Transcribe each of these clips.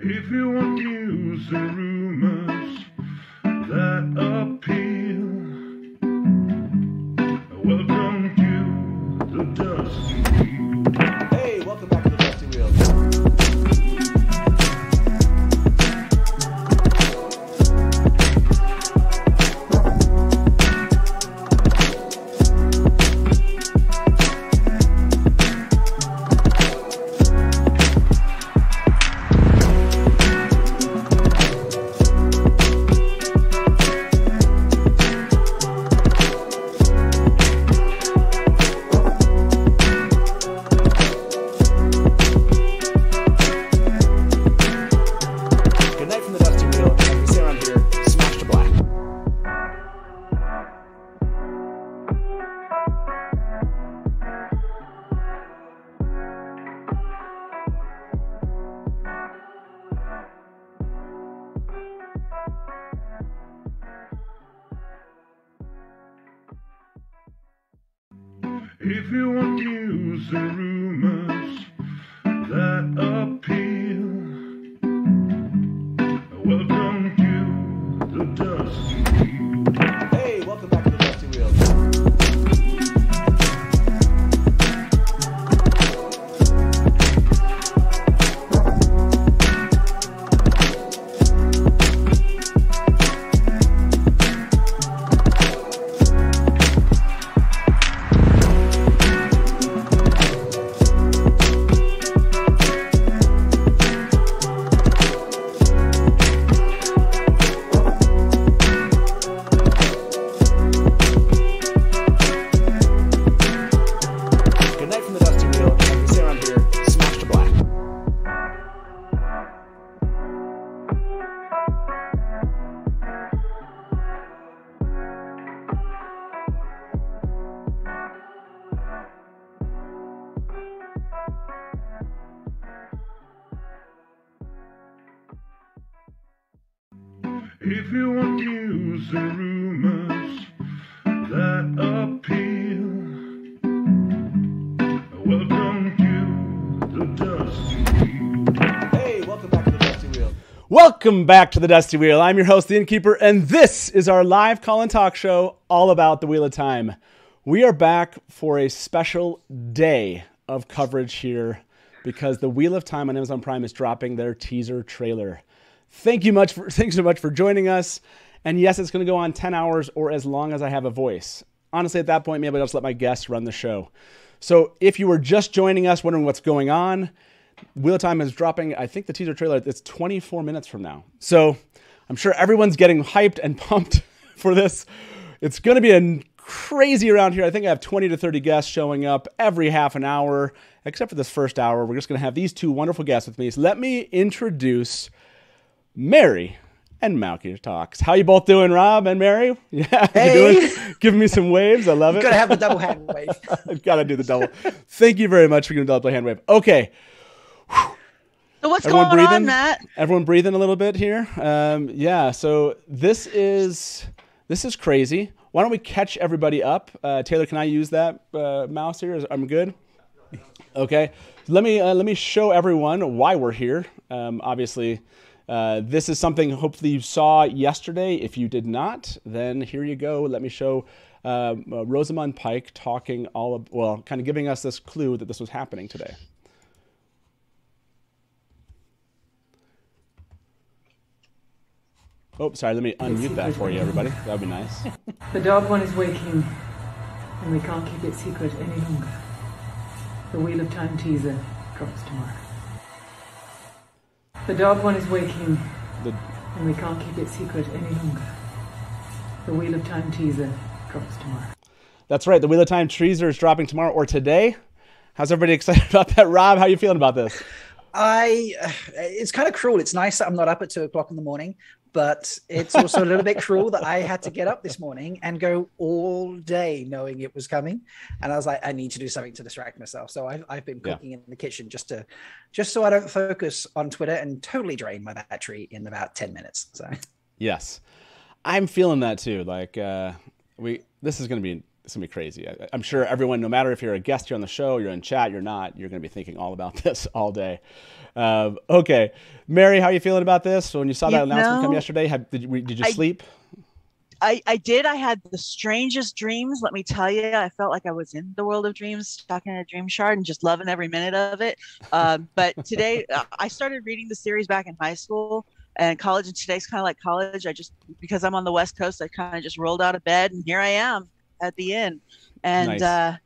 If you want news and rumors that appeal, welcome to the Dusty Wheel. Hey, welcome back to the Dusty Wheel. If you want news and rumors that appeal, welcome to the Dusty Wheel. Hey, welcome back to the Dusty Wheel. If you want news and rumors that appeal, welcome to the Dusty Wheel. Hey, welcome back to the Dusty Wheel. Welcome back to the Dusty Wheel. I'm your host, the Innkeeper, and this is our live call-in talk show all about the Wheel of Time. We are back for a special day of coverage here because the Wheel of Time on Amazon Prime is dropping their teaser trailer. Thanks so much for joining us. And yes, it's going to go on 10 hours or as long as I have a voice. Honestly, at that point, maybe I'll just let my guests run the show. So if you were just joining us, wondering what's going on, Wheel of Time is dropping, I think the teaser trailer, it's 24 minutes from now. So I'm sure everyone's getting hyped and pumped for this. It's going to be crazy around here. I think I have 20 to 30 guests showing up every half an hour, except for this first hour. We're just going to have these two wonderful guests with me. So let me introduce Mary and Malky Talks. How you both doing, Rob and Mary? Yeah, hey. You doing? Giving me some waves. I love it. You've got to have the double hand wave. I've got to do the double. Thank you very much for giving the double hand wave. Okay. So what's Everyone going breathing? on, Matt? Everyone breathing a little bit here. Yeah. So this is crazy. Why don't we catch everybody up? Taylor, can I use that mouse here? I'm good. Okay. Let me show everyone why we're here. Obviously. This is something hopefully you saw yesterday. If you did not, then here you go. Let me show Rosamund Pike talking kind of giving us this clue that this was happening today. Oh, sorry. Let me unmute that for you, everybody. That would be nice. The dog one is waking, and we can't keep it secret any longer. The Wheel of Time teaser drops tomorrow. The dog one is waking, and we can't keep it secret any longer. The Wheel of Time teaser drops tomorrow. That's right. The Wheel of Time teaser is dropping tomorrow or today. How's everybody excited about that? Rob, how are you feeling about this? It's kind of cruel. It's nice that I'm not up at 2 o'clock in the morning, but it's also a little bit cruel that I had to get up this morning and go all day knowing it was coming. And I was like, I need to do something to distract myself. So I've been cooking in the kitchen just so I don't focus on Twitter and totally drain my battery in about 10 minutes. So yes, I'm feeling that too. Like this is going to be crazy. I'm sure everyone, no matter if you're a guest here on the show, you're in chat, you're not, you're going to be thinking all about this all day. Okay, Mary, how are you feeling about this? So when you saw that announcement come know, yesterday, did you I sleep? I did. I had the strangest dreams. Let me tell you, I felt like I was in the world of dreams, stuck in a dream shard, and just loving every minute of it. But today, I started reading the series back in high school and college, and today's kind of like college. I just because I'm on the West Coast, I kind of just rolled out of bed, and here I am at the end. And Nice.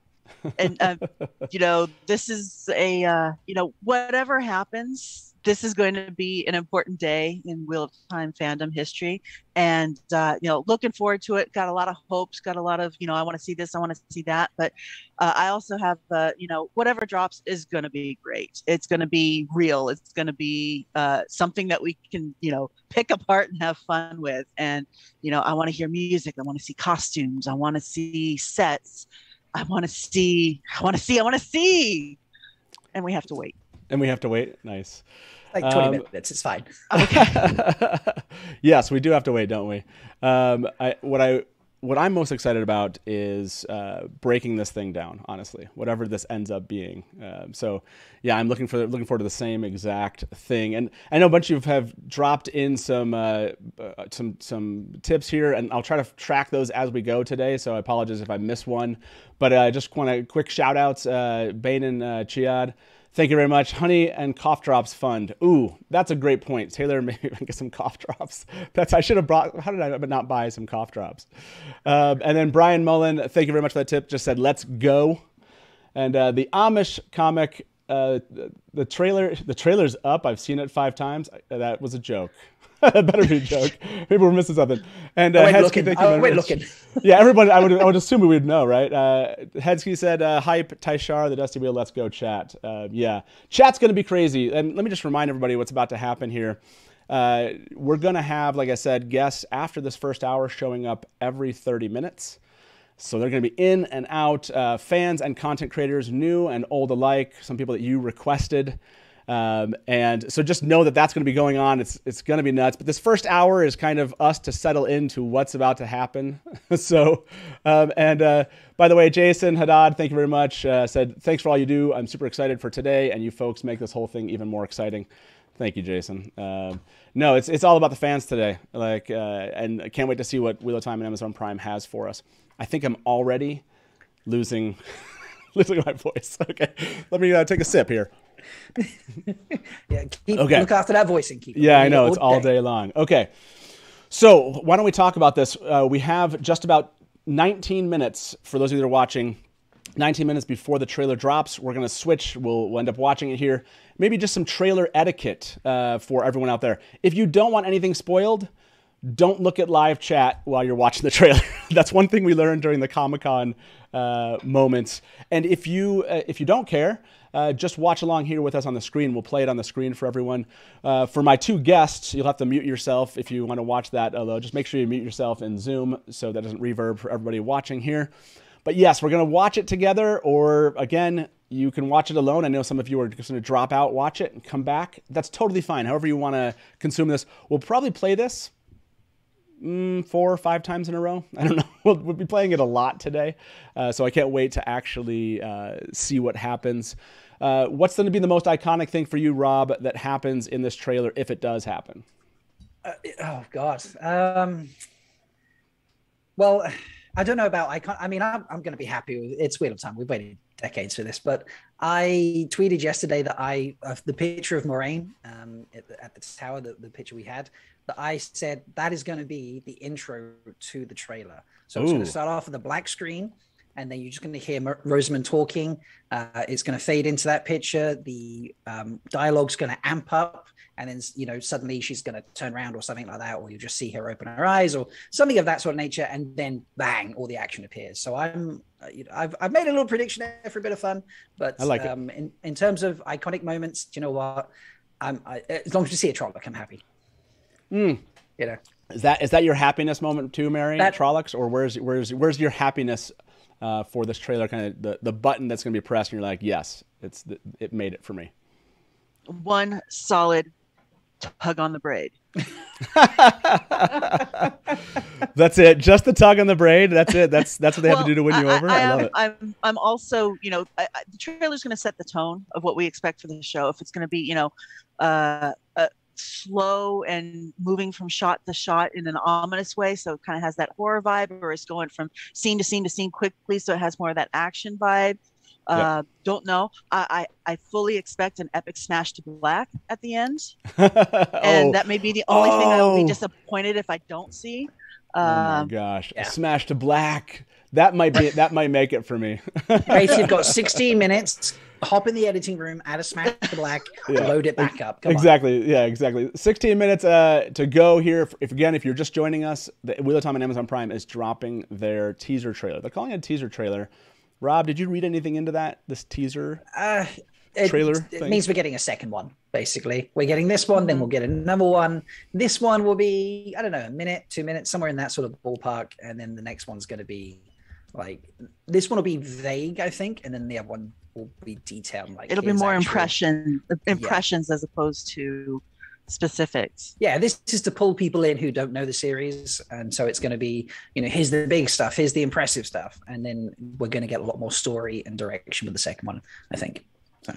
this is a whatever happens, this is going to be an important day in Wheel of Time fandom history, and looking forward to it. Got a lot of hopes, got a lot of I want to see this, I want to see that, but I also have whatever drops is going to be great. It's going to be real. It's going to be something that we can pick apart and have fun with. And I want to hear music. I want to see costumes. I want to see sets. I want to see, and we have to wait. And we have to wait. Nice. Like 20 minutes, it's fine. Yes, we do have to wait, don't we? What I'm most excited about is breaking this thing down. Honestly, whatever this ends up being. So, yeah, I'm looking forward to the same exact thing. And I know a bunch of you have dropped in some tips here, and I'll try to track those as we go today. So I apologize if I miss one, but I just want to quick shout outs. Bain and Chiad. Thank you very much. Honey and Cough Drops Fund. Ooh, that's a great point. Taylor, maybe I can get some cough drops. I should have brought, how did I not buy some cough drops? And then Brian Mullen, thank you very much for that tip. Just said, let's go. And the Amish comic, the trailer's up. I've seen it 5 times. That was a joke. That better be a joke. Maybe we're missing something. And Hedsky, thank you very much. Looking. Yeah, everybody. I would assume we would know, right? Hedsky said, "Hype Taishar, the Dusty Wheel. Let's go, chat." Yeah, chat's gonna be crazy. And let me just remind everybody what's about to happen here. We're gonna have, like I said, guests after this first hour showing up every 30 minutes. So they're going to be in and out, fans and content creators, new and old alike. Some people that you requested. And so just know that that's going to be going on. It's going to be nuts. But this first hour is kind of us to settle into what's about to happen. So, by the way, Jason Haddad, thank you very much. Said, thanks for all you do. I'm super excited for today. And you folks make this whole thing even more exciting. Thank you, Jason. No, it's all about the fans today. And I can't wait to see what Wheel of Time and Amazon Prime has for us. I think I'm already losing my voice. Okay. Let me take a sip here. Yeah, look after that voice and keep it. Yeah, I know. It's all day long. Okay. So why don't we talk about this? We have just about 19 minutes for those of you that are watching. 19 minutes before the trailer drops. We're going to switch. We'll end up watching it here. Maybe just some trailer etiquette for everyone out there. If you don't want anything spoiled, don't look at live chat while you're watching the trailer. That's one thing we learned during the Comic-Con moments. And if you don't care, just watch along here with us on the screen. We'll play it on the screen for everyone. For my 2 guests, you'll have to mute yourself if you want to watch that. Although just make sure you mute yourself in Zoom so that doesn't reverb for everybody watching here. But yes, we're going to watch it together, or again, you can watch it alone. I know some of you are just going to drop out, watch it, and come back. That's totally fine. However you want to consume this. We'll probably play this 4 or 5 times in a row. I don't know. We'll be playing it a lot today. So I can't wait to actually see what happens. What's going to be the most iconic thing for you, Rob, that happens in this trailer if it does happen? Oh, God. Well, I don't know about icon. I mean, I'm going to be happy with it's Wheel of Time. We've waited decades for this, but I tweeted yesterday that the picture of Moraine at the tower, the picture we had, that I said that is going to be the intro to the trailer. So it's going to start off with a black screen, and then you're just going to hear Rosamund talking. It's going to fade into that picture. The dialogue's going to amp up, and then suddenly she's going to turn around or something like that, or you just see her open her eyes or something of that sort of nature, and then bang, all the action appears. So I've made a little prediction there for a bit of fun, but I like it. In terms of iconic moments, do you know what? As long as you see a Trolloc, I'm happy. Is that your happiness moment too, Mary? Trollocs, or where's your happiness for this trailer? Kind of the button that's going to be pressed, and you're like, yes, it made it for me. One solid tug on the braid. That's it. Just the tug on the braid. That's it. That's what they have to do to win you over. I love it. I'm also, the trailer's going to set the tone of what we expect for the show. If it's going to be, slow and moving from shot to shot in an ominous way, so it kind of has that horror vibe, or it's going from scene to scene to scene quickly, so it has more of that action vibe. Don't know. I fully expect an epic smash to black at the end, and that may be the only thing I will be disappointed if I don't see. Oh my gosh, a smash to black. That might make it for me. Basically, you've got 16 minutes. Hop in the editing room, add a smash to black, load it back up. Come exactly. on. Yeah, exactly. 16 minutes to go here. If you're just joining us, the Wheel of Time on Amazon Prime is dropping their teaser trailer. They're calling it a teaser trailer. Rob, did you read anything into this teaser trailer? It means we're getting a second one, basically. We're getting this one, then we'll get another one. This one will be, I don't know, a minute, 2 minutes, somewhere in that sort of ballpark. And then the next one's going to be this one will be vague, I think. And then the other one will be detailed. It'll be more impressions as opposed to specifics. Yeah, this is to pull people in who don't know the series, and so it's going to be, here's the big stuff, here's the impressive stuff, and then we're going to get a lot more story and direction with the second one, I think. So.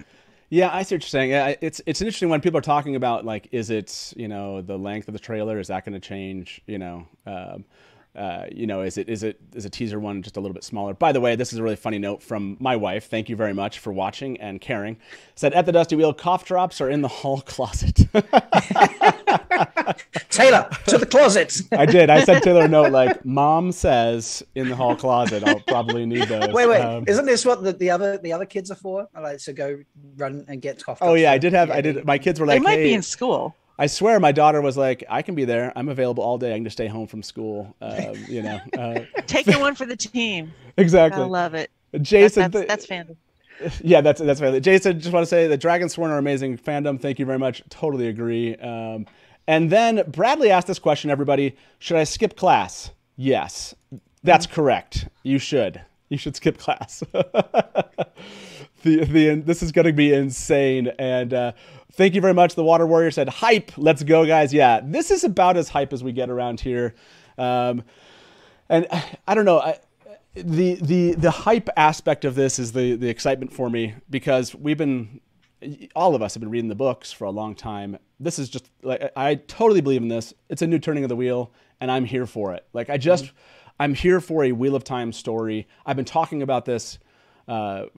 Yeah, I see what you're saying. Yeah, it's an interesting one. People are talking about is it the length of the trailer, is that going to change? Is a teaser one just a little bit smaller? By the way, this is a really funny note from my wife. Thank you very much for watching and caring. Said, at the Dusty Wheel, cough drops are in the hall closet. Taylor, to the closet. I did. I sent Taylor a note Mom says in the hall closet. I'll probably need those. Wait. Isn't this what the other kids are for? So go run and get cough drops. Oh yeah, I did. My kids were they might be in school. I swear my daughter was like, I can be there. I'm available all day. I can just stay home from school. Taking one for the team. Exactly. I love it. Jason. That's fandom. Yeah, that's fandom. Jason, just want to say the Dragonsworn are amazing fandom. Thank you very much. Totally agree. And then Bradley asked this question, everybody. Should I skip class? Yes, that's correct. You should. You should skip class. This is going to be insane. And thank you very much. The Water Warrior said, hype. Let's go, guys. Yeah, this is about as hype as we get around here. And I don't know. The hype aspect of this is the excitement for me, because all of us have been reading the books for a long time. This is just I totally believe in this. It's a new turning of the wheel, and I'm here for it. I'm here for a Wheel of Time story. I've been talking about this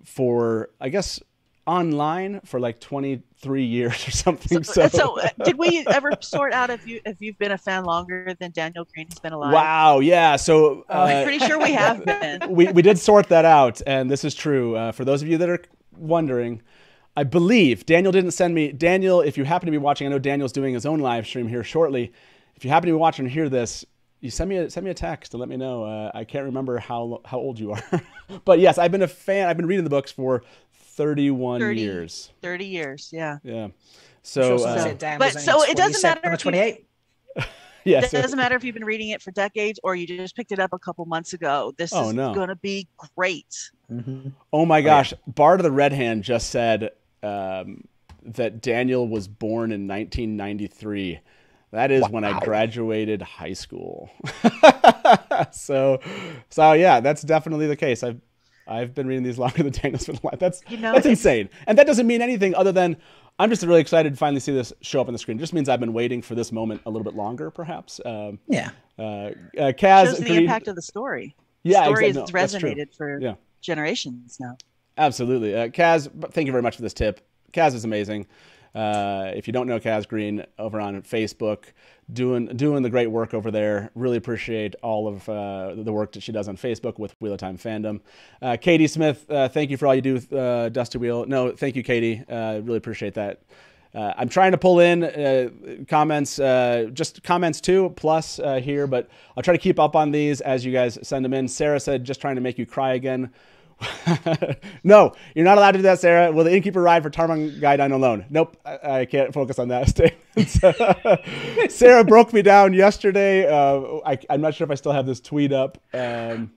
for, I guess, online for 23 years or something. So did we ever sort out if you've been a fan longer than Daniel Greene has been alive? Wow, yeah. So I'm pretty sure we have been. We did sort that out, and this is true. For those of you that are wondering, I believe Daniel didn't send me. Daniel, if you happen to be watching, I know Daniel's doing his own live stream here shortly. If you happen to be watching and hear this, you send me a text and let me know. I can't remember how old you are, but yes, I've been a fan. I've been reading the books for 31 years. 30 years, yeah. Yeah. So, but it doesn't matter. 28. Yes. It doesn't matter if you've been reading it for decades or you just picked it up a couple months ago. This is going to be great. Mm-hmm. Oh my gosh. Bard of the Red Hand just said that Daniel was born in 1993. That is when I graduated high school. So yeah, that's definitely the case. I've been reading these longer than Daniel's been alive. That's insane. And that doesn't mean anything other than I'm just really excited to finally see this show up on the screen. It just means I've been waiting for this moment a little bit longer, perhaps. Yeah. Kaz, shows the impact of the story. Yeah, the story has resonated for generations now. Absolutely. Kaz, thank you very much for this tip. Kaz is amazing. If you don't know Kaz Green, over on Facebook, doing the great work over there. Really appreciate all of the work that she does on Facebook with Wheel of Time fandom. Katie Smith, thank you for all you do with Dusty Wheel. No, thank you, Katie. Really appreciate that. I'm trying to pull in comments, just comments too, plus here, but I'll try to keep up on these as you guys send them in. Sarah said, just trying to make you cry again. No, you're not allowed to do that, Sarah. Will the innkeeper ride for Tarmon Guide alone? Nope, I can't focus on that statement. Sarah broke me down yesterday. I'm not sure if I still have this tweet up. And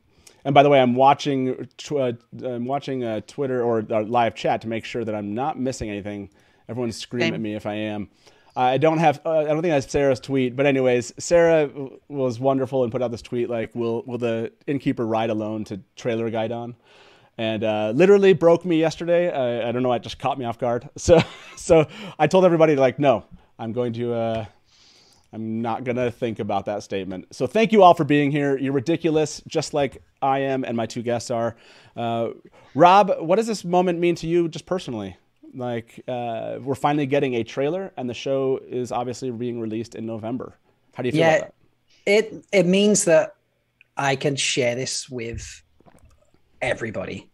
by the way, I'm watching Twitter or live chat to make sure that I'm not missing anything. Everyone's screaming at me if I am. I don't think I have Sarah's tweet, but anyways, Sarah was wonderful and put out this tweet like, will the innkeeper ride alone to Trailer Gaidon? And literally broke me yesterday. I don't know, it just caught me off guard. So I told everybody like, no, I'm not going to think about that statement. So thank you all for being here. You're ridiculous, just like I am and my two guests are. Rob, what does this moment mean to you just personally? Like, we're finally getting a trailer and the show is obviously being released in November. How do you feel about that? It means that I can share this with everybody.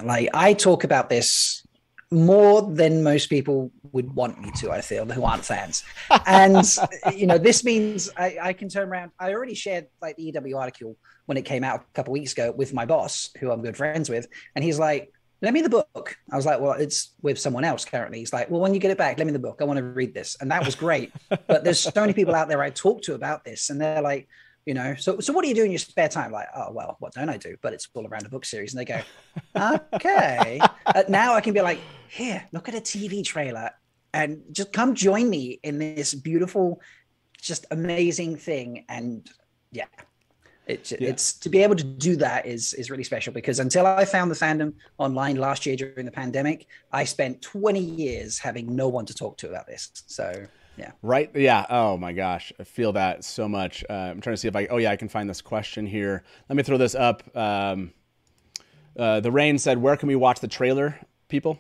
Like, I talk about this more than most people would want me to, I feel, who aren't fans. And, this means I can turn around. I already shared like the EW article when it came out a couple of weeks ago with my boss, who I'm good friends with. And he's like, "Lend me the book." I was like, "Well, it's with someone else currently." He's like, "Well, when you get it back, lend me the book. I want to read this." And that was great. But there's so many people out there I talk to about this, and they're like, so what do you do in your spare time? Like, oh, well, what don't I do? But it's all around a book series. And they go, okay. Now I can be like, here, look at a TV trailer and just come join me in this beautiful, just amazing thing. And yeah. It's to be able to do that is really special, because until I found the fandom online last year during the pandemic, I spent 20 years having no one to talk to about this. So yeah. Right. Yeah. Oh my gosh. I feel that so much. I'm trying to see if I can find this question here. Let me throw this up. The Rain said, where can we watch the trailer, people?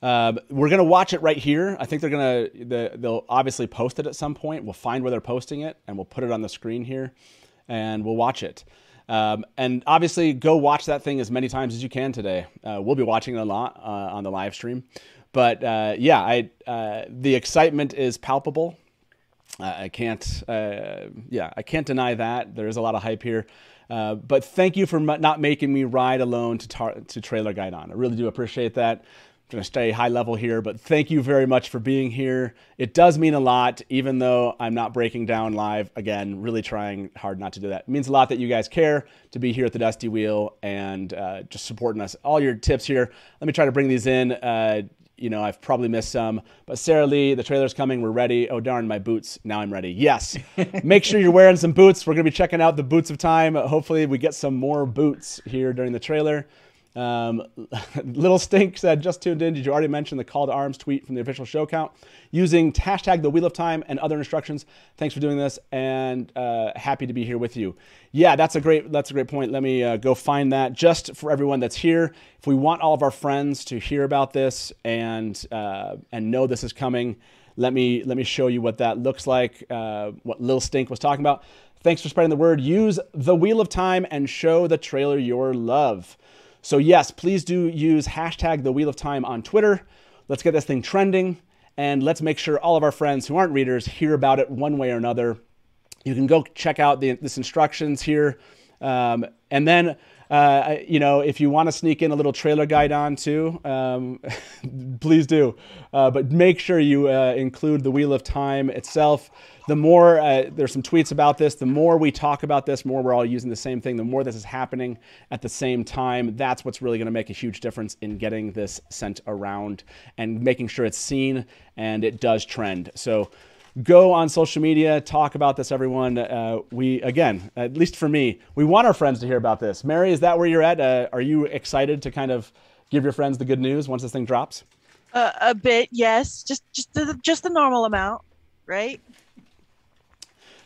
We're going to watch it right here. I think they'll obviously post it at some point. We'll find where they're posting it and we'll put it on the screen here and we'll watch it. And obviously go watch that thing as many times as you can today. We'll be watching it a lot on the live stream. But the excitement is palpable. I can't deny that. There is a lot of hype here. But thank you for not making me ride alone to Trailer Gaidon. I really do appreciate that. I'm going to stay high level here, but thank you very much for being here. It does mean a lot, even though I'm not breaking down live. Again, really trying hard not to do that. It means a lot that you guys care to be here at the Dusty Wheel and just supporting us. All your tips here. Let me try to bring these in. I've probably missed some, but Sarah Lee, the trailer's coming. We're ready. Oh, darn, my boots. Now I'm ready. Yes. Make sure you're wearing some boots. We're going to be checking out the boots of time. Hopefully we get some more boots here during the trailer. Little Stink said, just tuned in. Did you already mention the call to arms tweet from the official show count using hashtag the Wheel of Time and other instructions? Thanks for doing this, and happy to be here with you. Yeah, that's a great point. Let me go find that just for everyone that's here. If we want all of our friends to hear about this and know this is coming, let me show you what that looks like. What Lil Stink was talking about. Thanks for spreading the word. Use the Wheel of Time and show the trailer your love. So yes, please do use hashtag the Wheel of Time on Twitter. Let's get this thing trending, and let's make sure all of our friends who aren't readers hear about it one way or another. You can go check out this instructions here. And then, if you want to sneak in a little Trailer Gaidon too, please do. But make sure you include the Wheel of Time itself. The more there's some tweets about this, the more we talk about this, more we're all using the same thing, the more this is happening at the same time. That's what's really going to make a huge difference in getting this sent around and making sure it's seen and it does trend. So go on social media, talk about this, everyone. Again, at least for me, we want our friends to hear about this. Mary, is that where you're at? Are you excited to kind of give your friends the good news once this thing drops? A bit, yes. Just the normal amount, right?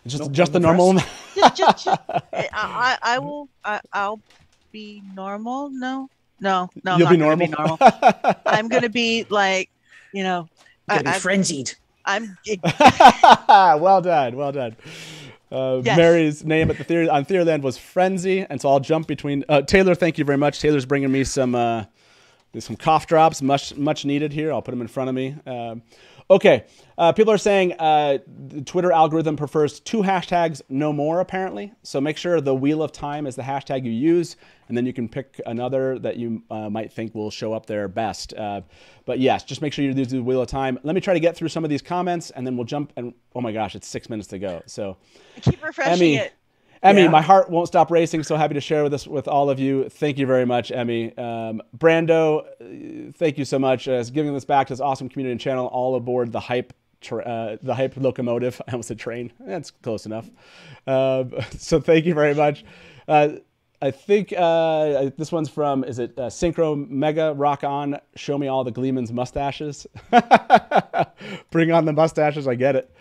Just the normal amount. I'll be normal. No. I'm You'll not be gonna normal. Be normal. I'm gonna be like, Gonna be frenzied. I'm. Well done. Yes. Mary's name at on Theoryland was Frenzy, and so I'll jump between. Taylor, thank you very much. Taylor's bringing me some cough drops, much needed here. I'll put them in front of me. Okay, people are saying the Twitter algorithm prefers 2 hashtags, no more, apparently. So make sure the Wheel of Time is the hashtag you use, and then you can pick another that you might think will show up there best. But yes, just make sure you do the Wheel of Time. Let me try to get through some of these comments, and then we'll jump. And oh my gosh, it's 6 minutes to go. So I keep refreshing it. Emmy, Yeah. my heart won't stop racing. So happy to share this with all of you. Thank you very much, Emmy. Brando, thank you so much. Giving this back to this awesome community and channel. All aboard the hype the hype locomotive. I almost said train. That's close enough. So thank you very much. I think this one's from, is it Synchro Mega Rock On? Show me all the Gleeman's mustaches. Bring on the mustaches. I get it.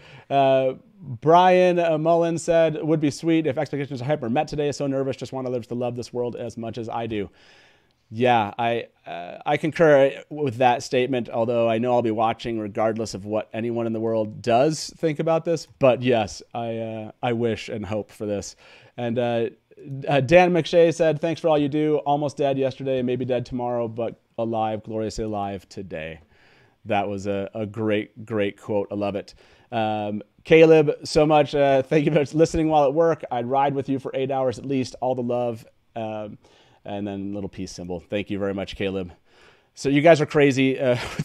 Brian Mullen said, would be sweet if expectations are hyper met today. So nervous. Just want others to love this world as much as I do. Yeah, I concur with that statement, although I know I'll be watching regardless of what anyone in the world does think about this. But yes, I wish and hope for this. And Dan McShay said, thanks for all you do. Almost dead yesterday, maybe dead tomorrow, but alive, gloriously alive today. That was a great, great quote. I love it. Caleb, so much. Thank you for listening while at work. I'd ride with you for 8 hours at least. All the love. And then little peace symbol. Thank you very much, Caleb. So you guys are crazy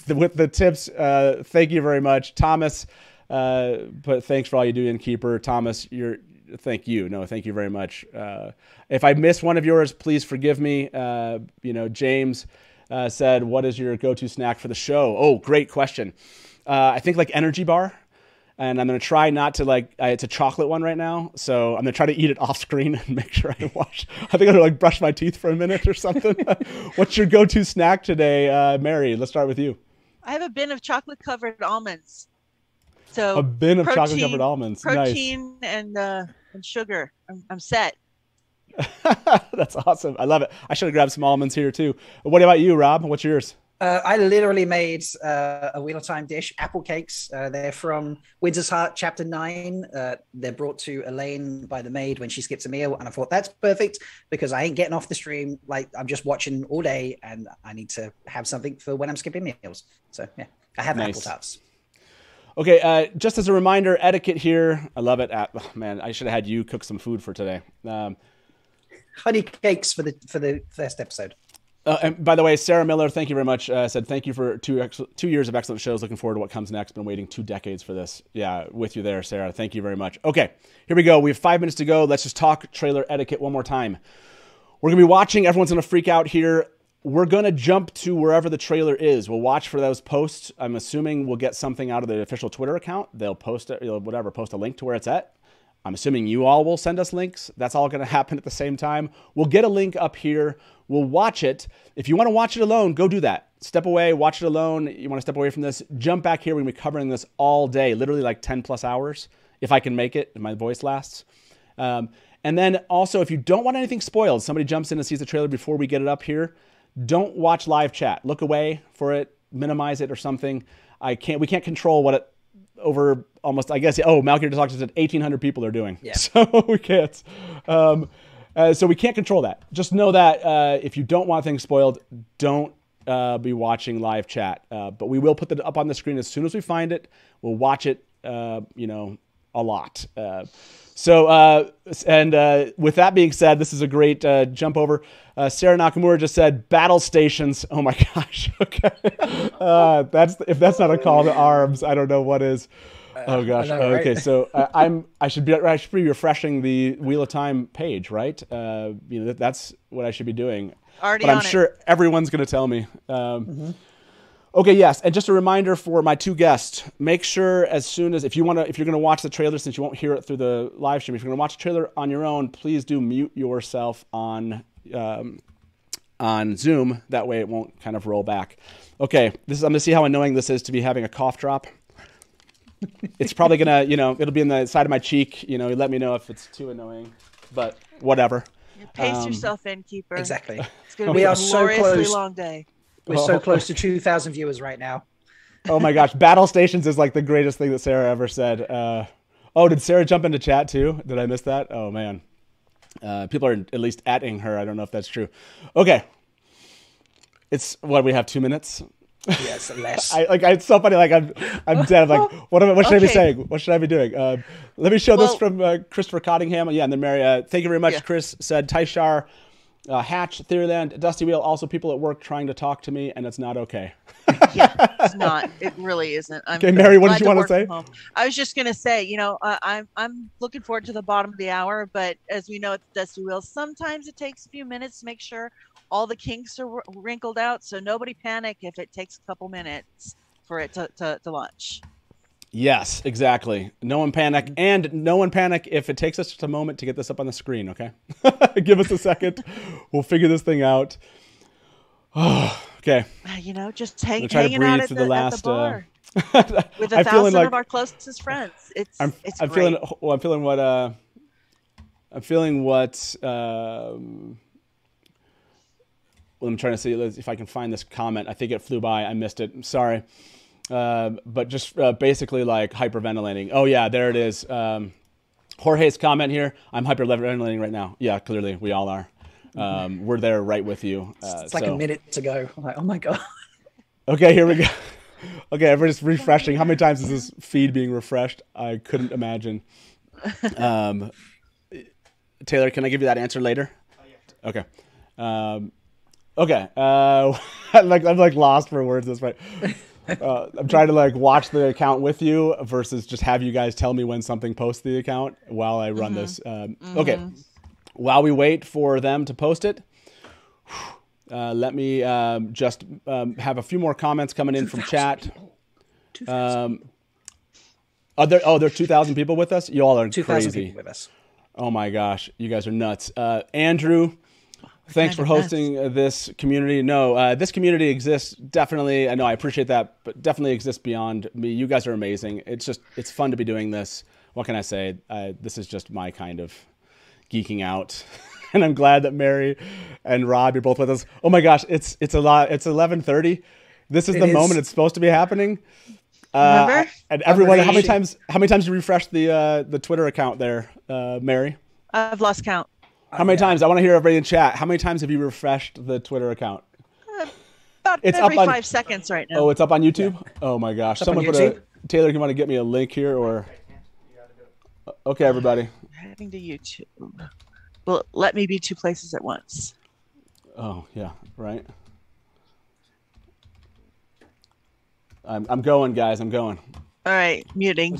with the tips. Thank you very much, Thomas. But thanks for all you do, Innkeeper. Thomas, thank you. No, thank you very much. If I miss one of yours, please forgive me. James said, what is your go-to snack for the show? Oh, great question. I think like energy bar. And I'm going to try not to it's a chocolate one right now. So I'm going to try to eat it off screen and make sure I wash. I think I'm going to brush my teeth for a minute or something. What's your go-to snack today, Mary? Let's start with you. I have a bin of chocolate covered almonds. So a bin of chocolate covered almonds. Protein nice. and sugar. I'm set. That's awesome. I love it. I should have grabbed some almonds here too. What about you, Rob? What's yours? I literally made a Wheel of Time dish, apple cakes. They're from Windsor's Heart, Chapter 9. They're brought to Elaine by the maid when she skips a meal. And I thought, that's perfect because I ain't getting off the stream. Like, I'm just watching all day and I need to have something for when I'm skipping meals. So, yeah, I have apple tarts. Okay, just as a reminder, etiquette here. I love it. Man, I should have had you cook some food for today. Honey cakes for the first episode. And by the way, Sarah Miller, thank you very much. Said thank you for 2 years of excellent shows. Looking forward to what comes next. Been waiting 2 decades for this. Yeah, with you there, Sarah. Thank you very much. Okay, here we go. We have 5 minutes to go. Let's just talk trailer etiquette one more time. We're gonna be watching. Everyone's gonna freak out here. We're gonna jump to wherever the trailer is. We'll watch for those posts. I'm assuming we'll get something out of the official Twitter account. They'll post it, post a link to where it's at. I'm assuming you all will send us links. That's all going to happen at the same time. We'll get a link up here. We'll watch it. If you want to watch it alone, go do that. Step away, watch it alone. You want to step away from this, jump back here. We're going to be covering this all day, literally like 10 plus hours, if I can make it, if my voice lasts. And then also, if you don't want anything spoiled, somebody jumps in and sees the trailer before we get it up here, don't watch live chat. Look away for it, minimize it or something. We can't control what it over almost, I guess, Malky just talked to said 1,800 people are doing. Yeah. So we can't. So we can't control that. Just know that if you don't want things spoiled, don't be watching live chat. But we will put it up on the screen as soon as we find it. We'll watch it, a lot. With that being said, this is a great jump over. Sarah Nakamura just said battle stations. Oh my gosh. Okay. If that's not a call to arms, I don't know what is. Oh gosh. Know, right? Okay. So I should be refreshing the Wheel of Time page, right? That's what I should be doing. Already but on I'm sure everyone's going to tell me. Okay, yes, and just a reminder for my 2 guests: make sure if you're going to watch the trailer, since you won't hear it through the live stream, if you're going to watch the trailer on your own, please do mute yourself on Zoom. That way, it won't kind of roll back. Okay, I'm going to see how annoying this is to be having a cough drop. It's probably gonna, it'll be in the side of my cheek. Let me know if it's too annoying, but whatever. Pace yourself, Innkeeper. Exactly. It's going to be a gloriously long day. We're so close to 2,000 viewers right now. Oh my gosh, battle stations is like the greatest thing that Sarah ever said. Did Sarah jump into chat too? Did I miss that? Oh man, people are at least atting her. I don't know if that's true. Okay, it's what we have 2 minutes. Yes, less. It's so funny. Like I'm dead. I'm like, what should I be saying? What should I be doing? Let me show this from Christopher Cottingham. Yeah, and then Mary. Thank you very much. Yeah. Chris said Taishar. Hatch, Theoryland, Dusty Wheel, also people at work trying to talk to me, and it's not okay. Yeah, it's not. It really isn't. Okay, Mary, what did you want to say? I was just going to say, I'm looking forward to the bottom of the hour, but as we know at Dusty Wheel, sometimes it takes a few minutes to make sure all the kinks are wrinkled out, so nobody panic if it takes a couple minutes for it to launch. Yes, exactly. No one panic, and no one panic if it takes us just a moment to get this up on the screen, okay? Give us a second. We'll figure this thing out. Okay. You know, just try to hanging out breathe at through the, the last, at the bar with I'm feeling 1,000 like- of our closest friends. It's I'm great. feeling. Well, I'm feeling what. Well, I'm trying to see if I can find this comment. I think it flew by. I missed it. I'm sorry. But just basically like hyperventilating. Oh yeah, there it is. Jorge's comment here. I'm hyperventilating right now. Yeah, clearly we all are. We're there right with you. It's like a minute to go. I'm like, oh my God. Okay, here we go. Okay, we're just refreshing. How many times is this feed being refreshed? I couldn't imagine. Taylor, can I give you that answer later? Okay. Okay. I'm like lost for words this way. I'm trying to like watch the account with you versus just have you guys tell me when something posts the account while I run this. Okay. While we wait for them to post it, let me just have a few more comments coming in from chat. There's 2,000 people with us? You all are 2,000 crazy. people with us. Oh my gosh, you guys are nuts. Andrew, thanks for hosting this community. No, this community exists definitely. I know I appreciate that, but definitely exists beyond me. You guys are amazing. It's fun to be doing this. What can I say? This is just my kind of geeking out. And I'm glad that Mary and Rob, you're both with us. Oh my gosh, it's a lot. It's 11:30. This is the moment it's supposed to be happening. Remember? And everyone, how many times did you refresh the Twitter account there, Mary? I've lost count. How many times? I want to hear everybody in chat. How many times have you refreshed the Twitter account? About It's every up on- 5 seconds right now. Oh, it's up on YouTube? Yeah. Oh my gosh. It's up on Someone YouTube? Taylor, you want to get me a link here or? Okay, everybody. Heading to YouTube. Well, let me be 2 places at once. Oh yeah, right. I'm going, guys. I'm going. All right, muting.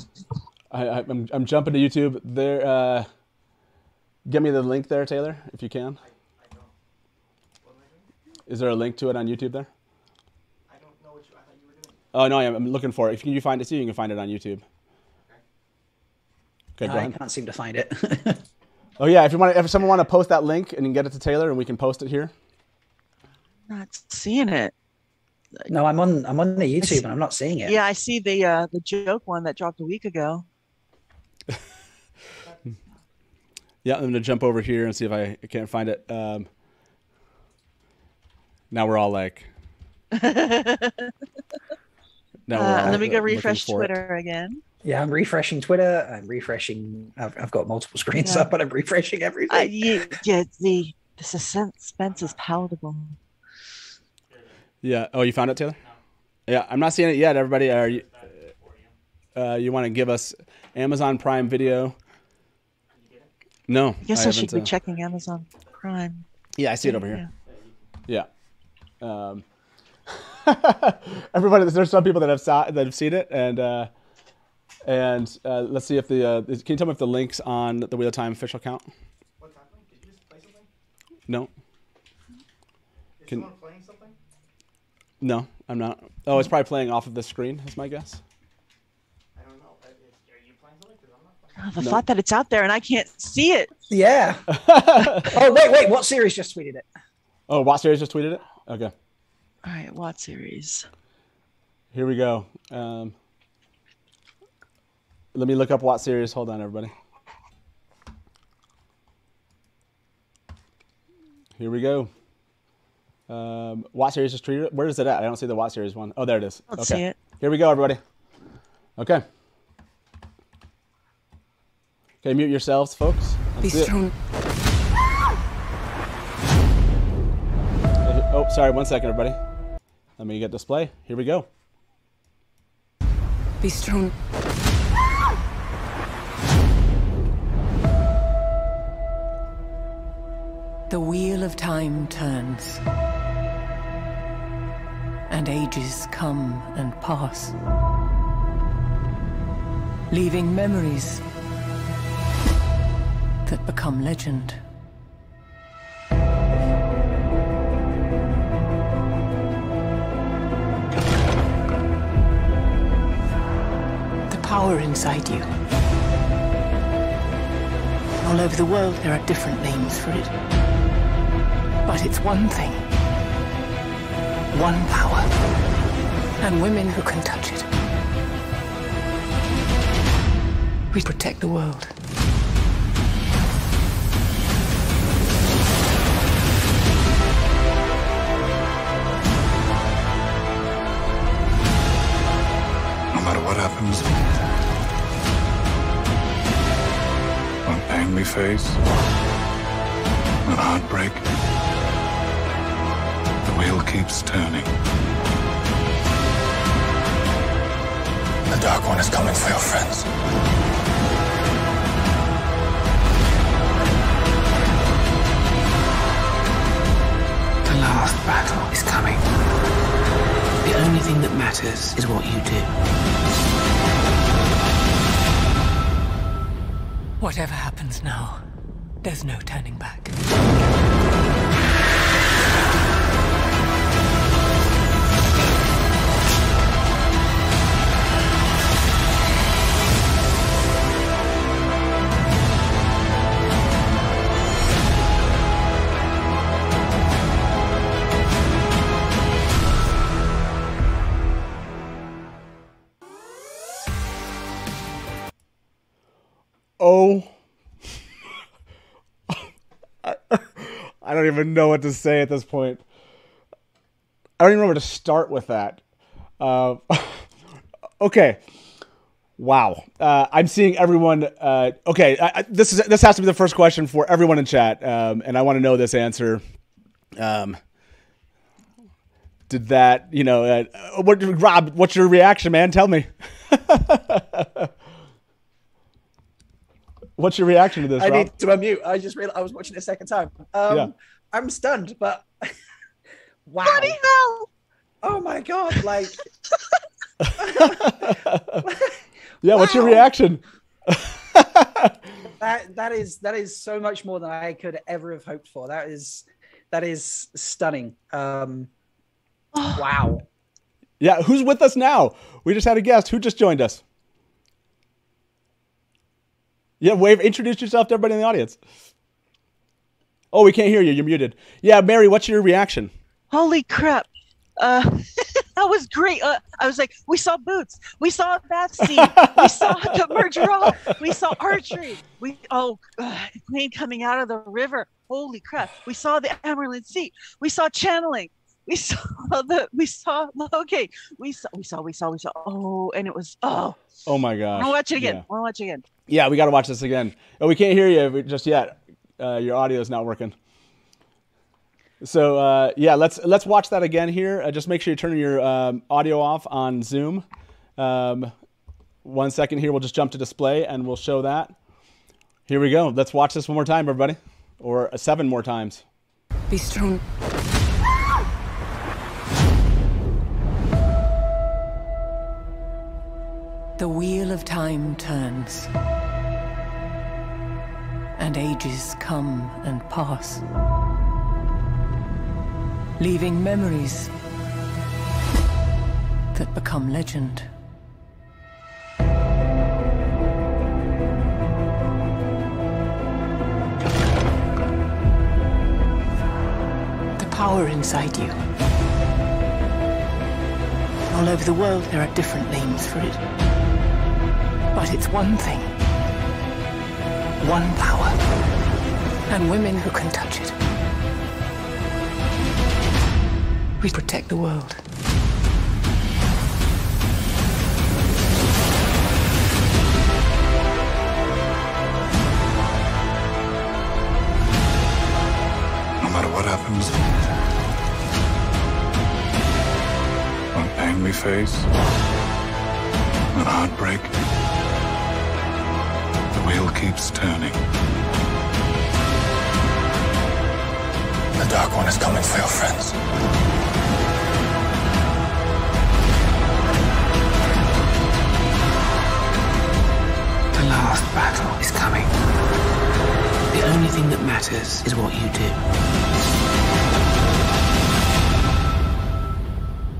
I'm jumping to YouTube. There. Get me the link there, Taylor, if you can. Is there a link to it on YouTube there? I don't know what I thought you were doing. Oh no, I'm looking for it. If you find it, you can find it on YouTube. Okay, go I ahead. can't seem to find it. Oh yeah, if someone want to post that link and you can get it to Taylor and we can post it here. Not seeing it. No, I'm on the YouTube and I'm not seeing it. Yeah, I see the joke one that dropped a week ago. Yeah, I'm gonna jump over here and see if I can't find it. Now we're all like. Let me go refresh Twitter again. Yeah, I'm refreshing Twitter. I'm refreshing. I've got multiple screens up, but I'm refreshing everything. The suspense is palatable. Yeah. Oh, you found it, Taylor? Yeah, I'm not seeing it yet. Everybody, are you? You want to give us Amazon Prime Video? No. I guess I should be checking Amazon Prime. Yeah, I see it over here. Yeah. Everybody, there's some people that have seen it, and let's see if can you tell me if the link's on the Wheel of Time official account? What's happening? Did you just play something? No. Is someone playing something? No, I'm not. Oh, it's probably playing off of the screen, is my guess. I don't know. Are you playing something? Because I'm not playing. The thought that it's out there and I can't see it. Yeah. Oh, wait. What series just tweeted it? Oh, what series just tweeted it? Okay. All right, what series? Here we go. Let me look up what series. Hold on, everybody. Here we go. What series just tweeted it? Where is it at? I don't see the what series one. Oh, there it is. Let's see it. Here we go, everybody. Okay. Okay, mute yourselves, folks. Let's see it. Oh, sorry. 1 second, everybody. Let me get display. Here we go. Be strong. The wheel of time turns, and ages come and pass, leaving memories that become legend. The power inside you. All over the world, there are different names for it. But it's one thing. One power. And women who can touch it. We protect the world. No matter what happens, what pain we face, what heartbreak, the wheel keeps turning. The Dark One is coming for your friends. The last battle is coming. The only thing that matters is what you do. Whatever happens now, there's no turning back. Oh, I don't even know what to say at this point. I don't even know where to start with that. Okay. Wow. I'm seeing everyone. Okay. This has to be the first question for everyone in chat. And I want to know this answer. Did that, Rob, what's your reaction, man? Tell me. What's your reaction to this, Rob? I need to unmute. I just realized I was watching it a second time. Yeah. I'm stunned, but wow. Bloody hell! Oh my God. Like, Yeah, what's your Wow. reaction? that is so much more than I could ever have hoped for. That is stunning. Wow. Yeah, who's with us now? We just had a guest. Who just joined us? Yeah, introduce yourself to everybody in the audience. Oh, we can't hear you. You're muted. Yeah, Mary, what's your reaction? Holy crap. That was great. I was like, we saw boots. We saw that scene. We saw the merger off. We saw archery. Queen coming out of the river. Holy crap. We saw the Amaryllis Sea. We saw channeling. We saw Loki. We saw. Oh, and it was, Oh my gosh. I want to watch it again. Yeah. I want to watch it again. Yeah, we got to watch this again. Oh, we can't hear you just yet. Your audio is not working. So yeah, let's watch that again here. Just make sure you turn your audio off on Zoom. 1 second here. We'll just jump to display and we'll show that. Here we go. Let's watch this one more time, everybody, or 7 more times. Be strong. The wheel of time turns, and ages come and pass, leaving memories that become legend. The power inside you. All over the world, there are different names for it. But it's one thing. One power. And women who can touch it. We protect the world. No matter what happens, what pain we face, what heartbreak, the wheel keeps turning. The Dark One is coming for your friends. The last battle is coming. The only thing that matters is what you do.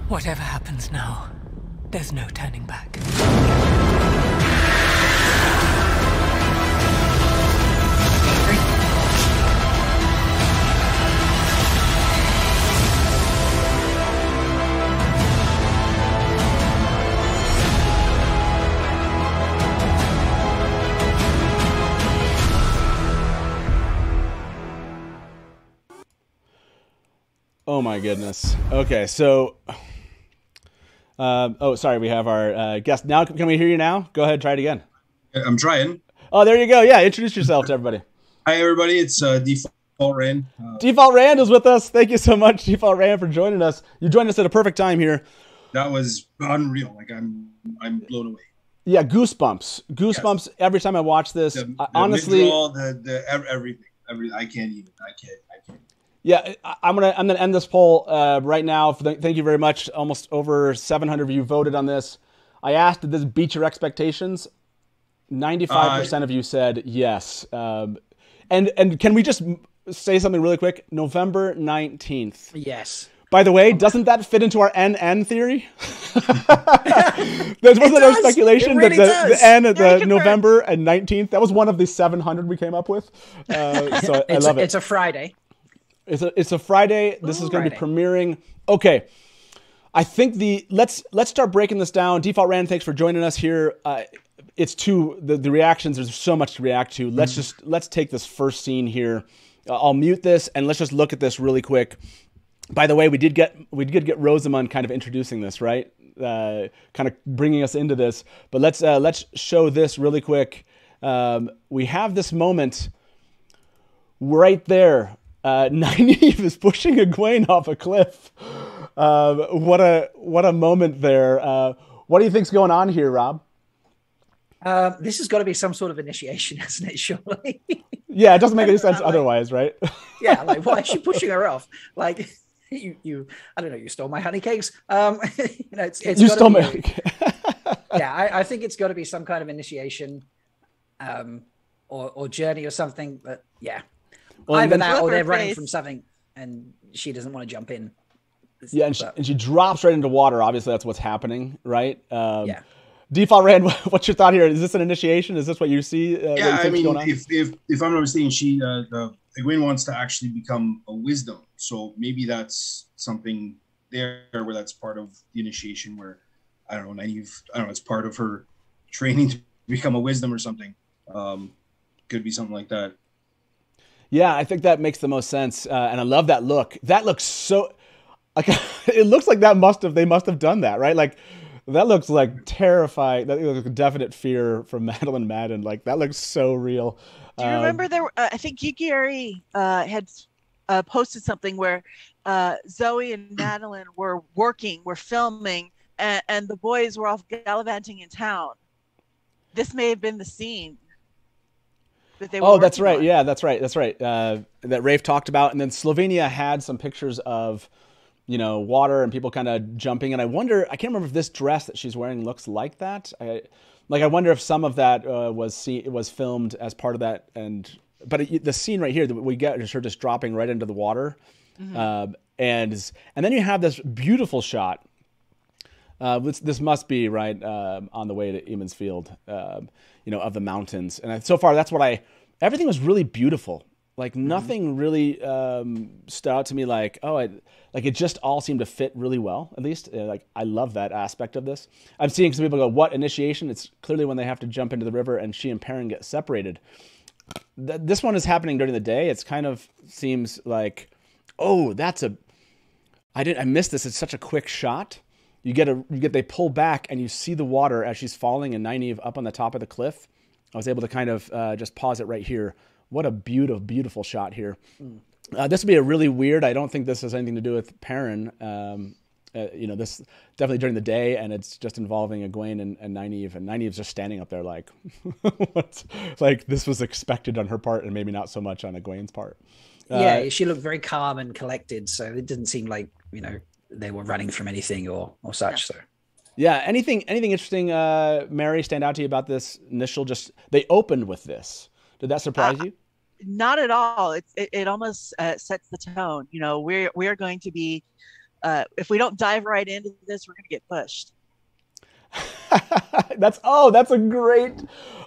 Whatever happens now, there's no turning back. Oh my goodness. Okay, so oh, sorry, we have our guest now. Can we hear you now? Go ahead, try it again. I'm trying. Oh, there you go. Yeah, introduce yourself to everybody. Hi, everybody. It's Default Rand. Default Rand is with us. Thank you so much, Default Rand, for joining us. You joined us at a perfect time here. That was unreal. Like I'm blown away. Yeah, goosebumps every time I watch this. The Honestly, mid-roll, the everything. I can't even. I can't. Yeah, I'm gonna end this poll right now. Thank you very much. Almost over 700 of you voted on this. I asked, did this beat your expectations? 95% of you said yes. And can we just say something really quick? November 19th. Yes. By the way, doesn't that fit into our NN theory? There wasn't no speculation that the N at the November and 19th, that was one of the 700 we came up with. So I love it. It's a Friday. It's a Friday. This is going to be premiering. Okay. I think let's start breaking this down. Default Rand, thanks for joining us here. It's the reactions. There's so much to react to. Let's take this first scene here. I'll mute this and let's just look at this really quick. By the way, we did get Rosamund kind of introducing this, right? Kind of bringing us into this. But let's show this really quick. We have this moment right there. Nynaeve is pushing Egwene off a cliff. What a moment there. What do you think's going on here, Rob? This has got to be some sort of initiation, hasn't it? Surely. Yeah, it doesn't make any sense otherwise, right? Yeah, like why is she pushing her off? Like you I don't know. You stole my honey cakes. It's you stole my honey cakes. Yeah, I think it's got to be some kind of initiation, or journey or something. But yeah. Well, either that or they're running from something and she doesn't want to jump in. Yeah, and she drops right into water. Obviously, that's what's happening, right? Yeah. Default Rand, what's your thought here? Is this an initiation? Is this what you see? Yeah, I mean, if I'm not mistaken, Egwene wants to actually become a wisdom. So maybe that's something there where that's part of the initiation where, I don't know, it's part of her training to become a wisdom or something. Could be something like that. Yeah, I think that makes the most sense, and I love that look. That looks so, like, it looks like they must have done that, right? Like, that looks like terrifying. That looks like a definite fear from Madeline Madden. Like, that looks so real. Do you remember I think Gary had posted something where Zoe and Madeline were filming, and the boys were off gallivanting in town. This may have been the scene. That's right. On. Yeah, that's right. That Rafe talked about. And then Slovenia had some pictures of, water and people kind of jumping. And I can't remember if this dress that she's wearing looks like that. I wonder if some of that was filmed as part of that. But the scene right here that we get is her just dropping right into the water. Mm-hmm. And then you have this beautiful shot. This must be right on the way to Emond's Field, of the mountains. And so far, everything was really beautiful. Like nothing really stood out to me. Like it just all seemed to fit really well. At least, I love that aspect of this. I'm seeing some people go, "What initiation?" It's clearly when they have to jump into the river and she and Perrin get separated. This one is happening during the day. It's kind of seems like, oh, I missed this. It's such a quick shot. They pull back and you see the water as she's falling and Nynaeve up on the top of the cliff. I was able to kind of just pause it right here. What a beautiful, beautiful shot here. This would be a really weird. I don't think this has anything to do with Perrin. This definitely during the day, and it's just involving Egwene and Nynaeve. And Nynaeve's just standing up there like, like this was expected on her part, and maybe not so much on Egwene's part. Yeah, she looked very calm and collected, so it didn't seem like they were running from anything or such. So. Yeah. Anything interesting, Mary, stand out to you about this initial? They opened with this. Did that surprise you? Not at all. It almost sets the tone. We are going to be. If we don't dive right into this, we're going to get pushed. That's a great.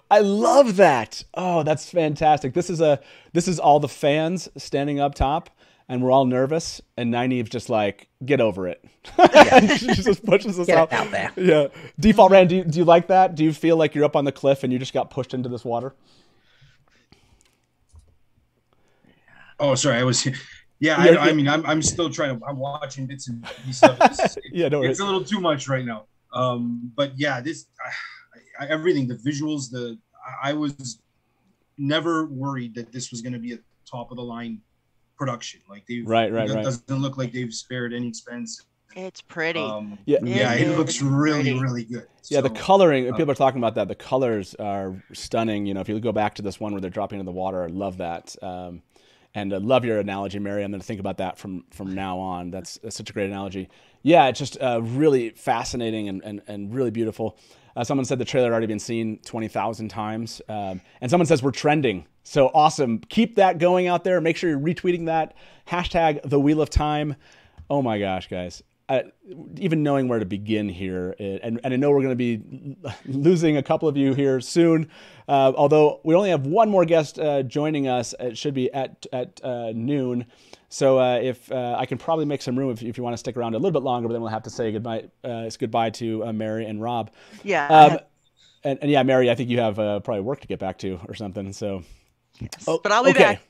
I love that. Oh, that's fantastic. This is all the fans standing up top. And we're all nervous, and Nynaeve's just like, get over it. She just pushes us out there. Yeah. Default Rand, do you like that? Do you feel like you're up on the cliff and you just got pushed into this water? Oh, sorry. Yeah, Yeah, I mean, I'm still trying to. I'm watching bits and pieces of it. Yeah, no worries. It's a little too much right now. But yeah, this everything, the visuals, I was never worried that this was going to be a top of the line production. Like they Right. It doesn't look like they've spared any expense. It's pretty. It looks really, pretty. really good. Yeah, the So, coloring, people are talking about that. The colors are stunning. You know, if you go back to this one where they're dropping into the water, I love that. And I love your analogy, Mary. I'm going to think about that from now on. That's such a great analogy. Yeah, it's just really fascinating and really beautiful. Someone said the trailer had already been seen 20,000 times. And someone says we're trending. So awesome. Keep that going out there. Make sure you're retweeting that. Hashtag The Wheel of Time. Oh my gosh, guys. Even knowing where to begin here, and I know we're going to be losing a couple of you here soon, although we only have one more guest joining us. It should be at noon, so if I can probably make some room if you want to stick around a little bit longer, but then we'll have to say goodbye. It's goodbye to Mary and Rob. Yeah. And yeah, Mary, I think you have probably work to get back to or something. So, yes, but I'll be back.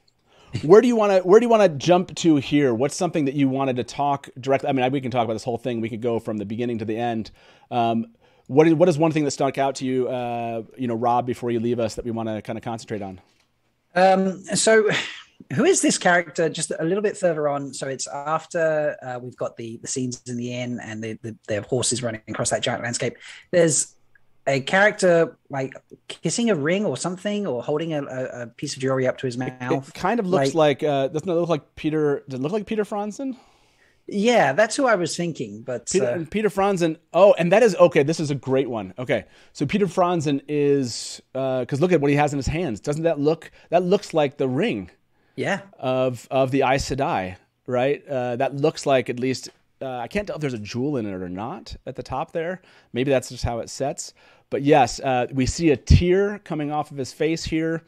Where do you want to jump to here? What's something that you wanted to talk directly? I mean, we can talk about this whole thing. We could go from the beginning to the end. What is one thing that stuck out to you, Rob, before you leave us, that we want to kind of concentrate on? So who is this character? Just a little bit further on. So it's after we've got the scenes in the inn and the horses running across that giant landscape. There's a character like kissing a ring or something, or holding a piece of jewelry up to his mouth. It kind of looks like doesn't it look like Peter? Does it look like Peter Franzen? Yeah, that's who I was thinking. But Peter Franzen. Oh, and that is okay. This is a great one. Okay, so Peter Franzen is because look at what he has in his hands. Doesn't that look? That looks like the ring. Yeah. Of the Aes Sedai, right? That looks like at least. I can't tell if there's a jewel in it or not at the top there. Maybe that's just how it sets. But yes, we see a tear coming off of his face here.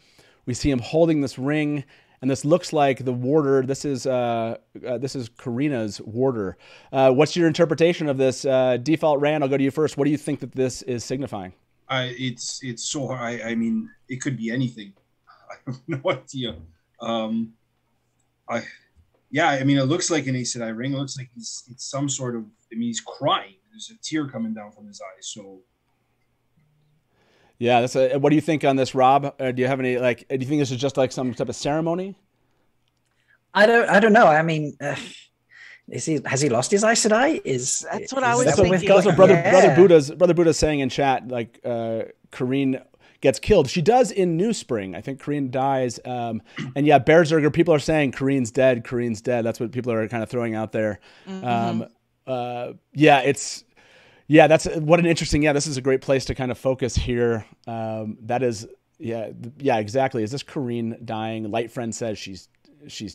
We see him holding this ring, and this looks like the warder. This is Karina's warder. What's your interpretation of this? Default Rand, I'll go to you first. What do you think that this is signifying? It's so hard. I mean, it could be anything. I have no idea. I mean, it looks like an Aes Sedai ring. It looks like it's some sort of. I mean, he's crying. There's a tear coming down from his eyes. So. Yeah, what do you think on this, Rob? Do you have any do you think this is just like some type of ceremony? I don't know. I mean, has he lost his Aes Sedai? That's what I was thinking. That's what Brother Buddha's saying in chat. Like Karine gets killed. She does in New Spring. I think Karine dies. And yeah, Berserker. People are saying Karine's dead. Karine's dead. That's what people are kind of throwing out there. Mm-hmm. That's what an interesting. Yeah, this is a great place to kind of focus here. That is, exactly. Is this Karine dying? Light Friend says she's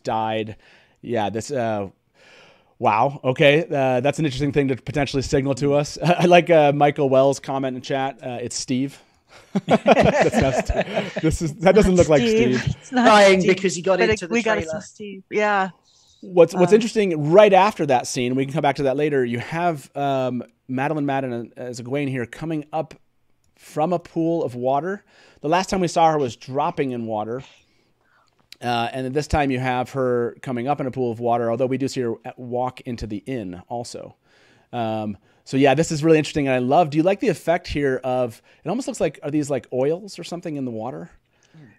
died. Yeah, this. Wow. Okay, that's an interesting thing to potentially signal to us. I like Michael Wells' comment in chat. It's Steve. That doesn't look like Steve. Crying because he got into the trailer. We got to see Steve. Yeah. What's interesting, right after that scene, we can come back to that later, you have Madeline Madden as Egwene here coming up from a pool of water. The last time we saw her was dropping in water. And then this time you have her coming up in a pool of water, although we do see her walk into the inn also. So yeah, this is really interesting. And do you like the effect here of, it almost looks like, are these like oils or something in the water?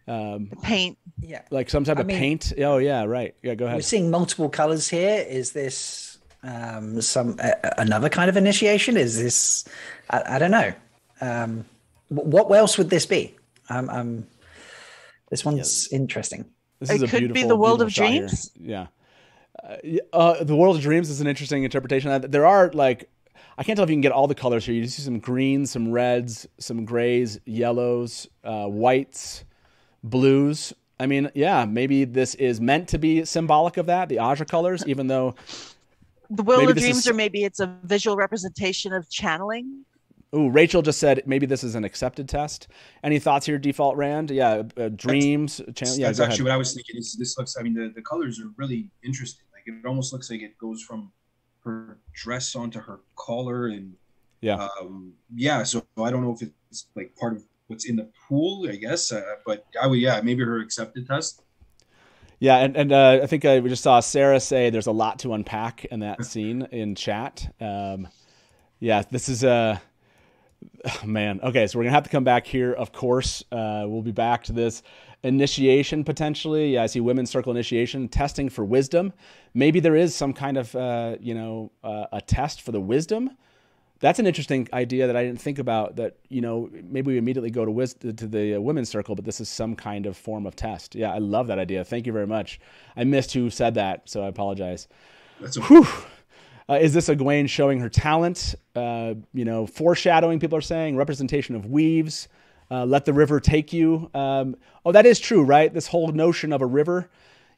Paint. Yeah. Like some type of paint. Oh yeah, right. Yeah, go ahead. We're seeing multiple colors here. Is this another kind of initiation? Is this, I don't know. What else would this be? This one's interesting. This is it could be the World of Dreams. Yeah. The World of Dreams is an interesting interpretation. There are I can't tell if you can get all the colors here. You see some greens, some reds, some grays, yellows, whites, blues. I mean, yeah, maybe this is meant to be symbolic of that, the Aja colors, even though the World of Dreams, or maybe it's a visual representation of channeling. Ooh, Rachel just said maybe this is an accepted test. Any thoughts here, Default Rand? Yeah, dreams. That's actually what I was thinking. This looks. I mean, the colors are really interesting. Like it almost looks like it goes from her dress onto her collar, and So I don't know if it's like part of what's in the pool, I guess. But maybe her accepted test. Yeah, and I think we just saw Sarah say there's a lot to unpack in that scene in chat. Yeah, this is man. Okay, so we're gonna have to come back here. Of course, we'll be back to this initiation potentially. Yeah, I see women's circle initiation testing for wisdom. Maybe there is some kind of a test for the wisdom. That's an interesting idea that I didn't think about. That maybe we immediately go to the women's circle, but this is some kind of form of test. Yeah, I love that idea. Thank you very much. I missed who said that, so I apologize. That's okay. Is this Egwene showing her talent? Foreshadowing, people are saying. Representation of weaves. Let the river take you. That is true, right? This whole notion of a river,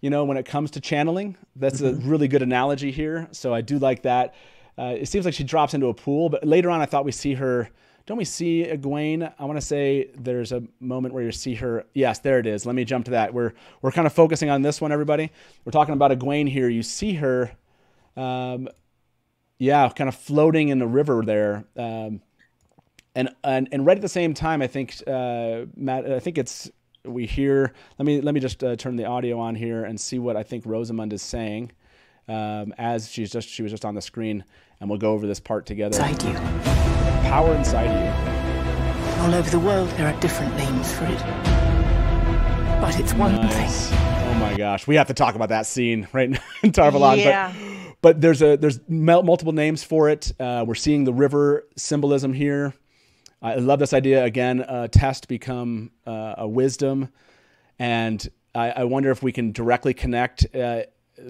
when it comes to channeling, that's a really good analogy here. So I do like that. It seems like she drops into a pool, but later on I thought we see her. Don't we see Egwene? I want to say there's a moment where you see her. Yes, there it is. Let me jump to that. We're kind of focusing on this one, everybody. We're talking about Egwene here. You see her, kind of floating in the river there. And right at the same time, I think, Matt, I think we hear, let me just turn the audio on here and see what I think Rosamund is saying as she was just on the screen, and we'll go over this part together. Inside you. Power inside you. All over the world, there are different names for it. But it's one thing. Oh my gosh. We have to talk about that scene right now in Tarvalon. Yeah. But there's multiple names for it. We're seeing the river symbolism here. I love this idea. Again, a test become a wisdom. And I wonder if we can directly connect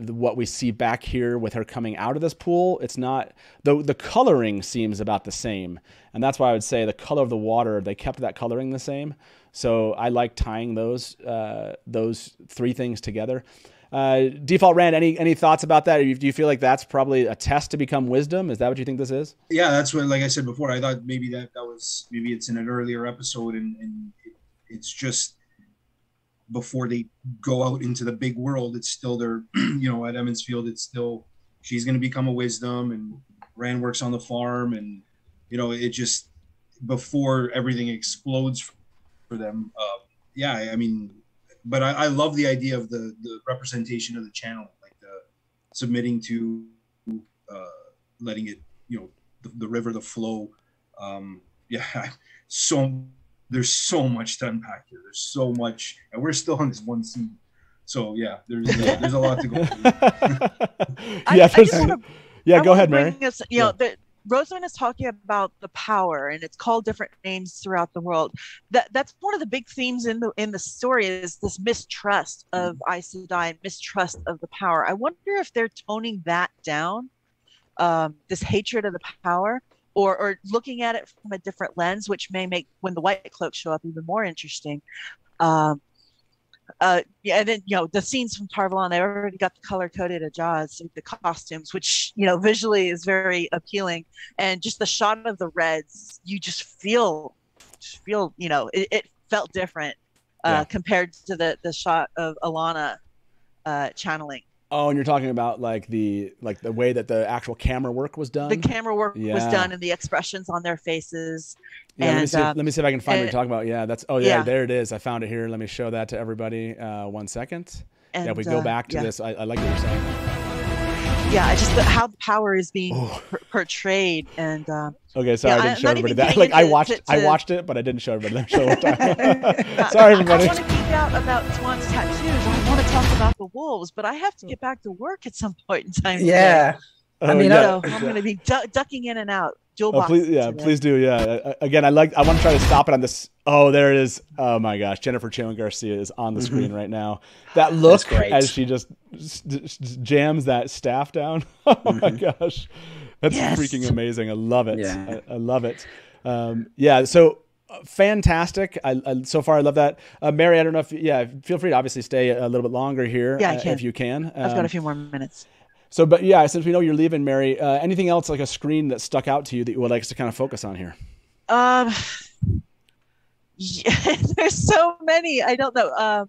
what we see back here with her coming out of this pool. It's not, the coloring seems about the same. And that's why I would say the color of the water, they kept that coloring the same. So I like tying those three things together. Default Rand, any thoughts about that? Do you feel like that's probably a test to become wisdom? Is that what you think this is? Yeah, that's what, like I said before, I thought maybe maybe it's in an earlier episode and it's just before they go out into the big world. It's still there, at Emond's Field, it's still, she's going to become a wisdom, and Rand works on the farm, and, it just, before everything explodes for them. But I love the idea of the representation of the channel, like the submitting to letting it, the river, the flow. There's so much to unpack here. There's so much, and we're still on this one scene. So yeah, there's a lot to go through. Go ahead, Mary. Rosamund is talking about the power, and it's called different names throughout the world. That's one of the big themes in the story, is this mistrust of Aes Sedai and mistrust of the power. I wonder if they're toning that down, this hatred of the power, or looking at it from a different lens, which may make when the White Cloaks show up even more interesting. And then the scenes from Tarvalon, they already got the color coded Ajaz, the costumes, which visually is very appealing, and just the shot of the reds, you just feel it felt different compared to the shot of Alana channeling. Oh, and you're talking about like the way that the actual camera work was done. The camera work was done, and the expressions on their faces. Yeah, and let me see if I can find what you're talking about. Yeah, there it is. I found it here. Let me show that to everybody. 1 second. And, if we go back to this, I like what you're saying. Yeah, just how the power is being portrayed, and okay, sorry, I didn't show everybody that. Like I watched it, but I didn't show everybody. Let me show it. Sorry, everybody. I want to geek out about Swan's tattoos. I want to talk about the wolves, but I have to get back to work at some point in time. Yeah, I'm going to be ducking in and out. Please do. Yeah. Again, I want to try to stop it on this. Oh, there it is. Oh my gosh. Jennifer Chilin Garcia is on the screen right now. That look as she just jams that staff down. Oh my gosh. That's freaking amazing. I love it. Yeah. I love it. So fantastic. So far, I love that. Mary, I don't know if, feel free to obviously stay a little bit longer here. Yeah, I can. If you can. I've got a few more minutes. So, but yeah, since we know you're leaving, Mary, anything else like a screen that stuck out to you that you would like us to kind of focus on here? There's so many. I don't know.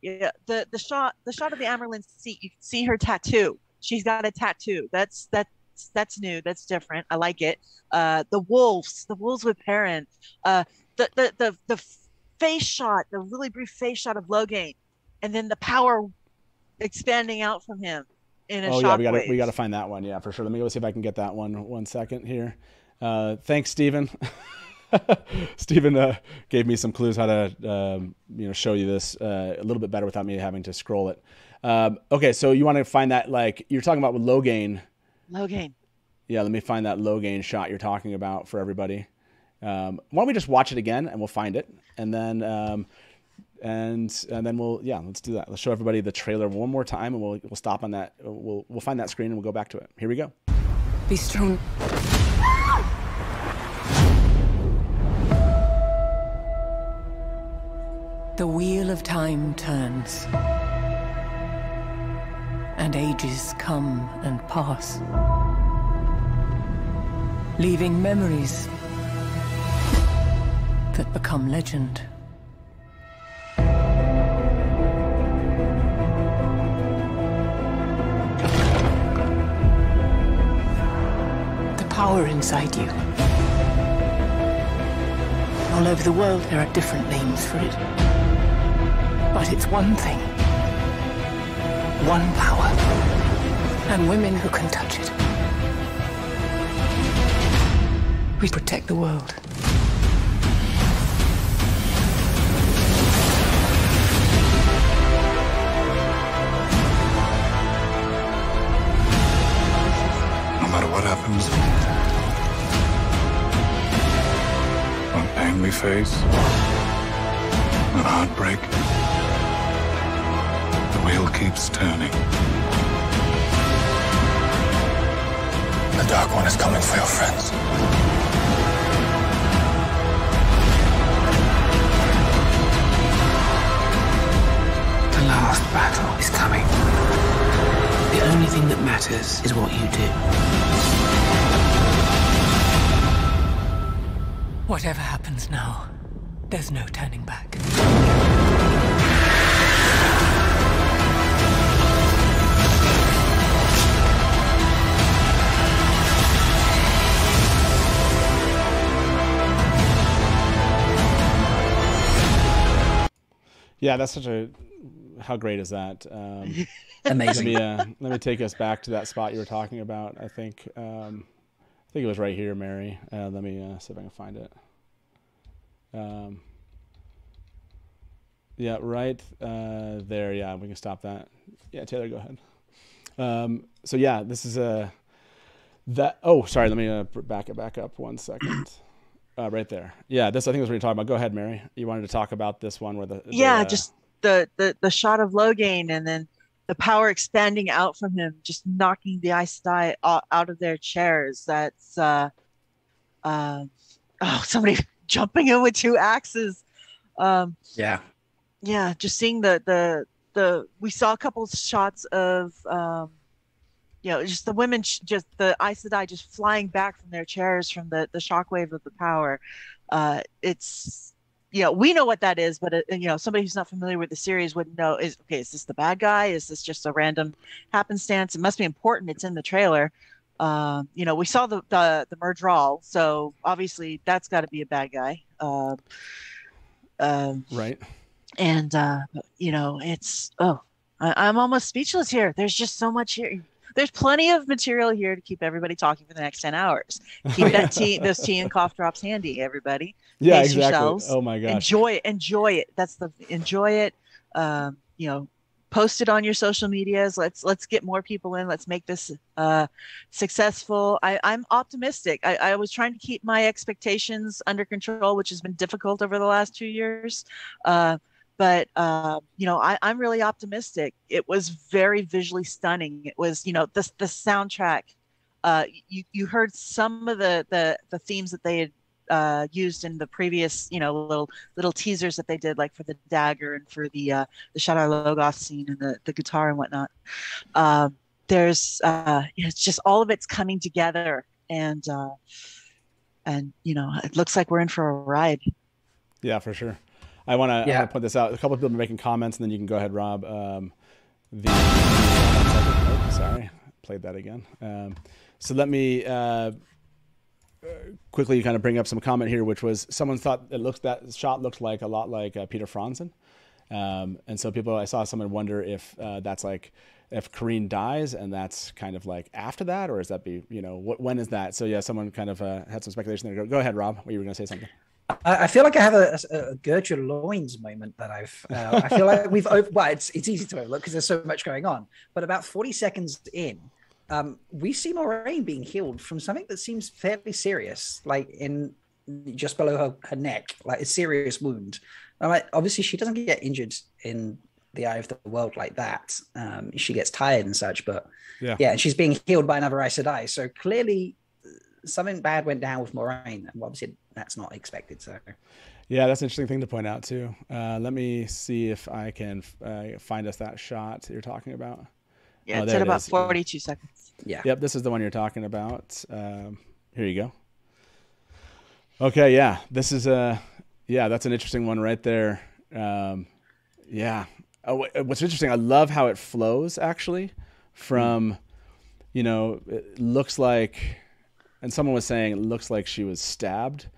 The shot of the Amyrlin seat. You can see her tattoo. She's got a tattoo. That's new. That's different. I like it. The wolves with Perrin. The face shot, the really brief face shot of Logain, and then the power expanding out from him in a Oh yeah, shockwave. we gotta find that one. Yeah, for sure. Let me go see if I can get that one. 1 second here. Thanks, Stephen. Stephen gave me some clues how to show you this a little bit better without me having to scroll it. Okay, so you want to find that, like you're talking about with Logain. Logain. Yeah, let me find that Logain shot you're talking about for everybody. Why don't we just watch it again and we'll find it, and then and then let's do that. Let's show everybody the trailer one more time, and we'll stop on that. We'll find that screen and we'll go back to it. Here we go. Be strong. The wheel of time turns, and ages come and pass, leaving memories that become legend. The power inside you. All over the world, there are different names for it. But it's one thing, one power, and women who can touch it. We protect the world. No matter what happens, what pain we face, what heartbreak, the wheel keeps turning. The Dark One is coming for your friends. The last battle is coming. The only thing that matters is what you do. Whatever happens now, there's no turning back. Yeah, that's such a. How great is that? Amazing. Let me take us back to that spot you were talking about. I think it was right here, Mary. Let me see if I can find it. Yeah, right there. Yeah, we can stop that. Yeah, Taylor, go ahead. So yeah, this is that. Oh, sorry. Let me back up 1 second. Right there. Yeah, this I think was what you're talking about. Go ahead, Mary. You wanted to talk about this one where just the shot of Logain, and then the power expanding out from him, just knocking the Aes Sedai out of their chairs. That's somebody jumping in with 2 axes. Yeah, just seeing the we saw a couple shots of just the women, just the Aes Sedai just flying back from their chairs from the shockwave of the power. It's we know what that is, but somebody who's not familiar with the series wouldn't know. Is this the bad guy? Is this just a random happenstance? It must be important. It's in the trailer. We saw the Murdral, so obviously that's got to be a bad guy. right. And it's I'm almost speechless here. There's just so much here. There's plenty of material here to keep everybody talking for the next 10 hours. Keep those tea and cough drops handy, everybody. Yeah, Pace exactly. yourselves. Oh my gosh. Enjoy it. Enjoy it. Post it on your social medias. Let's get more people in. Let's make this successful. I'm optimistic. I was trying to keep my expectations under control, which has been difficult over the last 2 years. But I'm really optimistic. It was very visually stunning. It was, the soundtrack. You heard some of the themes that they had used in the previous, little teasers that they did, like for the dagger and for the Shadar Logoth scene and the guitar and whatnot. There's it's just all of it's coming together, and it looks like we're in for a ride. Yeah, for sure. I want to put this out. A couple of people are making comments, and then you can go ahead, Rob. Sorry, played that again. So let me quickly kind of bring up some comment here, which was someone thought that shot looked like a lot like Peter Franzen, And so I saw someone wonder if that's like, if Kareen dies and that's kind of like after that, or is that when is that? So yeah, someone kind of had some speculation there. Go ahead, Rob. You were going to say something. I feel like I have a Gertrude Loins moment that I feel like it's easy to overlook because there's so much going on. But about 40 seconds in, we see Moiraine being healed from something that seems fairly serious, in just below her neck, like a serious wound. Obviously she doesn't get injured in the eye of the world like that. She gets tired and such, but yeah, she's being healed by another Aes Sedai. So clearly something bad went down with Moiraine, and obviously that's not expected. So yeah, that's an interesting thing to point out too. Let me see if I can find us that shot that you're talking about. Yeah, it's at about 42 seconds. Yeah. Yep, this is the one you're talking about. Here you go. Okay, yeah, this is that's an interesting one right there. Yeah. Oh, what's interesting, I love how it flows actually from, it looks like, and someone was saying it looks like she was stabbed,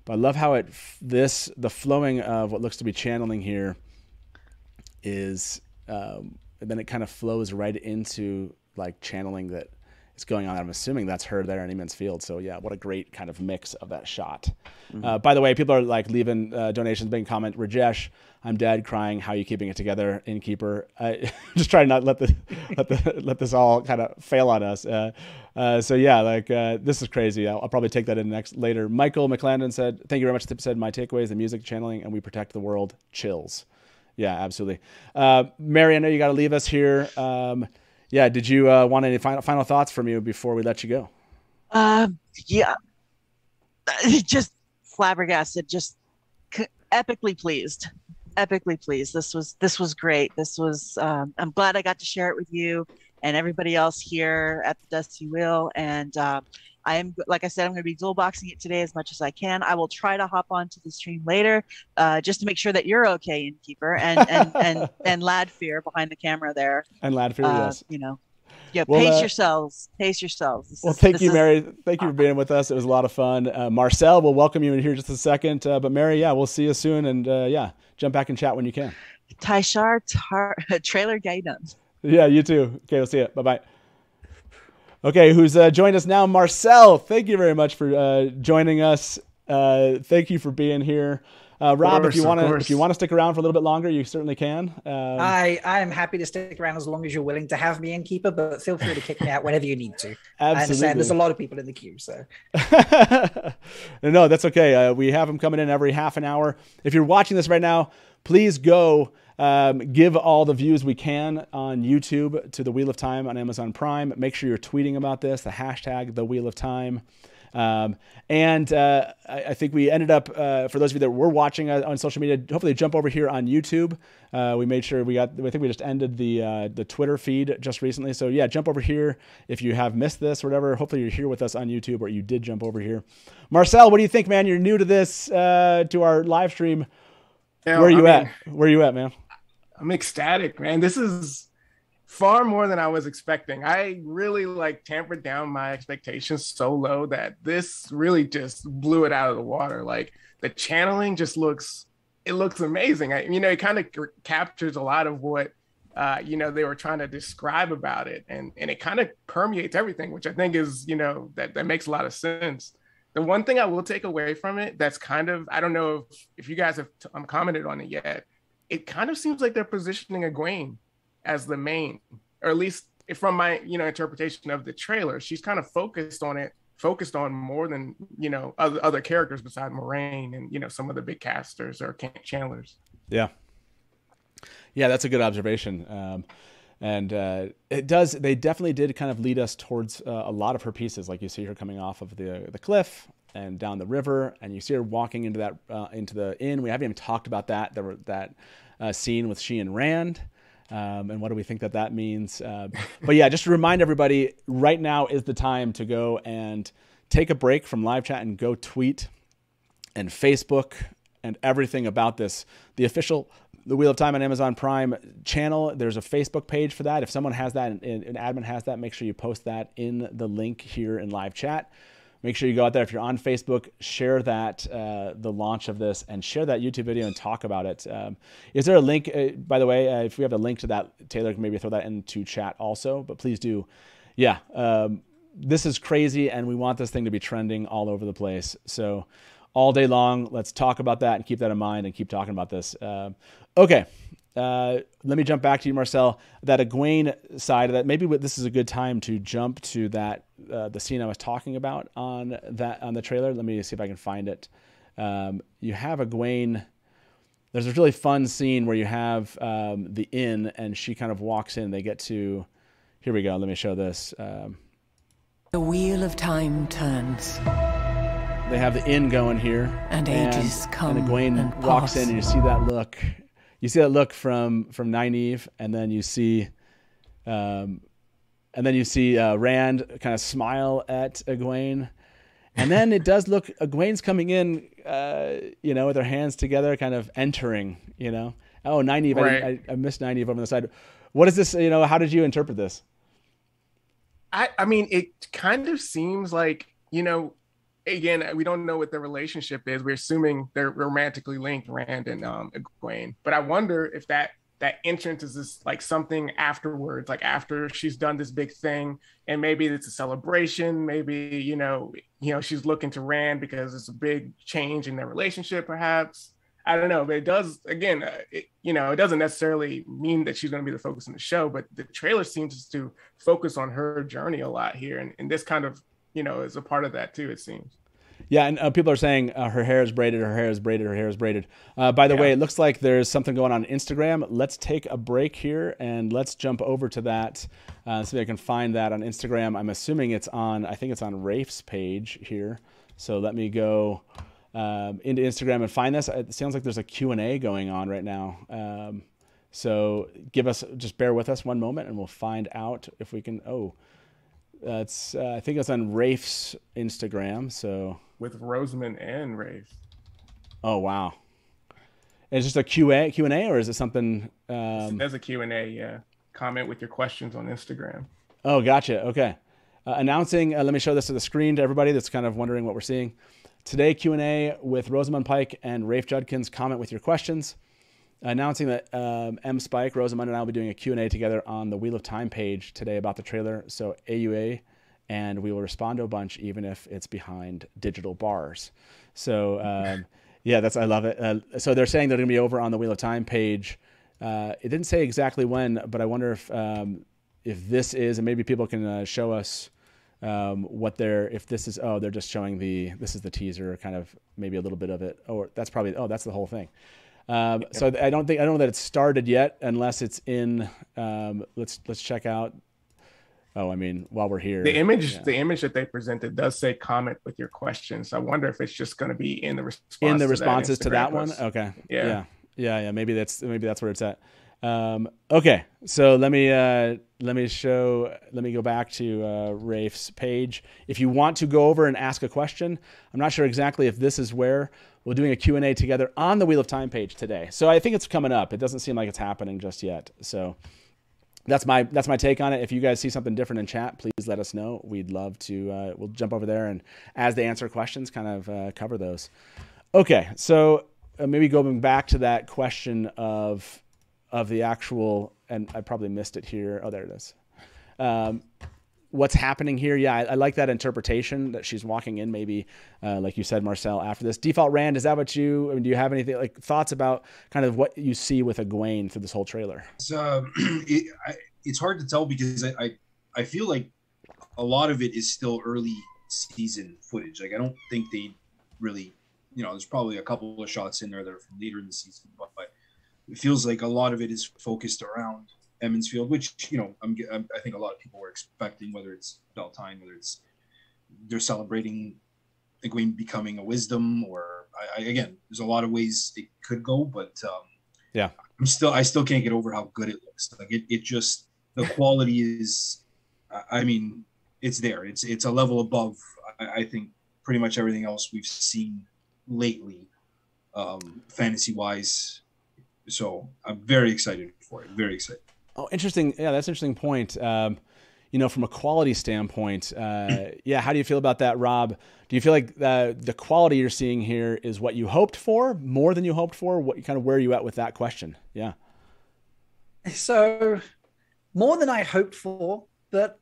but I love how the flowing of what looks to be channeling here is, and then it kind of flows right into like channeling that is going on. I'm assuming that's her there in Emond's Field. So yeah, what a great kind of mix of that shot. By the way, people are like leaving donations, big comment. Rajesh, I'm dead, crying. How are you keeping it together, Innkeeper? Just trying not let this all kind of fail on us. So yeah, this is crazy. I'll probably take that in later. Michael McClandon said, "Thank you very much." Said my takeaways: the music, channeling, and we protect the world. Chills. Yeah, absolutely. Mary, I know you got to leave us here. Yeah, did you want any final thoughts from you before we let you go? Yeah, just flabbergasted, just epically pleased. This was great. This was I'm glad I got to share it with you and everybody else here at the Dusty Wheel. And I am, like I said, I'm going to be dual boxing it today as much as I can. I will try to hop onto the stream later, just to make sure that you're okay, Innkeeper, and Ladfear behind the camera there. And Ladfear, yes. Pace yourselves. Pace yourselves. Thank you, Mary. Thank you for being with us. It was a lot of fun. Marcel, we'll welcome you in here just a second. But Mary, yeah, we'll see you soon. And jump back and chat when you can. Taishar Trailer Guidance. Yeah, you too. Okay, we'll see you. Bye-bye. Okay, who's joined us now? Marcel, thank you very much for joining us. Thank you for being here. Rob, if you want to stick around for a little bit longer, you certainly can. I am happy to stick around as long as you're willing to have me, Innkeeper, but feel free to kick me out whenever you need to. Absolutely. I understand there's a lot of people in the queue, so. No, that's okay. We have them coming in every half an hour. If you're watching this right now, please go give all the views we can on YouTube to The Wheel of Time on Amazon Prime. Make sure you're tweeting about this, the hashtag The Wheel of Time. I think we ended up, for those of you that were watching on social media, hopefully jump over here on YouTube. We made sure I think we just ended the Twitter feed just recently. So yeah, jump over here if you have missed this or whatever. Hopefully you're here with us on YouTube, or you did jump over here. Marcel, what do you think, man? You're new to this, to our live stream. Where are you at? Where are you at, man? I'm ecstatic, man. This is far more than I was expecting. I really tampered down my expectations so low that this really just blew it out of the water. Like, the channeling just looks amazing. It kind of captures a lot of what they were trying to describe about it, and it kind of permeates everything, which I think is that makes a lot of sense. The one thing I will take away from it, that's kind of, I don't know if you guys have commented on it yet, it kind of seems like they're positioning Egwene as the main, or at least from my interpretation of the trailer. She's kind of focused on more than other characters besides Moiraine and some of the big casters or channelers. Yeah that's a good observation. They definitely did kind of lead us towards a lot of her pieces. Like, you see her coming off of the cliff and down the river, and you see her walking into the inn. We haven't even talked about that scene with she and Rand. And what do we think that means? But yeah, just to remind everybody, right now is the time to go and take a break from live chat and go tweet and Facebook and everything about this. The official The Wheel of Time on Amazon Prime channel, there's a Facebook page for that. If someone has that, an admin has that, make sure you post that in the link here in live chat. make sure you go out there. If you're on Facebook, share that, the launch of this, and share that YouTube video and talk about it. Is there a link, by the way, if we have a link to that, Taylor can maybe throw that into chat also, but please do. Yeah. This is crazy, and we want this thing to be trending all over the place. So all day long, let's talk about that and keep that in mind and keep talking about this. Okay. Let me jump back to you, Marcel. That Egwene side of that, maybe this is a good time to jump to that, the scene I was talking about on the trailer. Let me see if I can find it. You have Egwene. There's a really fun scene where you have the inn, and she kind of walks in. They get to, here we go. Let me show this. The wheel of time turns. They have the inn going here, and ages come, and Egwene walks in, and you see that look. You see that look from Nynaeve, and then you see, Rand kind of smile at Egwene, and then it does look Egwene's coming in, with her hands together, kind of entering. Oh, Nynaeve, right. I missed Nynaeve over on the side. What is this? How did you interpret this? I mean, it kind of seems like, again, we don't know what their relationship is. We're assuming they're romantically linked, Rand and Egwene. But I wonder if that entrance is this, like, something afterwards, like after she's done this big thing, and maybe it's a celebration. Maybe she's looking to Rand because it's a big change in their relationship, perhaps. I don't know, but it does, again, it doesn't necessarily mean that she's going to be the focus in the show, but the trailer seems to focus on her journey a lot here. And this kind of, is a part of that too, it seems. Yeah, and people are saying her hair is braided, her hair is braided, her hair is braided. By the way, it looks like there's something going on Instagram. Let's take a break here, and let's jump over to that. See if I can find that on Instagram. I'm assuming I think it's on Rafe's page here. So let me go into Instagram and find this. It sounds like there's a Q&A going on right now. So just bear with us one moment, and we'll find out if we can. I think it's on Rafe's Instagram. So with Rosamund and Rafe. Oh wow! Is it just a Q&A, or is it something? There's a Q&A. Yeah, comment with your questions on Instagram. Oh, gotcha. Okay, announcing. Let me show this to the screen to everybody that's kind of wondering what we're seeing. Today, Q&A with Rosamund Pike and Rafe Judkins. Comment with your questions. Announcing that M. Spike, Rosamund, and I will be doing a Q&A together on the Wheel of Time page today about the trailer. So AUA, and we will respond to a bunch, even if it's behind digital bars. So I love it. So they're saying they're going to be over on the Wheel of Time page. It didn't say exactly when, but I wonder if this is, and maybe people can show us if this is. Oh, they're just showing this is the teaser, kind of maybe a little bit of it. Or that's the whole thing. So I don't know that it's started yet, unless it's in. Let's check out. Oh, I mean, while we're here, the image that they presented does say comment with your questions. I wonder if it's just going to be in the responses to that one. Okay. Yeah. Maybe that's where it's at. Okay. So let me go back to Rafe's page. If you want to go over and ask a question, I'm not sure exactly if this is where we're doing a Q&A together on the Wheel of Time page today. So I think it's coming up. It doesn't seem like it's happening just yet. So that's my take on it. If you guys see something different in chat, please let us know. We'd love to. We'll jump over there, and as they answer questions, kind of cover those. Okay. So maybe going back to that question of the actual, and I probably missed it here. Oh, there it is. What's happening here? Yeah, I like that interpretation that she's walking in, maybe, like you said, Marcel, after this. Default Rand, is that what do you have anything, like, thoughts about kind of what you see with Egwene through this whole trailer? It's hard to tell, because I feel like a lot of it is still early season footage. Like, I don't think they really, there's probably a couple of shots in there that are from later in the season, but it feels like a lot of it is focused around Emond's Field, which I think a lot of people were expecting, whether it's Beltane, whether it's they're celebrating Egwene becoming a wisdom, or again, there's a lot of ways it could go, but yeah, I still can't get over how good it looks. Like it just, the quality is, I mean, it's there. It's a level above, I think, pretty much everything else we've seen lately, fantasy wise. So I'm very excited for it. Very excited. Oh, interesting. Yeah, that's an interesting point. from a quality standpoint, yeah, how do you feel about that, Rob? Do you feel like the quality you're seeing here is what you hoped for, more than you hoped for? What kind of where are you at with that question? Yeah. So more than I hoped for, but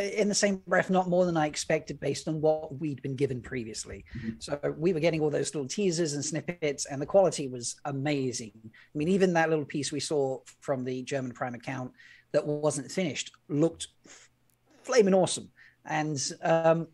in the same breath, not more than I expected based on what we'd been given previously. So we were getting all those little teasers and snippets, and the quality was amazing. I mean, even that little piece we saw from the German Prime account that wasn't finished looked flaming awesome. And so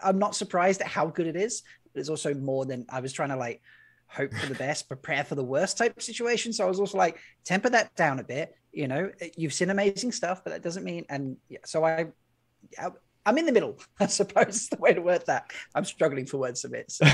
I'm not surprised at how good it is, but it's also more than I was trying to like hope for the best, prepare for the worst type situation. So I was also like, temper that down a bit. You've seen amazing stuff, but that doesn't mean, and yeah, so I'm in the middle, I suppose is the way to word that. I'm struggling for words a bit. So.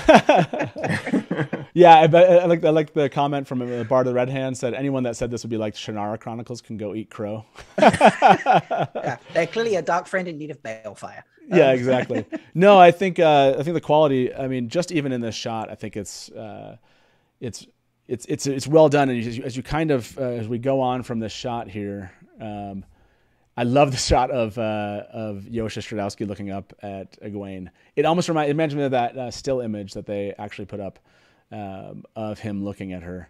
Yeah, I like the comment from Bard of the Red Hand said, anyone that said this would be like Shannara Chronicles can go eat crow. Yeah, they're clearly a dark friend in need of balefire. Yeah, exactly. No, I think the quality, I mean, just even in this shot, I think it's well done. And as you kind of, as we go on from this shot here, I love the shot of Yosha Stradowski looking up at Egwene. It almost reminds me of that still image that they actually put up of him looking at her.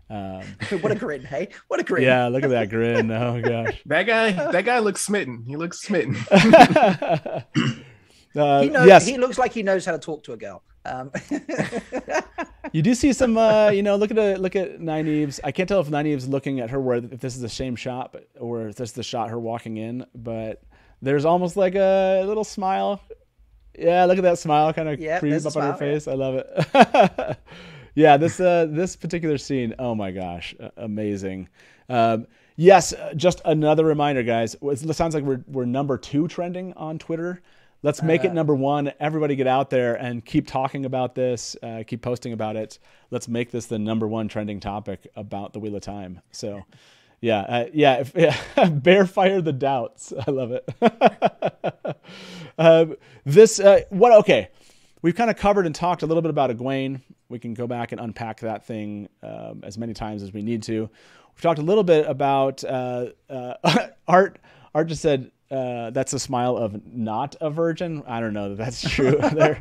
What a grin, hey? What a grin. Yeah, look at that grin. Oh gosh. That guy looks smitten. He looks smitten. Yes. He looks like he knows how to talk to a girl. You do see some, look at Nynaeve's. I can't tell if Nynaeve's looking at her, if this is the same shot, or if this is the shot her walking in. But there's almost like a little smile. Yeah, look at that smile, kind of creep up on her face. Yeah. I love it. Yeah, this particular scene. Oh my gosh, amazing. Yes, just another reminder, guys. It sounds like we're number 2 trending on Twitter. Let's make it number 1. Everybody get out there and keep talking about this. Keep posting about it. Let's make this the number 1 trending topic about the Wheel of Time. So, Bear fire the doubts. I love it. Okay. We've kind of covered and talked a little bit about Egwene. We can go back and unpack that thing as many times as we need to. We've talked a little bit about Art. Art just said, that's a smile of not a virgin. I don't know that that's true there.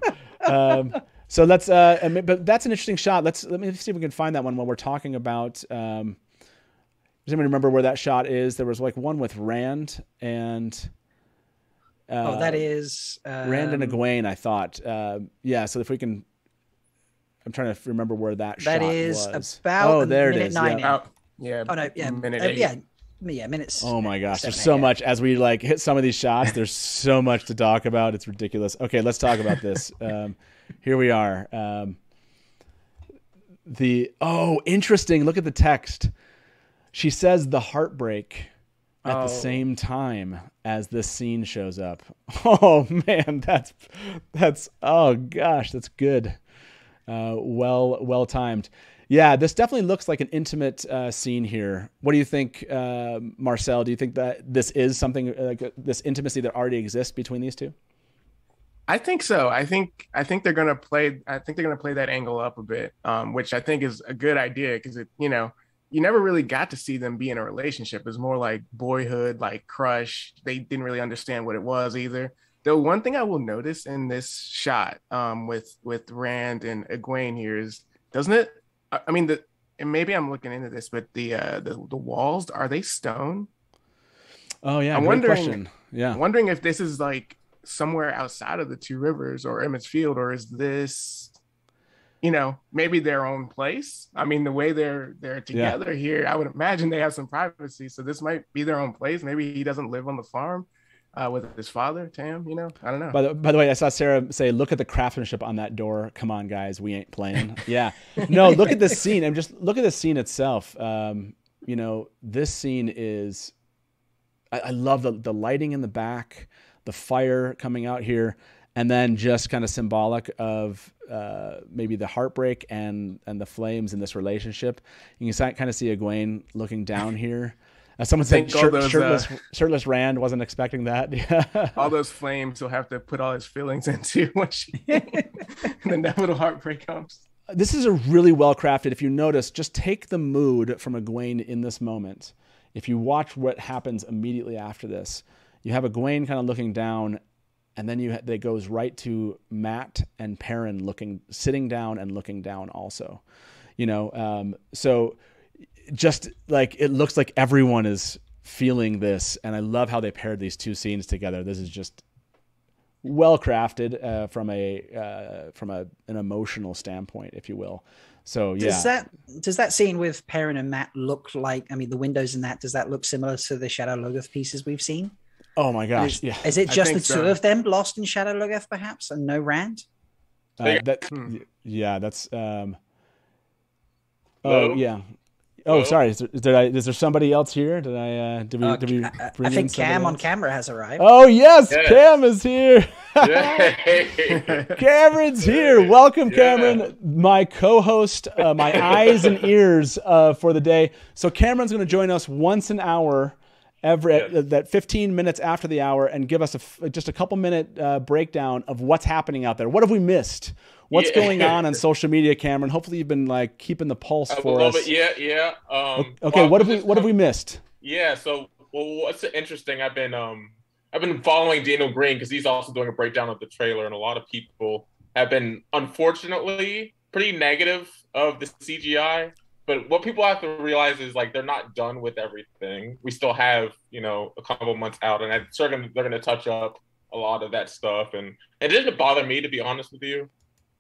So let's, but that's an interesting shot. Let me see if we can find that one while we're talking about, does anybody remember where that shot is? There was like one with Rand and, that is Rand and Egwene, I thought. Yeah. So if we can, I'm trying to remember where that shot was. That is about there minute it is. 9. Yeah. Oh no, yeah. Minute 8. Yeah, minutes. Oh my gosh, there's so much as we like hit some of these shots. There's so much to talk about. It's ridiculous. Okay, let's talk about this. Here we are. Interesting. Look at the text. She says the heartbreak at the same time as this scene shows up. Oh man, that's oh gosh, that's good. Well timed. Yeah, this definitely looks like an intimate scene here. What do you think, Marcel? Do you think that this is something like this intimacy that already exists between these two? I think so. I think they're gonna play. I think they're gonna play that angle up a bit, which I think is a good idea because you never really got to see them be in a relationship. It was more like boyhood, like crush. They didn't really understand what it was either. The one thing I will notice in this shot with Rand and Egwene here is, doesn't it? I mean, and maybe I'm looking into this, but the walls, are they stone? Oh yeah, I'm great wondering. question. Yeah, I'm wondering if this is like somewhere outside of the Two Rivers or Emmett's Field, or is this, maybe their own place? I mean, the way they're together here, I would imagine they have some privacy, so this might be their own place. Maybe he doesn't live on the farm with his father, Tam. I don't know. By the way, I saw Sarah say, "Look at the craftsmanship on that door. Come on, guys, we ain't playing." Yeah, no, look at this scene and just look at the scene itself. This scene is, I love the lighting in the back, the fire coming out here, and then just kind of symbolic of maybe the heartbreak and the flames in this relationship. You can kind of see Egwene looking down here. Someone said shirtless Rand, wasn't expecting that. Yeah. All those flames he'll have to put all his feelings into when and then that little heartbreak comes. This is a really well crafted. If you notice, just take the mood from Egwene in this moment if you watch what happens immediately after this, you have Egwene kind of looking down, and then it goes right to Mat and Perrin sitting down and looking down also, so just like, it looks like everyone is feeling this. And I love how they paired these two scenes together. This is just well crafted from an emotional standpoint, if you will. So yeah. Does that scene with Perrin and Mat look like, I mean, the windows in that, does that look similar to the Shadow Logoth pieces we've seen? Oh my gosh. Yeah. Is it just the two of them lost in Shadow Logoth perhaps, and no Rand? Yeah, that's oh yeah. Oh, sorry. Is there somebody else here? Did we bring I think Cam on camera has arrived. Oh yes, Cam is here. Cameron's here. Welcome, Cameron, my co-host, my eyes and ears for the day. So Cameron's going to join us once an hour, that 15 minutes after the hour, and give us just a couple minute breakdown of what's happening out there. What have we missed? What's going on social media, Cameron? Hopefully you've been like keeping the pulse for us. Yeah. Okay, what have we missed? Yeah, so what's interesting? I've been following Daniel Green because he's also doing a breakdown of the trailer, and a lot of people have been, unfortunately, pretty negative of the CGI. But what people have to realize is, like, they're not done with everything. We still have, a couple months out, and they're going to touch up a lot of that stuff. And it didn't bother me, to be honest with you.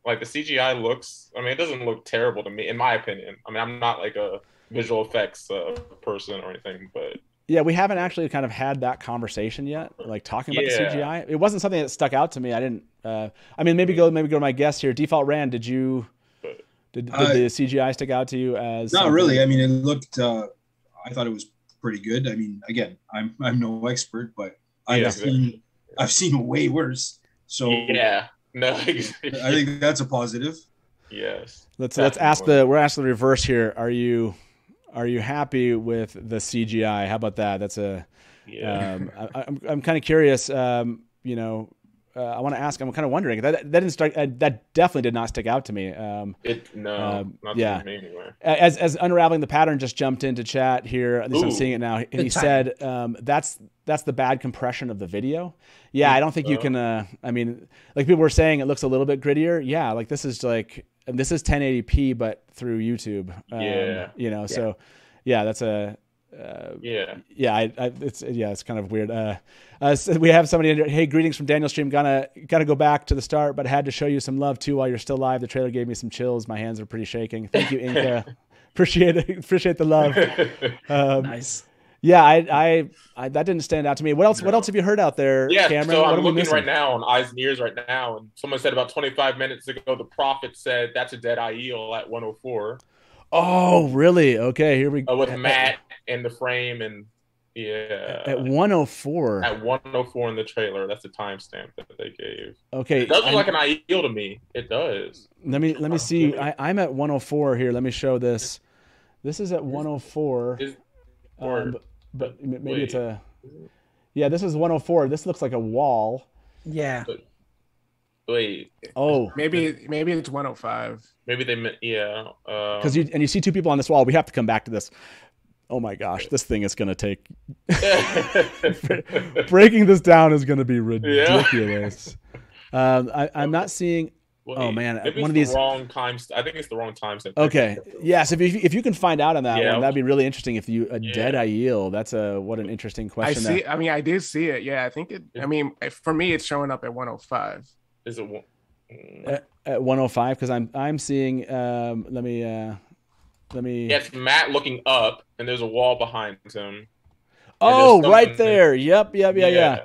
Like, the CGI looks, it doesn't look terrible to me, in my opinion. I'm not like a visual effects person or anything, but yeah, we haven't actually kind of had that conversation yet, like talking about the CGI. It wasn't something that stuck out to me. I didn't. Maybe go to my guest here. Default Rand, did the CGI stick out to you as? Not really. It looked. I thought it was pretty good. Again, I'm no expert, but I've seen way worse. So yeah. No, I think that's a positive. Yes. We're asking the reverse here. Are you happy with the CGI? How about that? That's I'm kind of curious. I want to ask. I'm kind of wondering that definitely did not stick out to me. Not to me anywhere. As Unraveling the Pattern just jumped into chat here. At least I'm seeing it now, and he said that's the bad compression of the video. Yeah, I don't think you can. Like people were saying, it looks a little bit grittier. Yeah, like this is 1080p, but through YouTube. So yeah, that's a. It's kind of weird. So we have somebody in here. Hey, greetings from Daniel Stream. Gotta go back to the start, but had to show you some love too while you're still live. The trailer gave me some chills. My hands are pretty shaking. Thank you, Inca. Appreciate it. Appreciate the love. Nice. Yeah, I that didn't stand out to me. What else have you heard out there, Cameron? So I'm looking right now on Eyes and Ears right now, and someone said about 25 minutes ago, the Prophet said that's a dead Aiel at 104. Oh, really? Okay, here we go. With Mat in the frame, and at 104. At 104 in the trailer, that's the timestamp that they gave. Okay, it does look like an Aiel to me. It does. Let me see. I'm at 104 here. Let me show this. This is at 104. But maybe it's a. Yeah, this is 104. This looks like a wall. Yeah. Wait. Oh. Maybe it's 105. Maybe they meant because you see two people on this wall. We have to come back to this. Oh my gosh, this thing is gonna take. Breaking this down is gonna be ridiculous. I'm not seeing. Oh man, one of these wrong times. I think it's the wrong time. Okay, yes. If you can find out on that one, that'd be really interesting. If you dead Aiel, that's what an interesting question. I see. I did see it. Yeah, I think it. For me, it's showing up at 105. Is it at 105? Because I'm seeing. Let me. Yeah, it's Mat looking up, and there's a wall behind him. Oh, right there. Yep. Yeah.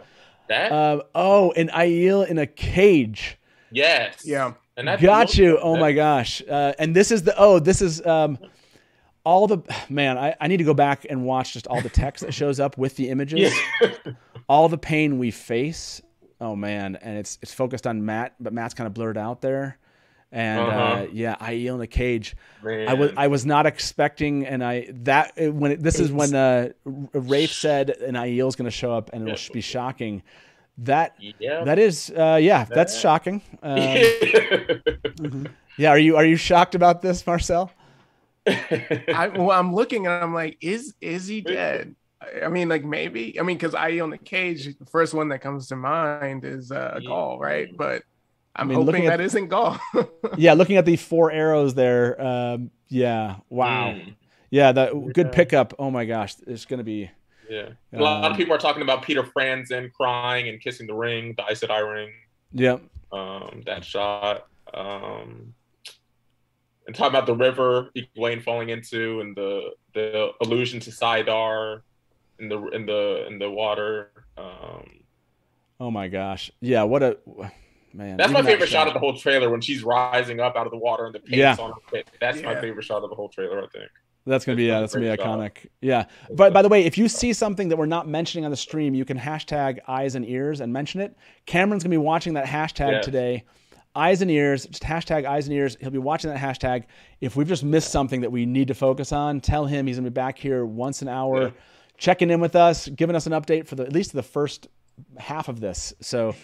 That. An Aiel in a cage. Yes. Yeah. And that got you. Oh my gosh. And this is all the man. I need to go back and watch just all the text that shows up with the images. All the pain we face. Oh man, and it's focused on Mat, but Mat's kind of blurred out there. And Aiel in a cage. Man. I was not expecting, and this is when Rafe said an Aiel's going to show up, and it'll be shocking. That's shocking. Yeah, are you shocked about this, Marcel? I'm looking and I'm like, is he dead? I mean, like maybe. I mean, because I on the cage, the first one that comes to mind is Gaul, right? But I'm hoping that isn't Gaul. Yeah, looking at the 4 arrows there. Yeah, wow. Yeah, that good pickup. Oh my gosh, it's gonna be. Yeah, a lot of people are talking about Peter Franzen crying and kissing the ring, the Aes Sedai ring. Yep. That shot. And talking about the river Egwene falling into, and the allusion to Saidar in the water. Oh my gosh! Yeah, what a man. That's my favorite shot of the whole trailer, when she's rising up out of the water and the paint's on her face. That's my favorite shot of the whole trailer, I think. That's gonna be iconic. Yeah. But by the way, if you see something that we're not mentioning on the stream, you can hashtag eyes and ears and mention it. Cameron's gonna be watching that hashtag today. Eyes and ears, just hashtag eyes and ears. He'll be watching that hashtag. If we've just missed something that we need to focus on, tell him. He's gonna be back here once an hour, checking in with us, giving us an update for at least the first half of this. So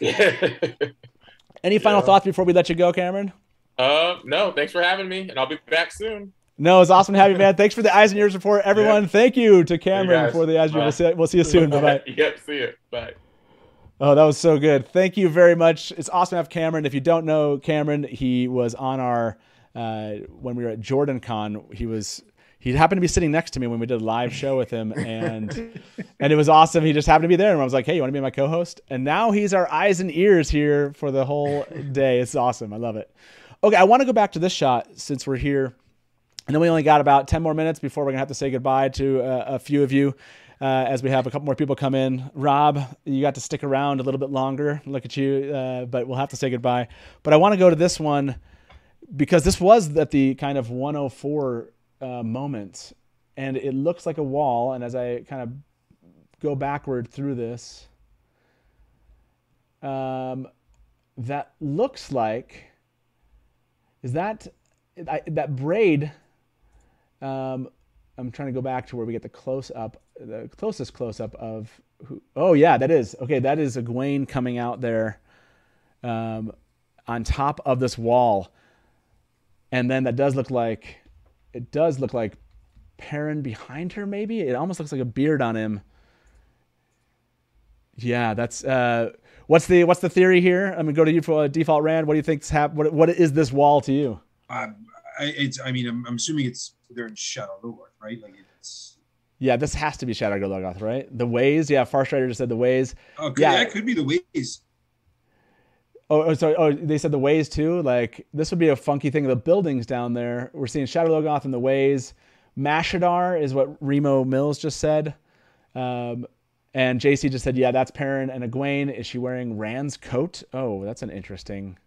any final thoughts before we let you go, Cameron? No, thanks for having me, and I'll be back soon. No, it's awesome to have you, man. Thanks for the eyes and ears report, everyone. Thank you to Cameron for the eyes and ears. We'll see you soon. Bye-bye. Yep, see you. Bye. Oh, that was so good. Thank you very much. It's awesome to have Cameron. If you don't know Cameron, he was on our when we were at JordanCon. He happened to be sitting next to me when we did a live show with him, and it was awesome. He just happened to be there, and I was like, "Hey, you want to be my co-host?" And now he's our eyes and ears here for the whole day. It's awesome. I love it. Okay, I want to go back to this shot since we're here, and then we only got about 10 more minutes before we're gonna have to say goodbye to a few of you. As we have a couple more people come in. Rob, you got to stick around a little bit longer. Look at you, but we'll have to say goodbye. But I want to go to this one because this was at the kind of 104 moment, and it looks like a wall. And as I kind of go backward through this, that looks like, is that braid? I'm trying to go back to where we get the closest close up of who. Oh yeah, that is okay. That is Egwene coming out there, on top of this wall, and then that does look like Perrin behind her. Maybe it almost looks like a beard on him. Yeah, that's what's the theory here? I'm gonna go to you for Default Rand. What do you think's happening? What is this wall to you? I'm assuming they're in Shadow Logoth, right? Like it's. Yeah, this has to be Shadow Logoth, right? The Ways. Yeah, Farstrider just said the Ways. Oh, yeah, it could be the Ways. Oh, sorry. Oh, they said the Ways too. Like this would be a funky thing. The buildings down there. We're seeing Shadow Logoth and the Ways. Mashadar is what Remo Mills just said. And JC just said, yeah, that's Perrin and Egwene. Is she wearing Rand's coat? Oh, that's an interesting.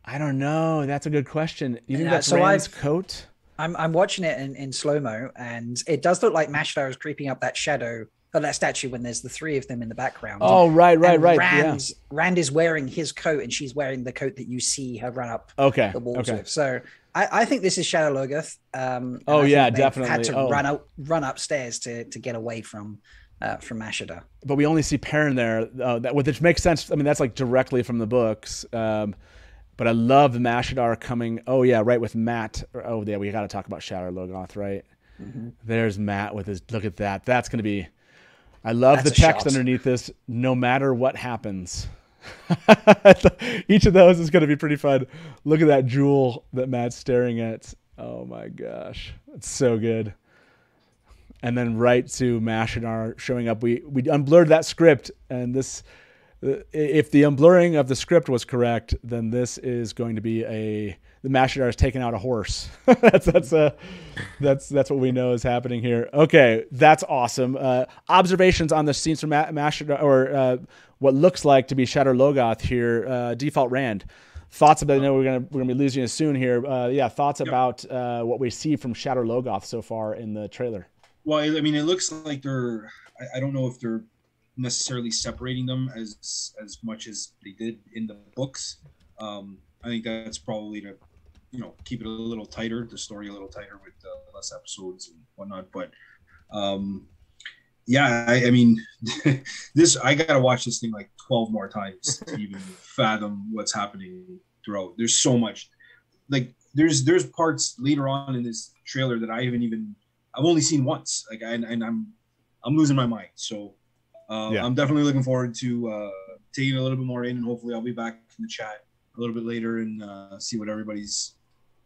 I don't know. That's a good question. You think that's Rand's coat? I'm watching it in slow-mo, and it does look like Mashadar is creeping up that shadow of that statue when there's the 3 of them in the background. Oh, right. Rand is wearing his coat, and she's wearing the coat that you see her run up the walls with. So I think this is Shadow Logoth. Definitely. Had to run upstairs to get away from Mashadar. But we only see Perrin there, which makes sense. I mean, that's like directly from the books. But I love the Mashadar coming. Oh yeah, right with Matt. Oh yeah, we got to talk about Shadow Logoth, right? Mm-hmm. There's Matt with his. Look at that. That's gonna be. I love the text underneath this. No matter what happens, each of those is gonna be pretty fun. Look at that jewel that Matt's staring at. Oh my gosh, it's so good. And then right to Mashadar showing up. We unblurred that script, and this. If the unblurring of the script was correct, then this is going to be the Mashadar is taking out a horse. that's what we know is happening here. Okay, that's awesome. Observations on the scenes from Mashadar, or what looks like to be Shadow Logoth here. Default Rand, thoughts about? I know we're gonna be losing you soon here. Thoughts about what we see from Shadow Logoth so far in the trailer. Well, I mean, it looks like they're. I don't know if they're necessarily separating them as much as they did in the books. I think that's probably to keep it a little tighter, the story a little tighter with less episodes and whatnot. But I mean this, I gotta watch this thing like 12 more times to even fathom what's happening throughout. There's so much, like there's parts later on in this trailer that I've only seen once. Like, and I'm losing my mind. So I'm definitely looking forward to taking a little bit more in, and hopefully I'll be back in the chat a little bit later and see what everybody's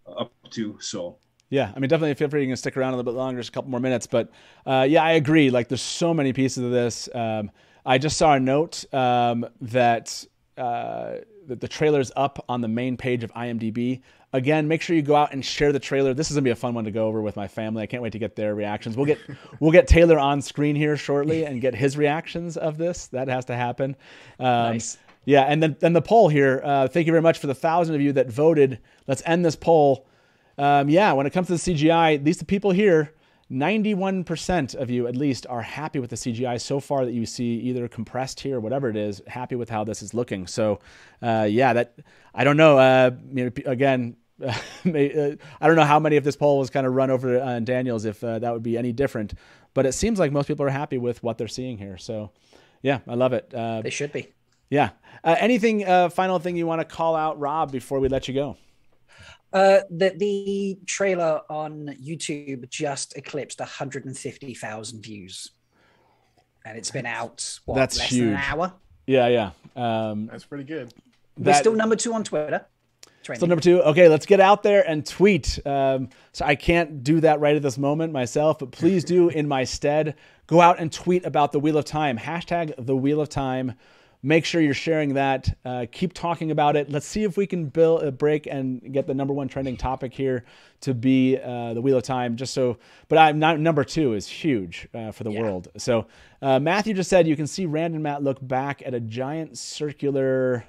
up to. So. Yeah, I mean, definitely feel free to stick around a little bit longer, just a couple more minutes. But yeah, I agree. Like, there's so many pieces of this. I just saw a note that the trailer's up on the main page of IMDb. Again, make sure you go out and share the trailer. This is gonna be a fun one to go over with my family. I can't wait to get their reactions. We'll get Taylor on screen here shortly and get his reactions of this. That has to happen. Nice. Yeah, and then the poll here. Thank you very much for the 1,000 of you that voted. Let's end this poll. Yeah, when it comes to the CGI, these people here, 91% of you at least are happy with the CGI so far that you see, either compressed here or whatever it is, happy with how this is looking. So, yeah, that I don't know. Again, I don't know how many of this poll was kind of run over Daniel's, if that would be any different. But it seems like most people are happy with what they're seeing here. So, yeah, I love it. They should be. Yeah. Anything final thing you want to call out, Rob, before we let you go? The trailer on YouTube just eclipsed 150,000 views, and it's been out That's less huge. than an hour. Yeah. That's pretty good. We're still number 2 on Twitter. Still number 2. Okay, let's get out there and tweet. So I can't do that right at this moment myself, but please do in my stead. Go out and tweet about the Wheel of Time. Hashtag the Wheel of Time. Make sure you're sharing that. Keep talking about it. Let's see if we can build a break and get the #1 trending topic here to be the Wheel of Time. But I'm not, number 2 is huge for the world. So Matthew just said you can see Rand and Matt look back at a giant circular.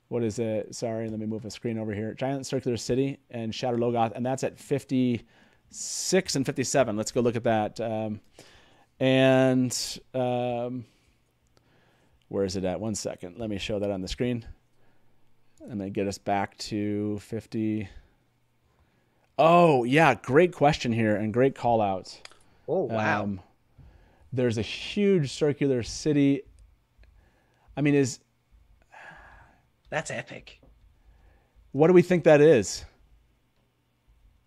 What is it? Sorry, let me move the screen over here. Giant circular city and Shadar Logoth, and that's at 56 and 57. Let's go look at that. Where is it at? 1 second. Let me show that on the screen. And then get us back to 50. Oh, yeah. Great question here and great call out. Oh, wow. There's a huge circular city. I mean, that's epic. What do we think that is?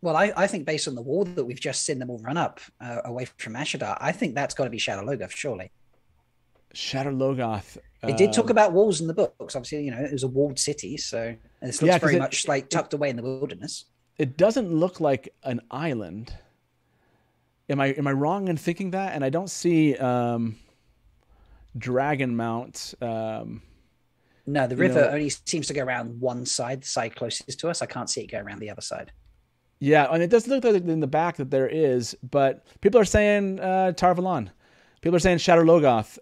Well, I think based on the wall that we've just seen them all run up away from Ashadar, I think that's got to be Shadar Logoth, surely. Shadar Logoth. It did talk about walls in the books. Obviously, it was a walled city, so this looks very much like tucked away in the wilderness. It doesn't look like an island. Am I wrong in thinking that? And I don't see Dragon Mount. No, the river only seems to go around one side, the side closest to us. I can't see it go around the other side. Yeah, and it does look like in the back that there is, but people are saying Tar Valon. People are saying Shadar Logoth.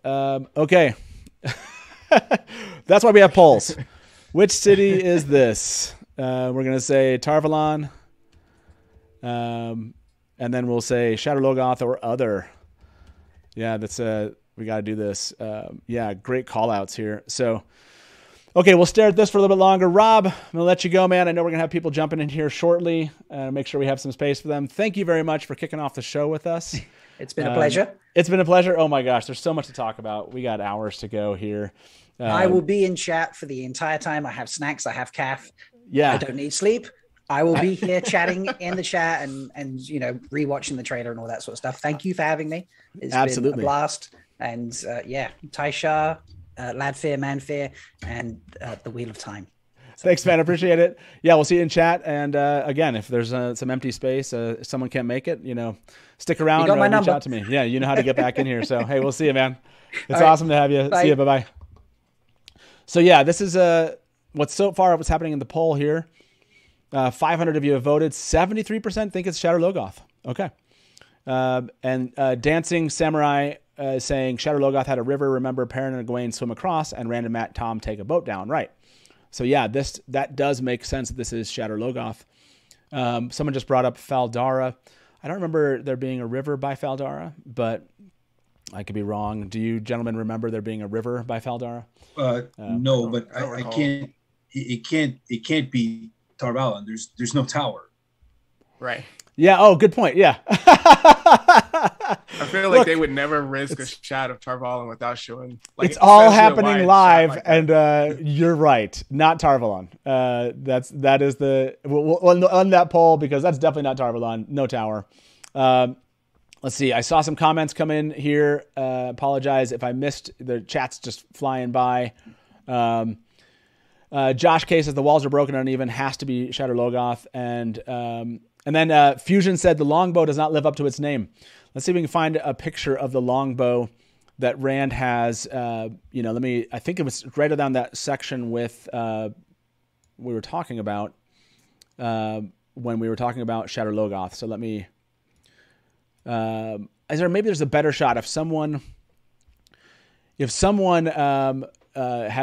Okay. That's why we have polls. Which city is this? We're going to say Tar Valon. And then we'll say Shadar Logoth or other. Yeah, that's we got to do this. Yeah, great call outs here. So, okay, we'll stare at this for a little bit longer. Rob, I'm going to let you go, man. I know we're going to have people jumping in here shortly. Make sure we have some space for them. Thank you very much for kicking off the show with us. It's been a pleasure. It's been a pleasure. Oh my gosh, there's so much to talk about. We got hours to go here. I will be in chat for the entire time. I have snacks. I have caf. Yeah. I don't need sleep. I will be here chatting in the chat and rewatching the trailer and all that sort of stuff. Thank you for having me. It's been a blast. And Taishar, Ladfair, Manfair, and the Wheel of Time. Thanks, man. I appreciate it. Yeah, we'll see you in chat. And again, if there's some empty space, if someone can't make it, stick around or reach out to me. Yeah, you know how to get back in here. So, hey, we'll see you, man. It's awesome to have you. Bye. See you. Bye-bye. So, yeah, this is what's happening in the poll here. 500 of you have voted. 73% think it's Shadar Logoth. Okay. And Dancing Samurai saying Shadar Logoth had a river. Remember, Perrin and Egwene swim across, and Rand and Matt Tom take a boat down. Right. So yeah, that does make sense that this is Shadar Logoth. Someone just brought up Faldara. I don't remember there being a river by Faldara, but I could be wrong. Do you gentlemen remember there being a river by Faldara? No, but I can't. It can't be Tar Valon. There's no tower. Right. Yeah. Oh, good point. Yeah. I feel like they would never risk a shot of Tar Valon without showing. Like, it's all especially a happening wide live, shot like and you're right, not Tar Valon. That is the on that poll, because that's definitely not Tar Valon. No tower. Let's see. I saw some comments come in here. Apologize if I missed. The chat's just flying by. Josh K says the walls are broken and uneven. Has to be Shatter Logoth. And then Fusion said the longbow does not live up to its name. Let's see if we can find a picture of the longbow that Rand has. I think it was right around that section with we were talking about when we were talking about Shatter Logoth. So let me. Maybe there's a better shot if someone has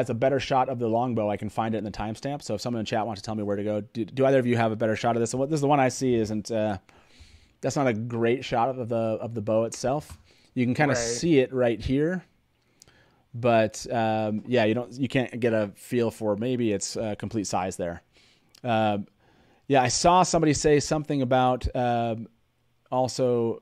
a better shot of the longbow, I can find it in the timestamp. So if someone in chat wants to tell me where to go, do either of you have a better shot of this? So this is the one I see. Isn't that's not a great shot of the bow itself. You can kind of see it right here, but you can't get a feel for maybe its complete size there. I saw somebody say something about also.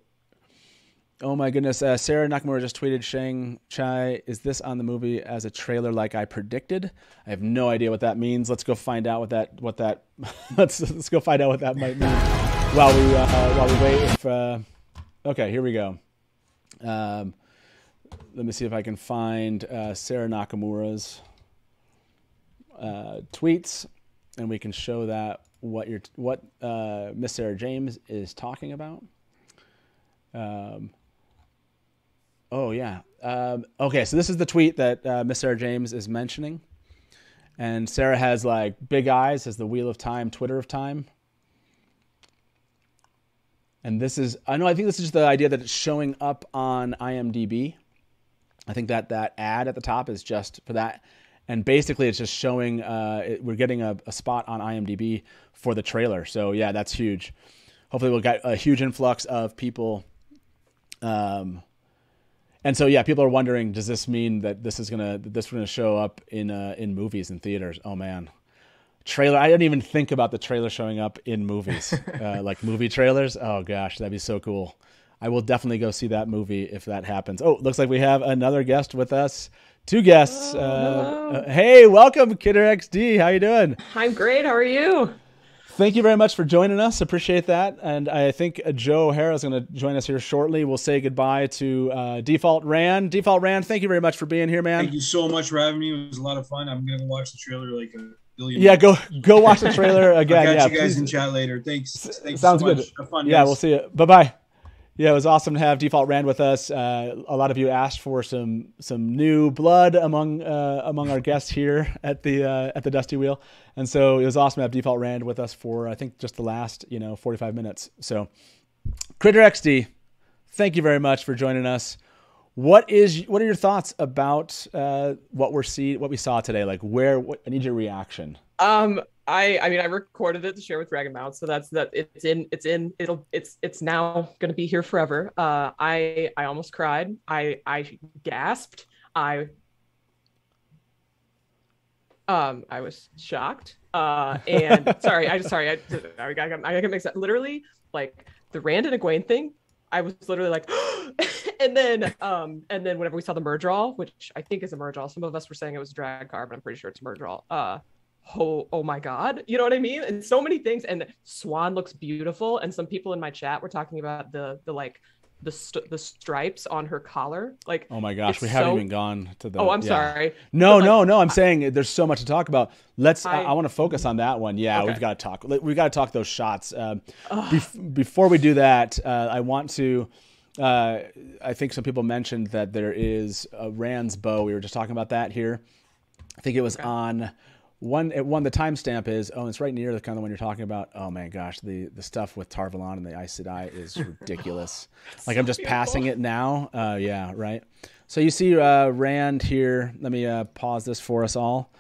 Oh my goodness! Sarah Nakamura just tweeted, "Shang Chai, is this on the movie as a trailer like I predicted?" I have no idea what that means. Let's go find out what that let's go find out what that might mean while we wait. Okay, here we go. Let me see if I can find Sarah Nakamura's tweets, and we can show that what Miss Sarah James is talking about. Okay, so this is the tweet that Miss Sarah James is mentioning. And Sarah has like big eyes, has the Wheel of Time, Twitter of Time. And I think this is just the idea that it's showing up on IMDb. I think that ad at the top is just for that. And basically it's just showing, we're getting a spot on IMDb for the trailer. So yeah, that's huge. Hopefully we'll get a huge influx of people. And so, yeah, people are wondering, does this mean that this is gonna show up in movies and theaters? Oh man, trailer! I didn't even think about the trailer showing up in movies, like movie trailers. Oh gosh, that'd be so cool. I will definitely go see that movie if that happens. Oh, looks like we have another guest with us. Two guests. Hey, welcome, Kidder XD. How you doing? I'm great. How are you? Thank you very much for joining us. Appreciate that. And I think Joe O'Hara is going to join us here shortly. We'll say goodbye to Default Rand. Default Rand, thank you very much for being here, man. Thank you so much for having me. It was a lot of fun. I'm going to watch the trailer like a billion. Yeah, go watch the trailer again. I'll catch you guys please. in chat later. Thanks. Sounds so good. Much. Have fun, yeah, guys. We'll see you. Bye-bye. Yeah, it was awesome to have Default Rand with us. A lot of you asked for some new blood among our guests here at the Dusty Wheel, and so it was awesome to have Default Rand with us for I think just the last 45 minutes. So, Critter XD, thank you very much for joining us. What are your thoughts about what we saw today? Like I need your reaction. I recorded it to share with Dragon Mount, so it's now gonna be here forever. I almost cried. I gasped. I was shocked. And sorry, I got mixed up. Literally, like the Rand and Egwene thing, I was literally like, and then whenever we saw the Murdral, which I think is a Murdral, some of us were saying it was a drag car, but I'm pretty sure it's a Murdral. Oh my God, you know what I mean? And so many things. And Swan looks beautiful. And some people in my chat were talking about the stripes on her collar. Like, oh my gosh, we haven't even gone to the. Oh, I'm sorry. No. I'm saying there's so much to talk about. I want to focus on that one. Yeah, okay. We've got to talk those shots. Before we do that, I want to. I think some people mentioned that there is a Rand's bow. We were just talking about that here. I think it was on. The timestamp is it's right near the kind of one you're talking about. Oh my gosh, the stuff with Tar Valon and the Aes Sedai is ridiculous. Like I'm just passing it now. Yeah, right. So you see Rand here. Let me pause this for us all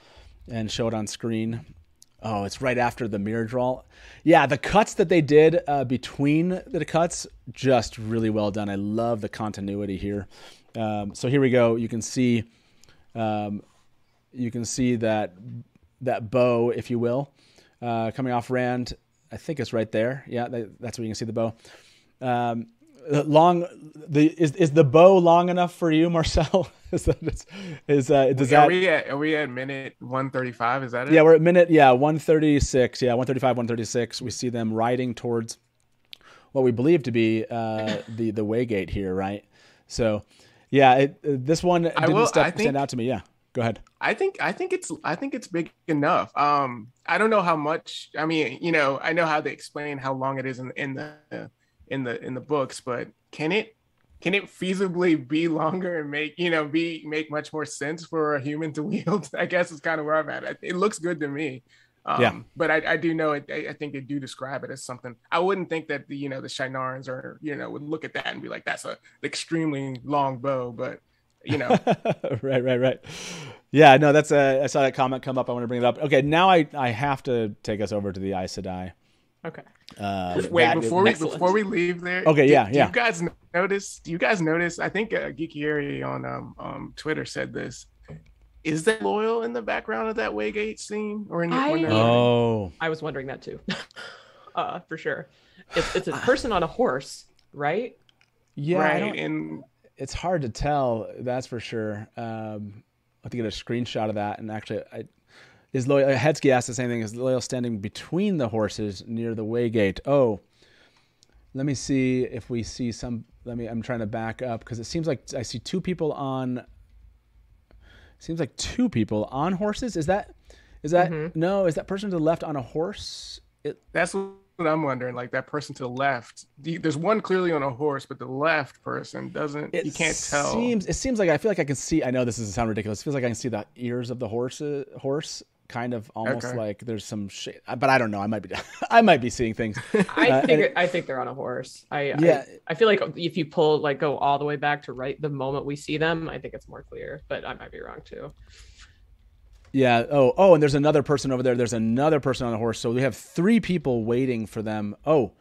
and show it on screen. Oh, it's right after the Murdral. Yeah, the cuts that they did between the cuts, just really well done. I love the continuity here. So here we go. You can see that bow, if you will, coming off Rand. I think it's right there. Yeah, that's where you can see the bow. long. Is the bow long enough for you, Marcel? Does that? Are we at minute 135? Is that it? Yeah, we're at minute 136. Yeah, 135, 136. We see them riding towards what we believe to be the Waygate here, right? So, yeah, this one didn't stand out to me. Yeah, go ahead. I think it's big enough. I don't know how much. I mean, I know how they explain how long it is in the books, but can it feasibly be longer and make much more sense for a human to wield? I guess is kind of where I'm at. It looks good to me. But I do know it. I think they do describe it as something. I wouldn't think that the Shinarans would look at that and be like, that's an extremely long bow, but right. Yeah, no, that's I saw that comment come up. I want to bring it up. Okay, now I have to take us over to the Aes Sedai. Okay. Wait, before we leave there. Okay, yeah. Do you guys notice? I think Geekieri on Twitter said this. Is that Loyal in the background of that Waygate scene, or I was wondering that too, for sure. It's a person on a horse, right? Yeah, right. And it's hard to tell. That's for sure. I have to get a screenshot of that. And actually, is Loyal? Hedsky asked the same thing. Is Loyal standing between the horses near the Waygate? Oh, let me see if we see some. I'm trying to back up because it seems like I see two people on. Seems like two people on horses. Is that no? Is that person to the left on a horse? That's what I'm wondering. Like that person to the left. There's one clearly on a horse, but the left person doesn't. You can't tell. It seems like I feel like I can see. I know this doesn't sound ridiculous. It feels like I can see the ears of the horse, kind of almost like there's some shit. But I don't know. I might be seeing things. I think they're on a horse. I feel like if you go all the way back to right the moment we see them, I think it's more clear. But I might be wrong too. Yeah. Oh, and there's another person over there. There's another person on a horse. So we have three people waiting for them. Oh,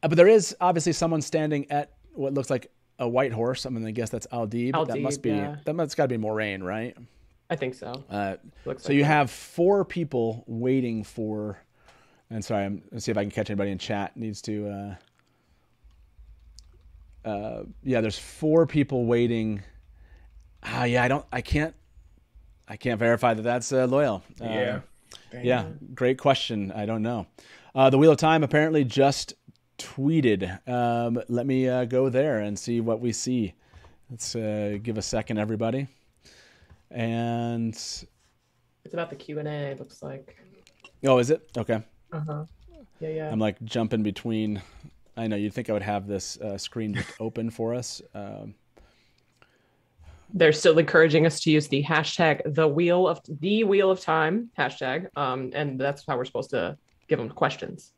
but there is obviously someone standing at what looks like a white horse. I mean, I guess that's Aldib. That must be. Yeah. That's got to be Moraine, right? I think so. So you have four people waiting for. And sorry, let's see if I can catch anybody in chat. Needs to. There's four people waiting. I can't verify that that's Loyal. Yeah. Great question. I don't know. The Wheel of Time apparently just tweeted. Let me go there and see what we see. Let's give a second, everybody. And it's about the Q&A. Looks like. Oh, is it? Okay. Yeah. I'm like jumping between. I know you'd think I would have this screen just open for us. They're still encouraging us to use the hashtag the Wheel of Time hashtag, and that's how we're supposed to give them questions.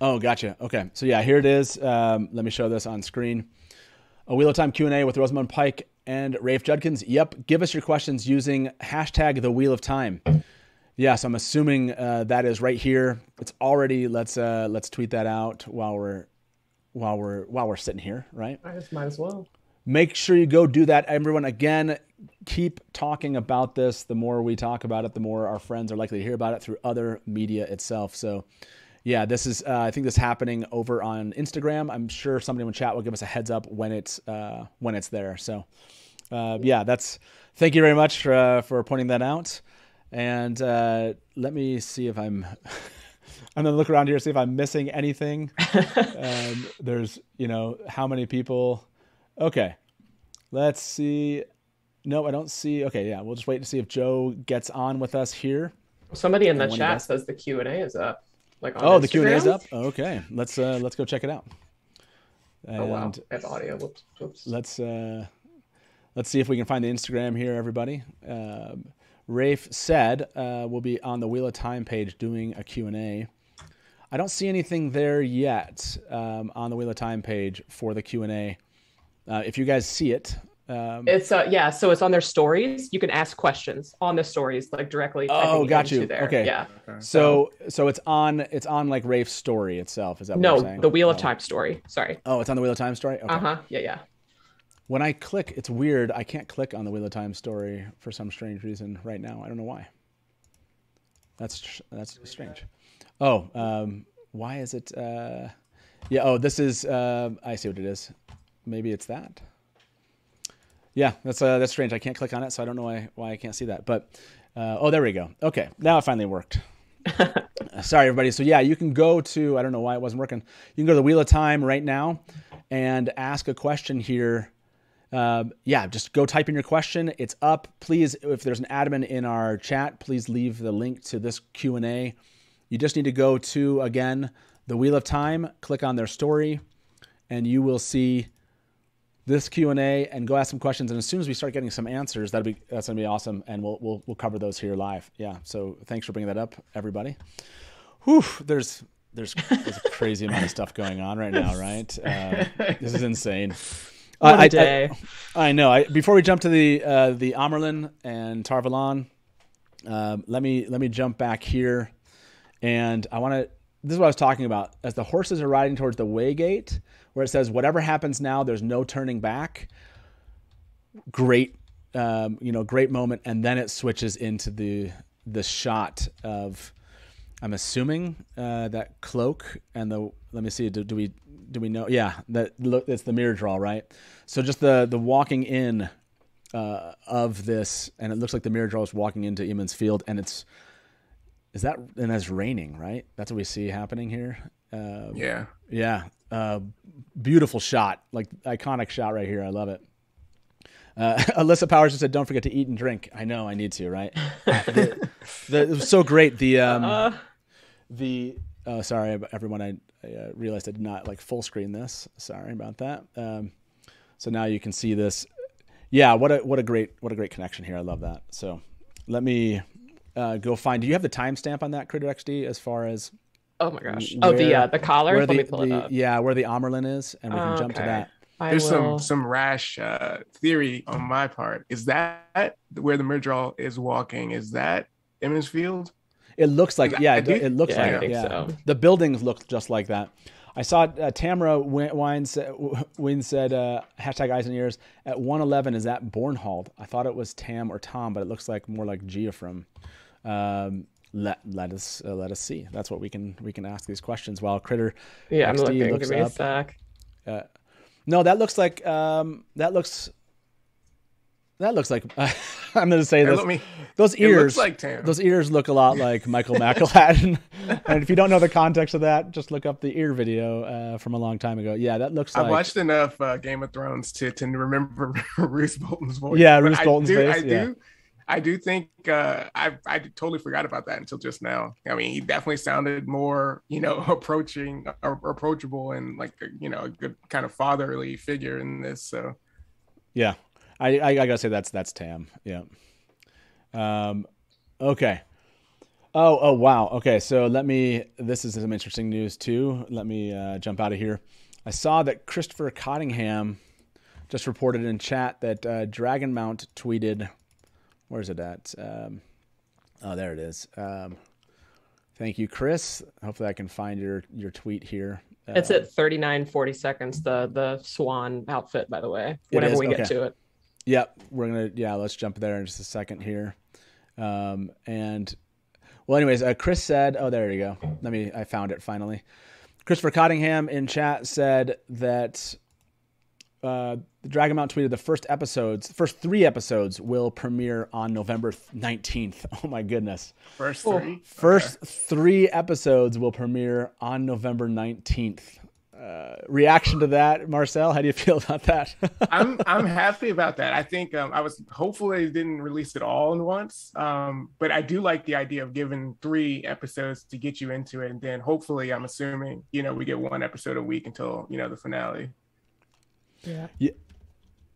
Oh, gotcha. Okay, so yeah, here it is. Let me show this on screen. A Wheel of Time Q&A with Rosamund Pike and Rafe Judkins. Yep, give us your questions using hashtag the Wheel of Time. Yeah, so I'm assuming that is right here. It's already. Let's tweet that out while we're sitting here, right? I just might as well. Make sure you go do that, everyone. Again, keep talking about this. The more we talk about it, the more our friends are likely to hear about it through other media itself. So, yeah, this is. I think this is happening over on Instagram. I'm sure somebody in the chat will give us a heads up when it's there. So, that's. Thank you very much for pointing that out. And let me see if I'm going to look around here, see if I'm missing anything. There's, how many people. Okay. Let's see. No, I don't see. Okay, yeah, we'll just wait to see if Joe gets on with us here. Somebody in the chat says the Q&A is up. On Instagram? The Q&A is up? Okay. Let's go check it out. And wow. I have audio. Whoops. Let's see if we can find the Instagram here, everybody. Rafe said we'll be on the Wheel of Time page doing a Q&A. I don't see anything there yet on the Wheel of Time page for the Q&A. If you guys see it, it's so it's on their stories. You can ask questions on the stories directly. Oh, got you. There. Okay. Yeah. So it's on like Rafe's story itself. Is that what you're saying? No, the Wheel of Time story. Sorry. Oh, it's on the Wheel of Time story. Okay. Yeah. When I click, it's weird. I can't click on the Wheel of Time story for some strange reason right now. I don't know why. That's strange. Oh, why is it? Yeah. Oh, this is. I see what it is. Maybe it's that. Yeah, that's strange. I can't click on it, so I don't know why I can't see that. But oh, there we go. Okay, now it finally worked. Sorry, everybody. So yeah, you can go to. I don't know why it wasn't working. You can go to the Wheel of Time right now and ask a question here. Yeah, just go type in your question. It's up. Please, if there's an admin in our chat, please leave the link to this Q&A. You just need to go to, again, the Wheel of Time, click on their story, and you will see this Q&A and go ask some questions. And as soon as we start getting some answers, that's gonna be awesome, and we'll cover those here live. Yeah. So thanks for bringing that up, everybody. Whew, there's a crazy amount of stuff going on right now, right? This is insane. What a day. I know. Before we jump to the Amyrlin and Tar Valon, let me jump back here, and I want to. This is what I was talking about. As the horses are riding towards the Waygate, where it says, "Whatever happens now, there's no turning back." Great, great moment, and then it switches into the shot of, I'm assuming that cloak and the. Let me see. Do we know? Yeah, it's the mirror draw, right? So just the walking in of this, and it looks like the mirror draw is walking into Emond's Field, and it's raining, right? That's what we see happening here. Yeah. Beautiful shot, like iconic shot right here. I love it. Alyssa Powers just said, "Don't forget to eat and drink." I know, I need to, right? It was so great. Sorry, everyone. I realized I did not full screen this. Sorry about that. So now you can see this. Yeah, what a great connection here. I love that. So let me go find. Do you have the timestamp on that, Critter XD, as far as? Oh my gosh! The collar. Let me pull it up. Yeah, where the Amyrlin is, and we can jump to that. There's some rash theory on my part. Is that where the Myrddraal is walking? Is that Emond's Field? It looks like, yeah, it looks like I think so. The buildings look just like that. I saw Tamara Wynn said, hashtag eyes and ears, at 111, is that Bornhald? I thought it was Tam or Tom, but it looks like more like Geofram. Let us see. That's what we can ask these questions while Critter. Yeah, XD I'm looking. looks Give me up. a sec. No, that looks like I'm going to say this. Those ears, like Tam. Those ears look a lot like Michael McElhatton. And if you don't know the context of that, just look up the ear video from a long time ago. Yeah, that looks like. I've watched enough Game of Thrones to remember Roose Bolton's voice. Yeah, Roose Bolton's face. I do think I totally forgot about that until just now. I mean, he definitely sounded more, approachable and a good kind of fatherly figure in this. So, yeah, I gotta say that's Tam. Yeah. Okay. Oh wow. Okay, so this is some interesting news too. Let me jump out of here. I saw that Christopher Cottingham just reported in chat that Dragonmount tweeted. Where's it at? Oh, there it is. Thank you, Chris. Hopefully I can find your tweet here. It's at 39:40 seconds. The swan outfit, by the way. Whenever we get to it. Yep, let's jump there in just a second here. Anyways, Chris said, oh, there you go. I found it finally. Christopher Cottingham in chat said that the Dragonmount tweeted the first 3 episodes will premiere on November 19th. Oh my goodness. First 3? First 3 episodes will premiere on November 19th. Reaction to that, Marcel? How do you feel about that? I'm happy about that. I think I was hopeful they didn't release it all in once, but I do like the idea of giving 3 episodes to get you into it, and then hopefully, I'm assuming we get 1 episode a week until the finale. Yeah.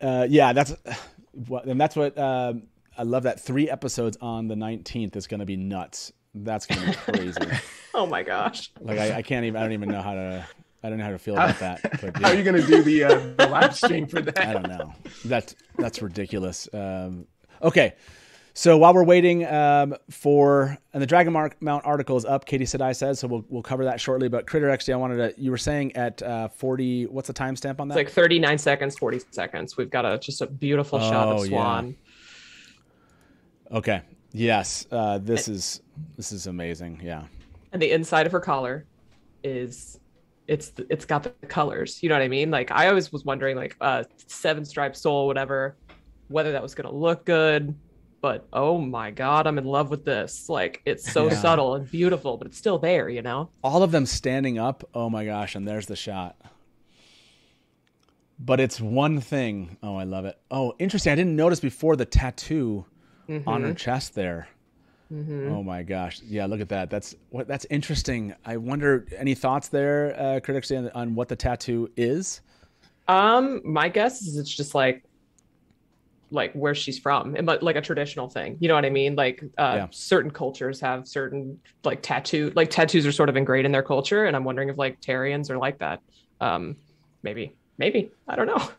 That's what I love. That 3 episodes on the 19th is going to be nuts. That's going to be crazy. Oh my gosh! I don't even know how to. I don't know how to feel about that. But, How are you going to do the live stream for that? I don't know. That's ridiculous. Okay, so while we're waiting and the Dragonmount article is up, Katie Sedai says, so we'll cover that shortly. But Critter XD, you were saying at 40. What's the timestamp on that? It's like 39 seconds, 40 seconds. We've got just a beautiful shot of Swan. Yeah. Okay. Yes. This is amazing. Yeah. And the inside of her collar is it's got the colors. You know what I mean? Like I always was wondering like Seven Stripe Soul, whatever, whether that was gonna look good. But oh my God, I'm in love with this. Like it's so subtle and beautiful, but it's still there, you know? All of them standing up. Oh my gosh, and there's the shot. But it's one thing. Oh, I love it. Oh, interesting. I didn't notice before the tattoo on her chest there. Oh my gosh. Yeah, look at that. That's interesting. I wonder, any thoughts there, critics, on what the tattoo is? My guess is it's just like where she's from, and like a traditional thing. You know what I mean? Like certain cultures have certain like tattoos are sort of ingrained in their culture, and I'm wondering if like Tarians are like that. Maybe I don't know.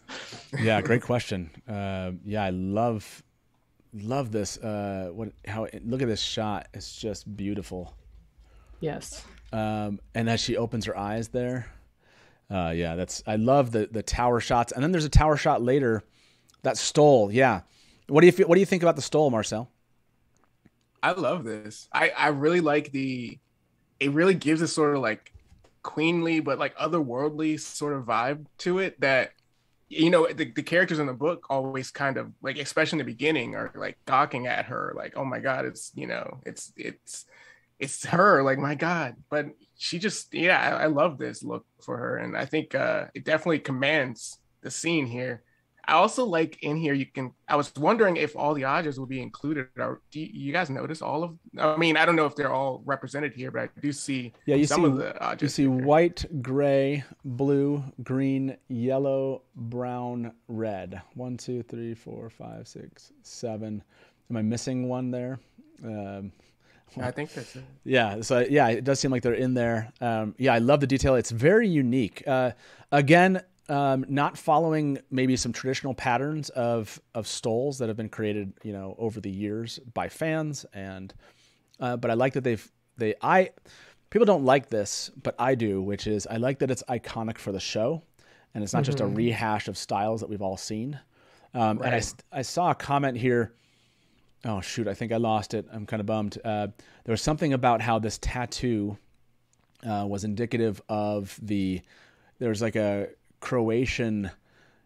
Yeah, great question. I love this. Look at this shot. It's just beautiful. Yes. And as she opens her eyes there, I love the tower shots. And then there's a tower shot later. That stole, yeah. What do you think about the stole, Marcel? I love this. I really like it really gives a sort of like queenly but like otherworldly sort of vibe to it that, you know, the characters in the book always kind of like, especially in the beginning, are like gawking at her like, oh my God, it's, you know, it's her, like, my God. But she just, I love this look for her, and I think it definitely commands the scene here. I also like in here, I was wondering if all the Ajahs will be included. Or do you guys notice all of, I mean, I don't know if they're all represented here, but I do see some of the Ajahs. You see white, gray, blue, green, yellow, brown, red. 1, 2, 3, 4, 5, 6, 7. Am I missing one there? I think that's it. Yeah. So it does seem like they're in there. I love the detail. It's very unique. Again, not following maybe some traditional patterns of stoles that have been created, you know, over the years by fans, and but I like that people don't like this, but I do, which is I like that it's iconic for the show, and it's not just a rehash of styles that we've all seen. And I saw a comment here. Oh shoot, I think I lost it. I'm kind of bummed. There was something about how this tattoo was indicative of there's like a Croatian,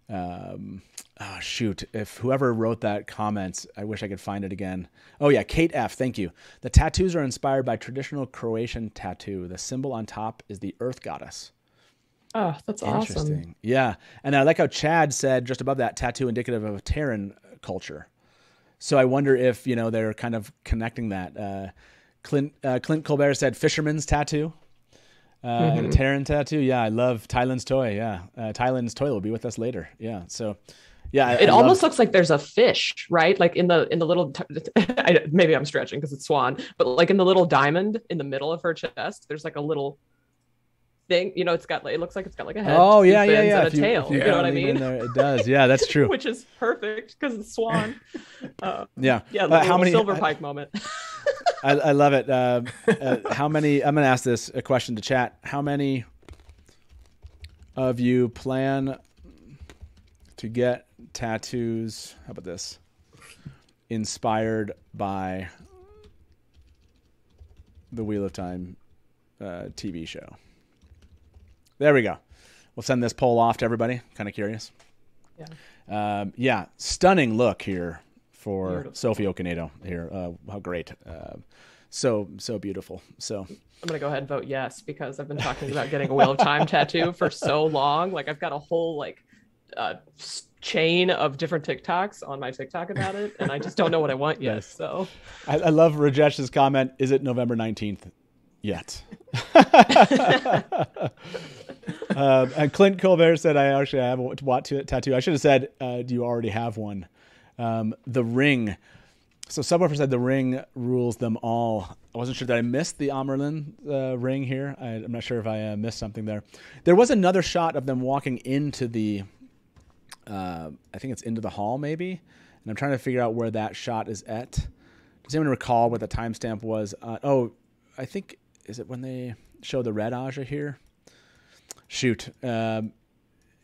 if whoever wrote that comments, I wish I could find it again. Oh yeah, Kate F, thank you. The tattoos are inspired by traditional Croatian tattoo. The symbol on top is the earth goddess. Oh, that's awesome. Yeah, and I like how Chad said just above that, tattoo indicative of a Terran culture. So I wonder if, you know, they're kind of connecting that. Clint Colbert said fisherman's tattoo. And a Terran tattoo. Yeah, I love Tylen's toy. Yeah, Tylen's toy will be with us later. Yeah, so yeah, it almost looks like there's a fish, right? Like in the little. Maybe I'm stretching because it's swan, but like in the little diamond in the middle of her chest, there's like a little thing. You know, it looks like it's got like a head. Oh yeah, and a tail. You know what I mean? It does. Yeah, that's true. Which is perfect because it's swan. Yeah. How many silver pike moment. I love it. How many? I'm going to ask a question to chat. How many of you plan to get tattoos? How about this? Inspired by the Wheel of Time TV show. There we go. We'll send this poll off to everybody. Kind of curious. Yeah. Stunning look here for beautiful. Sophie Okonedo here. How great. So beautiful. So I'm going to go ahead and vote yes, because I've been talking about getting a Wheel of Time tattoo for so long. Like I've got a whole chain of different TikToks on my TikTok about it, and I just don't know what I want yet. So I love Rajesh's comment. Is it November 19th yet? And Clint Colbert said, I actually have a tattoo. I should have said, do you already have one? The ring. So Subwoofer said the ring rules them all. I wasn't sure that I missed the Amerlin ring here. I'm not sure if I missed something there. There was another shot of them walking into the, I think it's into the hall maybe. And I'm trying to figure out where that shot is at. Does anyone recall what the timestamp was? I think, is it when they show the red Aja here? Shoot.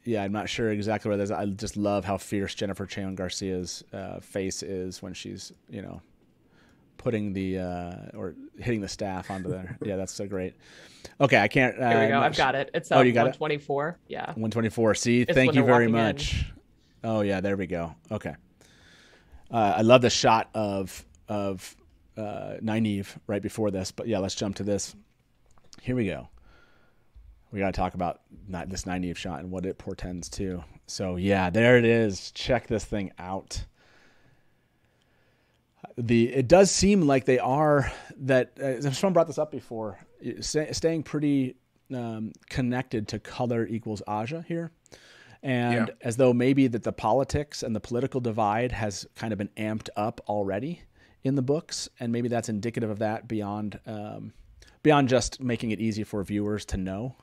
Yeah, I'm not sure exactly where that is. I just love how fierce Jennifer Cheon Garcia's face is when she's, putting the or hitting the staff onto there. Yeah, that's so great. Okay, I can't. Here we go. I've got it. It's you got 124. Yeah. 124. See, It's thank when you they're very walking in. much. Oh yeah, there we go. Okay. I love the shot of Nynaeve right before this, but yeah, let's jump to this. Here we go. We got to talk about this Nynaeve shot and what it portends to. So yeah, there it is. Check this thing out. It does seem like they are that. Someone brought this up before. Staying pretty connected to color equals Aja here, and as though maybe that the politics and the political divide has kind of been amped up already in the books, and maybe that's indicative of that beyond just making it easy for viewers to know.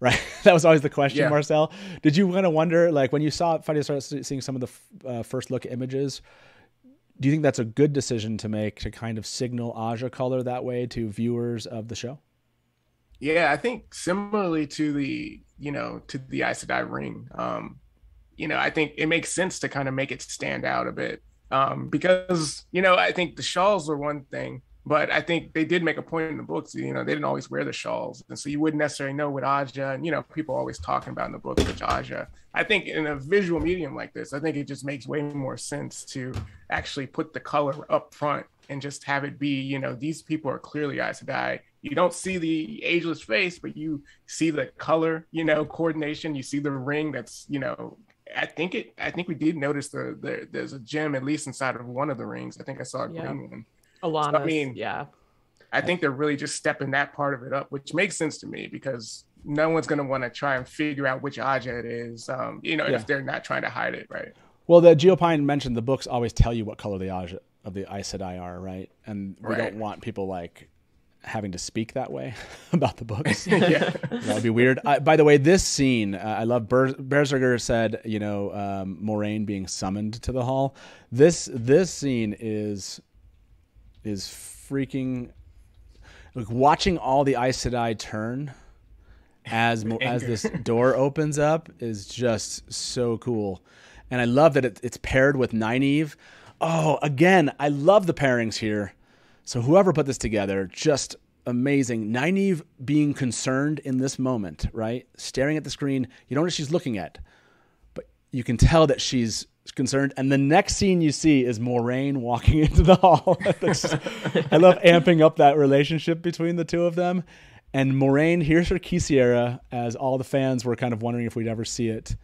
Right, that was always the question, Marcel. Did you kind of wonder, like when you finally started seeing some of the first look images? Do you think that's a good decision to make to kind of signal Aja color that way to viewers of the show? Yeah, I think similarly to the Aes Sedai ring, I think it makes sense to kind of make it stand out a bit because, I think the shawls are one thing, but I think they did make a point in the books, they didn't always wear the shawls. And so you wouldn't necessarily know what Aja, and, people are always talking about in the books, which Aja. I think in a visual medium like this, I think it just makes way more sense to actually put the color up front and just have it be, these people are clearly Aes Sedai. You don't see the ageless face, but you see the color, coordination. You see the ring that's, I think we did notice there's a gem, at least inside of one of the rings. I think I saw a green one. Alana, so, I mean, yeah. I think they're really just stepping that part of it up, which makes sense to me because no one's going to want to try and figure out which Aja it is, if they're not trying to hide it, right? Well, the Geopine mentioned the books always tell you what color the Aja of the Aes Sedai are, right? And we don't want people like having to speak that way about the books. That would be weird. By the way, this scene, I love Berserker said, Moraine being summoned to the hall. This scene is freaking like watching all the Aes Sedai turn as this door opens up is just so cool. And I love that it's paired with Nynaeve. Oh, again, I love the pairings here. So whoever put this together, just amazing. Nynaeve being concerned in this moment, right? Staring at the screen. You don't know what she's looking at, but you can tell that she's concerned. And the next scene you see is Moraine walking into the hall. I love amping up that relationship between the two of them. And Moraine, here's her Kisiera, as all the fans were kind of wondering if we'd ever see it.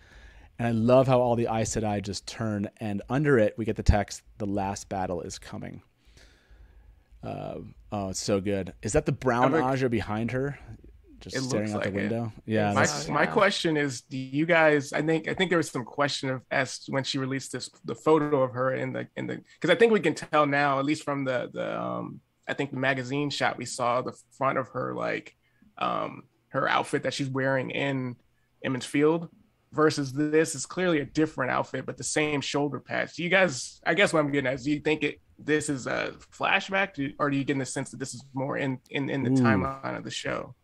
And I love how all the Aes Sedai just turn, and under it we get the text, "The last battle is coming." It's so good. Is that the brown Aja behind her, just staring out the window? Yeah. My question is, do you guys? I think there was some question as when she released the photo of her in the because I think we can tell now, at least from the I think the magazine shot we saw, the front of her her outfit that she's wearing in Emond's Field. Versus this is clearly a different outfit, but the same shoulder pads. Do you guys, I guess what I'm getting at is, do you think this is a flashback, or do you get in the sense that this is more in the timeline of the show?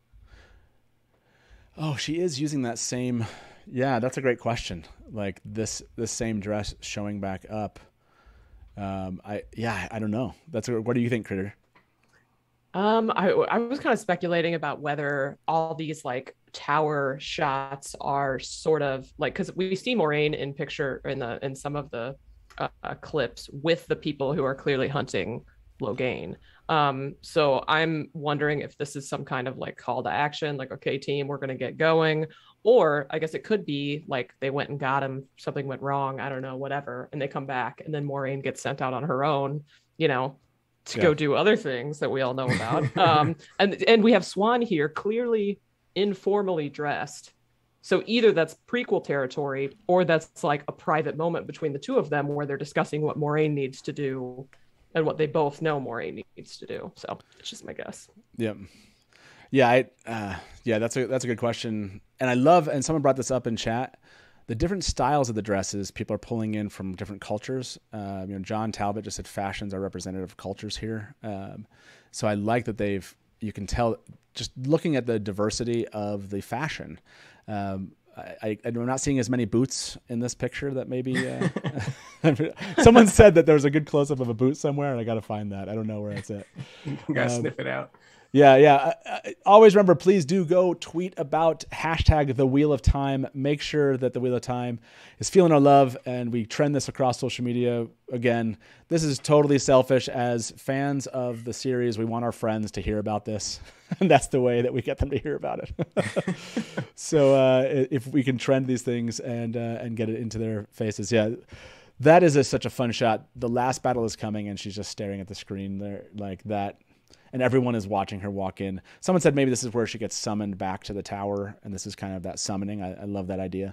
Oh, she is using that same. Yeah, that's a great question. Like this same dress showing back up. I don't know. What do you think, Critter? I was kind of speculating about whether all these like tower shots are sort of like, because we see Moraine in some of the clips with the people who are clearly hunting Logain. So I'm wondering if this is some kind of like call to action, like, okay, team, we're gonna get going. Or I guess it could be like they went and got him, something went wrong, I don't know, whatever, and they come back and then Moraine gets sent out on her own, to go do other things that we all know about. And we have Swan here clearly informally dressed. So either that's prequel territory or that's like a private moment between the two of them where they're discussing what Moraine needs to do and what they both know Moraine needs to do. So it's just my guess. Yep. Yeah. That's a good question. And I love, and someone brought this up in chat, the different styles of the dresses people are pulling in from different cultures. John Talbot just said fashions are representative of cultures here. So I like that you can tell just looking at the diversity of the fashion. I'm not seeing as many boots in this picture that maybe someone said that there was a good close up of a boot somewhere, and I got to find that. I don't know where it's at. You gotta sniff it out. Yeah. Always remember, please do go tweet about hashtag the Wheel of Time. Make sure that the Wheel of Time is feeling our love, and we trend this across social media. Again, this is totally selfish. As fans of the series, we want our friends to hear about this, and that's the way that we get them to hear about it. So if we can trend these things and get it into their faces, yeah. That is such a fun shot. The last battle is coming, and she's just staring at the screen there like that. And everyone is watching her walk in. Someone said maybe this is where she gets summoned back to the tower, and this is kind of that summoning. I love that idea.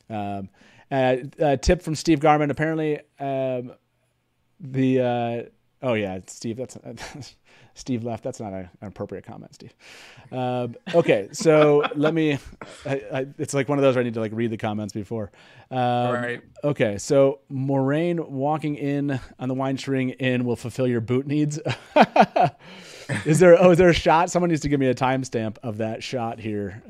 Tip from Steve Garman. Apparently, Steve. That's Steve left. That's not an appropriate comment, Steve. Okay, so let me. It's like one of those where I need to like read the comments before. All right. Okay, so Moraine walking in on the Wine String Inn will fulfill your boot needs. Is there a shot? Someone needs to give me a timestamp of that shot here.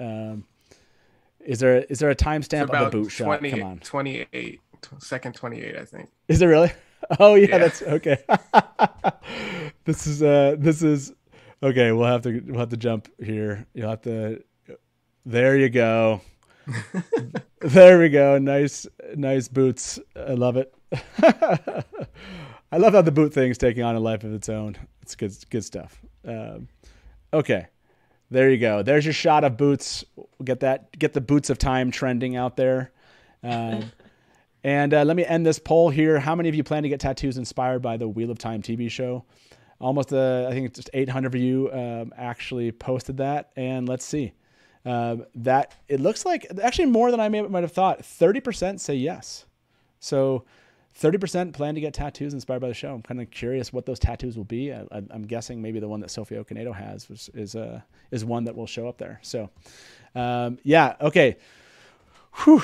Is there a timestamp of the boot shot? Come on. 28, second 28, I think. Is it really? Oh yeah. That's okay. This is okay. We'll have to jump here. You'll have to. There you go. There we go. Nice boots. I love it. I love how the boot thing's taking on a life of its own. It's good stuff. Okay, there you go. There's your shot of boots. We'll get the boots of time trending out there. And let me end this poll here. How many of you plan to get tattoos inspired by the Wheel of Time TV show? Almost, I think it's just 800 of you actually posted that. And let's see. That it looks like actually more than I might have thought. 30% say yes. So 30% plan to get tattoos inspired by the show. I'm kind of curious what those tattoos will be. I'm guessing maybe the one that Sophia Okonedo has is one that will show up there. So, yeah. Okay. Whew.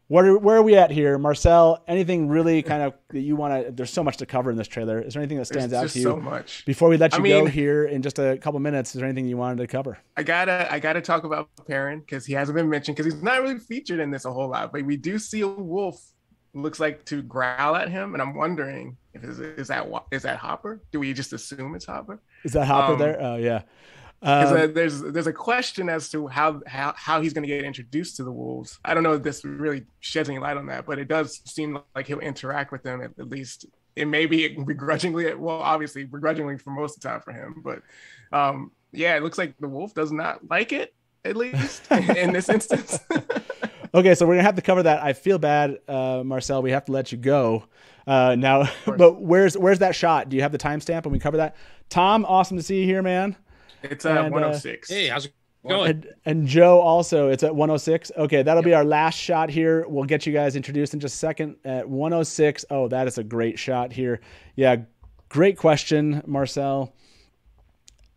Where are we at here? Marcel, anything really kind of that you want to, there's so much to cover in this trailer. Is there anything that stands out to you? So much. Before we let you go here in just a couple minutes, is there anything you wanted to cover? I gotta talk about Perrin because he hasn't been mentioned because he's not really featured in this a whole lot, but we do see a wolf looks like to growl at him, and I'm wondering if is that Hopper? Do we just assume it's Hopper? Is that Hopper there? Oh yeah. There's a question as to how he's going to get introduced to the wolves. I don't know if this really sheds any light on that, but it does seem like he'll interact with them at least. It may be begrudgingly, well, obviously begrudgingly for most of the time for him, but yeah, it looks like the wolf does not like it, at least in this instance. Okay, so we're gonna have to cover that. I feel bad, Marcel. We have to let you go now. But where's that shot? Do you have the timestamp when we cover that? Tom, awesome to see you here, man. It's at 106. Hey, how's it going? And Joe also, it's at 106. Okay, that'll be our last shot here. We'll get you guys introduced in just a second at 106. Oh, that is a great shot here. Yeah, great question, Marcel.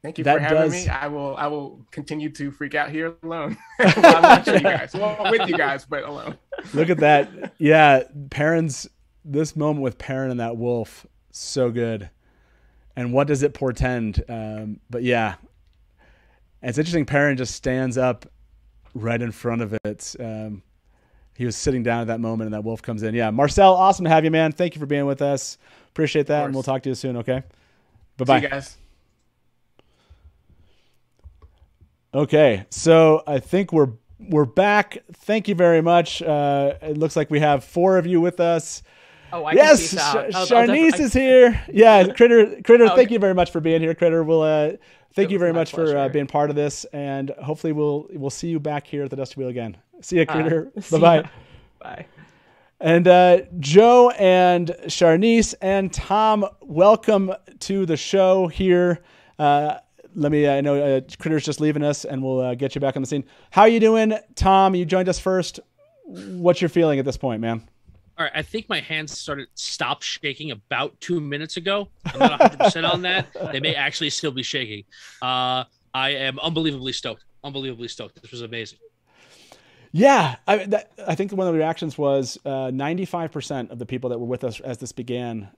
Thank you for having me. I will continue to freak out here alone. Well, I'm not sure you guys. Well, with you guys, but alone. Look at that. Yeah, this moment with Perrin and that wolf, so good. And what does it portend? But yeah, it's interesting. Perrin just stands up right in front of it. He was sitting down at that moment, and that wolf comes in. Yeah, Marcel, awesome to have you, man. Thank you for being with us. Appreciate that, and we'll talk to you soon. Okay. Bye-bye. See you guys. Okay, so I think we're back. Thank you very much. It looks like we have 4 of you with us. Oh, I yes, Sharnice is here. Yeah, Critter. Okay. Thank you very much for being here, Critter. We'll thank you very much for being part of this, and hopefully we'll see you back here at the Dusty Wheel again. See you, Critter. Bye-bye. Bye. And Joe and Sharnice and Tom, welcome to the show here. I know Critter's just leaving us, and we'll get you back on the scene. How you doing, Tom? You joined us first. What's your feeling at this point, man? All right, I think my hands stopped shaking about 2 minutes ago. I'm not 100% on that. They may actually still be shaking. I am unbelievably stoked. This was amazing. Yeah, I think one of the reactions was 95% of the people that were with us as this began.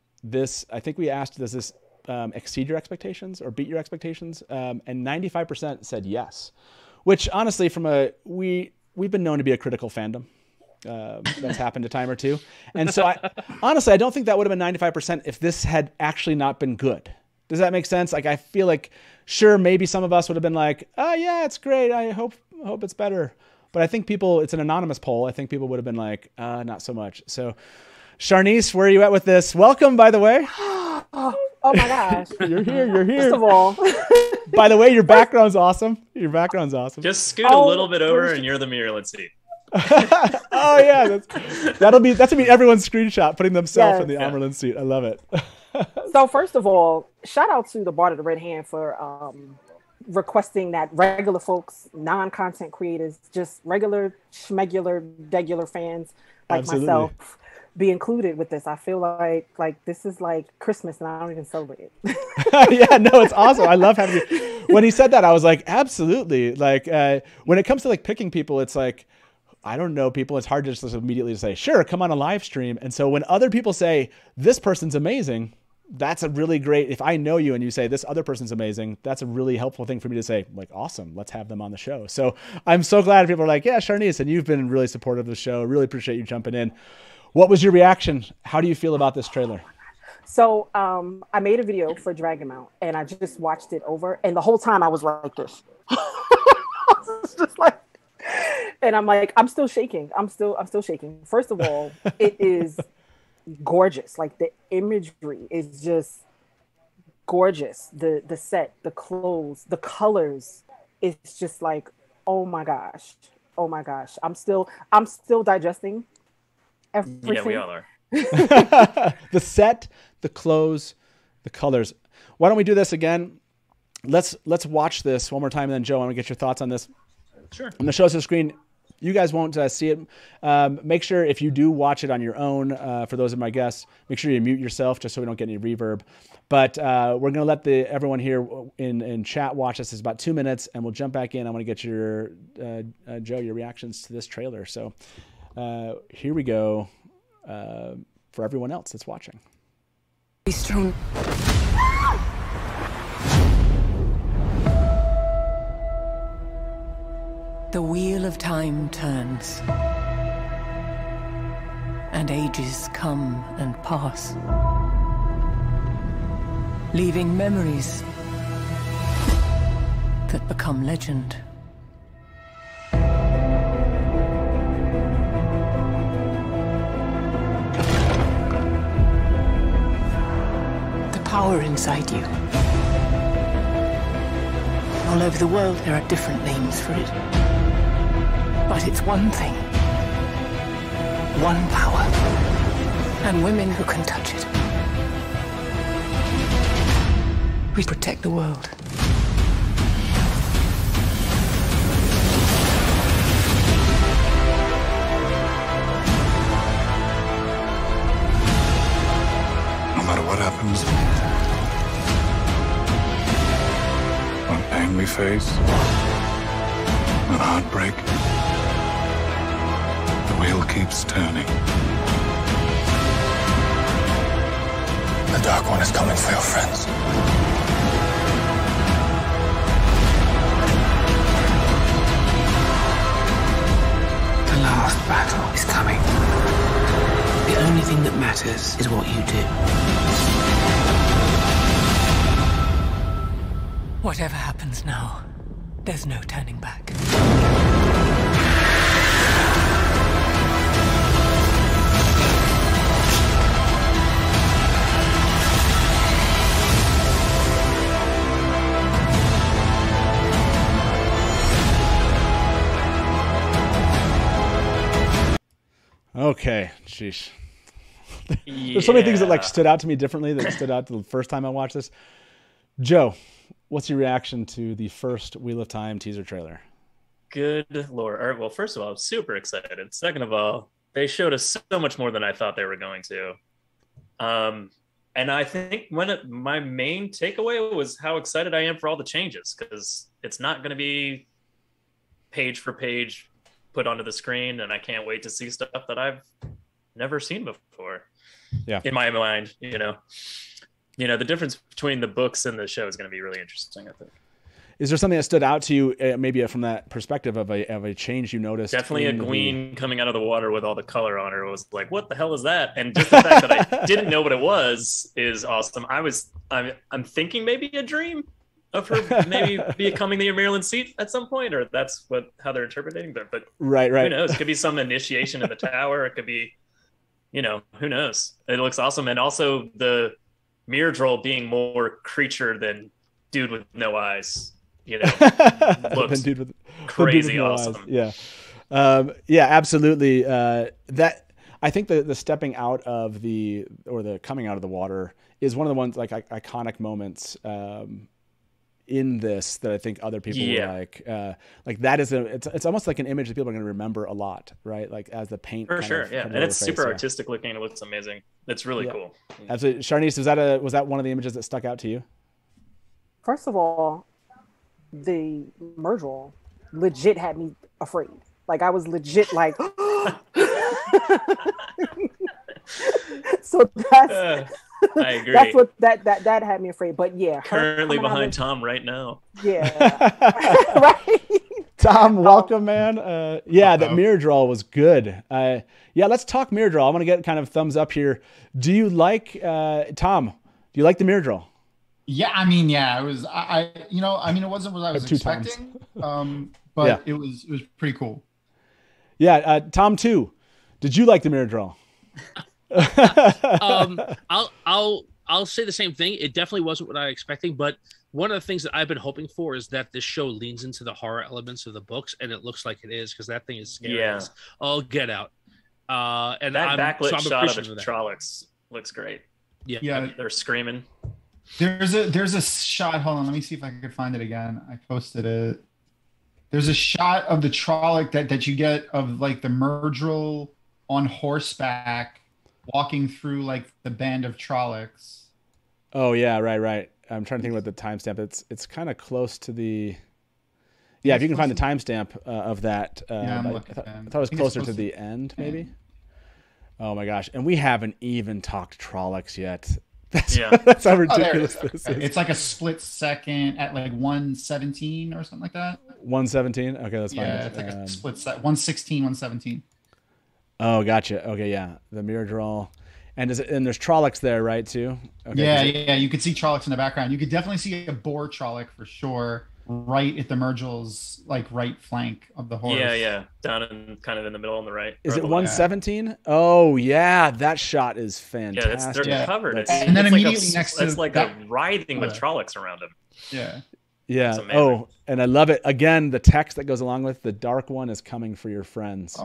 I think we asked, does this exceed your expectations or beat your expectations? And 95% said yes, which honestly, we've been known to be a critical fandom. That's happened a time or two. And so honestly, I don't think that would have been 95% if this had actually not been good. Does that make sense? Like, I feel like, sure, maybe some of us would have been like, oh yeah, it's great. I hope it's better. But I think it's an anonymous poll. I think people would have been like, not so much. So Sharnice, where are you at with this? Welcome, by the way. Oh my gosh. You're here. First of all. By the way, your background's awesome. Just scoot a little bit over and you're the mirror. Let's see. Oh yeah, that's gonna be everyone's screenshot putting themselves in the Amerlin seat. I love it. So first of all, shout out to the Bard of the Red Hand for requesting that regular folks, non-content creators, just regular schmegular, regular fans like myself be included with this. I feel like this is like Christmas and I don't even celebrate it. Yeah, no, it's awesome. I love having you. When he said that, I was like, absolutely. Like when it comes to like picking people, it's like, I don't know people. It's hard to just immediately say, sure, come on a live stream. And so when other people say, this person's amazing, that's a really great, if I know you and you say this other person's amazing, that's a really helpful thing for me to say, like, awesome, let's have them on the show. So I'm so glad people are like, yeah, Sharnice, and you've been really supportive of the show. Really appreciate you jumping in. What was your reaction? How do you feel about this trailer? So I made a video for Dragon Mount and I just watched it over. And the whole time I was like this. I was just like, and I'm like, I'm still shaking. I'm still shaking. First of all, it is gorgeous. Like the imagery is just gorgeous. The set, the clothes, the colors. It's just like, oh my gosh. I'm still digesting everything. Yeah, we all are. The set, the clothes, the colors. Why don't we do this again? Let's watch this one more time, and then Joe, I want to get your thoughts on this. Sure. On the show's the screen, you guys won't see it. Make sure if you do watch it on your own, for those of my guests, make sure you mute yourself just so we don't get any reverb. But we're going to let everyone here in chat watch this. It's about 2 minutes, and we'll jump back in. I want to get your, Joe, your reactions to this trailer. So here we go for everyone else that's watching. Be strong. The wheel of time turns, and ages come and pass, leaving memories that become legend. The power inside you. All over the world, there are different names for it. But it's one thing, one power, and women who can touch it. We protect the world. No matter what happens, what pain we face, what heartbreak, the wheel keeps turning. The Dark One is coming for your friends. The last battle is coming. The only thing that matters is what you do. Whatever happens now, there's no turning back. Okay, sheesh. There's so many things that like stood out to me differently that stood out the first time I watched this. Joe, what's your reaction to the first Wheel of Time teaser trailer? Good Lord. All right, well, first of all, I'm super excited. Second of all, they showed us so much more than I thought they were going to. And I think my main takeaway was how excited I am for all the changes, because it's not going to be page for page put onto the screen, and I can't wait to see stuff that I've never seen before. Yeah. In my mind, the difference between the books and the show is going to be really interesting, I think. Is there something that stood out to you, maybe from that perspective of a change you noticed? Definitely a Gween coming out of the water with all the color on her. It was like, what the hell is that? And just the fact that I didn't know what it was is awesome. I'm thinking maybe a dream of her maybe becoming the Maryland seat at some point, or that's how they're interpreting it. But right. Who knows? It could be some initiation in the tower. It could be, who knows? It looks awesome. And also the Myrddraal being more creature than dude with no eyes. Looks dude with crazy no awesome. Eyes. Yeah, absolutely. That I think the stepping out of the coming out of the water is one of the ones like iconic moments in this that I think other people like that is it's almost like an image that people are going to remember a lot, right? Like as the paint for sure, yeah, and it's super artistic looking. It looks amazing. It's really cool. Absolutely, Sharnice, was that one of the images that stuck out to you? First of all, the Myrddraal legit had me afraid. Like I was legit like, so that's. I agree. That's what that had me afraid. But yeah, currently behind Tom right now. Yeah, right. Tom, welcome, man. That Myrddraal was good. Let's talk Myrddraal. I'm gonna get kind of thumbs up here. Do you like Tom? Do you like the Myrddraal? Yeah, I mean, it was. It wasn't what I was expecting. But it was pretty cool. Yeah, Tom too. Did you like the Myrddraal? I'll say the same thing. It definitely wasn't what I was expecting, but one of the things that I've been hoping for is that this show leans into the horror elements of the books, and it looks like it is, because that thing is scary. Oh, get out! And that backlit shot of the Trollocs looks great. Yeah, they're screaming. There's a shot. Hold on, let me see if I can find it again. I posted it. There's a shot of the Trolloc that you get of like the Myrddraal on horseback walking through like the band of Trollocs. Oh yeah, right. I'm trying to think about the timestamp. It's kind of close to the. Yeah, if you can find the timestamp of that. I thought it was closer to the end, maybe. Oh my gosh, and we haven't even talked Trollocs yet. That's how ridiculous this is. It's like a split second at like 1:17 or something like that. 1:17. Okay, that's fine. Yeah, it's like a split set. 1:16, 1:17. Oh, gotcha. Okay, yeah, the Myrddraal, and there's Trollocs there, right, too? Okay, yeah. You could see Trollocs in the background. You could definitely see a boar Trolloc for sure, right at the Myrddraal's like right flank of the horse. Yeah, down kind of in the middle on the right. Is it 1:17? Oh yeah, that shot is fantastic. Yeah, they're covered. And then immediately next to it's like a writhing with Trollocs around him. Yeah. Oh, and I love it. Again, the text that goes along with the dark one is coming for your friends.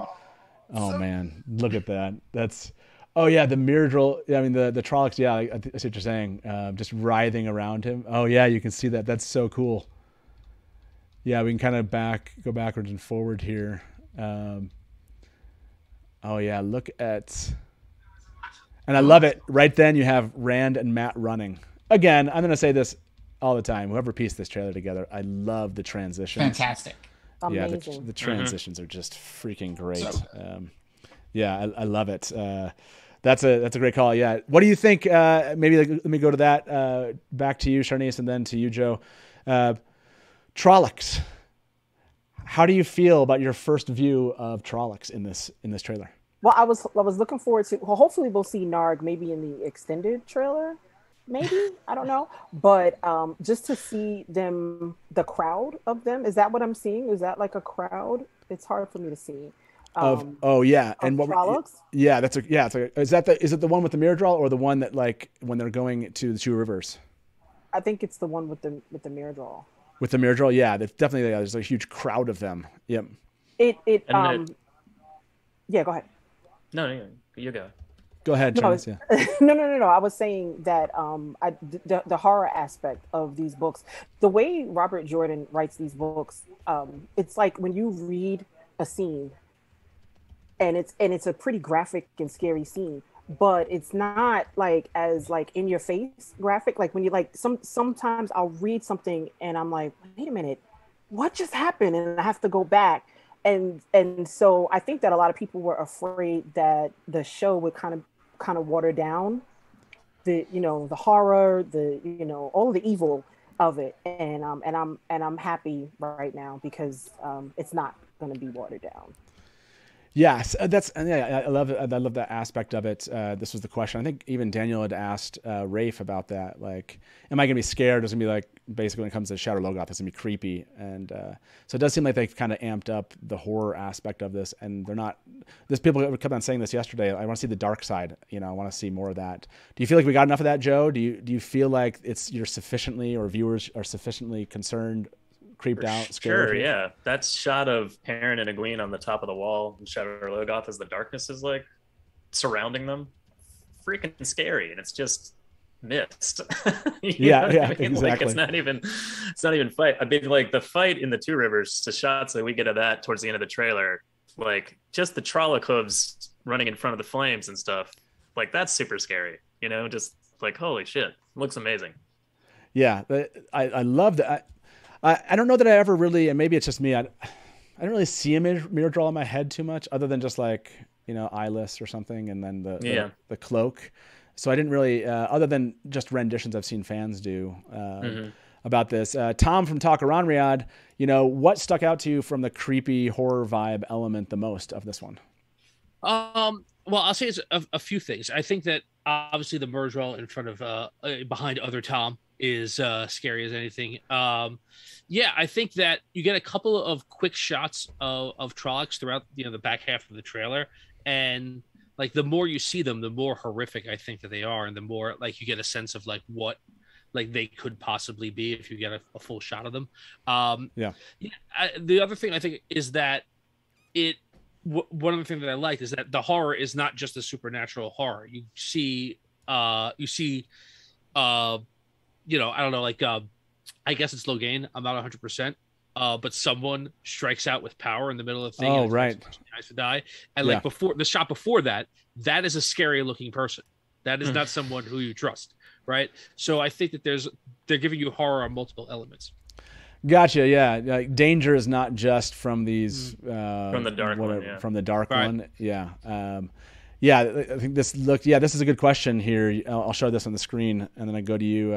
Oh man, look at that. That's, the Myrddraal. I mean, the Trollocs. Yeah, I see what you're saying. Just writhing around him. Oh yeah, you can see that. That's so cool. Yeah, we can kind of go backwards and forward here. Look at, and I love it. Right then, you have Rand and Mat running. Again, I'm gonna say this all the time. Whoever pieced this trailer together, I love the transitions. Fantastic. Amazing. Yeah, the transitions are just freaking great. I love it. That's a great call. Yeah. What do you think? Maybe let me go to that. Back to you, Sharnice, and then to you, Joe. Trollocs. How do you feel about your first view of Trollocs in this trailer? Well, I was looking forward to. Well, hopefully we'll see Narg maybe in the extended trailer. Maybe, I don't know, but just to see the crowd of them, is that what I'm seeing? Is that like a crowd? It's hard for me to see. And what? Trollocs? Yeah, is it the one with the Myrddraal or the one that like when they're going to the Two Rivers? I think it's the one with the Myrddraal. With the Myrddraal, yeah, definitely. There's a huge crowd of them. Yep. Yeah, go ahead. No, you go. Go ahead, Jonas. No, no. I was saying that the horror aspect of these books, the way Robert Jordan writes these books, it's like when you read a scene, and it's a pretty graphic and scary scene, but it's not like as like in your face graphic. Like when you like sometimes I'll read something and I'm like, wait a minute, what just happened? And I have to go back. And so I think that a lot of people were afraid that the show would kind of water down the horror, all of the evil of it, and I'm happy right now because it's not going to be watered down. Yes, I love it. I love that aspect of it. This was the question. I think even Daniel had asked Rafe about that. Like, am I gonna be scared? It's gonna be like basically when it comes to Shadow Logoth, it's gonna be creepy. And so it does seem like they've kind of amped up the horror aspect of this, and they're not. There's people who kept on saying this yesterday. I want to see the dark side. You know, I want to see more of that. Do you feel like we got enough of that, Joe? Do you feel like you're sufficiently, or viewers are sufficiently concerned? Creeped out, scared. Sure, yeah. That shot of Perrin and Egwene on the top of the wall in Shadow Logoth as the darkness is like surrounding them, freaking scary, and it's just mist. Yeah, exactly. Like it's not even fight. I mean, like the fight in the Two Rivers, the shots that we get of that towards the end of the trailer, like just the Trolloc hooves running in front of the flames and stuff, like that's super scary. You know, just like holy shit, looks amazing. Yeah, I love that. I don't know that I ever really, and maybe it's just me, I didn't really see a mirror draw in my head too much, other than just like, you know, eyeless or something, and then the cloak. So I didn't really, other than just renditions I've seen fans do about this. Tom from Talk Around Riyadh, you know, what stuck out to you from the creepy horror vibe element the most of this one? Well, I'll say it's a few things. I think that obviously the merge roll in front of behind other Tom is scary as anything. Yeah, I think that you get a couple of quick shots of Trollocs throughout, you know, the back half of the trailer, and like the more you see them, the more horrific I think that they are, and the more like you get a sense of like what like they could possibly be if you get a full shot of them. The other thing I think is that one of the things that I liked is that the horror is not just a supernatural horror. You see, you know, I don't know, like, I guess it's Logain. I'm not 100%. But someone strikes out with power in the middle of the thing. Oh, right. Nice to die. And like before the shot before that, that is a scary looking person. That is not someone who you trust. Right. So I think that they're giving you horror on multiple elements. Gotcha. Yeah. Like danger is not just from these, from the dark one. Yeah. From the dark one. Yeah. Yeah, I think this is a good question here. I'll show this on the screen, and then I go to you,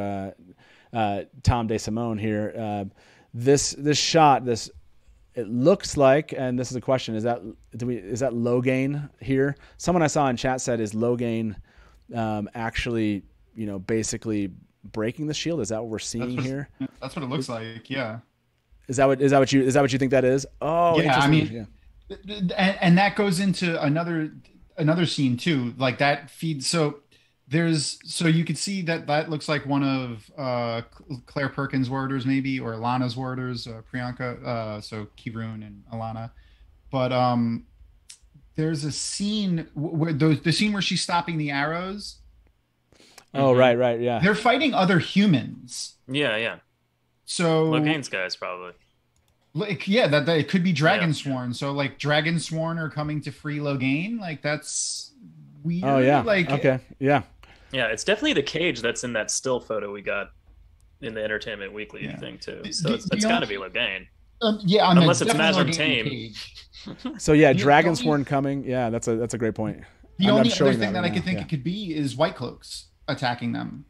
Tom DeSimone here. This shot, it looks like, and this is a question: is that Logain here? Someone I saw in chat said, "Is Logain actually, you know, basically breaking the shield? Is that what we're seeing here?" That's what it looks like. Yeah. Is that what you think that is? Oh, yeah. I mean, and that goes into another scene too, like that feeds. So you could see that looks like one of Claire Perkins' warders, maybe, or Alana's warders, Priyanka. So Kirun and Alana. But there's a scene where the scene where she's stopping the arrows. Oh, right, yeah. They're fighting other humans. Yeah. So Logain's guys probably. Like, yeah, that it could be Dragonsworn. So like Dragonsworn are coming to free Logain. Like that's weird. Oh yeah. Like okay. Yeah. Yeah, it's definitely the cage that's in that still photo we got in the Entertainment Weekly thing too. So it's got to be Logain. Yeah, unless it's Nazrim Tame. So yeah, Dragonsworn coming. Yeah, that's a great point. The only other thing that I could think it could be is White Cloaks attacking them.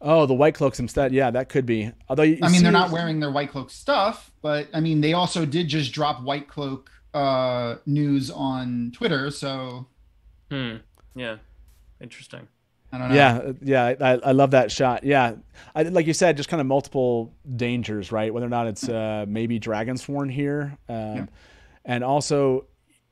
Oh, the White Cloaks instead. Yeah, that could be. Although they're not wearing their White Cloak stuff, but I mean, they also did just drop White Cloak news on Twitter. So, yeah, interesting. I don't know. Yeah. I love that shot. Yeah, like you said, just kind of multiple dangers, right? Whether or not it's maybe Dragonsworn here, and also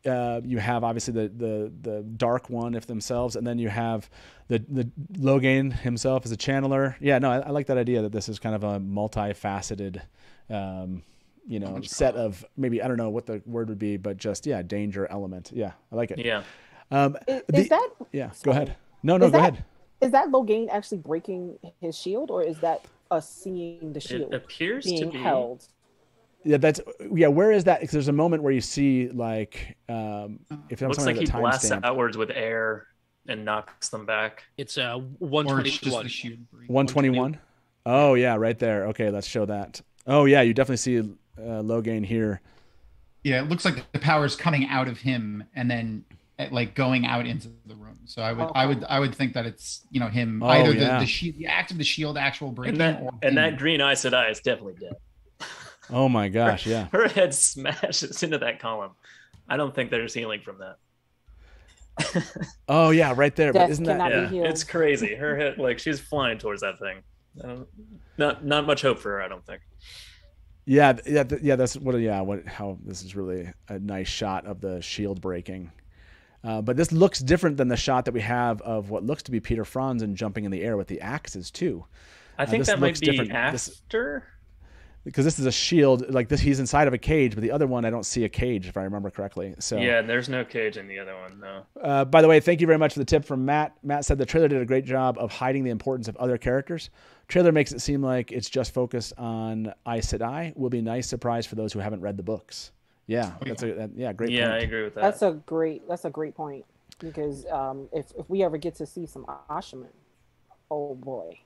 you have obviously the Dark One if themselves, and then you have the Logain himself as a channeler. Yeah, no, I like that idea that this is kind of a multifaceted, set of, maybe, I don't know what the word would be, but just danger element. Yeah, I like it. Yeah. Is that? Yeah. Go ahead. No, go ahead. Is that Logain actually breaking his shield, or is that us seeing the shield appears being to be held? Yeah, where is that? Because there's a moment where you see like if looks like he blasts outwards with air and knocks them back. It's 121. 121. Oh yeah, right there. Okay, let's show that. Oh yeah, you definitely see Logain here. Yeah, it looks like the power's coming out of him and then like going out into the room. So I would think that it's him Oh, either yeah. the act of the shield actual breaking And that green Aes Sedai is definitely dead. Oh my gosh, yeah. Her head smashes into that column. I don't think there's healing from that. Oh yeah, right there. But Death isn't that cannot be Yeah, healed. it's crazy. Her head, like she's flying towards that thing. Not much hope for her, I don't think. Yeah, that's how this is really a nice shot of the shield breaking. But this looks different than the shot that we have of what looks to be Peter Franzen jumping in the air with the axes too. I think this that might looks be different. after. Because this is a shield, like this, he's inside of a cage, but the other one I don't see a cage if I remember correctly. So Yeah, there's no cage in the other one, no. By the way, thank you very much for the tip from Matt. Matt said the trailer did a great job of hiding the importance of other characters. Trailer makes it seem like it's just focused on Aes Sedai. Will be a nice surprise for those who haven't read the books. Yeah, great. Yeah, point. I agree with that. That's a great point, because if we ever get to see some Ashaman, oh boy.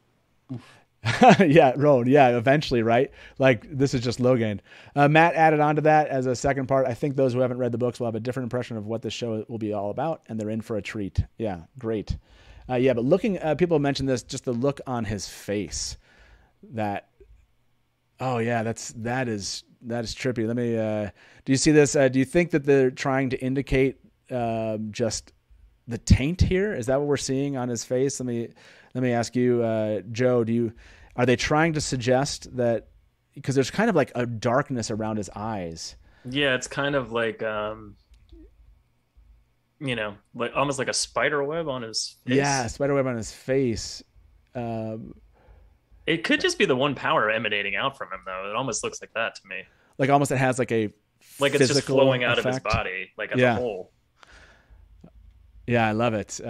Yeah, Roan. Yeah, eventually, right? Like this is just Logain. Matt added on to that as a second part. I think those who haven't read the books will have a different impression of what this show will be all about, and they're in for a treat. Yeah, great. Yeah, but looking, people mentioned this, just the look on his face. That, oh yeah, that is trippy. Let me. Do you see this? Do you think that they're trying to indicate just the taint here? Is that what we're seeing on his face? Let me ask you, Joe. Are they trying to suggest that, because there's kind of like a darkness around his eyes? Yeah, it's kind of like like almost like a spider web on his face. Yeah, spider web on his face. It could just be the one power emanating out from him, though. It almost looks like that to me. Like almost it has like a Like it's just physical flowing out of his effect. body, like as a whole. Yeah, I love it.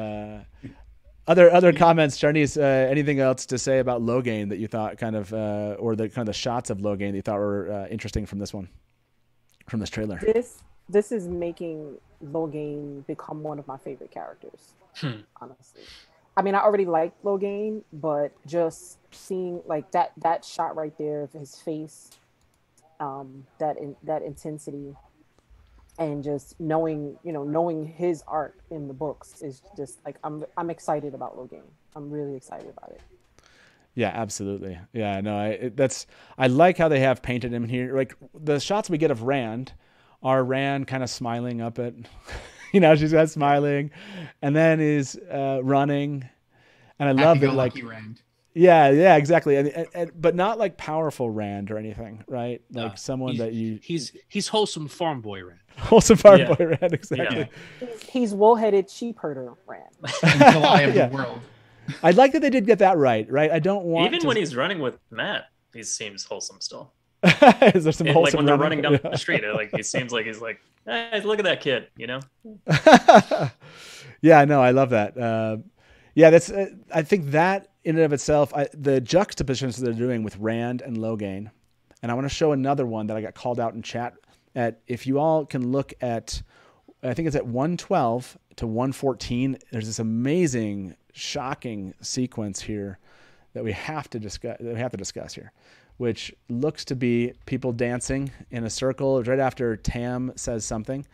Other comments, Charnice, anything else to say about Logain that you thought kind of, or the kind of the shots of Logain that you thought were interesting from this trailer? This is making Logain become one of my favorite characters, honestly. I mean, I already liked Logain, but just seeing like that shot right there of his face, that intensity, and just knowing his art in the books is just like I'm excited about Logain. I'm really excited about it. Yeah, absolutely. Yeah, no, I like how they have painted him here. Like the shots we get of Rand are Rand kind of smiling up at, she's got smiling, and then is running, and I love it. Like Rand. Yeah, exactly. And but not like powerful Rand or anything, right? Like someone that he's wholesome farm boy Rand. Wholesome farm boy Rand, exactly. Yeah. He's wool-headed sheep herder Rand. Until I have the world. I like that they did get that right. I don't want even when he's running with Matt, he seems wholesome still. Is there some wholesome like when they're running down the street? Like he seems like he's like, hey, look at that kid, Yeah, no, I love that. Yeah, that's. I think that in and of itself, the juxtapositions they're doing with Rand and Logain, and I want to show another one that I got called out in chat. If you all can look at, I think it's at 112 to 114. There's this amazing, shocking sequence here that we have to discuss here, which looks to be people dancing in a circle right after Tam says something.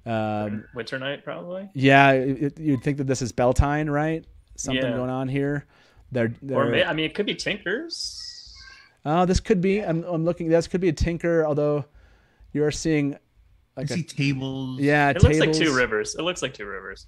Winter Night, probably. Yeah, you'd think that this is Beltane, right? Something going on here. Or it could be Tinkers. Oh, this could be. I'm looking. This could be a Tinker, although you're seeing like I see tables. Yeah, it looks like Two Rivers. It looks like Two Rivers.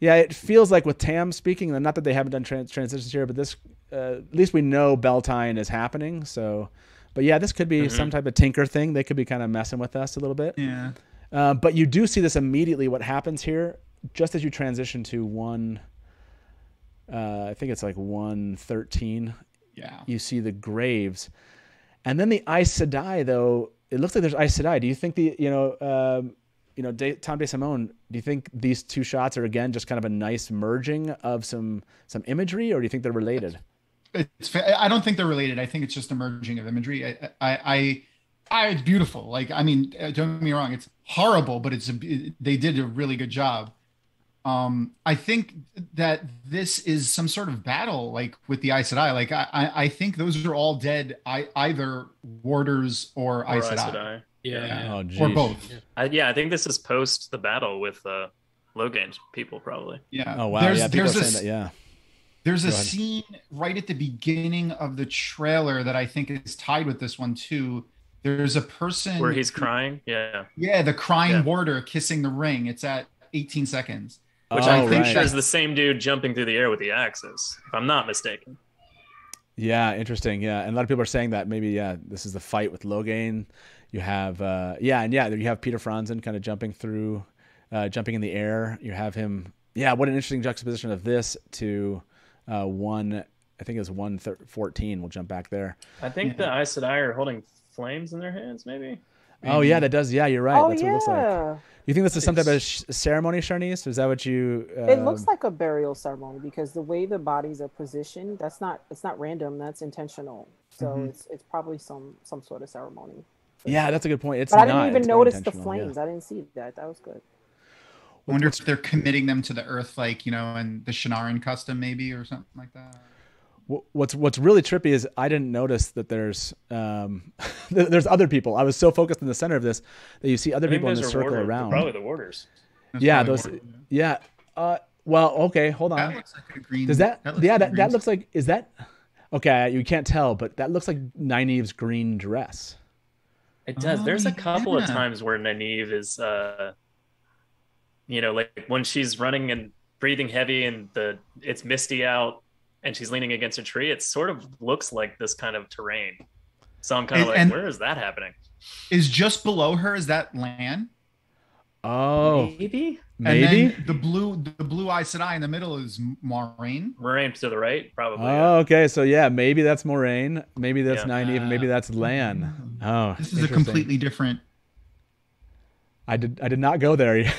Yeah, it feels like with Tam speaking. Not that they haven't done transitions here, but this at least we know Beltane is happening. So, but yeah, this could be some type of Tinker thing. They could be kind of messing with us a little bit. Yeah. But you do see this immediately. What happens here, just as you transition to one. I think it's like 113. Yeah. You see the graves, and then the Aes Sedai. Though it looks like there's Aes Sedai. Do you think Tom DeSimone? Do you think these two shots are again just kind of a nice merging of some imagery, or do you think they're related? I don't think they're related. I think it's just a merging of imagery. It's beautiful. Like, I mean, don't get me wrong. It's horrible, but they did a really good job. I think that this is some sort of battle, like with the Aes Sedai. Like, I think those are all dead, either warders or Aes Sedai. Yeah. Oh, or both. I think this is post the battle with Logan's people probably. Yeah. Oh wow. Yeah, people are saying that. Yeah. There's a Go ahead. scene right at the beginning of the trailer that I think is tied with this one too. There's a person Where he's crying. Yeah. Yeah, the crying warder kissing the ring. It's at 18 seconds. Which I'm pretty sure is the same dude jumping through the air with the axes, if I'm not mistaken. Yeah, interesting. Yeah, and a lot of people are saying that maybe this is the fight with Logain. You have you have Peter Franzen kind of jumping in the air. You have him. Yeah, what an interesting juxtaposition of this to one. I think it was 114. We'll jump back there. I think the Aes Sedai are holding flames in their hands, maybe. Oh yeah, that does. Yeah, you're right. Oh, That's what it looks like. You think this is some type of ceremony, Sharnice? Is that what you? It looks like a burial ceremony because the way the bodies are positioned, it's not random. That's intentional. So it's probably some sort of ceremony. Yeah, that's a good point. But I didn't even notice the flames. Yeah. I didn't see that. That was good. I wonder if they're committing them to the earth, like, and the Shannaren custom maybe or something like that. What's really trippy is I didn't notice that there's there's other people. I was so focused in the center of this that you see other people in the circle around. Probably the warders. Yeah, those. Yeah. Well, okay, hold on. That looks like a green. Does that? That looks like. Is that? Okay, you can't tell, but that looks like Nynaeve's green dress. It does. There's a couple of times where Nynaeve is, like when she's running and breathing heavy and it's misty out. And she's leaning against a tree. It sort of looks like this kind of terrain. So I'm kind of like, where is that happening? Is just below her, is that Lan? Oh, maybe. And then the blue Aes Sedai in the middle is Moiraine. Moiraine to the right, probably. Oh, okay. So yeah, maybe that's Moiraine. Maybe that's Nynaeve. And maybe that's Lan. Oh, this is a completely different. I did not go there.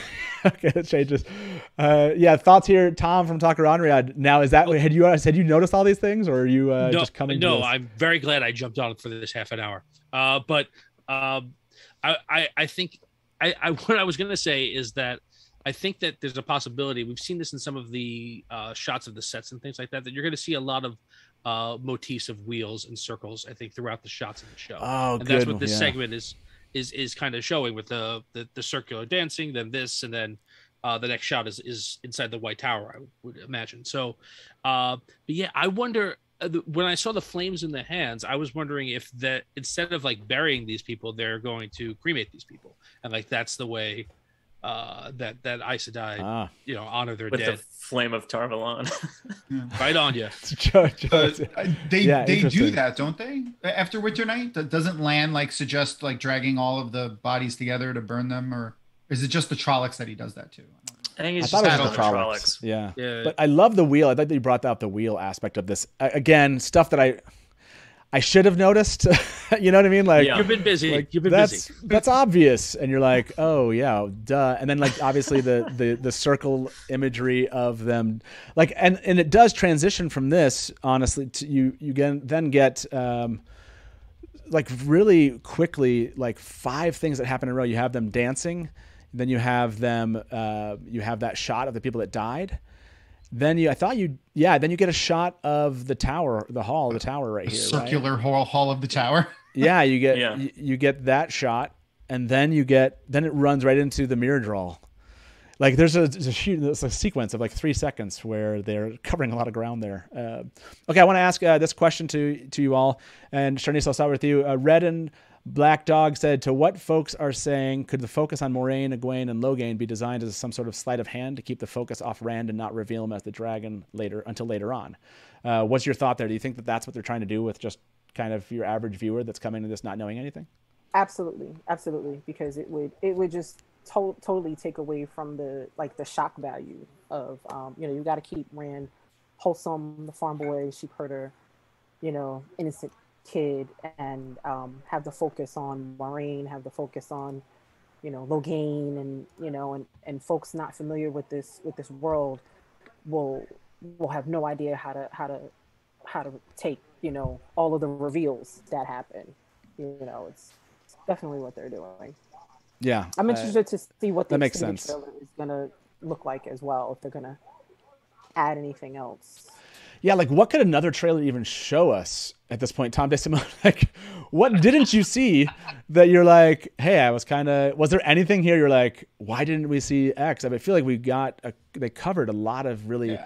Okay, that changes. Thoughts here, Tom from Talker Onriad. Now, had you noticed all these things, or are you just coming? No, I'm very glad I jumped on for this half an hour. I think what I was going to say is that I think that there's a possibility. We've seen this in some of the shots of the sets and things like that. That you're going to see a lot of motifs of wheels and circles. I think throughout the shots of the show. Oh, and that's what this segment is kind of showing with the circular dancing, then this, and then the next shot is inside the White Tower, I would imagine. So, but yeah, I wonder when I saw the flames in the hands, I was wondering if that instead of like burying these people, they're going to cremate these people, and like that's the way that Aes Sedai honor their with dead. The flame of Tarvalon. Right on you. They do that, don't they? After Winter Night, doesn't Lan suggest dragging all of the bodies together to burn them, or is it just the Trollocs that he does that too? I think he's just the Trollocs. Yeah, but I love the wheel. I thought that you brought out the wheel aspect of this. Again, stuff that I should have noticed. You know what I mean? You've been busy. You've been busy. That's obvious, and you're like, oh yeah, duh. And then obviously the circle imagery of them, and it does transition from this honestly to you then get really quickly 5 things that happen in a row. You have them dancing, then you have them you have that shot of the people that died. Then you get a shot of the tower, the hall of the tower right here. Circular hall of the tower. Yeah, you get that shot, and then it runs right into the mirror draw. There's a sequence of 3 seconds where they're covering a lot of ground there. Okay, I want to ask this question to you all, and Sharnice, I'll start with you. Red and Black Dog said, to what folks are saying, could the focus on Moiraine, Egwene, and Logain be designed as some sort of sleight of hand to keep the focus off Rand and not reveal him as the dragon until later on? What's your thought there? Do you think that that's what they're trying to do with just kind of your average viewer that's coming to this not knowing anything? Absolutely, because it would just totally take away from the shock value of you got to keep Rand wholesome, the farm boy, sheep herder, innocent kid, and have the focus on Moiraine, have the focus on Logain, and and folks not familiar with this world will have no idea how to take all of the reveals that happen. It's definitely what they're doing. Yeah, I'm interested to see what the makes sense. Trailer is gonna look like as well, if they're gonna add anything else. Yeah, like what could another trailer even show us at this point, Tom DeSimone? Like, what didn't you see that you're like, hey, was there anything here you're like, why didn't we see X? I feel like they covered a lot of really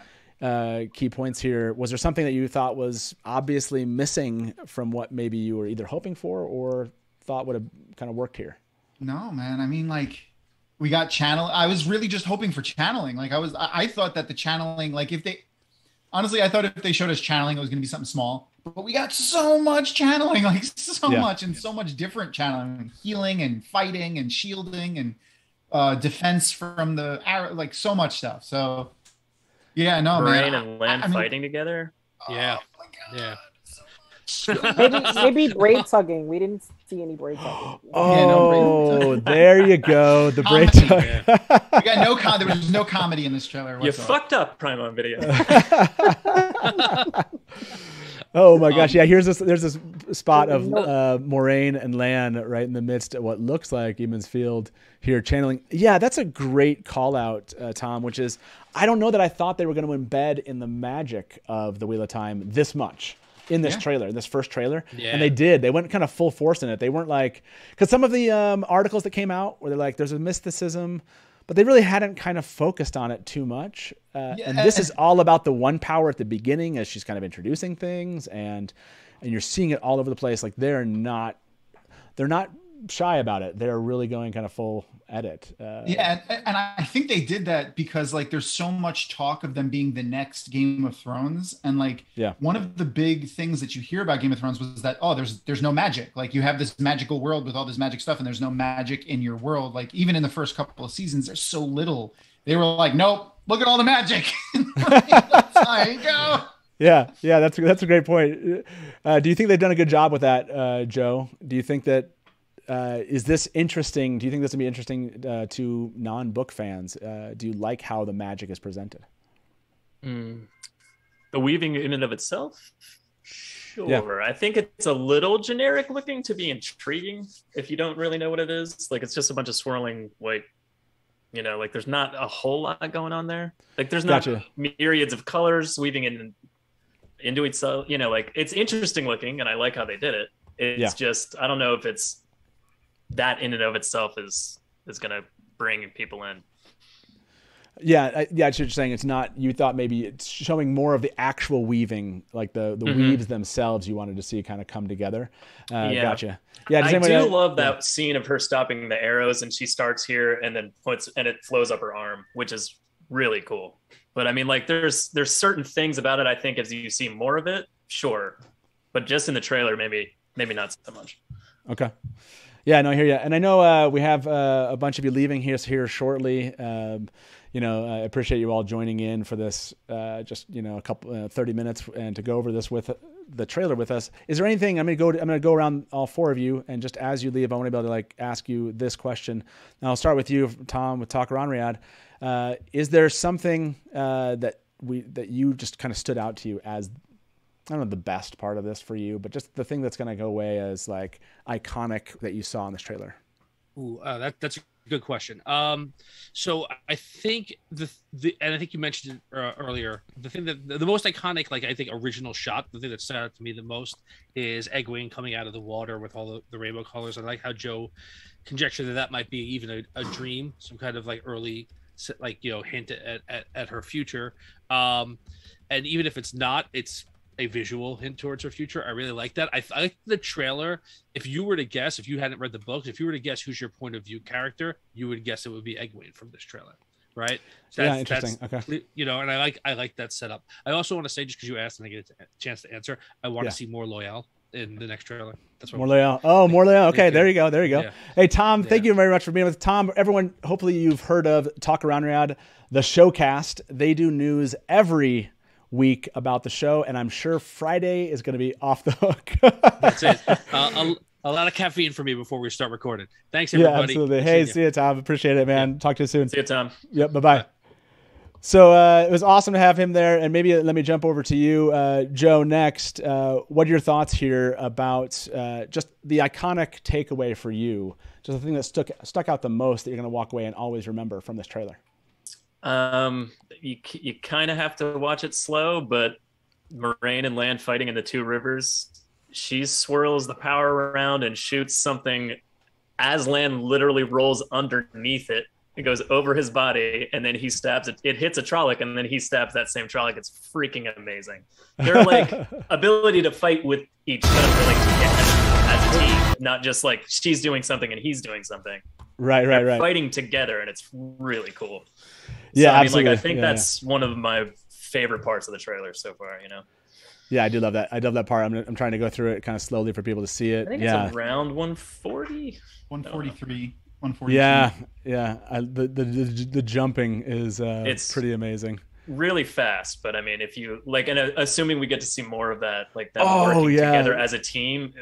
key points here. Was there something that you thought was obviously missing from what maybe you were either hoping for or thought would have kind of worked here? No, man. I mean, like, we got channel. I was really just hoping for channeling. Like, I thought that the channeling, like, honestly, I thought if they showed us channeling, it was going to be something small. But we got so much channeling, like so much, and so much different channeling, healing and fighting and shielding and defense from the arrow, like so much stuff. So, yeah, no, Moiraine man. and Lan fighting together. Yeah. Yeah. Maybe braid tugging. We didn't see any braid tugging. Oh, there you go. The braid tug. We got there was no comedy in this trailer whatsoever. You fucked up, Prime on Video. Oh my gosh! Yeah, there's this spot of Moiraine and Lan right in the midst of what looks like Emond's Field here channeling. Yeah, that's a great call out, Tom. Which is, I don't know that I thought they were going to embed in the magic of the Wheel of Time this much in this trailer, this first trailer, and they did. They went kind of full force in it. They weren't like, because some of the articles that came out where they're like, there's a mysticism, but they really hadn't kind of focused on it too much. And this is all about the one power at the beginning as she's kind of introducing things, and you're seeing it all over the place. Like they're not shy about it. They're really going kind of full at it. And I think they did that because like there's so much talk of them being the next Game of Thrones, and like one of the big things that you hear about Game of Thrones was that there's no magic. Like you have this magical world with all this magic stuff, and there's no magic in your world. Like even in the first couple of seasons, there's so little. They were like, nope, look at all the magic. There you go. Yeah, that's a great point. Do you think they've done a good job with that, Joe? Do you think that is this interesting? Do you think this would be interesting to non-book fans? Do you like how the magic is presented? The weaving in and of itself? Sure. Yeah. I think it's a little generic looking to be intriguing if you don't really know what it is. Like it's just a bunch of swirling, like, you know, like there's not a whole lot going on there. Like there's not myriads of colors weaving into itself. You know, like it's interesting looking and I like how they did it. It's just, I don't know if it's that in and of itself is going to bring people in. Yeah, that's what you're saying. It's not, you thought maybe it's showing more of the actual weaving, like the weaves themselves you wanted to see kind of come together. Gotcha. Yeah, I do love that scene of her stopping the arrows and she starts here and then it flows up her arm, which is really cool. But I mean, like there's certain things about it, I think, as you see more of it, sure. But just in the trailer, maybe not so much. Okay. Yeah, no, I hear you. And I know we have a bunch of you leaving here shortly. I appreciate you all joining in for this, just a couple 30 minutes and to go over this with the trailer with us. Is there anything I'm going to go around all four of you, and just as you leave, I want to be able to like ask you this question. Now I'll start with you, Tom, with Talk Around Riyadh. Is there something that you just kind of stood out to you as, I don't know, the best part of this for you, but just the thing that's going to go away as like iconic that you saw in this trailer? Ooh, that's a good question. So I think and I think you mentioned it earlier, the thing that the most iconic, like I think original shot, the thing that stood out to me the most is Egwene coming out of the water with all the rainbow colors. I like how Joe conjectured that might be even a dream, some kind of like early, like, hint at her future. And even if it's not, it's a visual hint towards her future. I really like that. I like the trailer. If you were to guess, if you hadn't read the books, if you were to guess who's your point of view character, you would guess it would be Egwene from this trailer, right? So interesting. Okay. And I like that setup. I also want to say, just because you asked and I get a chance to answer, I want to see more Loial in the next trailer. That's what more Loial. Oh, more Loial. Okay, there you go. Yeah. Hey, Tom, thank you very much for being with Tom. Everyone, hopefully you've heard of Talk Around Riyadh, the showcast. They do news every week about the show, and I'm sure Friday is going to be off the hook. That's it. A lot of caffeine for me before we start recording. Thanks, everybody. Yeah, absolutely. Hey, see you, Tom. Appreciate it, man. Talk to you soon. See you, Tom. Yep. Bye-bye. So it was awesome to have him there, and maybe let me jump over to you, Joe, next. What are your thoughts here about just the iconic takeaway for you, just the thing that stuck out the most that you're going to walk away and always remember from this trailer? You kind of have to watch it slow, but Moraine and Lan fighting in the two rivers, she swirls the power around and shoots something as Lan literally rolls underneath it. It goes over his body, and then he stabs it. It hits a Trolloc, and then he stabs that same Trolloc. It's freaking amazing. Their like ability to fight with each other, like as a team, not just like she's doing something and he's doing something. Right. Fighting together, and it's really cool. Yeah, so, I mean, absolutely. like I think that's one of my favorite parts of the trailer so far. You know. Yeah, I do love that. I love that part. I'm trying to go through it kind of slowly for people to see it. I think it's around 140, 143. 142. Yeah. The jumping is it's pretty amazing. Really fast, but I mean, if you like, and assuming we get to see more of that, like them working together as a team,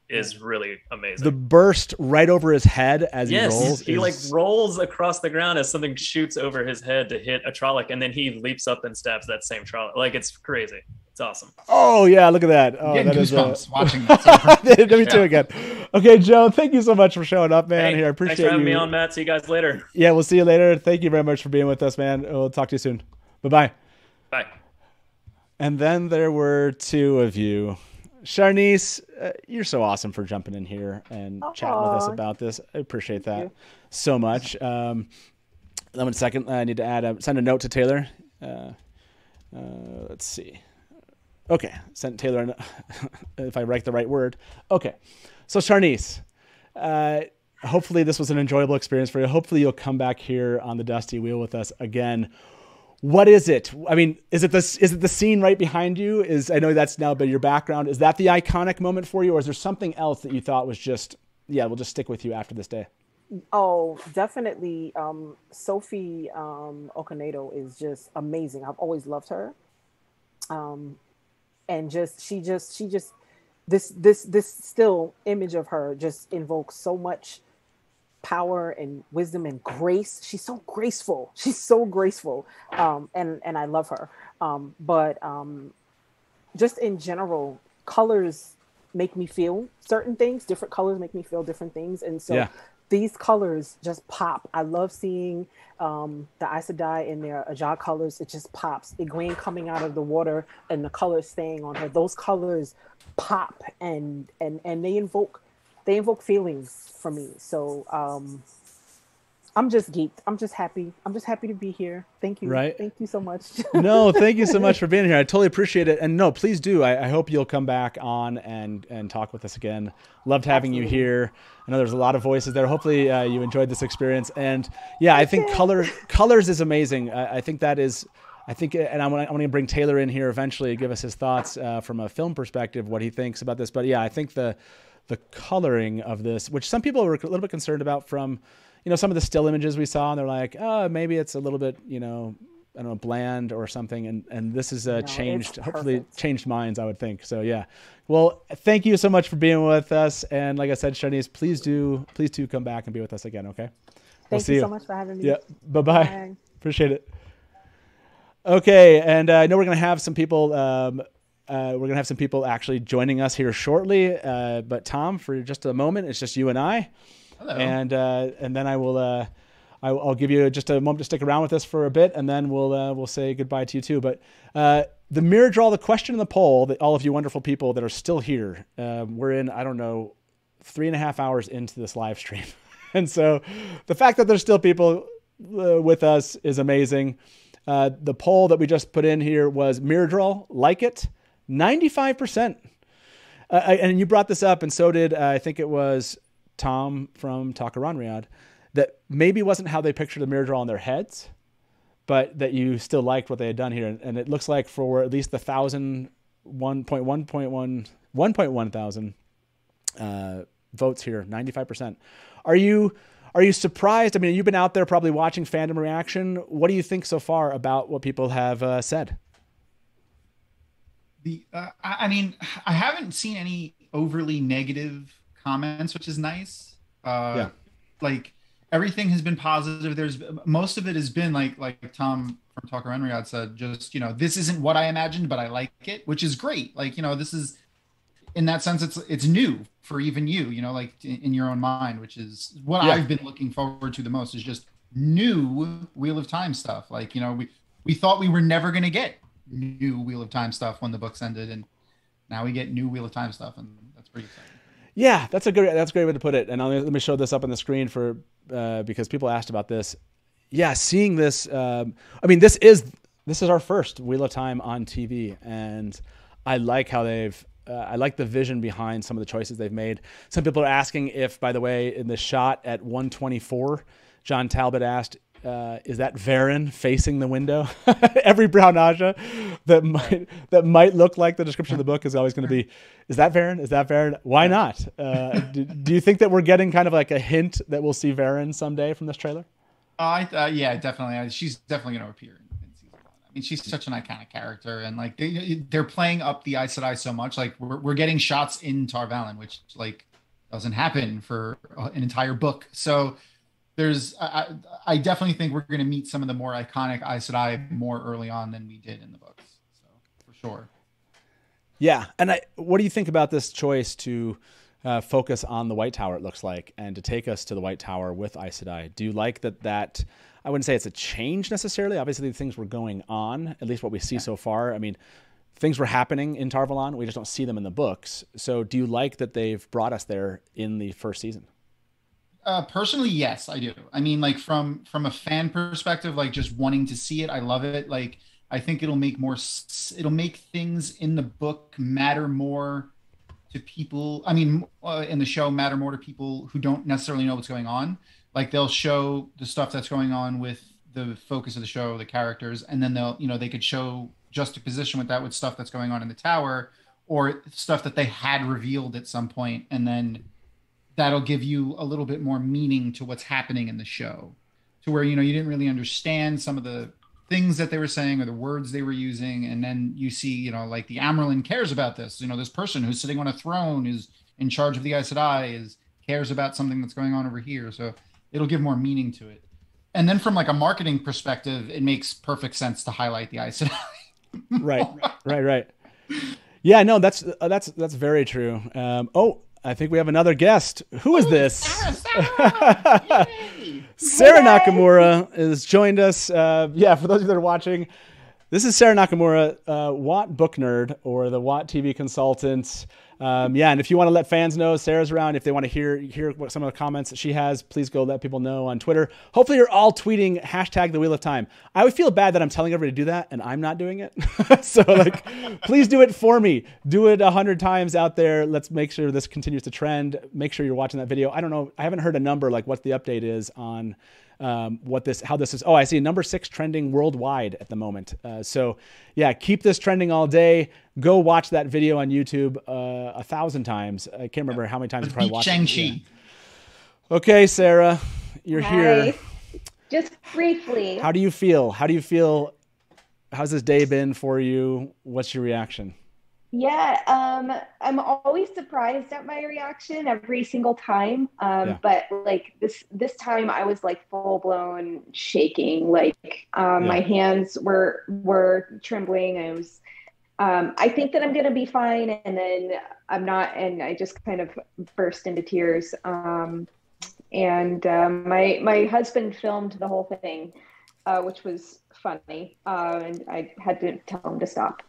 is really amazing. The burst right over his head as he rolls. He like rolls across the ground as something shoots over his head to hit a Trolloc, and then he leaps up and stabs that same Trolloc. Like it's crazy. It's awesome. Oh yeah, look at that. Oh, getting that goosebumps watching that. Me too again. Okay, Joe, thank you so much for showing up, man. Here, I appreciate thanks for having you. me on, Matt. See you guys later. Yeah, we'll see you later. Thank you very much for being with us, man. We'll talk to you soon. Bye-bye. Bye. And then there were two of you. Sharnice, you're so awesome for jumping in here and chatting with us about this. I appreciate that so much. 1 second. I need to send a note to Taylor. Let's see. Okay, sent Taylor, if I write the right word. Okay, so Sharnice, hopefully this was an enjoyable experience for you. Hopefully you'll come back here on the Dusty Wheel with us again. What is it? I mean, is it the scene right behind you? I know that's now been your background. Is that the iconic moment for you, or is there something else that you thought was just, we'll just stick with you after this day? Oh, definitely. Sophie Okonedo is just amazing. I've always loved her. And she just this still image of her just invokes so much power and wisdom and grace. She's so graceful. And I love her. But just in general, colors make me feel certain things. Different colors make me feel different things. And so these colors just pop. I love seeing the Aes Sedai in their Ajah colors. It just pops. Egwene coming out of the water and the colors staying on her. Those colors pop and they invoke feelings for me. So I'm just geeked. I'm just happy. I'm just happy to be here. Thank you. Right. Thank you so much. No, thank you so much for being here. I totally appreciate it. And no, please do. I hope you'll come back on and talk with us again. Loved having you here. I know there's a lot of voices there. Hopefully you enjoyed this experience. And I think colors is amazing. I think, and I'm going to bring Taylor in here eventually to give us his thoughts from a film perspective, what he thinks about this. But I think the coloring of this, which some people were a little bit concerned about from, some of the still images we saw, and they're like, oh, maybe it's a little bit, I don't know, bland or something. And this is hopefully changed minds, I would think. So, well, thank you so much for being with us. And like I said, Sharnice, please do come back and be with us again. Okay. Thank you so much for having me. Yeah. Bye-bye. Appreciate it. Okay. And I know we're going to have some people, actually joining us here shortly. But Tom, for just a moment, it's just you and I. Hello. And then I will, I'll give you just a moment to stick around with us for a bit, and then we'll say goodbye to you too. But the mirror draw, the question in the poll that all of you wonderful people that are still here, we're in, 3.5 hours into this live stream. And so the fact that there's still people with us is amazing. The poll that we just put in here was mirror draw, like it, 95%. And you brought this up, and so did, I think it was Tom from Takaranriad, that maybe wasn't how they pictured the mirror draw in their heads, but that you still liked what they had done here. And it looks like for at least the 1.1 thousand votes here, 95%. Are you surprised? I mean, you've been out there probably watching fandom reaction. What do you think so far about what people have said? I mean, I haven't seen any overly negative comments, which is nice. Like everything has been positive. Most of it has been like Tom from Talker Enriad said, just, this isn't what I imagined, but I like it, which is great. Like, this is, in that sense, it's new for even you, like in your own mind, which is what I've been looking forward to the most, is just new Wheel of Time stuff. Like, we thought we were never going to get new Wheel of Time stuff when the books ended, and now we get new Wheel of Time stuff, and that's pretty exciting. Yeah, that's a great way to put it. And let me show this up on the screen for because people asked about this. Yeah, seeing this. I mean, this is our first Wheel of Time on TV, and I like how they've. I like the vision behind some of the choices they've made. Some people are asking if, by the way, in the shot at 124, John Talbot asked, is that Varen facing the window? Every Brown Aja that might look like the description of the book is always going to be, is that Varen? Is that Varen? Why not? Do you think that we're getting kind of like a hint that we'll see Varen someday from this trailer? Yeah, definitely. She's definitely going to appear in season 1. I mean, she's such an iconic character, and like they're playing up the Aes Sedai so much. Like we're getting shots in Tar Valon, which like doesn't happen for an entire book. So there's, I definitely think we're going to meet some of the more iconic Aes Sedai more early on than we did in the books. So for sure. Yeah, and what do you think about this choice to focus on the White Tower? It looks like, and to take us to the White Tower with Aes Sedai. Do you like that? I wouldn't say it's a change necessarily. Obviously, things were going on, at least what we see so far. I mean, things were happening in Tar Valon. We just don't see them in the books. So do you like that they've brought us there in the first season? Personally, yes, I do. I mean, like from a fan perspective, like just wanting to see it, I love it. Like, I think it'll make things in the book matter more to people. I mean, in the show matter more to people who don't necessarily know what's going on. Like they'll show the stuff that's going on with the focus of the show, the characters, and then they could show juxtaposition with that with stuff that's going on in the tower or stuff that they had revealed at some point, and then that'll give you a little bit more meaning to what's happening in the show, to where you didn't really understand some of the things that they were saying or the words they were using, and then you see like the Amyrlin cares about this. This person who's sitting on a throne is in charge of the Aes Sedai cares about something that's going on over here. So it'll give more meaning to it. And then from like a marketing perspective, it makes perfect sense to highlight the Aes Sedai. Right. Yeah, no, that's very true. I think we have another guest. Who is this? Sarah Nakamura has joined us. For those of you that are watching, this is Sarah Nakamura, Watt book nerd or the Watt TV consultant. And if you want to let fans know Sarah's around, if they want to hear what some of the comments that she has, please go let people know on Twitter. Hopefully you're all tweeting # the Wheel of Time. I would feel bad that I'm telling everybody to do that and I'm not doing it. So please do it for me. Do it 100 times out there. Let's make sure this continues to trend. Make sure you're watching that video. I don't know. I haven't heard a number like what the update is on how this is. Oh, I see number 6 trending worldwide at the moment. Keep this trending all day. Go watch that video on YouTube 1,000 times. I can't remember how many times you probably watched it. Shang-Chi. Okay, Sarah, you're here. Just briefly. How do you feel? How's this day been for you? What's your reaction? Yeah, I'm always surprised at my reaction every single time. But like this time I was like full blown shaking. Like my hands were trembling. I was I think that I'm gonna be fine, and then I'm not, and I just kind of burst into tears. My husband filmed the whole thing, which was funny, and I had to tell him to stop.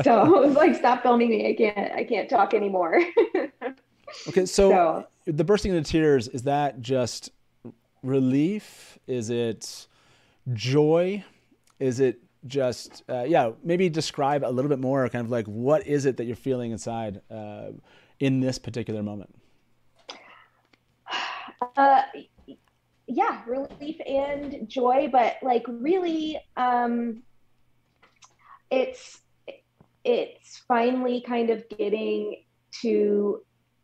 So I was like, "Stop filming me! I can't talk anymore." Okay, so the bursting into tears, is that just relief? Is it joy? Is it just maybe describe a little bit more, kind of like what is it that you're feeling inside in this particular moment? Relief and joy, but like really it's finally kind of getting to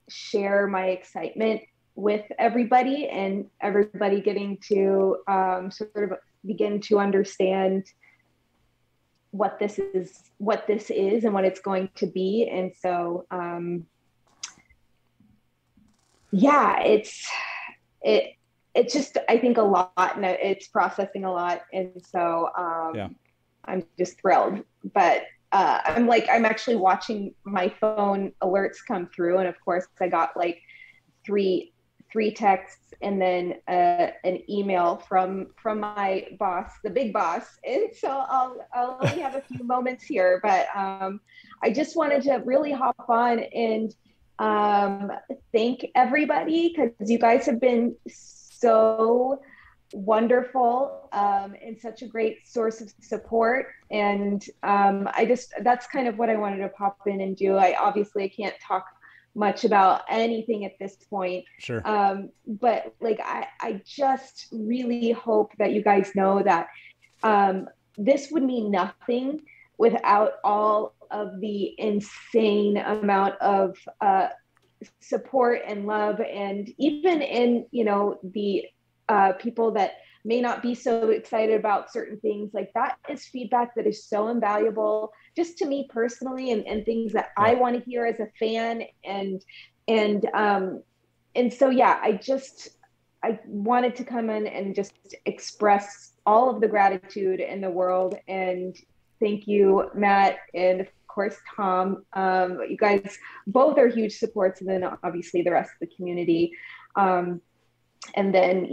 share my excitement with everybody, and everybody getting to sort of begin to understand what this is and what it's going to be. And so it's just, I think, a lot, and it's processing a lot. And so I'm just thrilled, but I'm actually watching my phone alerts come through. And of course I got like three 3 texts, and then an email from my boss, the big boss. And so I'll only have a few moments here, but I just wanted to really hop on and thank everybody, because you guys have been so wonderful and such a great source of support. And that's kind of what I wanted to pop in and do. I can't talk much about anything at this point. Sure. But like, I just really hope that you guys know that this would mean nothing without all of the insane amount of support and love, and even in, the people that may not be so excited about certain things. Like, that is feedback that is so invaluable just to me personally, and things that I want to hear as a fan. And so, yeah, I wanted to come in and just express all of the gratitude in the world. And thank you, Matt, and of course, Tom. You guys both are huge supports, and then obviously the rest of the community. And then,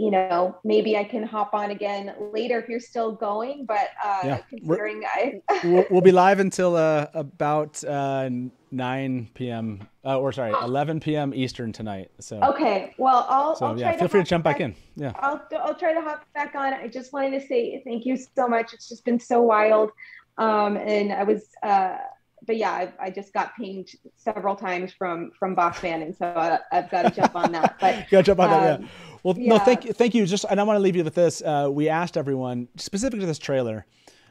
maybe I can hop on again later if you're still going, but considering we'll be live until about 9 p.m. 11 p.m. Eastern tonight. So okay, well, I'll try to feel free to jump back in. Yeah, I'll try to hop back on. I just wanted to say thank you so much. It's just been so wild, and I was. But yeah, I just got pinged several times from Boss Man, and so I've got to jump on that. But got to jump on that. Yeah. Well, no, thank you. And I want to leave you with this. We asked everyone specific to this trailer.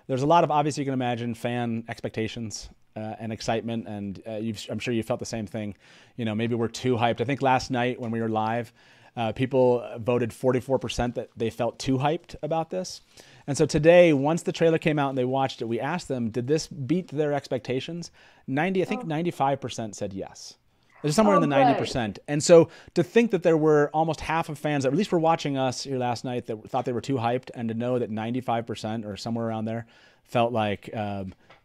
There's a lot of, obviously, you can imagine, fan expectations and excitement, and I'm sure you felt the same thing. Maybe we're too hyped. I think last night when we were live, people voted 44% that they felt too hyped about this. And so today, once the trailer came out and they watched it, we asked them, did this beat their expectations? 95% said yes. It's somewhere in the 90%. And so to think that there were almost half of fans that at least were watching us here last night that thought they were too hyped, and to know that 95% or somewhere around there felt like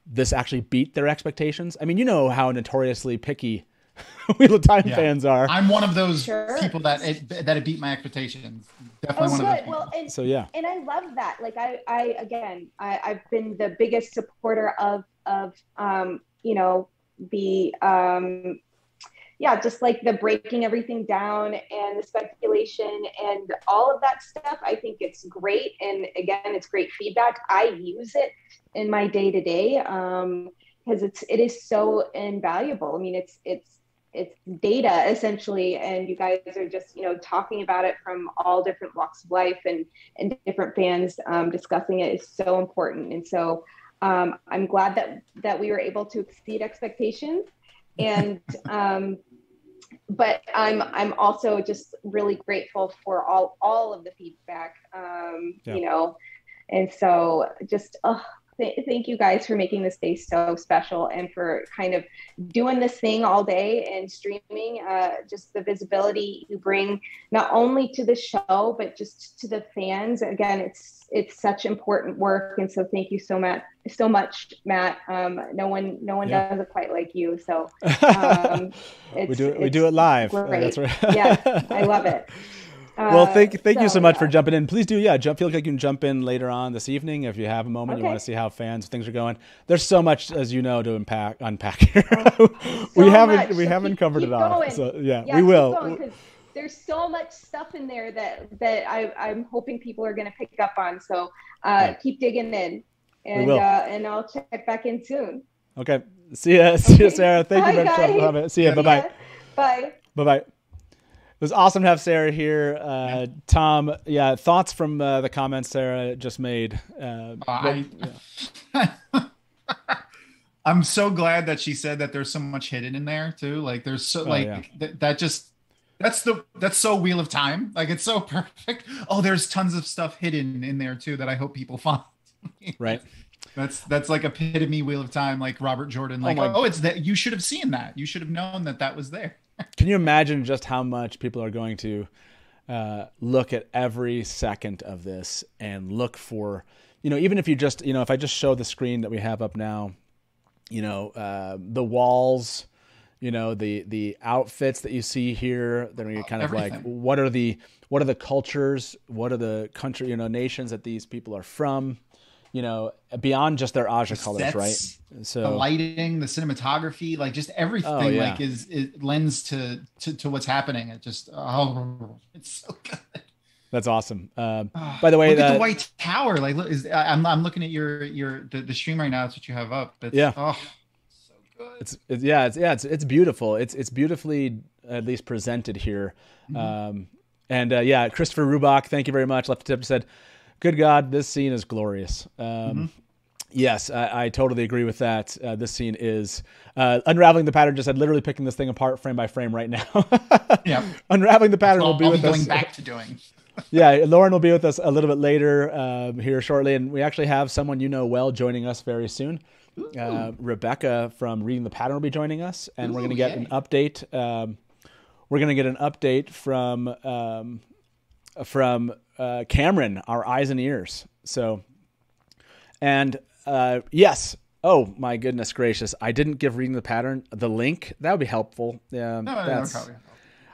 this actually beat their expectations. I mean, you know how notoriously picky Wheel of Time fans are. I'm one of those people that it beat my expectations. Definitely one of those. Well, and I love that. Like, I've been the biggest supporter of just like the breaking everything down and the speculation and all of that stuff. I think it's great, and again, it's great feedback. I use it in my day to day because it is so invaluable. I mean, it's data essentially, and you guys are just talking about it from all different walks of life, and different fans discussing it is so important. And so I'm glad that we were able to exceed expectations, and but I'm also just really grateful for all of the feedback, and so just thank you guys for making this day so special, and for kind of doing this thing all day and streaming, just the visibility you bring not only to the show, but just to the fans. Again, it's such important work. And so thank you so much, Matt. No one does it quite like you. So we do it live. Great. That's right. Yeah, I love it. Well, thank you so much for jumping in. Please do, feel like you can jump in later on this evening if you have a moment. You want to see how things are going. There's so much, as you know, to unpack here. we haven't covered it all. Going. So we will. Because there's so much stuff in there that I'm hoping people are going to pick up on. So keep digging in, and I'll check back in soon. Okay. See ya, Sarah. Thank you very much. Love it. See ya. Bye-bye. Bye. Bye-bye. It was awesome to have Sarah here. Tom, thoughts from the comments Sarah just made. I'm so glad that she said that there's so much hidden in there too. Like there's so that's so Wheel of Time. Like it's so perfect. Oh, there's tons of stuff hidden in there too that I hope people find. Right. That's like epitome Wheel of Time, like Robert Jordan. Like, it's that you should have seen that. You should have known that was there. Can you imagine just how much people are going to look at every second of this and look for, even if you just, if I just show the screen that we have up now, the walls, You know, the outfits that you see here. Then you're kind of like, Everything. what are the cultures? What are the country, you know, nations that these people are from? You know, beyond just their Aja colors, Sets, right? So the lighting, the cinematography, like just everything, Oh, yeah. like it lends to what's happening. It just it's so good. that's awesome. By the way, Look at the White Tower. Like, look, I'm looking at the stream right now. That's what you have up. It's, Yeah. Oh, it's beautiful. It's beautifully at least presented here. Christopher Rubach, thank you very much. Left a tip, said, "Good God, this scene is glorious." Yes, I totally agree with that. This scene is unraveling the pattern. Just said, literally picking this thing apart frame by frame right now. Yeah, unraveling the pattern will be I'll with going us. back to doing. Yeah, Lauren will be with us a little bit later here shortly, and we actually have someone you know well joining us very soon. Rebecca from Reading the Pattern will be joining us, and we're going to get an update. We're going to get an update from Cameron, our eyes and ears. So, and yes. Oh my goodness gracious! I didn't give Reading the Pattern the link. That would be helpful. Yeah, No, that's. probably.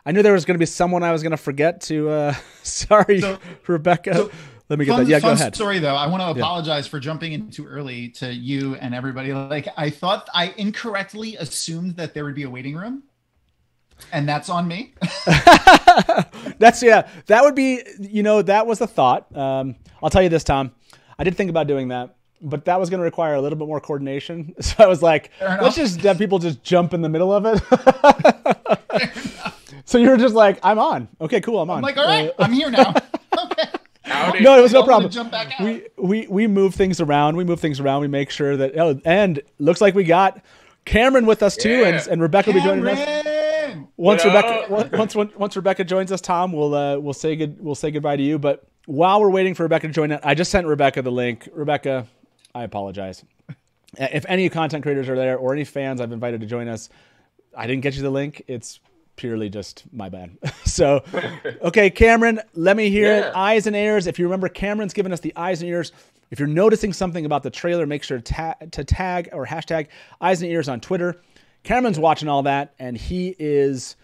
I knew there was going to be someone I was going to forget to. Sorry, Rebecca. Let me get that. Yeah, go ahead. Story though. I want to apologize for jumping in too early to you and everybody. Like, I thought I incorrectly assumed that there would be a waiting room, and that's on me. That would be. You know, that was the thought. I'll tell you this, Tom. I did think about doing that, but that was going to require a little bit more coordination. So I was like, let's just have people just jump in the middle of it. So you were just like, I'm on. Okay, cool. I'm on. I'm like, all right, I'm here now. No, it was no I'm gonna problem. jump back out. We move things around. We make sure that. Oh, and looks like we got Cameron with us too, and Rebecca will be joining us. Once Rebecca joins us, Tom, we'll say goodbye to you. But while we're waiting for Rebecca to join us, I just sent Rebecca the link. Rebecca, I apologize. If any content creators are there or any fans I've invited to join us, I didn't get you the link. It's purely just my bad. So, okay, Cameron, let me hear it. Eyes and ears. If you remember, Cameron's given us the eyes and ears. If you're noticing something about the trailer, make sure to tag or hashtag eyes and ears on Twitter. Cameron's watching all that, and he's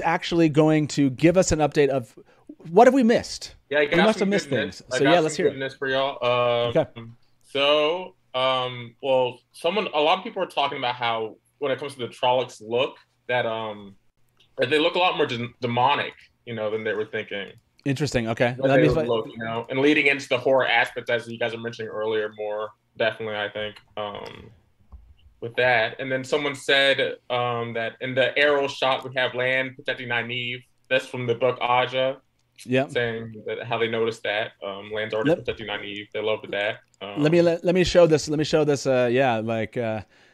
actually going to give us an update of what have we missed. Yeah, I got we must have some missed goodness. things. So yeah, let's hear it. Goodness for y'all. Okay. So, well, a lot of people are talking about how when it comes to the Trollocs look, that they look a lot more demonic, you know, than they were thinking. Interesting. Okay. Look, you know, and leading into the horror aspect, as you guys were mentioning earlier, more definitely, I think, with that. And then someone said that in the aerial shot we have Lan protecting Nynaeve. That's from the book Aja. Yeah. Saying that how they noticed that Lan's already protecting Nynaeve. They loved that. Let me show this.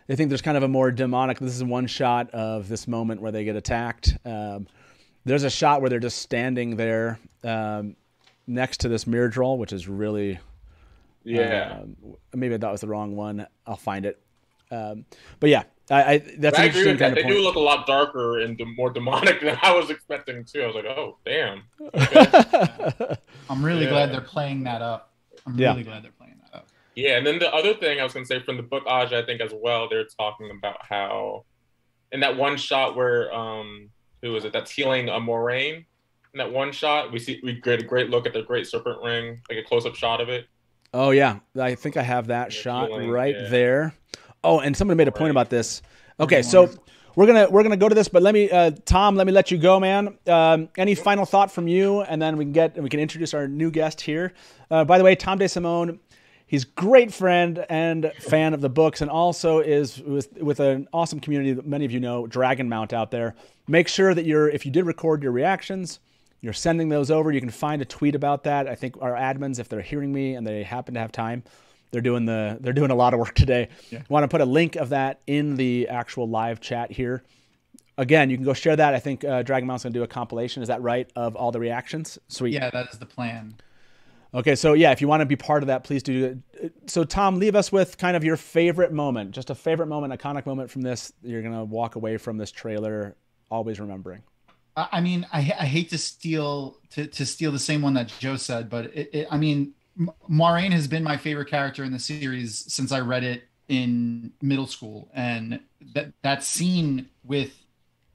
I think there's kind of a more demonic. This is one shot of this moment where they get attacked. There's a shot where they're just standing there next to this Myrddraal, which is really maybe that was the wrong one. I'll find it. But yeah, that's an interesting kind of point. They do look a lot darker and more demonic than I was expecting too. I was like, oh damn. Okay. I'm really glad they're playing that up. I'm really glad they're playing that up. Yeah, and then the other thing I was going to say from the book Aja, I think as well, they're talking about how in that one shot where who is it that's healing a Moraine? In that one shot, we get a great look at the Great Serpent Ring, like a close-up shot of it. Oh yeah, I think I have that shot right there. Oh, and somebody made a point about this. Okay, so we're gonna go to this, but let me, Tom, let me let you go, man. Any final thought from you, and then we can introduce our new guest here. By the way, Tom DeSimone. He's a great friend and fan of the books, and also is with an awesome community that many of you know, Dragon Mount out there. Make sure that if you did record your reactions, you're sending those over. You can find a tweet about that. I think our admins, if they're hearing me and they happen to have time, they're doing a lot of work today. Yeah. I want to put a link of that in the actual live chat here. Again, you can go share that. I think Dragon Mount's going to do a compilation. Is that right? Of all the reactions? Sweet. Yeah, that is the plan. Okay, so yeah, if you want to be part of that, please do. So Tom, leave us with kind of your favorite moment, just a favorite moment, iconic moment from this. You're going to walk away from this trailer always remembering. I mean, I hate to steal the same one that Joe said, but I mean, Moiraine has been my favorite character in the series since I read it in middle school, and that scene with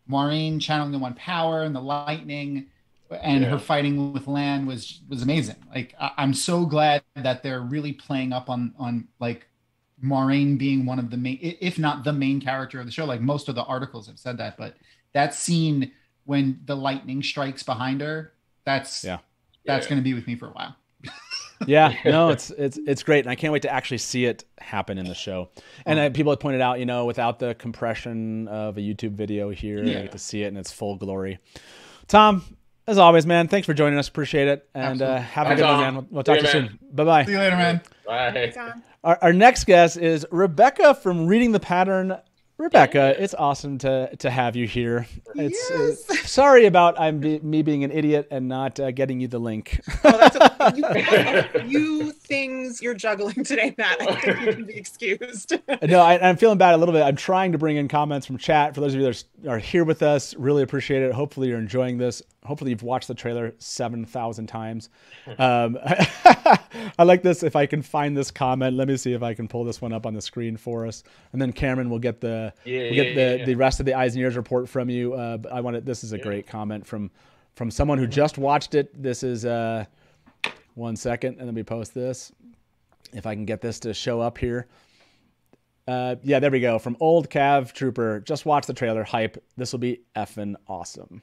Maureen channeling the one power and the lightning, and her fighting with Lan was amazing. Like I'm so glad that they're really playing up on like Maureen being one of the main, if not the main character of the show. Like most of the articles have said that, but that scene when the lightning strikes behind her, that's going to be with me for a while. Yeah, no, it's great, and I can't wait to actually see it happen in the show. And people have pointed out, you know, without the compression of a YouTube video here, I get to see it in its full glory. Tom, as always, man, thanks for joining us. Appreciate it, and have a good one, man. We'll talk to you soon. Bye-bye. See you later, man. Bye. Our next guest is Rebecca from Reading the Pattern. Rebecca, it's awesome to have you here. It's sorry about me being an idiot and not getting you the link. Oh, that's a few things you're juggling today, Matt. I think you can be excused. No, I'm feeling bad a little bit. I'm trying to bring in comments from chat. For those of you that are here with us, really appreciate it. Hopefully you're enjoying this. Hopefully you've watched the trailer 7,000 times. I like this. If I can find this comment, let me see if I can pull this one up on the screen for us, and then Cameron will get the rest of the eyes and ears report from you. This is a great comment from someone who just watched it. This is 1 second, and let me post this if I can get this to show up here. Yeah, there we go. From Old Cav Trooper, just watch the trailer. Hype. This will be effing awesome.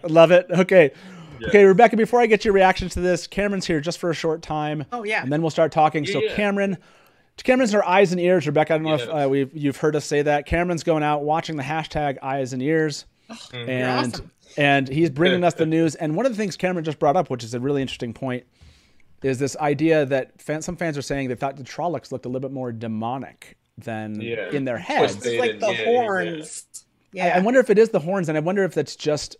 Love it. Okay. Yeah. Okay, Rebecca, before I get your reactions to this, Cameron's here just for a short time. Oh, yeah. And then we'll start talking. Yeah. So Cameron's our eyes and ears. Rebecca, I don't know if you've heard us say that. Cameron's going out watching the hashtag eyes and ears. And he's bringing us the news. And one of the things Cameron just brought up, which is a really interesting point, is this idea that some fans are saying they thought the Trollocs looked a little bit more demonic than in their heads. It's like the horns. Yeah. I wonder if it is the horns, and I wonder if that's just...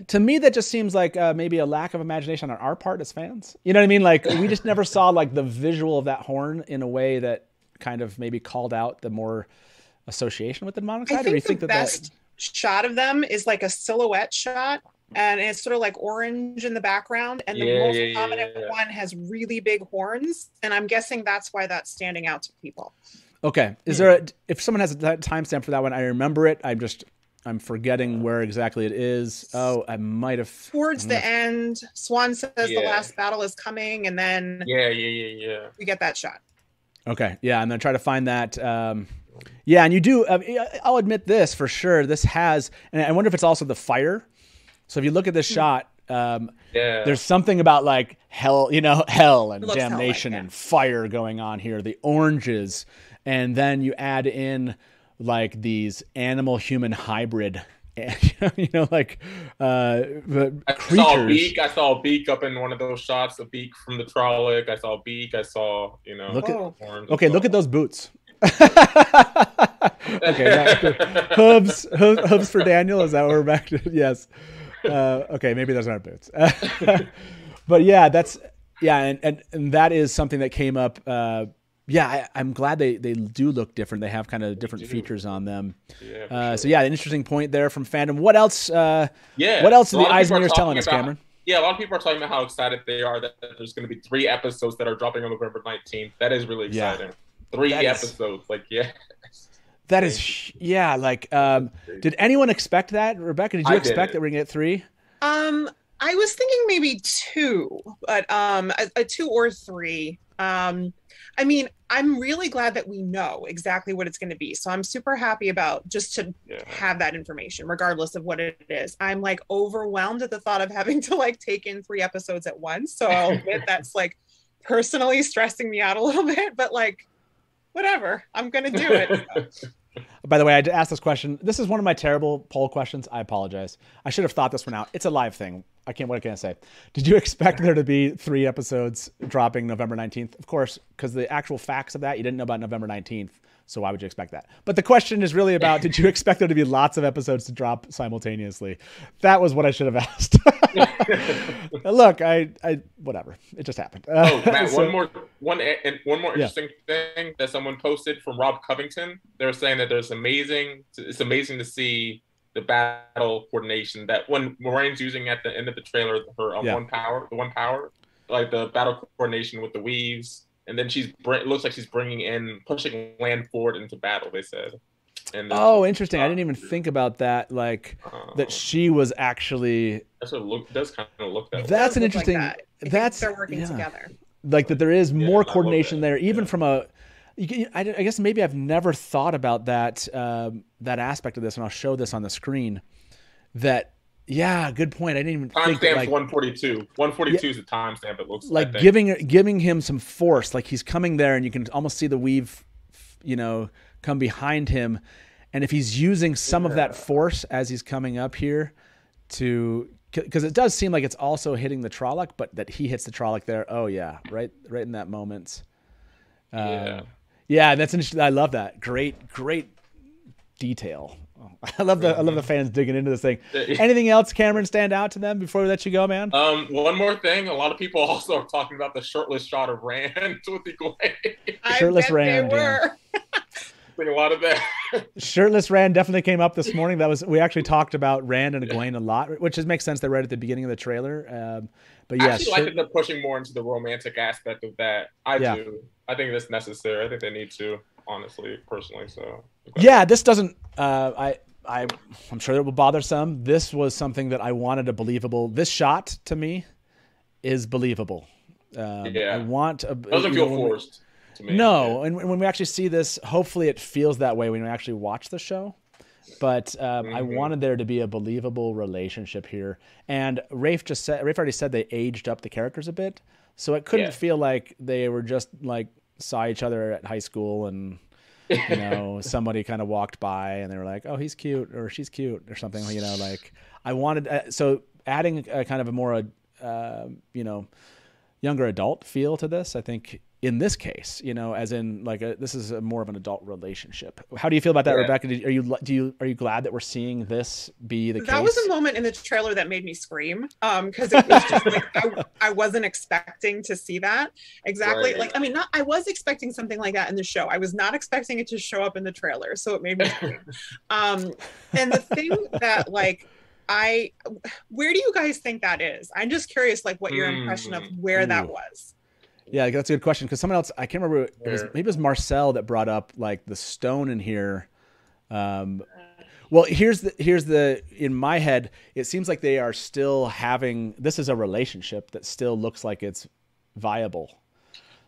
to me, that just seems like maybe a lack of imagination on our part as fans. You know what I mean? Like, we just never saw like the visual of that horn in a way that kind of maybe called out the more association with the demonic side. I think the best shot of them is like a silhouette shot, and it's sort of like orange in the background, and the most prominent one has really big horns, and I'm guessing that's why that's standing out to people. Okay. Is there if someone has a timestamp for that one, I remember it. I'm forgetting where exactly it is. Oh, I might have towards the end. Swan says the last battle is coming, and then we get that shot. Okay, yeah, I'm gonna try to find that. Yeah, and you do. I'll admit this for sure. This has, and I wonder if it's also the fire. So if you look at this shot, there's something about like hell, hell and damnation and fire going on here. The oranges, and then you add in like these animal-human hybrid, like creatures. I saw a beak up in one of those shots. A beak from the Trolloc. I saw a beak. I saw, look at those boots. Okay, hooves for Daniel. Is that what we're back to? Yes. Okay, maybe those aren't boots. But yeah, and that is something that came up. I'm glad they do look different. They have kind of different features on them. Yeah, sure. So yeah, an interesting point there from fandom. What else? What else are the eyes and ears telling us, Cameron? Yeah, a lot of people are talking about how excited they are that there's going to be 3 episodes that are dropping on November 19th. That is really exciting. Yeah. 3 episodes, That is, did anyone expect that? Rebecca, did you expect that we're going to get 3? I was thinking maybe 2, but a 2 or 3. I mean, I'm really glad that we know exactly what it's going to be. So I'm super happy about just to have that information, regardless of what it is. I'm like overwhelmed at the thought of having to like take in 3 episodes at once. So I'll admit that's like personally stressing me out a little bit, but like, whatever, I'm going to do it. So. By the way, I did ask this question. This is one of my terrible poll questions. I apologize. I should have thought this one out. It's a live thing. What can I say? Did you expect there to be 3 episodes dropping November 19th? Of course, because the actual facts of that, you didn't know about November 19th. So why would you expect that? But the question is really about, did you expect there to be lots of episodes to drop simultaneously? That was what I should have asked. Look, I whatever. It just happened. Matt, one more interesting thing that someone posted from Rob Covington. They're saying that it's amazing to see the battle coordination that when Moiraine's using at the end of the trailer, her one power, like the battle coordination with the weaves, and then it looks like she's pushing Lan forward into battle. They said. Oh, interesting. I didn't even think about that. Like that she was actually. That's what it does kind of look that way. That's an Look like interesting. that. I think That's they're working yeah. together. Like that there is more coordination there, even from a. I guess maybe I've never thought about that that aspect of this, and I'll show this on the screen. That yeah, good point. I didn't even think Timestamp's like 142. 142 is the timestamp. It looks like I think. giving him some force. Like he's coming there, and you can almost see the weave, come behind him, and if he's using some of that force as he's coming up here, because it does seem like it's also hitting the Trolloc, but that he hits the Trolloc there. Oh yeah, right in that moment. Yeah, that's interesting. I love that. Great detail. I love the fans digging into this thing. Anything else, Cameron, stand out to them before we let you go, man? One more thing. A lot of people also are talking about the shirtless shot of Rand with Egwene. Shirtless Rand. A lot of that. Shirtless Rand definitely came up this morning. We actually talked about Rand and Egwene a lot, which makes sense. They're right at the beginning of the trailer. But I yeah, actually like that they're pushing more into the romantic aspect of that. I do. I think that's necessary. I think they need to, honestly, personally. So yeah, this doesn't. I'm sure it will bother some. This was something that I wanted a believable. This shot to me is believable. I want a. It doesn't feel forced to me. No, and when we actually see this, hopefully it feels that way when we actually watch the show. But I wanted there to be a believable relationship here. And Rafe already said they aged up the characters a bit, so it couldn't feel like they were just like saw each other at high school and somebody kind of walked by and they were like, oh, he's cute or she's cute or something. Like I wanted so adding a kind of a more younger adult feel to this. I think in this case, as in like this is more of an adult relationship. How do you feel about that, Rebecca? Are you glad that we're seeing this be the case? That was a moment in the trailer that made me scream because it was just like I wasn't expecting to see that exactly. Right. Like I was expecting something like that in the show. I was not expecting it to show up in the trailer, so it made me scream. And the thing that where do you guys think that is? I'm just curious, like what your impression of where that was. Yeah, that's a good question because someone else, I can't remember, maybe it was Marcel that brought up like the stone in here. Well, here's the in my head, it seems like they are still having, this is a relationship that still looks like it's viable.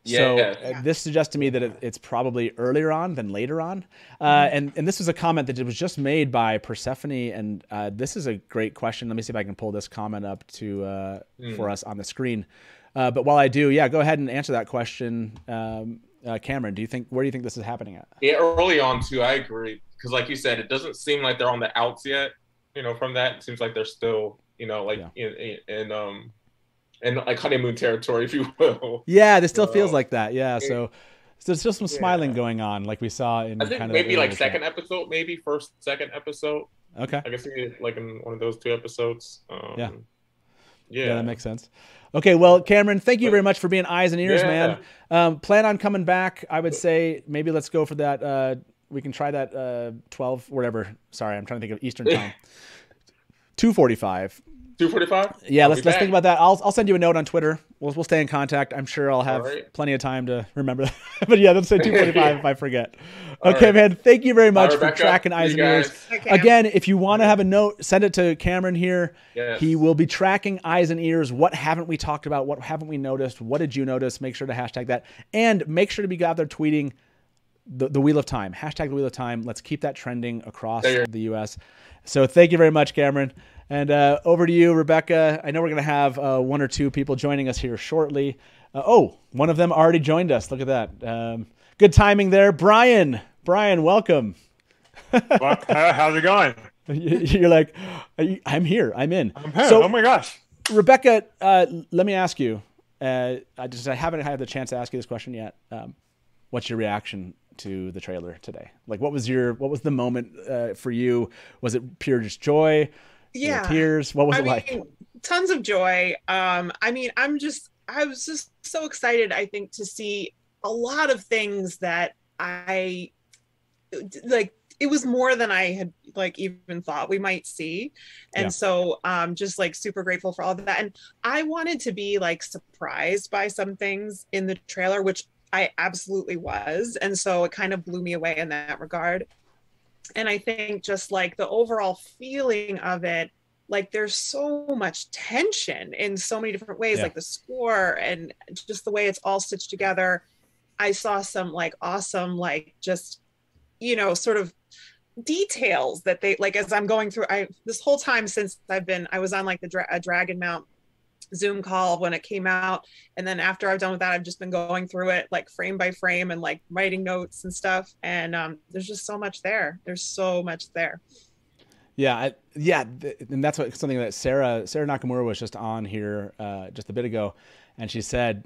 So this suggests to me that it's probably earlier on than later on. And this was a comment that was just made by Persephone. And this is a great question. Let me see if I can pull this comment up for us on the screen. But while I do, go ahead and answer that question. Cameron, where do you think this is happening at? Yeah, early on too, I agree. Because like you said, it doesn't seem like they're on the outs yet, from that. It seems like they're still, in like honeymoon territory, if you will. Yeah, this still feels like that. Yeah, so there's still some smiling going on, like we saw in. I think kind maybe of like second episode, second episode. Okay, I can see it like in one of those 2 episodes. Yeah, that makes sense. Okay, well, Cameron, thank you very much for being eyes and ears, man. Plan on coming back. I would say maybe let's go for that. We can try that 12, whatever. Sorry, I'm trying to think of Eastern time. 2:45. 2:45? Yeah, let's think about that. I'll send you a note on Twitter. We'll stay in contact. I'm sure I'll have plenty of time to remember that. But yeah, let's say 2:45 if I forget. Okay, man. Thank you very much for tracking eyes and ears. Again, if you want to have a note, send it to Cameron here. Yes. He will be tracking eyes and ears. What haven't we talked about? What haven't we noticed? What did you notice? Make sure to hashtag that. And make sure to be out there tweeting the Wheel of Time. Hashtag the Wheel of Time. Let's keep that trending across the U.S. So thank you very much, Cameron. And over to you, Rebecca. I know we're going to have 1 or 2 people joining us here shortly. One of them already joined us. Look at that. Good timing there. Brian, welcome. Well, how's it going? You're like, I'm here. I'm in. I'm here. So, oh my gosh. Rebecca, let me ask you. I haven't had the chance to ask you this question yet. What's your reaction to the trailer today? Like, what was the moment for you? Was it pure just joy? Yeah. Tears? What was it like? Tons of joy. I was just so excited, I think, to see a lot of things that I like. It was more than I had even thought we might see. And so just super grateful for all of that. And I wanted to be surprised by some things in the trailer, which I absolutely was. And so it kind of blew me away in that regard. And I think just like the overall feeling of it, like there's so much tension in so many different ways, like the score and just the way it's all stitched together. I saw some like awesome, like just, you know, sort of details that they like as I'm going through. This whole time since I was on like the Dragonmount Zoom call when it came out, and then after I've done with that, I've just been going through it like frame by frame and like writing notes and stuff. And there's just so much there. There's so much there. Yeah, and that's something that Sarah Nakamura was just on here just a bit ago, and she said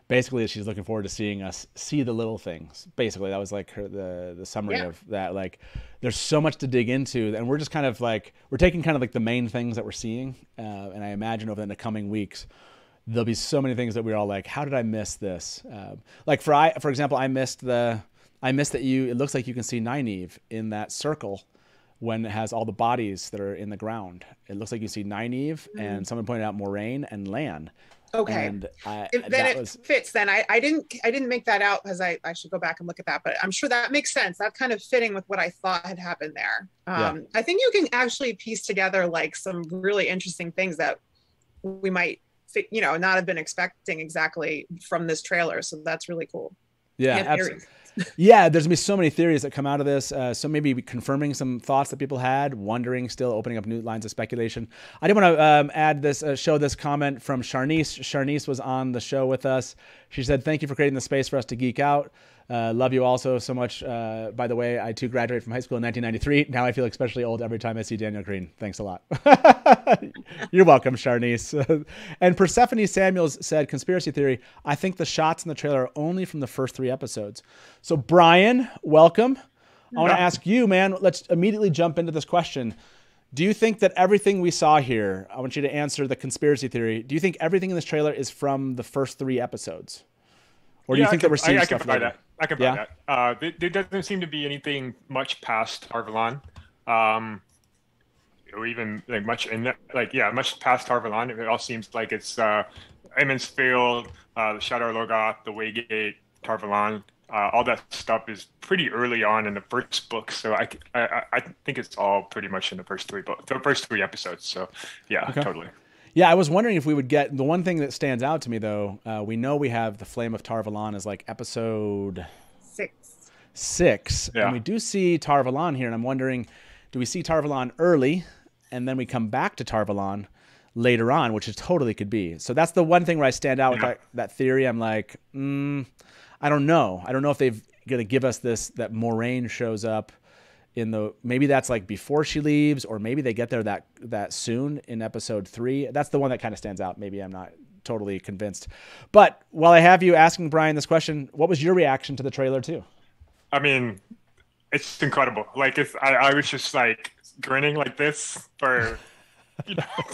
basically she's looking forward to seeing us see the little things. Basically, that was like the summary of that. Like, there's so much to dig into, and we're just kind of like we're taking kind of like the main things that we're seeing, and I imagine over the coming weeks there'll be so many things that we're all like, how did I miss this? Like for example, I missed that it looks like you can see Nynaeve in that circle when it has all the bodies that are in the ground. It looks like you see Nynaeve, and someone pointed out Moraine and Lan. Okay. And fits then. I didn't make that out because I should go back and look at that, but I'm sure that makes sense. That's kind of fitting with what I thought had happened there. I think you can actually piece together like some really interesting things that we might, not have been expecting exactly from this trailer. So that's really cool. Yeah, absolutely. Yeah, there's gonna be so many theories that come out of this. So maybe confirming some thoughts that people had, wondering, still opening up new lines of speculation. I did want to add this, show this comment from Charnice. Charnice was on the show with us. She said, "Thank you for creating the space for us to geek out. Love you also so much. By the way, I too graduated from high school in 1993. Now I feel especially old every time I see Daniel Green. Thanks a lot." You're welcome, Charnice. And Persephone Samuels said, "Conspiracy theory. I think the shots in the trailer are only from the first 3 episodes." So Brian, welcome. I want to ask you, man, let's immediately jump into this question. Do you think that everything we saw here, I want you to answer the conspiracy theory. Do you think everything in this trailer is from the first 3 episodes? Or do you think that we're seeing I stuff can buy later? that. I can buy that. There doesn't seem to be anything much past Tar-Valon, or even like much past Tar-Valon. It all seems like it's Emond's Field, the Shadar Logoth, the Waygate, Tar-Valon. All that stuff is pretty early on in the first book, so I think it's all pretty much in the first 3 episodes. So yeah, Okay. totally. Yeah, I was wondering if we would get the one thing that stands out to me though. We know we have the Flame of Tar-Valon as like episode 6, Yeah. and we do see Tar-Valon here, and I'm wondering, do we see Tar-Valon early, and then we come back to Tar-Valon later on, which it totally could be. So that's the one thing where I stand out with that theory. I'm like, I don't know. I don't know if they've gonna give us this that Moraine shows up maybe that's like before she leaves, or maybe they get there that soon in episode 3. That's the one that kind of stands out. Maybe I'm not totally convinced. But while I have you asking Brian this question, what was your reaction to the trailer too? I mean, it's incredible. Like, I was just like grinning like this for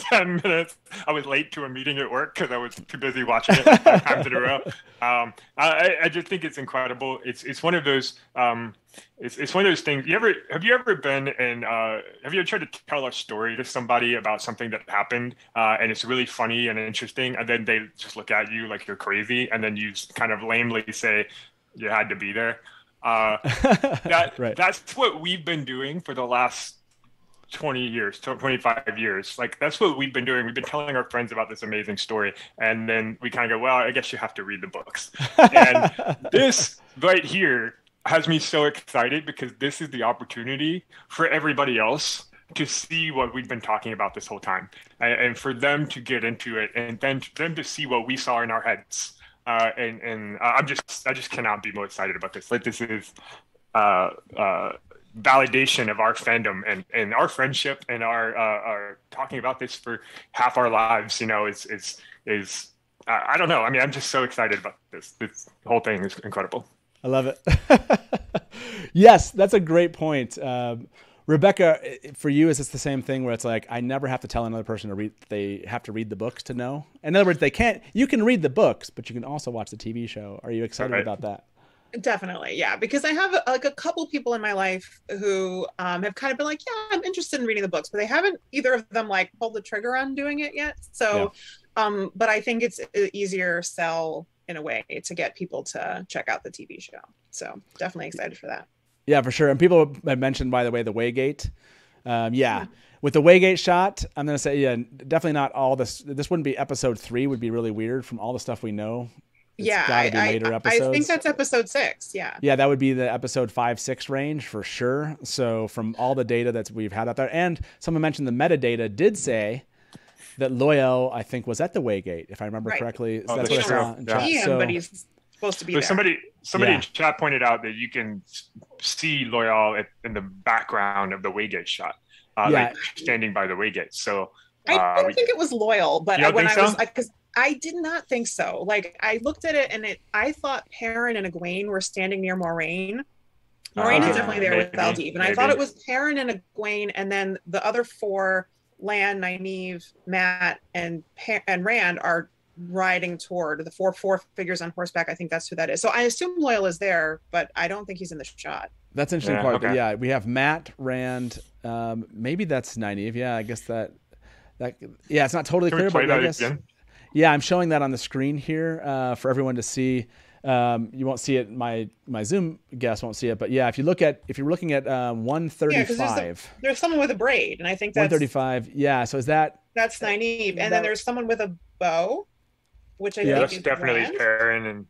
10 minutes. I was late to a meeting at work because I was too busy watching it like 5 times in a row. I just think it's incredible. It's one of those it's one of those things. Have you ever been in have you ever tried to tell a story to somebody about something that happened and it's really funny and interesting, and then they just look at you like you're crazy, and then you kind of lamely say you had to be there? That's what we've been doing for the last 20 years, 25 years. Like, that's what we've been doing. We've been telling our friends about this amazing story, and then we kind of go, well, I guess you have to read the books. And this right here has me so excited, because this is the opportunity for everybody else to see what we've been talking about this whole time, and for them to get into it, and then them to see what we saw in our heads. I just cannot be more excited about this. Like, this is validation of our fandom and our friendship and our talking about this for half our lives. Is I don't know. I mean, I'm just so excited about this. This whole thing is incredible. I love it. Yes, that's a great point. Rebecca, for you, is this the same thing where it's like, I never have to tell another person to read, they have to read the books to know? In other words, you can read the books, but you can also watch the TV show. Are you excited about that? Definitely, yeah, because I have a couple people in my life who have kind of been like, yeah, I'm interested in reading the books, but they haven't either of them like pulled the trigger on doing it yet. So, but I think it's an easier sell in a way to get people to check out the TV show. So definitely excited for that. Yeah, for sure. And people had mentioned, by the way, the Waygate. With the Waygate shot, I'm going to say, definitely not all this. This wouldn't be episode 3, would be really weird from all the stuff we know. It's gotta be later episodes. I think that's episode 6. Yeah. Yeah, that would be the episode 5-6 range for sure. So from all the data that we've had out there, and someone mentioned the metadata did say that Loial, I think, was at the Waygate, if I remember correctly. Oh, That's what I saw in chat. But he's supposed to be there. Somebody in chat pointed out that you can see Loial in the background of the Waygate shot, like standing by the Waygate. So I didn't think it was Loial, but you don't when think I was, so? because I did not think so. Like I looked at it and I thought Perrin and Egwene were standing near Moraine. Moraine is definitely there with Valdeep, and I thought it was Perrin and Egwene, and then the other 4, Lan, Nynaeve, Mat, and Rand are riding toward the four figures on horseback. I think that's who that is. So I assume Loial is there, but I don't think he's in the shot. That's an interesting part. Okay. But we have Mat, Rand. Maybe that's Nynaeve. Yeah, I guess that. It's not totally clear, but I guess. Again? Yeah, I'm showing that on the screen here for everyone to see. You won't see it. My Zoom guest won't see it, but if you're looking at 135, there's someone with a braid, and I think that's 135. Yeah, so that's Nynaeve, and then there's someone with a bow, which I think that's is definitely Perrin and.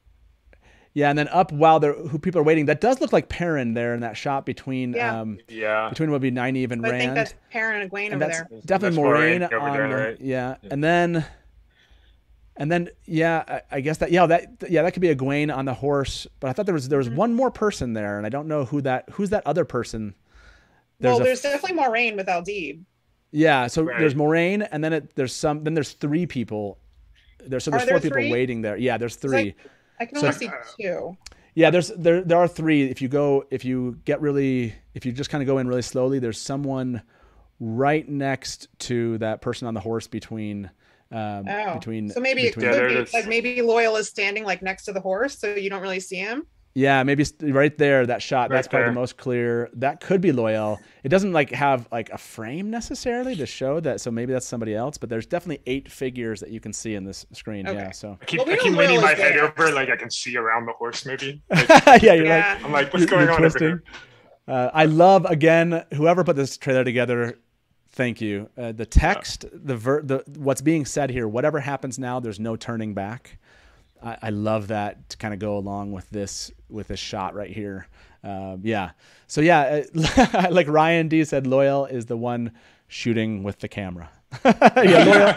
Yeah, and then up while who people are waiting, that does look like Perrin there in that shot between between what would be Nynaeve and Rand. I think that's Perrin and Egwene over there. Definitely Moraine over there, right? Yeah, and then I guess that could be Egwene on the horse, but I thought there was one more person there, and I don't know who's that other person. There's definitely Moraine with Aldib. Yeah, so there's Moraine, and then there's 3 people. There's 4 people waiting there. Yeah, there's 3. I can only see 2. Yeah, there are 3. If you just kind of go in really slowly, there's someone right next to that person on the horse between. So maybe it could be like maybe Loial is standing like next to the horse, so you don't really see him. Yeah, maybe right there, that shot. That's probably the most clear. That could be Loial. It doesn't have a frame necessarily to show that, so maybe that's somebody else. But there's definitely 8 figures that you can see in this screen. Okay. Yeah, so I keep leaning my head over, like I can see around the horse, maybe. I'm like, what's going on over here? I love, again, whoever put this trailer together. Thank you. The text, what's being said here. Whatever happens now, there's no turning back. I love that to kind of go along with this shot right here. So like Ryan D said, Loial is the one shooting with the camera. Loial.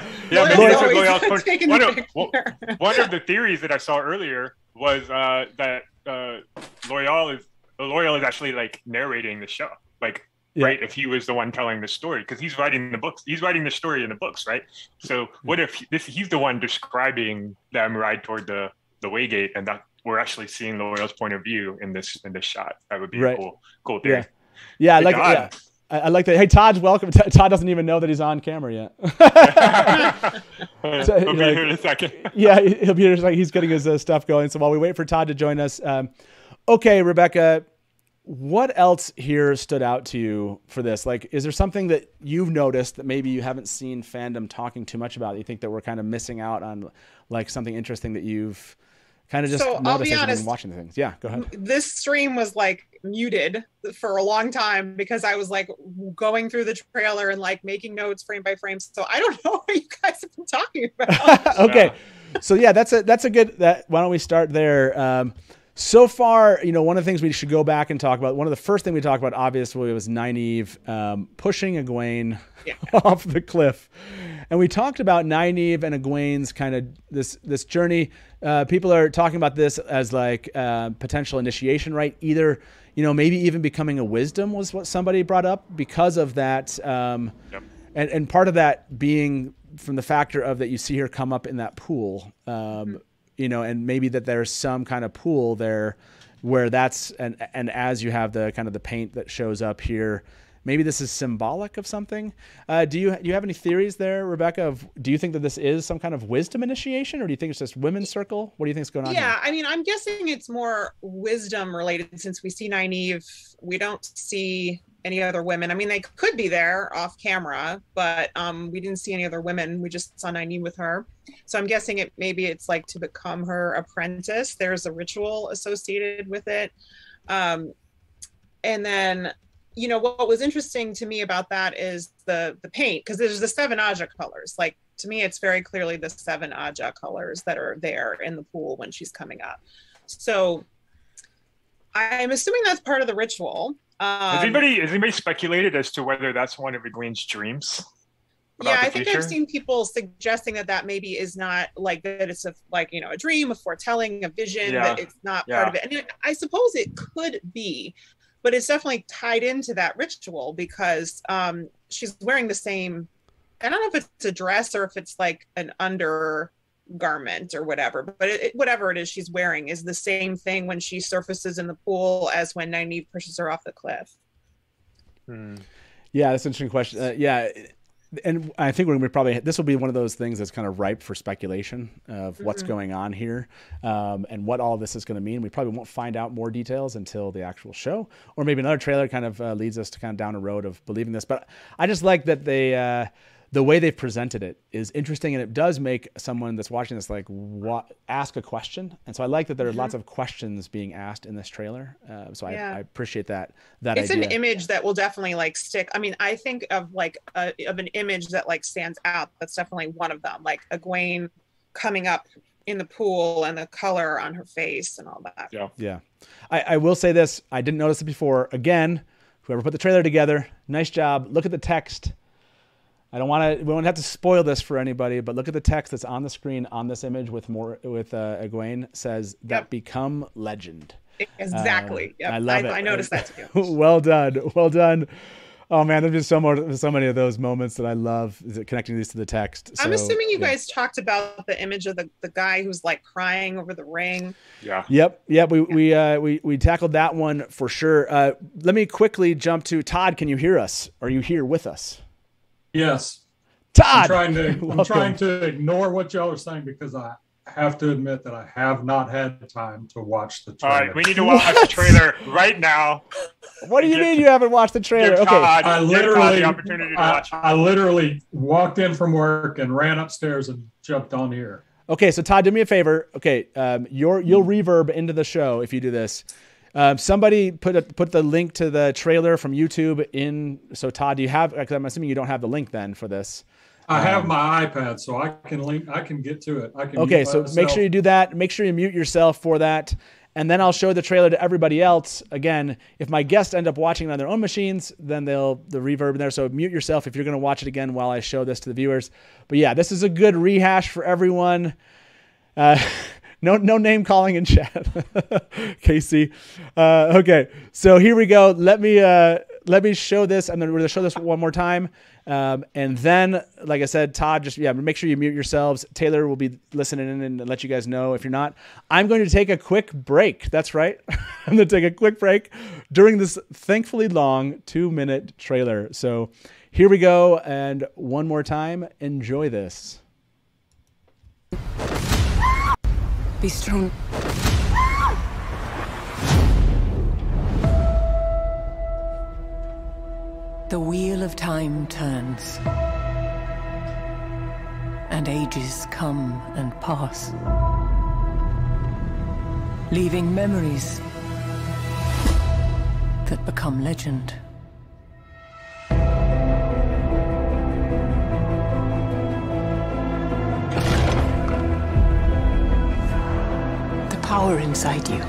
One of the theories that I saw earlier was that Loial is actually like narrating the show, like. Yeah. Right, if he was the one telling the story, because he's writing the books, he's writing the story in the books, right? So what if he's the one describing them ride toward the Waygate, and that we're actually seeing Loial's point of view in this shot? That would be a cool theory. Yeah, I like that. I like that. Hey, Todd, welcome. Todd doesn't even know that he's on camera yet. He'll be here in a second. Yeah, he'll be here. Like he's getting his stuff going. So while we wait for Todd to join us, okay, Rebecca. What else here stood out to you for this? Like, is there something that you've noticed that maybe you haven't seen fandom talking too much about? You think that we're kind of missing out on like something interesting that you've kind of just noticed as you've been watching things? Yeah, go ahead. This stream was like muted for a long time because I was like going through the trailer and like making notes frame by frame. So I don't know what you guys have been talking about. Okay. So yeah, that's a good, why don't we start there? So far, one of the things we should go back and talk about, one of the first things we talked about, obviously, was Nynaeve pushing Egwene off the cliff. And we talked about Nynaeve and Egwene's kind of this journey. People are talking about this as like potential initiation, right? Either, maybe even becoming a wisdom was what somebody brought up because of that. And part of that being from the factor of that you see her come up in that pool. And maybe that there's some kind of pool there where that's, and as you have the kind of the paint that shows up here, maybe this is symbolic of something. Do you have any theories there, Rebecca? Do you think that this is some kind of wisdom initiation, or do you think it's just women's circle? What do you think is going on here? I mean, I'm guessing it's more wisdom related since we see Nynaeve. We don't see any other women. I mean, they could be there off camera, but we didn't see any other women. We just saw Nynaeve with her. So I'm guessing maybe it's like to become her apprentice. There's a ritual associated with it. And then, you know, what was interesting to me about that is the paint, because there's the 7 Aja colors. Like, to me, it's very clearly the 7 Aja colors that are there in the pool when she's coming up. So I'm assuming that's part of the ritual. Has anybody speculated as to whether that's one of Egwene's dreams? Yeah, I think I've seen people suggesting that maybe is not like that. It's a dream, a foretelling, a vision. That it's not part of it. And I suppose it could be, but it's definitely tied into that ritual because she's wearing the same. I don't know if it's a dress or if it's like an undergarment or whatever, but whatever it is she's wearing is the same thing when she surfaces in the pool as when Nynaeve pushes her off the cliff. Yeah, that's an interesting question. And I think this will be one of those things that's kind of ripe for speculation of what's going on here and what all this is going to mean. We probably won't find out more details until the actual show, or maybe another trailer kind of leads us to kind of down a road of believing this. But I just like that the way they've presented it is interesting, and it does make someone that's watching this ask a question. And so I like that there are lots of questions being asked in this trailer. So I appreciate that It's idea. an image that will definitely like stick. I mean, I think of like of an image that like stands out. That's definitely one of them, like Egwene coming up in the pool and the color on her face and all that. Yeah. I will say this. I didn't notice it before. Again, whoever put the trailer together, nice job. Look at the text. We won't have to spoil this for anybody, but look at the text that's on the screen on this image with Egwene says that become legend. Exactly. I love it. I noticed that too. Well done. Oh man, there's been so many of those moments that I love connecting these to the text. I'm assuming you guys talked about the image of the guy who's like crying over the ring. Yeah. Yep. We tackled that one for sure. Let me quickly jump to Todd. Can you hear us? Are you here with us? Yes. Todd. I'm trying to ignore what y'all are saying because I have to admit that I have not had time to watch the trailer. All right, we need to watch the trailer right now. What do you mean you haven't watched the trailer? Give Todd, okay. the opportunity to watch. I literally walked in from work and ran upstairs and jumped on here. Okay, so Todd, do me a favor. Okay, you'll reverb into the show if you do this. Somebody put the link to the trailer from YouTube in. So Todd, do you have? Because I'm assuming you don't have the link then for this. I have my iPad, so I can get to it. Okay, so make sure you do that. Make sure you mute yourself for that, and then I'll show the trailer to everybody else. Again, if my guests end up watching it on their own machines, then the reverb in there. So mute yourself if you're going to watch it again while I show this to the viewers. But yeah, this is a good rehash for everyone. No name calling in chat, Casey. Okay, so here we go. Let me show this, and then we're going to show this one more time. And then, like I said, Todd, just make sure you mute yourselves. Taylor will be listening in and let you guys know if you're not. I'm going to take a quick break. That's right. I'm going to take a quick break during this thankfully long 2-minute trailer. So here we go. And one more time, enjoy this. Be strong. The wheel of time turns, and ages come and pass, leaving memories that become legend. Power inside you.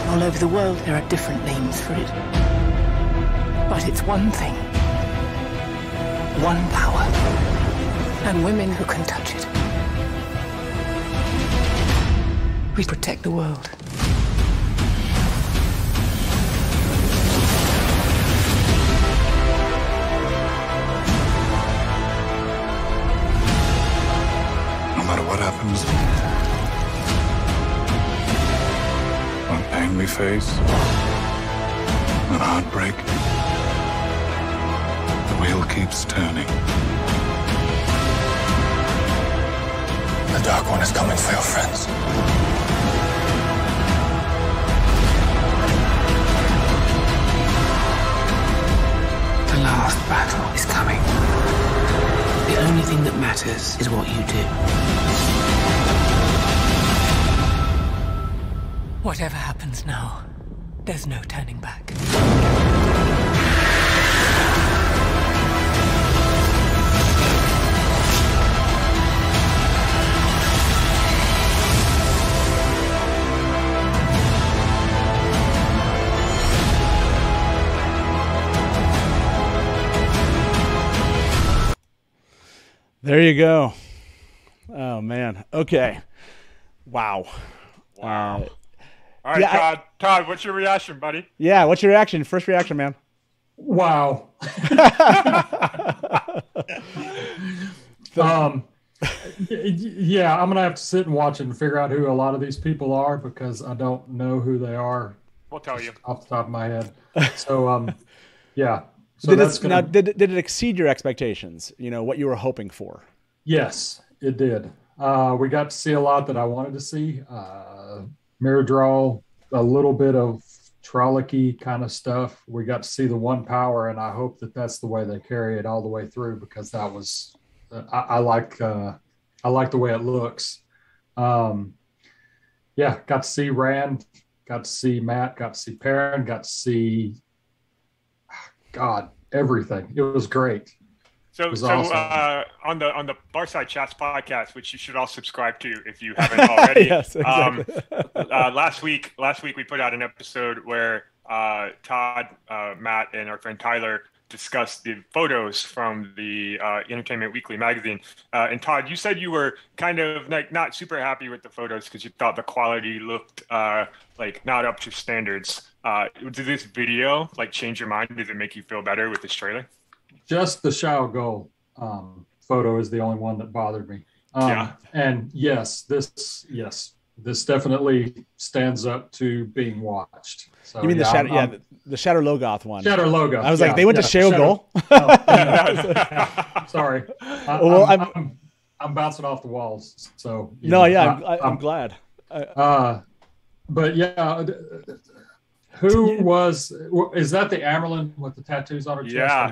All over the world, there are different names for it. But it's one thing. One power. And women who can touch it. We protect the world. No matter what happens, what pain we face, what heartbreak, the wheel keeps turning. The Dark One is coming for your friends. The last battle is coming. The only thing that matters is what you do. Whatever happens now, There's no turning back. There you go. Oh man. Okay. Wow. All right, yeah, Todd, what's your reaction, buddy? Yeah. What's your reaction? First reaction, man. Wow. Yeah, I'm gonna have to sit and watch it and figure out who a lot of these people are because I don't know who they are. We'll tell you off the top of my head. So, yeah. So did it exceed your expectations? You know what you were hoping for? Yes, it did. We got to see a lot that I wanted to see. Mirror draw, a little bit of Trolloc-y kind of stuff. We got to see the one power, and I hope that that's the way they carry it all the way through because that was I like the way it looks. Yeah, got to see Rand, got to see Matt, got to see Perrin, got to see God, everything. It was great. So, awesome. On the Barside Chats podcast, which you should all subscribe to if you haven't already. Yes, exactly. Last week we put out an episode where Todd, Matt, and our friend Tyler discussed the photos from the Entertainment Weekly magazine. And Todd, you said you were kind of like not super happy with the photos because you thought the quality looked like not up to standards. Did this video like change your mind? Did it make you feel better with this trailer? Just the Shao Goal photo is the only one that bothered me. And yes, this definitely stands up to being watched. So, you mean the Shadow? The Shadow Logoth one. Shadow Logoth. I was like, they went to Shao Goal. Sorry. Well, I'm bouncing off the walls. So I'm glad. But yeah. Is that the Amyrlin with the tattoos on her chest? Yeah.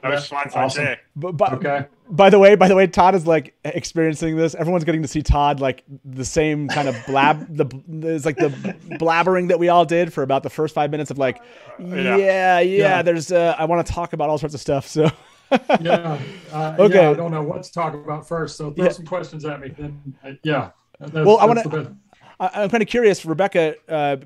That was awesome. Okay. By the way, Todd is like experiencing this. Everyone's getting to see Todd like the same kind of it's like the blabbering that we all did for about the first 5 minutes of like, there's I want to talk about all sorts of stuff. So okay. Yeah, I don't know what to talk about first. So throw some questions at me. Then I'm kind of curious, Rebecca,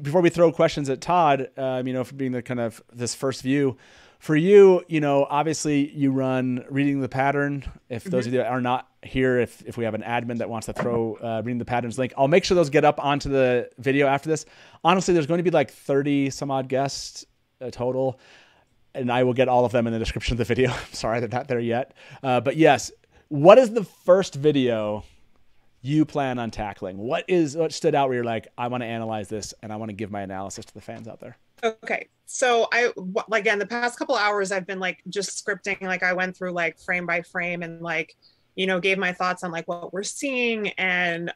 before we throw questions at Todd, for being the kind of this first view for you, obviously you run Reading the Pattern. If those of you that are not here, if we have an admin that wants to throw Reading the Patterns link, I'll make sure those get up onto the video after this. Honestly, there's going to be like 30 some odd guests total, and I will get all of them in the description of the video. I'm sorry they're not there yet. But yes, what is the first video you plan on tackling? What stood out where you're like, I want to analyze this and I want to give my analysis to the fans out there? Okay. So again, the past couple hours, I've been like just scripting, like I went through like frame by frame and like, gave my thoughts on like what we're seeing and,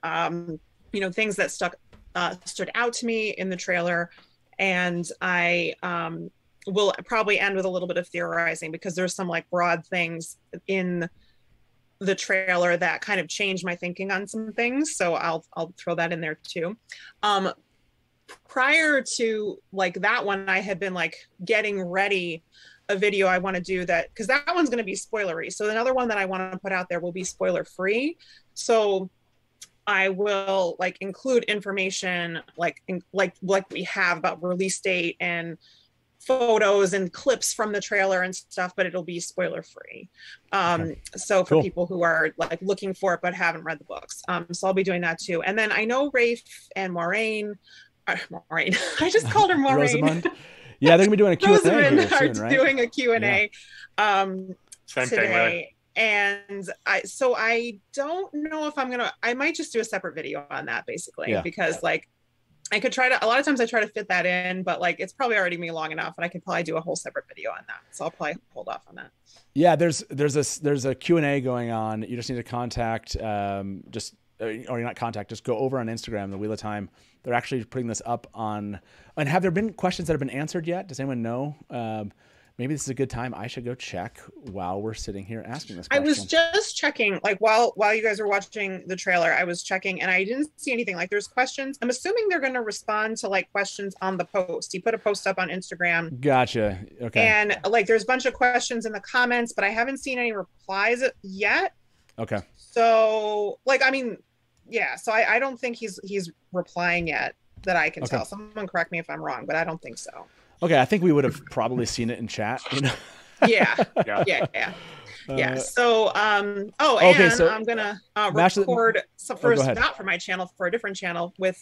things that stood out to me in the trailer. And I will probably end with a little bit of theorizing because there's some like broad things in the trailer that kind of changed my thinking on some things. So I'll throw that in there too. Prior to like that one, I had been like getting ready a video I want to do that, because that one's going to be spoilery. So another one that I want to put out there will be spoiler free. So I will like include information like we have about release date and photos and clips from the trailer and stuff, but it'll be spoiler free. So for people who are like looking for it but haven't read the books, so I'll be doing that too. And then I know Rafe and Moiraine, I just called her Moiraine. Rosamund. Yeah, they're gonna be doing a Q&A Rosamund soon, right? doing a Q&A Same today. thing, really. And I don't know if I might just do a separate video on that basically, because like I could try to, a lot of times I try to fit that in, but like it's probably already me long enough and I could probably do a whole separate video on that. So I'll probably hold off on that. Yeah, there's a Q&A going on. You just need to contact just go over on Instagram, the Wheel of Time. They're actually putting this up on, and have there been questions that have been answered yet? Does anyone know? maybe this is a good time. I should go check while we're sitting here asking this I question. was just checking, like while you guys were watching the trailer, I was checking and I didn't see anything. Like there's questions. I'm assuming they're going to respond to like questions on the post. He put a post up on Instagram. Gotcha. Okay. And like there's a bunch of questions in the comments, but I haven't seen any replies yet. Okay. So like, I mean, yeah. So I don't think he's replying yet that I can tell. Someone correct me if I'm wrong, but I don't think so. Okay. I think we would have probably seen it in chat. You know? Yeah. Yeah. So, and I'm gonna record not for my channel, for a different channel with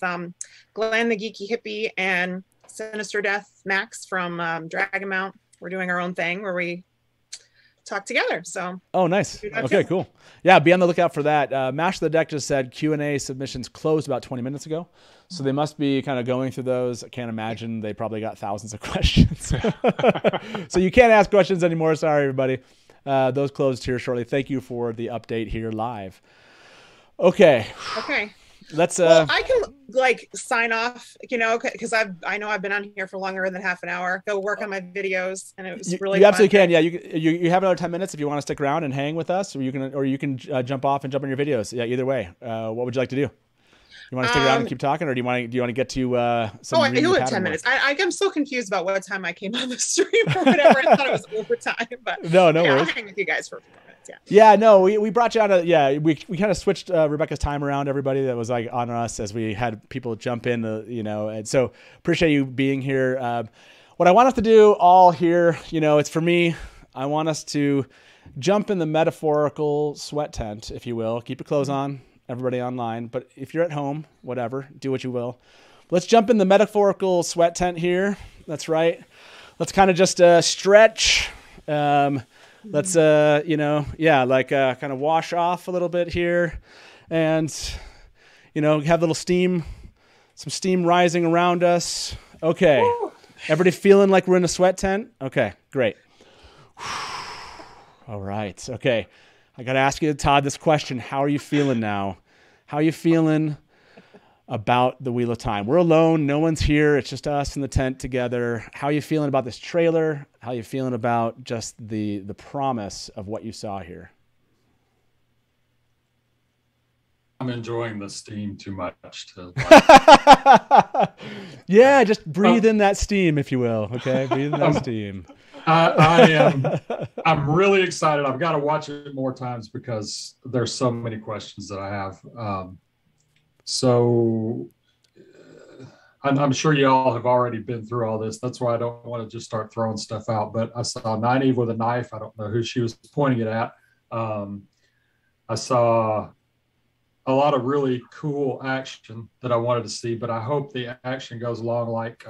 Glenn the Geeky Hippie and Sinister Death Max from Dragon Mount. We're doing our own thing where we talk together. So. Oh, nice. Okay, cool. Yeah, be on the lookout for that. Mash the Deck just said Q&A submissions closed about 20 minutes ago. So they must be kind of going through those. I can't imagine they probably got thousands of questions. So you can't ask questions anymore. Sorry, everybody. Those closed here shortly. Thank you for the update here live. Okay. Let's well, I can like sign off, you know, because I know I've been on here for longer than half an hour. Go work on my videos, and it was really. You absolutely can. Yeah, you have another 10 minutes if you want to stick around and hang with us, or you can jump off and jump on your videos. Yeah, either way. What would you like to do? You want to stick around and keep talking, or do you want to get to some? I do have 10 minutes. I'm so confused about what time I came on the stream or whatever. I thought it was overtime, but no worries. I'll hang with you guys for a few minutes. Yeah, no, we brought you on. We kind of switched Rebecca's time around. Everybody that was like on us as we had people jump in, and so appreciate you being here. What I want us to do all here, it's for me. I want us to jump in the metaphorical sweat tent, if you will. Keep your clothes on, everybody online. But if you're at home, whatever, do what you will. Let's jump in the metaphorical sweat tent here. That's right. Let's kind of just stretch. Let's, kind of wash off a little bit here and, have a little steam, some steam rising around us. Okay. Woo. Everybody feeling like we're in a sweat tent? Okay, great. All right. Okay. I got to ask you, Todd, this question. How are you feeling now? How are you feeling about the Wheel of Time? We're alone. No one's here. It's just us in the tent together. How are you feeling about this trailer? How are you feeling about just the promise of what you saw here? I'm enjoying the steam too much to. Yeah, just breathe in that steam, if you will. Okay, breathe in that steam. I'm really excited. I've got to watch it more times because there's so many questions that I have. I'm sure you all have already been through all this. That's why I don't want to just start throwing stuff out. But I saw Nynaeve with a knife. I don't know who she was pointing it at. I saw a lot of really cool action that I wanted to see, but I hope the action goes along like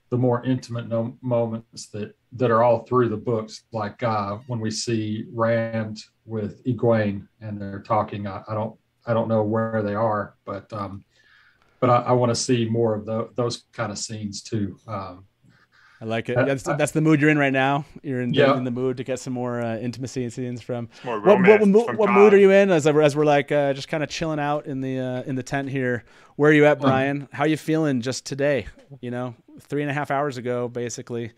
the more intimate moments that are all through the books, like when we see Rand with Egwene and they're talking. I don't know where they are, but I want to see more of those kind of scenes too. I like it. That's the mood you're in right now. You're in the mood to get some more intimacy scenes from. More romance what mood are you in as we're like just kind of chilling out in the tent here? Where are you at, Brian? How are you feeling just today? 3.5 hours ago, basically.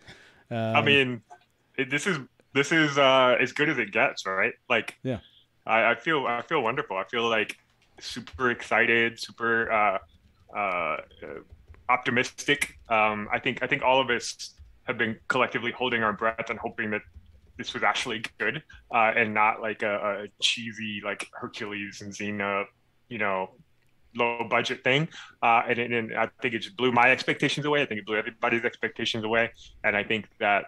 I mean, this is as good as it gets, right? Like, yeah. I feel wonderful. I feel like super excited, super optimistic. I think all of us have been collectively holding our breath and hoping that this was actually good and not like a cheesy like Hercules and Xena, low budget thing. And I think it just blew my expectations away. I think it blew everybody's expectations away. And I think that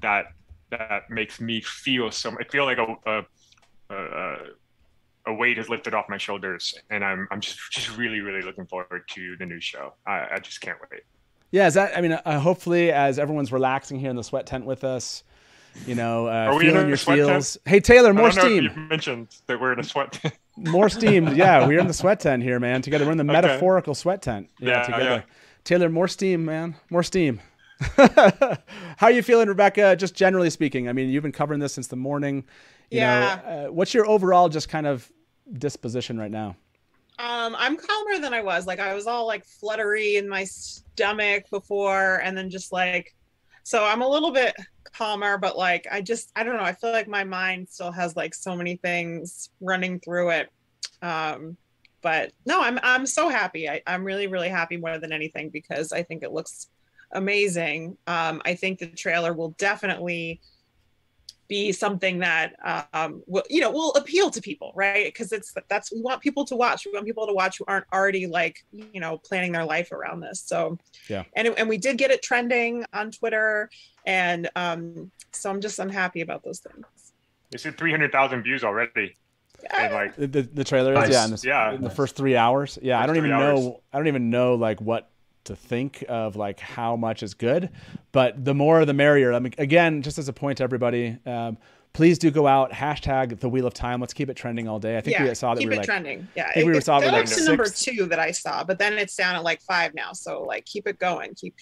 that makes me feel I feel like a weight is lifted off my shoulders, and I'm just really, really looking forward to the new show. I just can't wait. Yeah, hopefully as everyone's relaxing here in the sweat tent with us, feeling your feels. Hey Taylor, more steam. You mentioned that we're in a sweat tent. More steam. Yeah, we're in the sweat tent here, man. Together, we're in the metaphorical sweat tent. Together. Yeah. Taylor, more steam, man. More steam. How are you feeling, Rebecca? Just generally speaking, I mean, you've been covering this since the morning. You know, what's your overall just kind of disposition right now? I'm calmer than I was. Like I was all like fluttery in my stomach before, and then just like So I'm a little bit calmer, but like I don't know. I feel like my mind still has like so many things running through it. But no, I'm so happy. I'm really, really happy more than anything because I think it looks amazing. I think the trailer will definitely be something that will appeal to people, right? Because we want people to watch. We want people to watch who aren't already like planning their life around this. So yeah, and we did get it trending on Twitter, and so I'm happy about those things. It's at 300,000 views already. And like the trailer is in the first 3 hours. Yeah, I don't even know like what to think of, like how much is good, but the more the merrier. I mean, again, just as a point to everybody, please do go out, hashtag the Wheel of Time. Let's keep it trending all day. I think we saw that keep we it were trending. Yeah, I think we saw it up like to number 2 that I saw, but then it's down at like 5 now. So like keep it going. Keep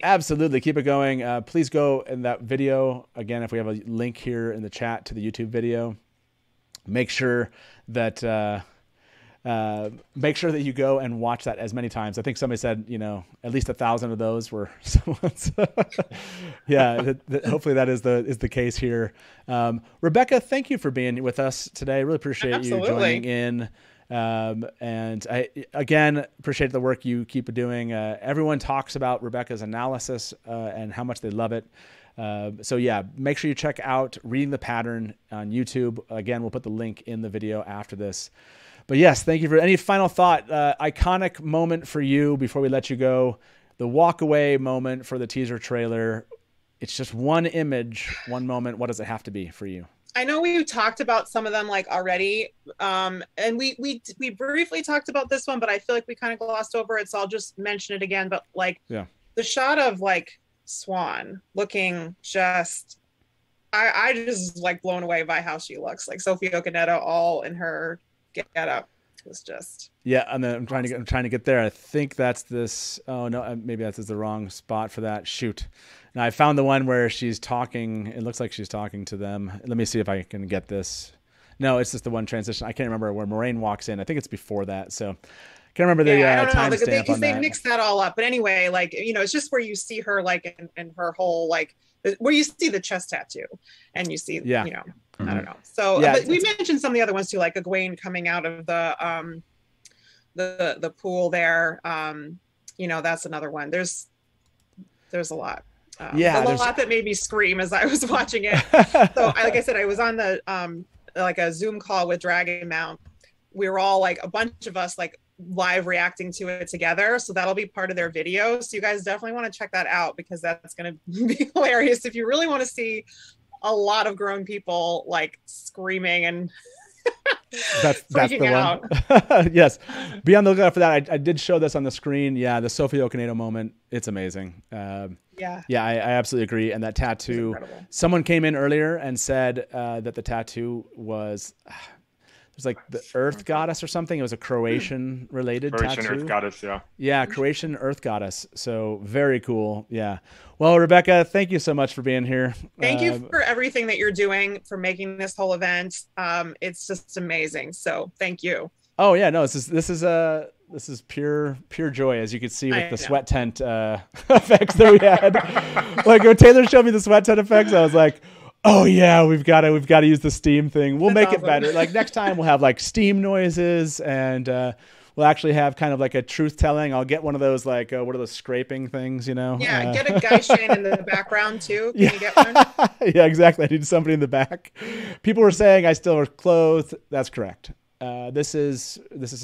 absolutely keep it going. Please go in that video again. If we have a link here in the chat to the YouTube video, make sure that you go and watch that as many times. I think somebody said, at least 1,000 of those were someone's. Yeah, hopefully that is the case here. Rebecca, thank you for being with us today. I really appreciate you joining in. And I, again, appreciate the work you keep doing. Everyone talks about Rebecca's analysis and how much they love it. So yeah, make sure you check out Reading the Pattern on YouTube. Again, we'll put the link in the video after this. But yes, thank you for any final thought, iconic moment for you before we let you go, the walk away moment for the teaser trailer. It's just one image, one moment. What does it have to be for you? I know we talked about some of them like already. And we briefly talked about this one, but I feel like we kind of glossed over it. So I'll just mention it again. But like the shot of like Swan looking just, I just like blown away by how she looks, like Sophie Okonedo all in her get up. It was just and then I'm trying to get there. I think that's this. Oh no, maybe that's the wrong spot for that. Shoot. Now I found the one where she's talking. It looks like she's talking to them. Let me see if I can get this. No, it's just the one transition. I can't remember where Moraine walks in. I think it's before that. So can't remember the timestamp on they that. mixed that all up. But anyway, like, it's just where you see her like in her whole, like where you see the chest tattoo and you see, I don't know. So but we mentioned some of the other ones too, like Egwene coming out of the pool there. That's another one. There's a lot. A lot that made me scream as I was watching it. So like I said, I was on the like a Zoom call with Dragon Mount. We were all like a bunch of us like live reacting to it together, so that'll be part of their video. So you guys definitely want to check that out because that's going to be hilarious if you really want to see a lot of grown people like screaming and that's the one. Yes, be on the lookout for that. I did show this on the screen. Yeah, the Sophie Okonedo moment, it's amazing. I absolutely agree. And that tattoo, someone came in earlier and said that the tattoo was it was like the Earth Goddess or something. It was a Croatian related tattoo. Croatian Earth Goddess, yeah. Yeah, Croatian Earth Goddess. So very cool. Yeah. Well, Rebecca, thank you so much for being here. Thank you for everything that you're doing, for making this whole event. It's just amazing. So thank you. Oh yeah, no, this is pure joy, as you can see with the sweat tent effects that we had. Like when Taylor showed me the sweat tent effects, I was like, oh yeah, we've got to use the steam thing. We'll make it better. Like next time we'll have like steam noises, and we'll actually have kind of like a truth telling. I'll get one of those like what are those scraping things, Yeah, get a guy Shane in the background too. Can you get one? Yeah, exactly. I need somebody in the back. People were saying I still wear clothes. That's correct. This is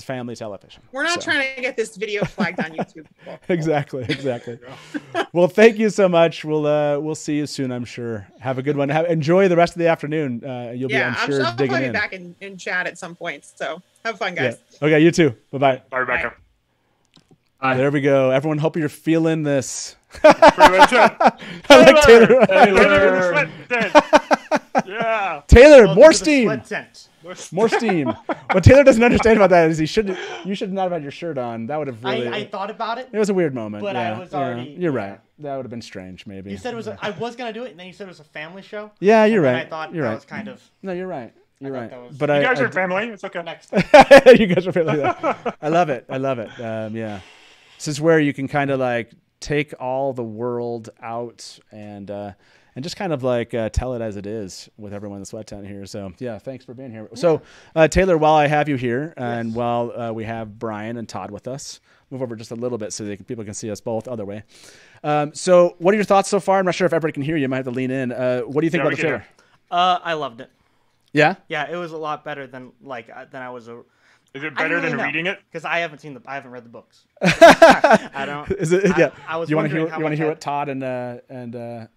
family television. We're not trying to get this video flagged on YouTube. Exactly. Well, thank you so much. We'll see you soon, I'm sure. Have a good one. Enjoy the rest of the afternoon. You'll be, I'm sure, I'll digging probably in. be back in chat at some point. So have fun, guys. Yeah. Okay, you too. Bye-bye. Bye, Rebecca. Bye. There we go. Everyone, hope you're feeling this. I like Taylor. Yeah. Taylor, more steam. More steam. What Taylor doesn't understand about that is you should not have had your shirt on. That would have really. I thought about it. It was a weird moment. But I was already. You're right. That would have been strange, maybe. You said it was. I was gonna do it, and then you said it was a family show. Yeah, you're right. I thought you're that right. was kind of. No, you're right. You're right. But you guys are family. It's okay. Next. You guys are family. I love it. Yeah. This is where you can kind of like take all the world out and just kind of like tell it as it is with everyone in the sweat tent here. So yeah, thanks for being here. Yeah. So Taylor, while I have you here and while we have Brian and Todd with us, move over just a little bit so people can see us both other way. So what are your thoughts so far? I'm not sure if everybody can hear you. You might have to lean in. What do you think about the trailer? I loved it. Yeah? Yeah, it was a lot better than I was. Is it better than reading it? Because I haven't read the books. I don't. Is it? Yeah. I was you want wondering to hear what Todd and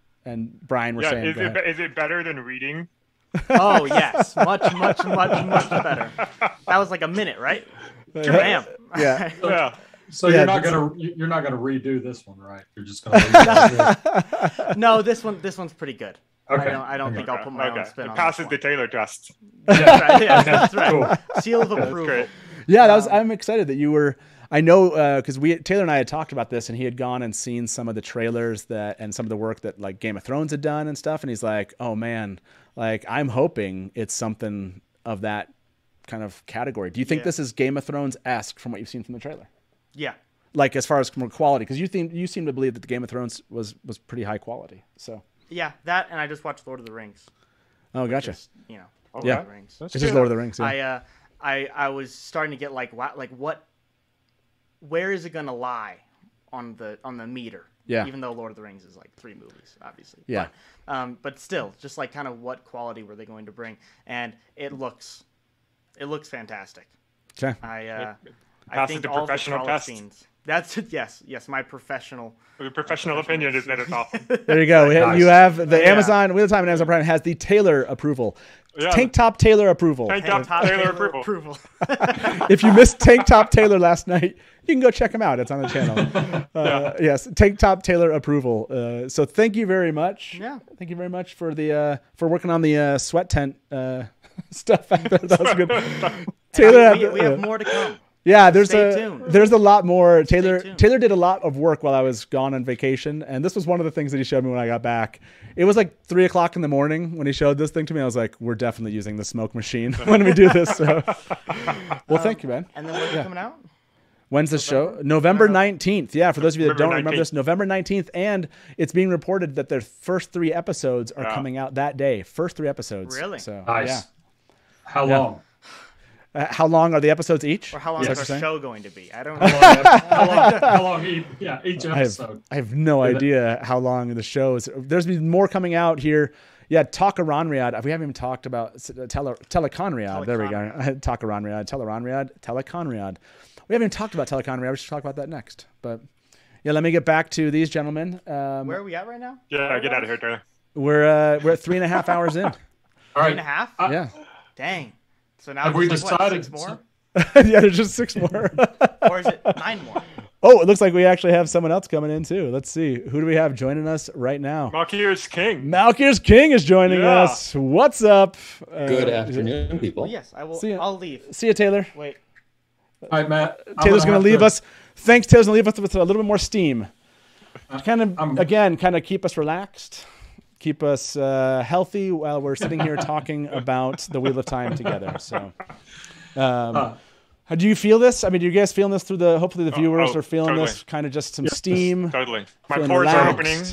Brian were saying? Is it better than reading? Oh yes, much better. That was like a minute, right? Bam. Yeah. Yeah. So you're not gonna redo this one, right? You're just gonna. No, this one's pretty good. Okay. I don't think I'll put my own spin on it. Passes the Taylor test. Yeah, that's right. Cool. Seal of approval. Great. Yeah, I'm excited that you were. I know because Taylor and I had talked about this, and he had gone and seen some of the trailers and some of the work that like Game of Thrones had done and stuff, and he's like, "Oh man, like I'm hoping it's something of that kind of category." Do you think this is Game of Thrones-esque from what you've seen from the trailer? Yeah. Like as far as quality, because you seem to believe that the Game of Thrones was pretty high quality. So. Yeah, that and I just watched Lord of the Rings. Oh, gotcha. Is, Lord of the Rings. It's just Lord of the Rings. Yeah. I was starting to get like where is it gonna lie on the meter? Yeah. Even though Lord of the Rings is like 3 movies, obviously. Yeah. But still, just like kind of what quality were they going to bring? And it looks fantastic. Okay. I think the all professional the test. scenes. That's yes, my professional. The professional opinion is that it's awesome. There you go. Nice. You have the Amazon Wheel of Time and Amazon Prime has the Taylor approval. Yeah. Tank Top Taylor approval. Tank Top Taylor approval. If you missed Tank Top Taylor last night, you can go check him out. It's on the channel. Yes, Tank Top Taylor approval. So thank you very much. Yeah. Thank you very much for the for working on the sweat tent stuff. That was good. Taylor, we have more to come. Yeah, Stay tuned. there's a lot more. Taylor did a lot of work while I was gone on vacation, and this was one of the things that he showed me when I got back. It was like 3:00 in the morning when he showed this thing to me. I was like, "We're definitely using the smoke machine when we do this." So, well, thank you, man. And then when's it coming out? When's the show? November 19th. Yeah, for those of you that don't remember this, November 19th, and it's being reported that their first 3 episodes are coming out that day. First 3 episodes. Really? So, Nice. Yeah. How long? How long are the episodes each? Or how long is our show going to be? I don't know. How long each episode? I have no idea how long the show is. There's been more coming out here. Yeah, Takaranriad. We haven't even talked about Teleconriad. There we go. Takaranriad, Teleconriad. We haven't even talked about Teleconriad. We should talk about that next. But yeah, let me get back to these gentlemen. Where are we at right now? Yeah, get out of here, Taylor. We're at 3.5 hours in. All right. 3.5? Yeah. Dang. So now Have we there's like, decided? 6 more? Yeah, there's just 6 more. Or is it 9 more? Oh, it looks like we actually have someone else coming in too. Let's see. Who do we have joining us right now? Malkir's King. Malkir's King is joining us. What's up? Good afternoon, people. Well, yes, I will. See ya. I'll leave. See you, Taylor. Wait. All right, Matt. Taylor's going to leave us. Thanks, Taylor's going to leave us with a little bit more steam. Kind of keep us relaxed, keep us healthy while we're sitting here talking about the Wheel of Time together. So, how do you feel this? I mean, do you guys feeling this through hopefully the viewers are feeling this kind of just some steam? Totally. My pores are opening.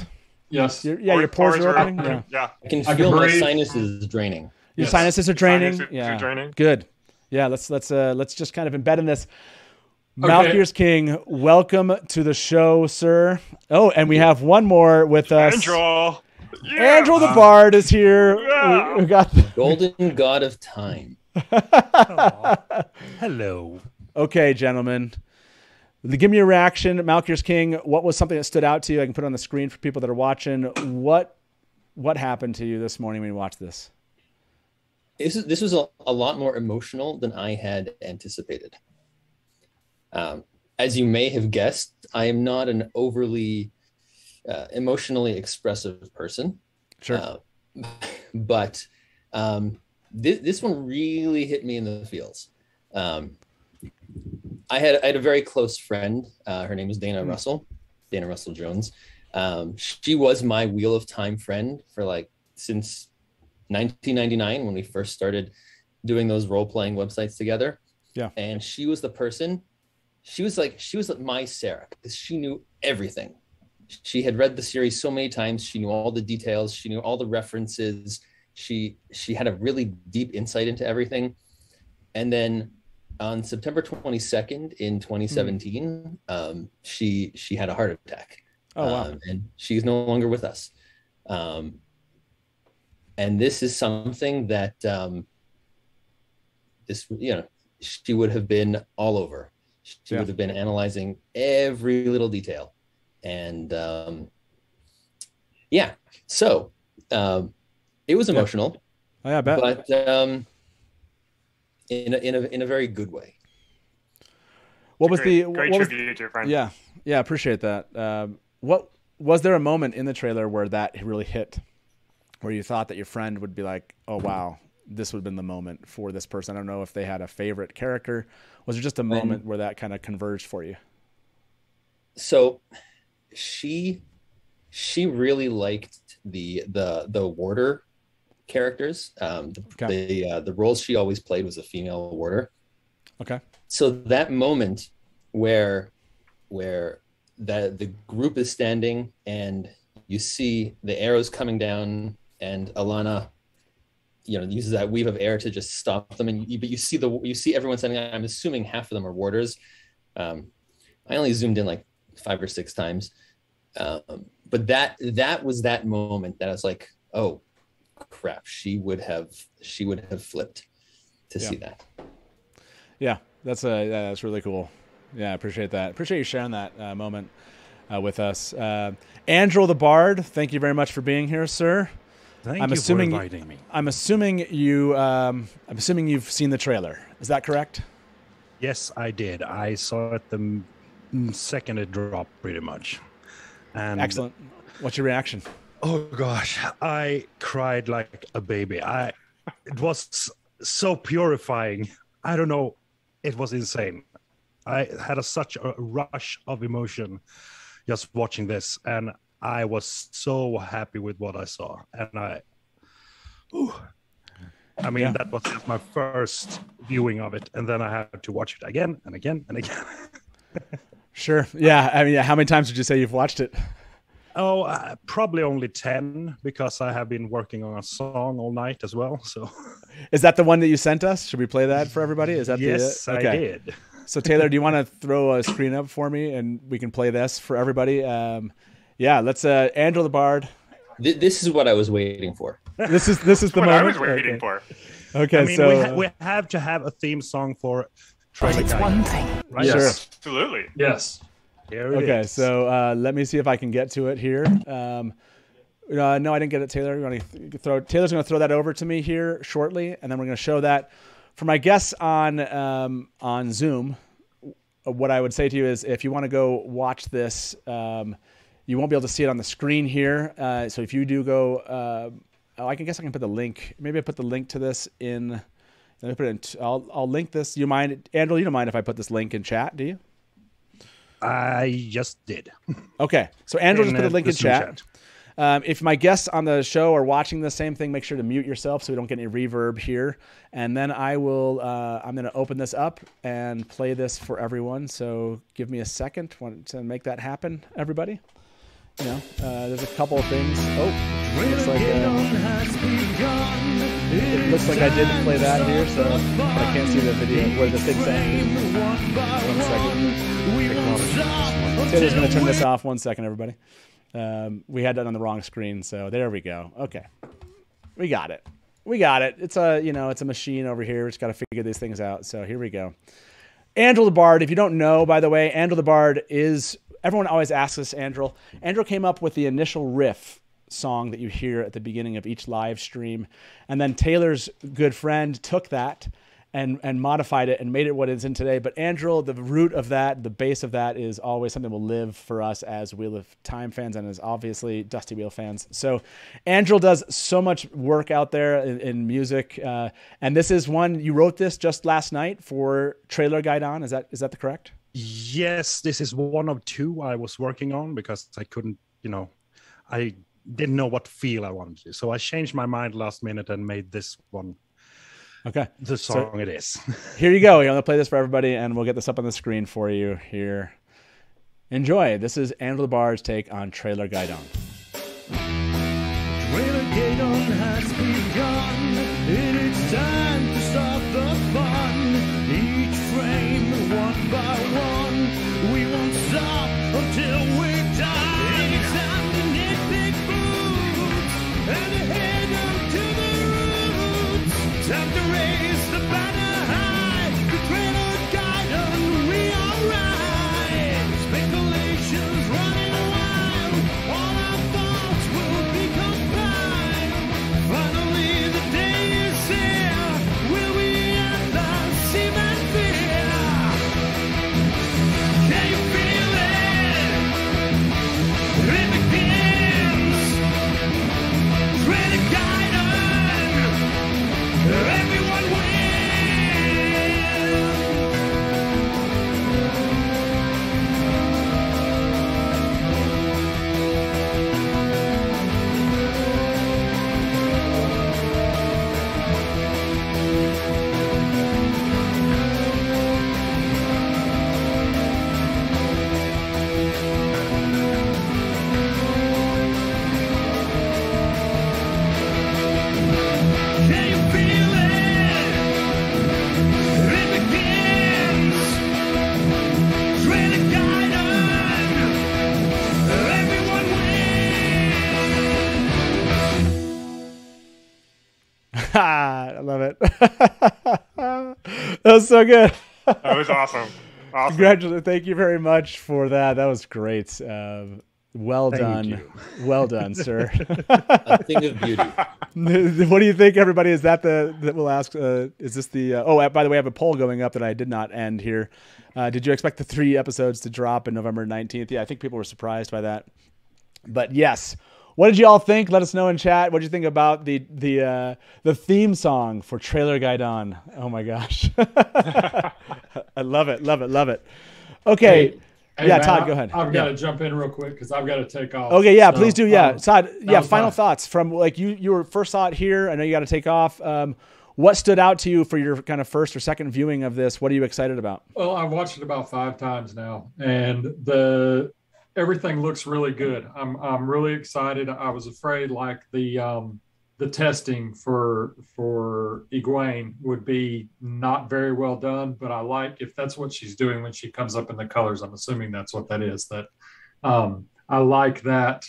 Yes. Your pores are opening. Yeah. I can feel my sinuses draining. Your sinuses are draining. Sinuses are draining. Good. Yeah. Let's just kind of embed in this. Malkir's King, welcome to the show, sir. Oh, and we have one more with us. Andrew. Yeah. Andrew the Bard is here. Yeah. We got the Golden God of Time. Hello. Okay, gentlemen. Give me a reaction. Malkir's King, what was something that stood out to you? I can put it on the screen for people that are watching. What happened to you this morning when you watched this? This was a lot more emotional than I had anticipated. As you may have guessed, I am not an overly emotionally expressive person. Sure. But this one really hit me in the feels. I had a very close friend. Her name was Dana Russell Jones. She was my Wheel of Time friend for since 1999 when we first started doing those role-playing websites together. Yeah. And she was the person. She was like my Sarah because she knew everything. she had read the series so many times. She knew all the details. She knew all the references. She had a really deep insight into everything. And then on September 22nd in 2017, she had a heart attack. Oh, wow. And she's no longer with us. And this is something that she would have been all over. She would have been analyzing every little detail. And so it was emotional. Oh, yeah, I bet. But in a very good way. What was great what tribute to your friend. Yeah, appreciate that. What was there a moment in the trailer where that really hit, where you thought that your friend would be like, "Oh wow, this would have been the moment for this person"? I don't know if they had a favorite character. Was there just a moment where that kind of converged for you? So, she really liked the warder characters. The roles she always played was a female warder. Okay. So that moment where the group is standing and you see the arrows coming down and Alana, uses that weave of air to just stop them, but you see everyone standing. I'm assuming half of them are warders. I only zoomed in like 5 or 6 times, but that was that moment that I was like, oh crap, she would have flipped to see that. Yeah, that's really cool. Yeah, I appreciate that. Appreciate you sharing that moment with us. Andrew the Bard, thank you very much for being here, sir. Thank you for inviting me. I'm assuming you've seen the trailer. Is that correct? Yes, I did. I saw it the second it dropped, pretty much. And excellent. What's your reaction? Oh gosh, I cried like a baby. It was so purifying. I don't know. It was insane. I had such a rush of emotion just watching this, and I was so happy with what I saw. And that was just my first viewing of it, and then I had to watch it again and again and again. Sure. Yeah. I mean, how many times would you say you've watched it? Oh, probably only 10, because I have been working on a song all night as well. So, is that the one that you sent us? Should we play that for everybody? Is that yes, okay. I did. So Taylor, do you want to throw a screen up for me and we can play this for everybody? Let's Andrew the Bard. This is what I was waiting for. This is the what moment I was waiting for. Okay, I mean, so we have to have a theme song for. But it's one thing. Right? Sure. Yes. Absolutely. Yes. Here it okay, is. so let me see if I can get to it here. No, I didn't get it, Taylor. Taylor's going to throw that over to me here shortly, and then we're going to show that for my guests on Zoom. What I would say to you is, if you want to go watch this, you won't be able to see it on the screen here. So if you do go, I guess I can put the link. Maybe I put the link to this in. Let me put it in. I'll link this. You mind, Andrew? You don't mind if I put this link in chat, do you? I just did. Okay, so Andrew just put the link in chat. If my guests on the show are watching the same thing, make sure to mute yourself so we don't get any reverb here. And then I will. I'm going to open this up and play this for everyone. So give me a second to make that happen, everybody. There's a couple of things. It looks like I didn't play that here, so but I can't see the video where the thing's at. 1 second. Taylor's going to turn this off. 1 second, everybody. We had that on the wrong screen, so there we go. Okay, we got it. It's a machine over here. We just got to figure these things out. So here we go. Andrew the Bard. If you don't know, by the way, Andrew the Bard is. Everyone always asks us, Andrew. Andrew came up with the initial riff song that you hear at the beginning of each live stream, and then Taylor's good friend took that and modified it and made it what it's in today. But Andrew, the root of that, the base of that, is always something that will live for us as Wheel of Time fans and as obviously Dusty Wheel fans. So Andrew does so much work out there in music, and this is one you wrote this just last night for Trailer Guide On. Is that the correct? Yes, this is one of 2 I was working on because I couldn't, I didn't know what feel I wanted to do. So I changed my mind last minute and made this one. Okay. The song it is. Here you go. I'm going to play this for everybody, and we'll get this up on the screen for you here. Enjoy. This is Andrew Labar's take on Trailer Gaidon. Trailer Gaidon has begun, and it's time to start the fun. Each frame, one by one, we won't stop until we're done. It's time to knit big boots and head up to the roots. Time to raise the banner high. The Trailer Gaidon, we are right. Speculations running wild. All our thoughts will be compiled. Finally, the day is here. Will we end the seam and fear? Can you feel it? It begins. Trailer Gaidon. Everyone wins. Can you feel it? It begins. Trailer Gaidon. Everyone wins. I love it. That was so good. That was awesome. Awesome. Congratulations. Thank you very much for that. That was great. Well Thank done. you. Well done, sir. A thing of beauty. What do you think, everybody? Is that that we'll ask? Is this the? By the way, I have a poll going up that I did not end here. Did you expect the 3 episodes to drop in November 19th? Yeah, I think people were surprised by that. But yes, what did you all think? Let us know in chat. What did you think about the theme song for Trailer Gaidon? Oh my gosh, I love it, love it, love it. Okay. Hey, Yeah, man, Todd, go ahead. I've got Yeah. to jump in real quick because I've got to take off. Okay, yeah, So, please do. Yeah, Todd. Yeah, was final fun. thoughts from like you were first saw it here. I know you got to take off. What stood out to you for your kind of first or second viewing of this? What are you excited about? Well, I've watched it about 5 times now, and everything looks really good. I'm really excited. I was afraid like the testing for Egwene would be not very well done, but I like if that's what she's doing when she comes up in the colors. I'm assuming that's what that is. That I like that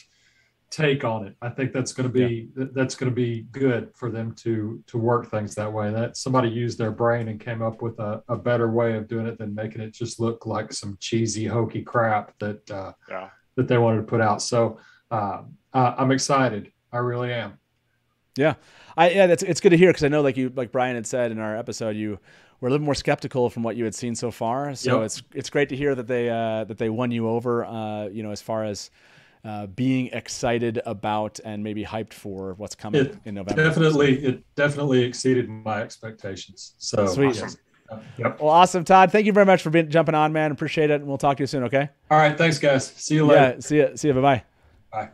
take on it. I think that's going to be good for them to work things that way. That somebody used their brain and came up with a better way of doing it than making it just look like some cheesy hokey crap that they wanted to put out. So I'm excited. I really am. Yeah, it's good to hear because I know like Brian had said in our episode, you were a little more skeptical from what you had seen so far. So Yep. it's great to hear that they won you over. As far as being excited about and maybe hyped for what's coming in November. It definitely exceeded my expectations. So Sweet. yes. Yep. Well, awesome, Todd. Thank you very much for jumping on, man. Appreciate it, and we'll talk to you soon. Okay. All right. Thanks, guys. See you later. Yeah. See you. Bye. Bye.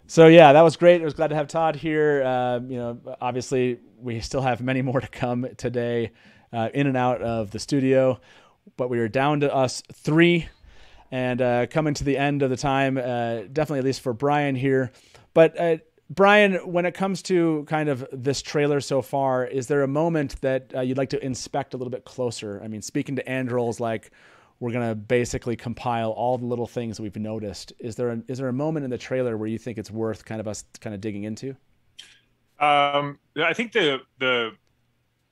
So yeah, that was great. I was glad to have Todd here. Obviously we still have many more to come today, in and out of the studio, but we are down to us 3 and coming to the end of the time, definitely at least for Brian here. But Brian, when it comes to kind of this trailer so far, is there a moment that you'd like to inspect a little bit closer? I mean, speaking to Androl's like, we're going to basically compile all the little things that we've noticed. Is there a moment in the trailer where you think it's worth kind of us kind of digging into? I think the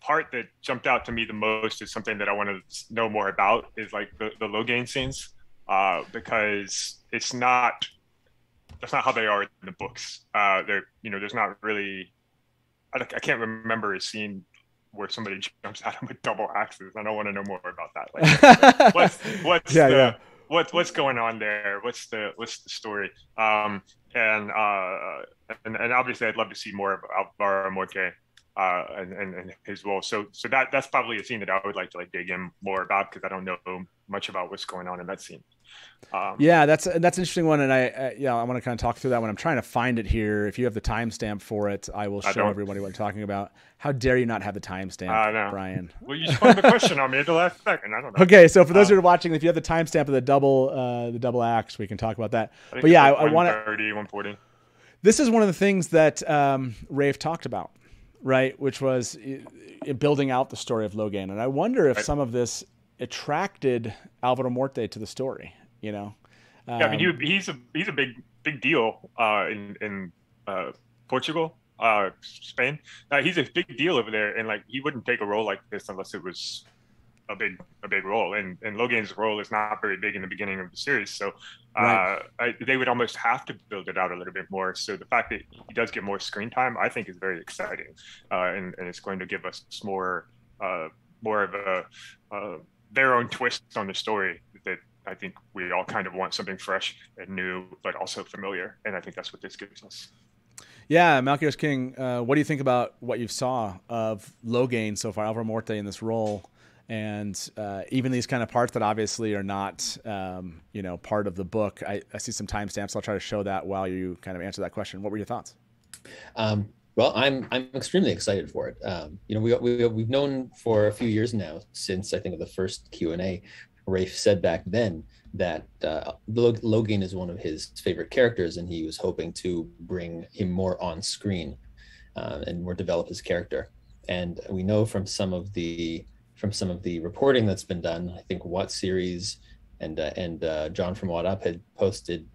part that jumped out to me the most is something that I want to know more about is like the Logain scenes, because that's not how they are in the books. There's not really, I can't remember a scene where somebody jumps at him with double axes. I don't want to know more about that. Like, what's going on there? What's the story? And obviously, I'd love to see more of Alvaro Morte. and his role. So that's probably a scene that I would like to dig in more about, because I don't know much about what's going on in that scene. Yeah, that's an interesting one, and I want to kind of talk through that one. I'm trying to find it here. If you have the timestamp for it, I will show everybody what I'm talking about. How dare you not have the timestamp, Brian? Well, you spun the question on me at the last second. I don't know. Okay, so for those who are watching, if you have the timestamp of the double acts, we can talk about that. I think But yeah, it's I want to. 140. This is one of the things that Rafe talked about, right? Which was building out the story of Logain, and I wonder if some of this attracted Alvaro Morte to the story. Yeah, I mean, he's a big deal in Portugal, Spain. He's a big deal over there, and he wouldn't take a role like this unless it was a big role. And Logain's role is not very big in the beginning of the series, so they would almost have to build it out a little bit more. So the fact that he does get more screen time, I think, is very exciting, and it's going to give us more of their own twist on the story that I think we all kind of want, something fresh and new, but also familiar. And I think that's what this gives us. Yeah, Malkios King, what do you think about what you saw of Logain so far, Alvaro Morte in this role, and even these kind of parts that obviously are not, part of the book? I see some timestamps. I'll try to show that while you kind of answer that question. What were your thoughts? Well, I'm extremely excited for it. We've known for a few years now, since I think of the first Q&A. Rafe said back then that Logain is one of his favorite characters, and he was hoping to bring him more on screen and more develop his character. And we know from some of the reporting that's been done, I think What Series and John from What Up had posted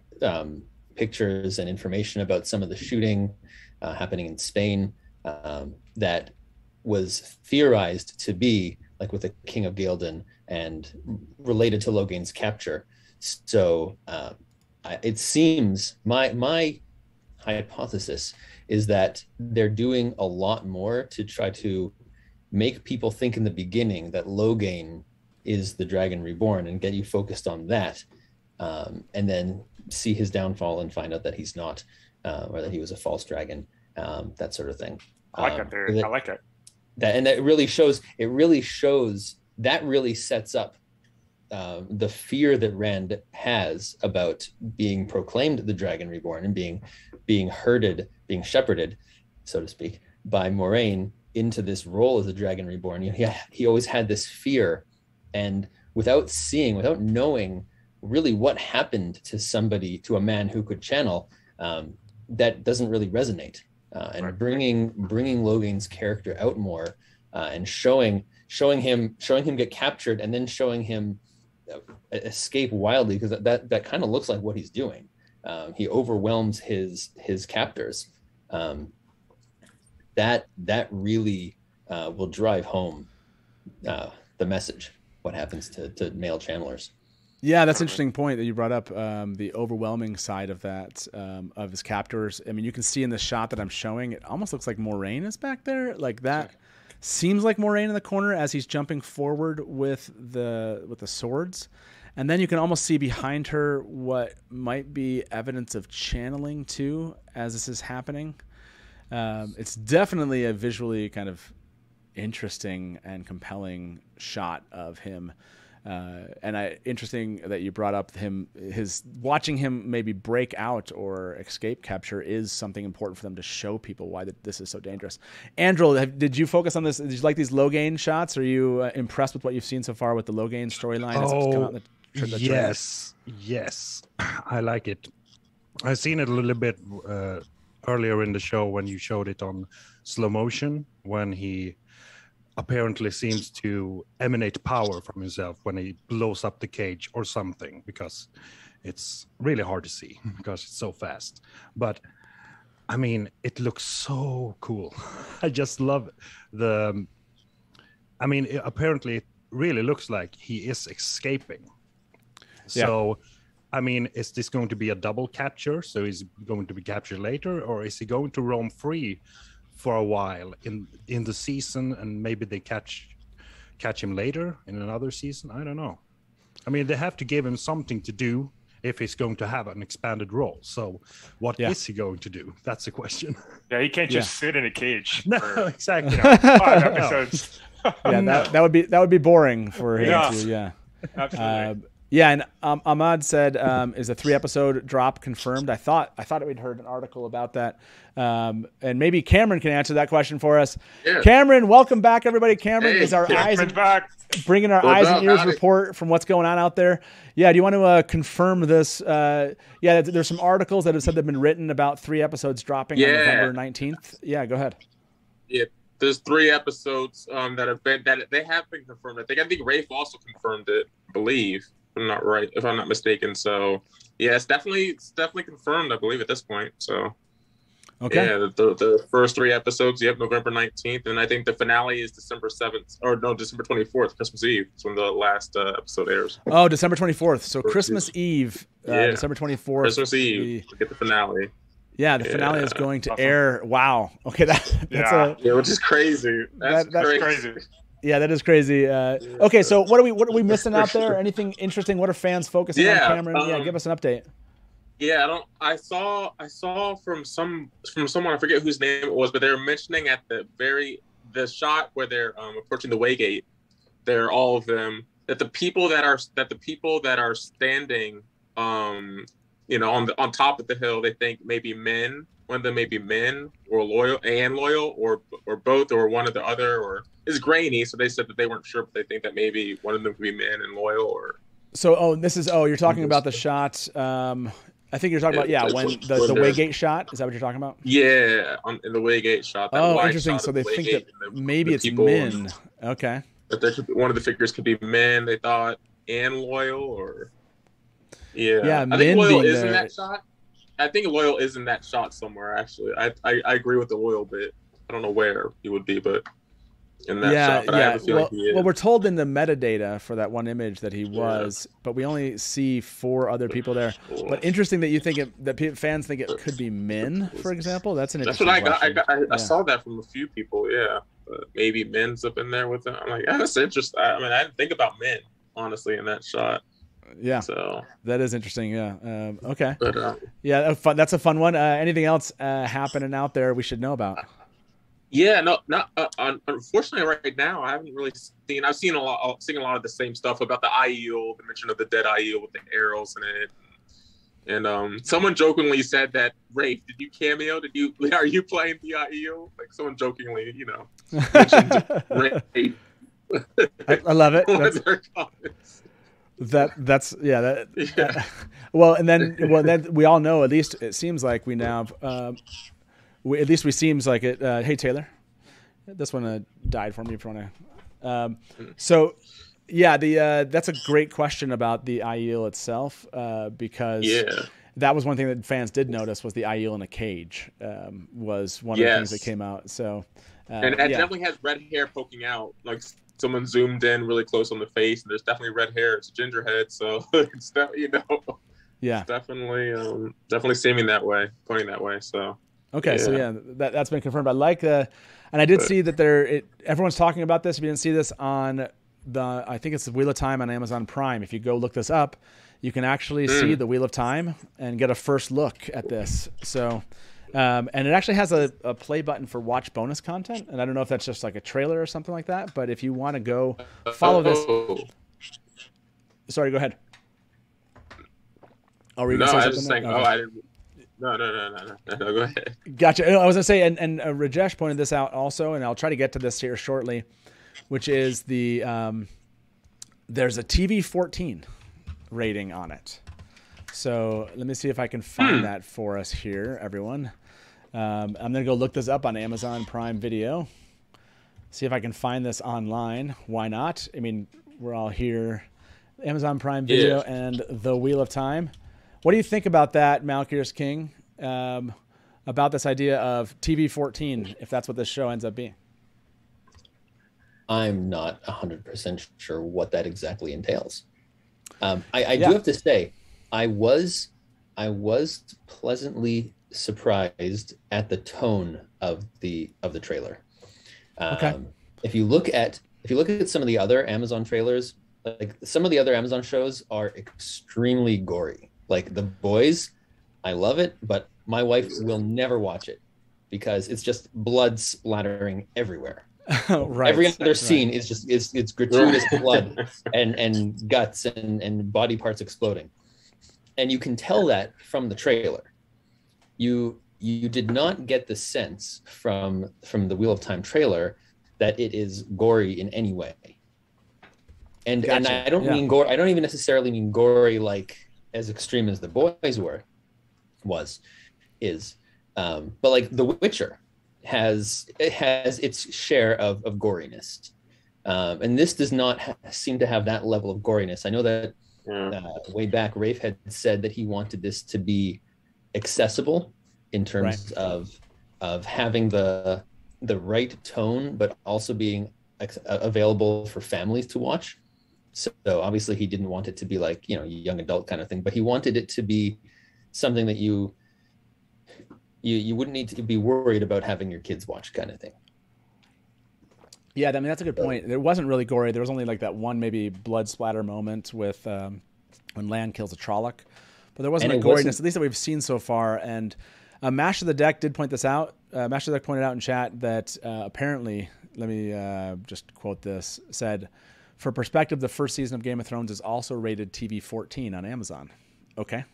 pictures and information about some of the shooting happening in Spain that was theorized to be with the King of Ghealdan and related to Logain's capture. So it seems my hypothesis is that they're doing a lot more to try to make people think in the beginning that Logain is the Dragon Reborn and get you focused on that, and then see his downfall and find out that he's not, or that he was a false dragon, that sort of thing. I like that theory. I like it. That really sets up the fear that Rand has about being proclaimed the Dragon Reborn and being herded, being shepherded, so to speak, by Moiraine into this role as the Dragon Reborn. He always had this fear, and without knowing really what happened to a man who could channel, that doesn't really resonate. And bringing Logain's character out more, and showing him get captured, and then showing him escape wildly, because that kind of looks like what he's doing. He overwhelms his captors. That really will drive home the message. What happens to male channelers? Yeah, that's an interesting point that you brought up, the overwhelming side of that, of his captors. I mean, you can see in the shot that I'm showing, it almost looks like Moiraine is back there. Like that seems like Moiraine in the corner as he's jumping forward with the swords. And then you can almost see behind her what might be evidence of channeling too, as this is happening. It's definitely a visually kind of interesting and compelling shot of him. Interesting that you brought up his watching him maybe break out or escape capture is something important for them to show people why this is so dangerous. Andrew, did you focus on this? Did you like these Logain shots? Are you impressed with what you've seen so far with the Logain storyline? Yes, I like it. I've seen it a little bit earlier in the show when you showed it on slow motion, when he apparently seems to emanate power from himself when he blows up the cage or something, because it's really hard to see because it's so fast. But I mean, it looks so cool. I just love apparently it really looks like he is escaping. So I mean, is this going to be a double capture? So he's going to be captured later, or is he going to roam free for a while in the season, and maybe they catch him later in another season? I don't know. I mean, they have to give him something to do if he's going to have an expanded role. So what is he going to do? That's the question. Yeah, he can't just sit in a cage. No, for, exactly. 5 episodes. Yeah, that would be boring for him Yeah. to. Yeah, Absolutely. yeah, and Ahmad said, "Is a 3-episode drop confirmed?" I thought we'd heard an article about that, and maybe Cameron can answer that question for us. Yeah. Cameron, welcome back, everybody. Cameron Hey, is our Cameron's bringing our What's eyes up, and ears howdy? report from what's going on out there. Yeah, do you want to confirm this? Yeah, there's some articles that have said they've been written about 3 episodes dropping on November 19th. Yeah, go ahead. Yeah, there's 3 episodes that have been confirmed. I think Rafe also confirmed it. I believe, if I'm not mistaken. So yeah, it's definitely confirmed. I believe at this point. So okay, yeah, the first 3 episodes. You have November 19th, and I think the finale is December 7th, or no, December 24th, Christmas Eve. It's when the last episode airs. Oh, December 24th. So Christmas Eve, December 24th. Christmas Eve. We get the finale. Yeah, the finale is going to air. Wow. Okay, that's which is crazy. That's crazy. Yeah, that is crazy. Okay, so what are we missing out there? Anything interesting? What are fans focusing on, Cameron? Give us an update. Yeah, I saw from someone, I forget whose name it was, but they were mentioning at the shot where they're approaching the Waygate, they're all of them, that the people that are standing on top of the hill, they think maybe men, one of them may be men or loyal or both or one or the other, or it's grainy, so they said that they weren't sure, but they think that maybe one of them could be men and loyal. Or so you're talking about the shot. I think you're talking about when the Waygate shot. Is that what you're talking about? Yeah, in the Waygate shot. Oh, interesting. So they think that maybe it's men. Okay. That there could be, one of the figures could be men, they thought, and loyal, or yeah. I think loyal is in that shot. I think loyal is in that shot somewhere. Actually, I agree with the loyal bit. I don't know where he would be, but in that shot. But I have a feeling he is. Well, we're told in the metadata for that one image that he was, but we only see 4 other people there. But interesting that you think that fans think it could be men, for example. That's an interesting. That's what I saw that from a few people. Yeah, but maybe men's up in there with them. I'm like, that's interesting. I mean, I didn't think about men honestly in that shot. Yeah, so that is interesting. Yeah. Okay. But, that's a fun one. Anything else happening out there we should know about? Yeah, unfortunately, right now I haven't really seen. I've seen a lot of the same stuff about the Aiel, the mention of the dead Aiel with the arrows in it, and someone jokingly said that Rafe, did you cameo? Are you playing the Aiel? Like someone jokingly, mentioned Rafe. I love it. Well, and then we all know, at least it seems like we now seems like it. Hey Taylor, this one died for me if you want to. So yeah, that's a great question about the Aiel itself, because that was one thing that fans did notice, was the Aiel in a cage was one of the things that came out. So and it definitely has red hair poking out, like someone zoomed in really close on the face, and there's definitely red hair. It's a ginger head, so it's it's definitely seeming that way, pointing that way. So okay, so that's been confirmed. I like and I did see that everyone's talking about this. If you didn't see this on I think it's the Wheel of Time on Amazon Prime. If you go look this up, you can actually see the Wheel of Time and get a first look at this. So. And it actually has a play button for watch bonus content. And I don't know if that's just like a trailer or something like that. But if you want to go follow this. Sorry, go ahead. I was just saying, I didn't. No, go ahead. Gotcha. I was going to say, and Rajesh pointed this out also, and I'll try to get to this here shortly, which is there's a TV-14 rating on it. So let me see if I can find that for us here, everyone. I'm going to go look this up on Amazon Prime Video. See if I can find this online. Why not? I mean, we're all here. Amazon Prime Video and The Wheel of Time. What do you think about that, Malkir's King? About this idea of TV-14, if that's what this show ends up being? I'm not 100% sure what that exactly entails. I do have to say, I was pleasantly surprised at the tone of the trailer. Okay. If you look at some of the other Amazon trailers, like some of the other Amazon shows are extremely gory. Like The Boys, I love it, but my wife will never watch it because it's just blood splattering everywhere. Right. Every other scene is just it's gratuitous blood and guts and body parts exploding. And you can tell that from the trailer. You did not get the sense from the Wheel of Time trailer that it is gory in any way. And Gotcha. and I don't mean gore. I don't even necessarily mean gory like as extreme as The Boys is. But like The Witcher has its share of goriness. And this does not seem to have that level of goriness. I know that way back, Rafe had said that he wanted this to be accessible in terms of having the right tone, but also being available for families to watch. So obviously he didn't want it to be like, you know, young adult kind of thing, but he wanted it to be something that you wouldn't need to be worried about having your kids watch kind of thing. Yeah, I mean, that's a good point. There wasn't really gory. There was only like that one maybe blood splatter moment with when Lan kills a Trolloc. But there wasn't a goriness, at least that we've seen so far. And Mash of the Deck did point this out. Mash of the Deck pointed out in chat that apparently, let me just quote this, said, for perspective, the first season of Game of Thrones is also rated TV 14 on Amazon. Okay.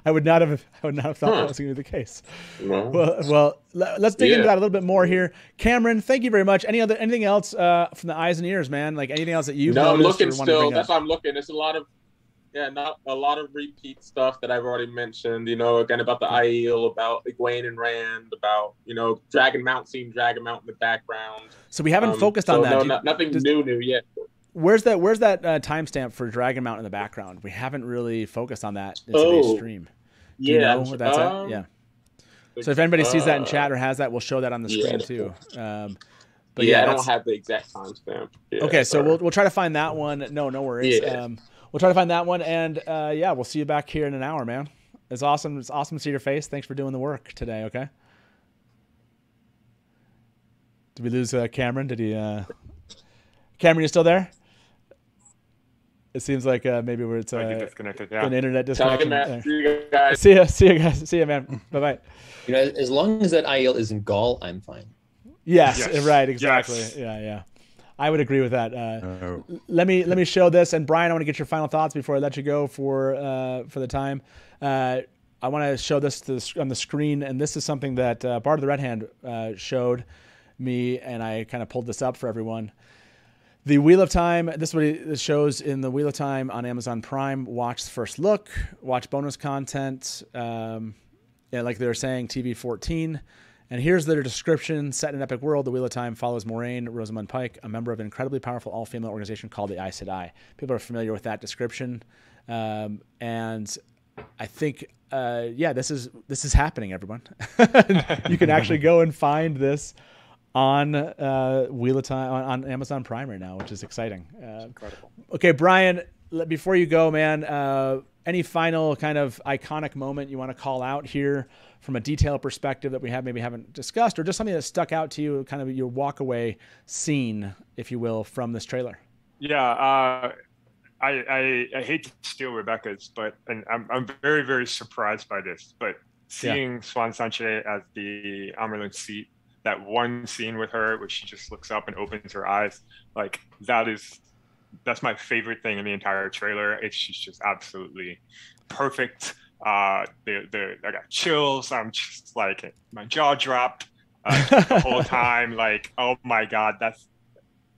I would not have thought that was going to be the case. No. Well, let's dig into that a little bit more here. Cameron, thank you very much. Anything else from the eyes and ears, man? Like anything else that you've No, I'm noticed looking or want to still. bring That's up? why I'm looking. It's not a lot of repeat stuff that I've already mentioned. You know, again about the Aiel, about Egwene and Rand, about Dragon Mount, seeing Dragon Mount in the background. So we haven't focused on that. No, nothing new yet. Where's that timestamp for Dragon Mount in the background? We haven't really focused on that in today's stream. Do you know where that's at? Yeah. So if anybody sees that in chat or has that, we'll show that on the screen too. But I don't have the exact timestamp. Yeah, okay, so we'll try to find that one. No worries. Yeah. We'll try to find that one, and we'll see you back here in an hour, man. It's awesome. It's awesome to see your face. Thanks for doing the work today. Okay. Did we lose Cameron? Did he? Cameron, you still there? It seems like maybe where it's disconnected. Yeah. an internet Talking, disconnection. Matt. See you guys. See you guys. See you, man. Bye bye. You know, as long as that Aiel isn't Gaul, I'm fine. Yes. Right. Exactly. Yes. Yeah. I would agree with that. Let me show this, and Brian, I want to get your final thoughts before I let you go for the time. I want to show this on the screen, and this is something that Bart of the Red Hand showed me, and I kind of pulled this up for everyone. The Wheel of Time, this is what it shows in the Wheel of Time on Amazon Prime. Watch the first look, watch bonus content. Like they were saying, TV 14. And here's their description. Set in an epic world, the Wheel of Time follows Moiraine Rosamund Pike, a member of an incredibly powerful all-female organization called the Aes Sedai. People are familiar with that description. And I think, this is happening, everyone. You can actually go and find this on Wheel of Time on Amazon Prime right now, which is exciting. Incredible. Okay, Brian, before you go, man, any final kind of iconic moment you want to call out here from a detail perspective that we haven't discussed, or just something that stuck out to you, kind of your walk away scene, if you will, from this trailer? Yeah, I hate to steal Rebecca's, and I'm very, very surprised by this. But seeing Swan Sanche as the Amerlin seat, that one scene with her where she just looks up and opens her eyes, like that's my favorite thing in the entire trailer. She's just absolutely perfect. I got chills. I'm just like, my jaw dropped the whole time. Like, oh my God, that's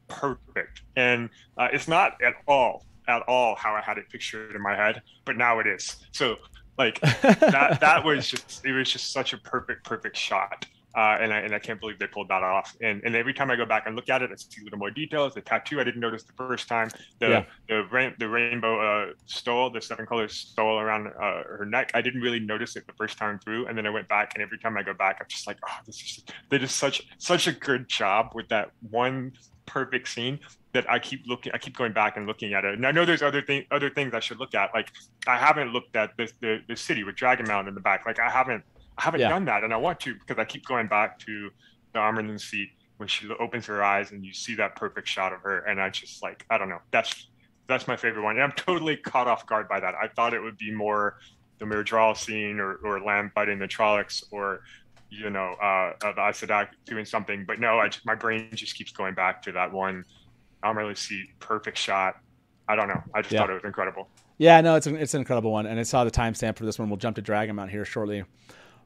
perfect. And it's not at all how I had it pictured in my head, but now it is. So like that was just such a perfect shot. And I can't believe they pulled that off. And every time I go back and look at it, I see a little more details. The tattoo I didn't notice the first time. The rainbow stole, the 7-color stole around her neck. I didn't really notice it the first time through. And then I went back, and every time I go back, I'm just like, they did such a good job with that one perfect scene that I keep going back and looking at it. And I know there's other things I should look at. Like I haven't looked at the city with Dragon Mountain in the back. Like I haven't done that, and I want to, because I keep going back to the Amerlin seat when she opens her eyes and you see that perfect shot of her, and I just like, I don't know, That's my favorite one. And I'm totally caught off guard by that. I thought it would be more the Myrddraal scene or Lamb fighting the Trollocs or, you know, the Aes Sedai doing something. But no, my brain just keeps going back to that one Amaryllis seat, perfect shot. I don't know. I just thought it was incredible. Yeah, no, it's an incredible one. And I saw the timestamp for this one. We'll jump to Dragonmount here shortly.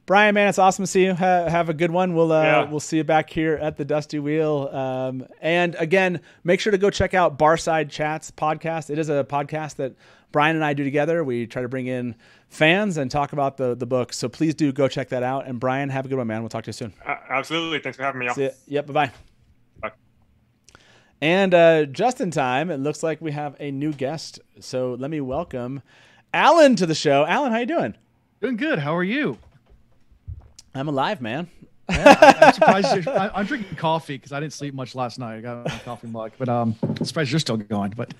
Brian, man, it's awesome to see you. Have a good one. We'll see you back here at the Dusty Wheel. And again, make sure to go check out Barside Chats podcast. It is a podcast that Brian and I do together. We try to bring in fans and talk about the book. So please do go check that out. And Brian, have a good one, man. We'll talk to you soon. Absolutely. Thanks for having me on. See ya. Yep. Bye-bye. Bye. And just in time, it looks like we have a new guest. So let me welcome Alan to the show. Alan, how you doing? Doing good. How are you? I'm alive, man. Yeah, I'm surprised. I'm drinking coffee because I didn't sleep much last night. I got a coffee mug, but I'm surprised you're still going. But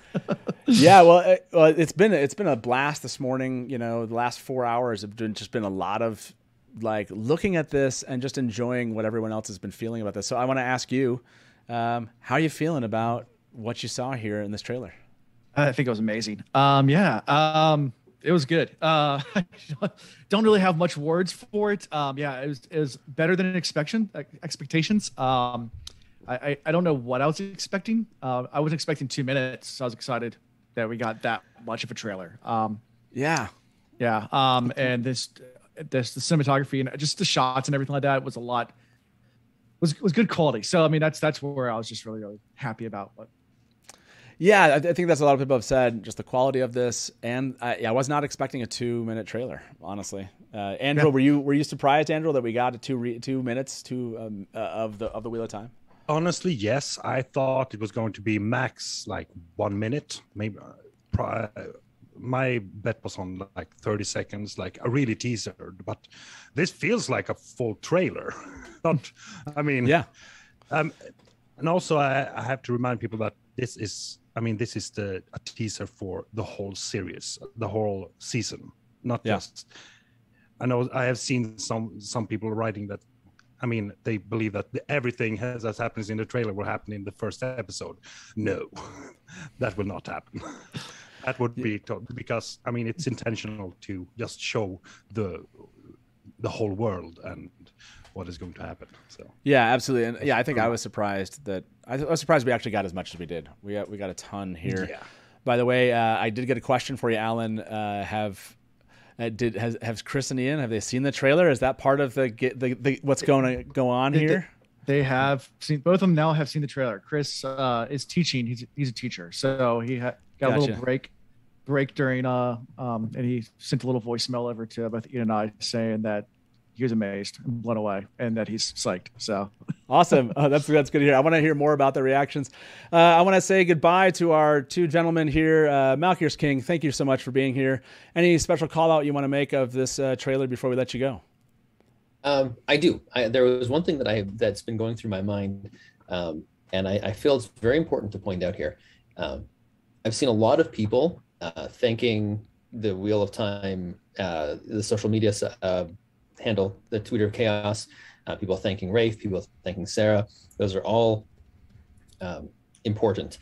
yeah, well, it's been a blast this morning. You know, the last 4 hours have just been a lot of like looking at this and just enjoying what everyone else has been feeling about this. So I want to ask you, how are you feeling about what you saw here in this trailer? I think it was amazing. It was good. Don't really have much words for it. It was better than expectations. I don't know what I was expecting. I was expecting 2 minutes, so I was excited that we got that much of a trailer. And this the cinematography and just the shots and everything like that was a lot. Was good quality. So I mean that's where I was just really happy about. But yeah, I think that's a lot of people have said, just the quality of this, and I was not expecting a 2-minute trailer, honestly. Andrew, were you surprised, Andrew, that we got a 2 minutes of the Wheel of Time? Honestly, yes. I thought it was going to be max like 1 minute, maybe. My bet was on like 30 seconds, like a really teaser. But this feels like a full trailer. And also I have to remind people that this is a teaser for the whole series, the whole season, not just. I know I have seen some people writing that. I mean, they believe that everything that happens in the trailer will happen in the first episode. No, that will not happen. That would be because I mean it's intentional to just show the whole world and what is going to happen. So yeah, absolutely, and yeah, I think I was surprised we actually got as much as we did. We got a ton here. Yeah. By the way, I did get a question for you, Alan. Has Chris and Ian, have they seen the trailer? Is that part of the what's going to go on here? They have seen, both of them now have seen the trailer. Chris is teaching. He's a teacher, so he got a little break during and he sent a little voicemail over to both Ian and I saying that he was amazed and blown away and that he's psyched. So awesome. That's good to hear. I want to hear more about the reactions. I want to say goodbye to our two gentlemen here. Malkyr's King, thank you so much for being here. Any special call out you want to make of this trailer before we let you go? I do. There was one thing that's been going through my mind, and I feel it's very important to point out here. I've seen a lot of people thanking the Wheel of Time, the social media handle, the Twitter of Chaos, people thanking Rafe, people thanking Sarah. Those are all important.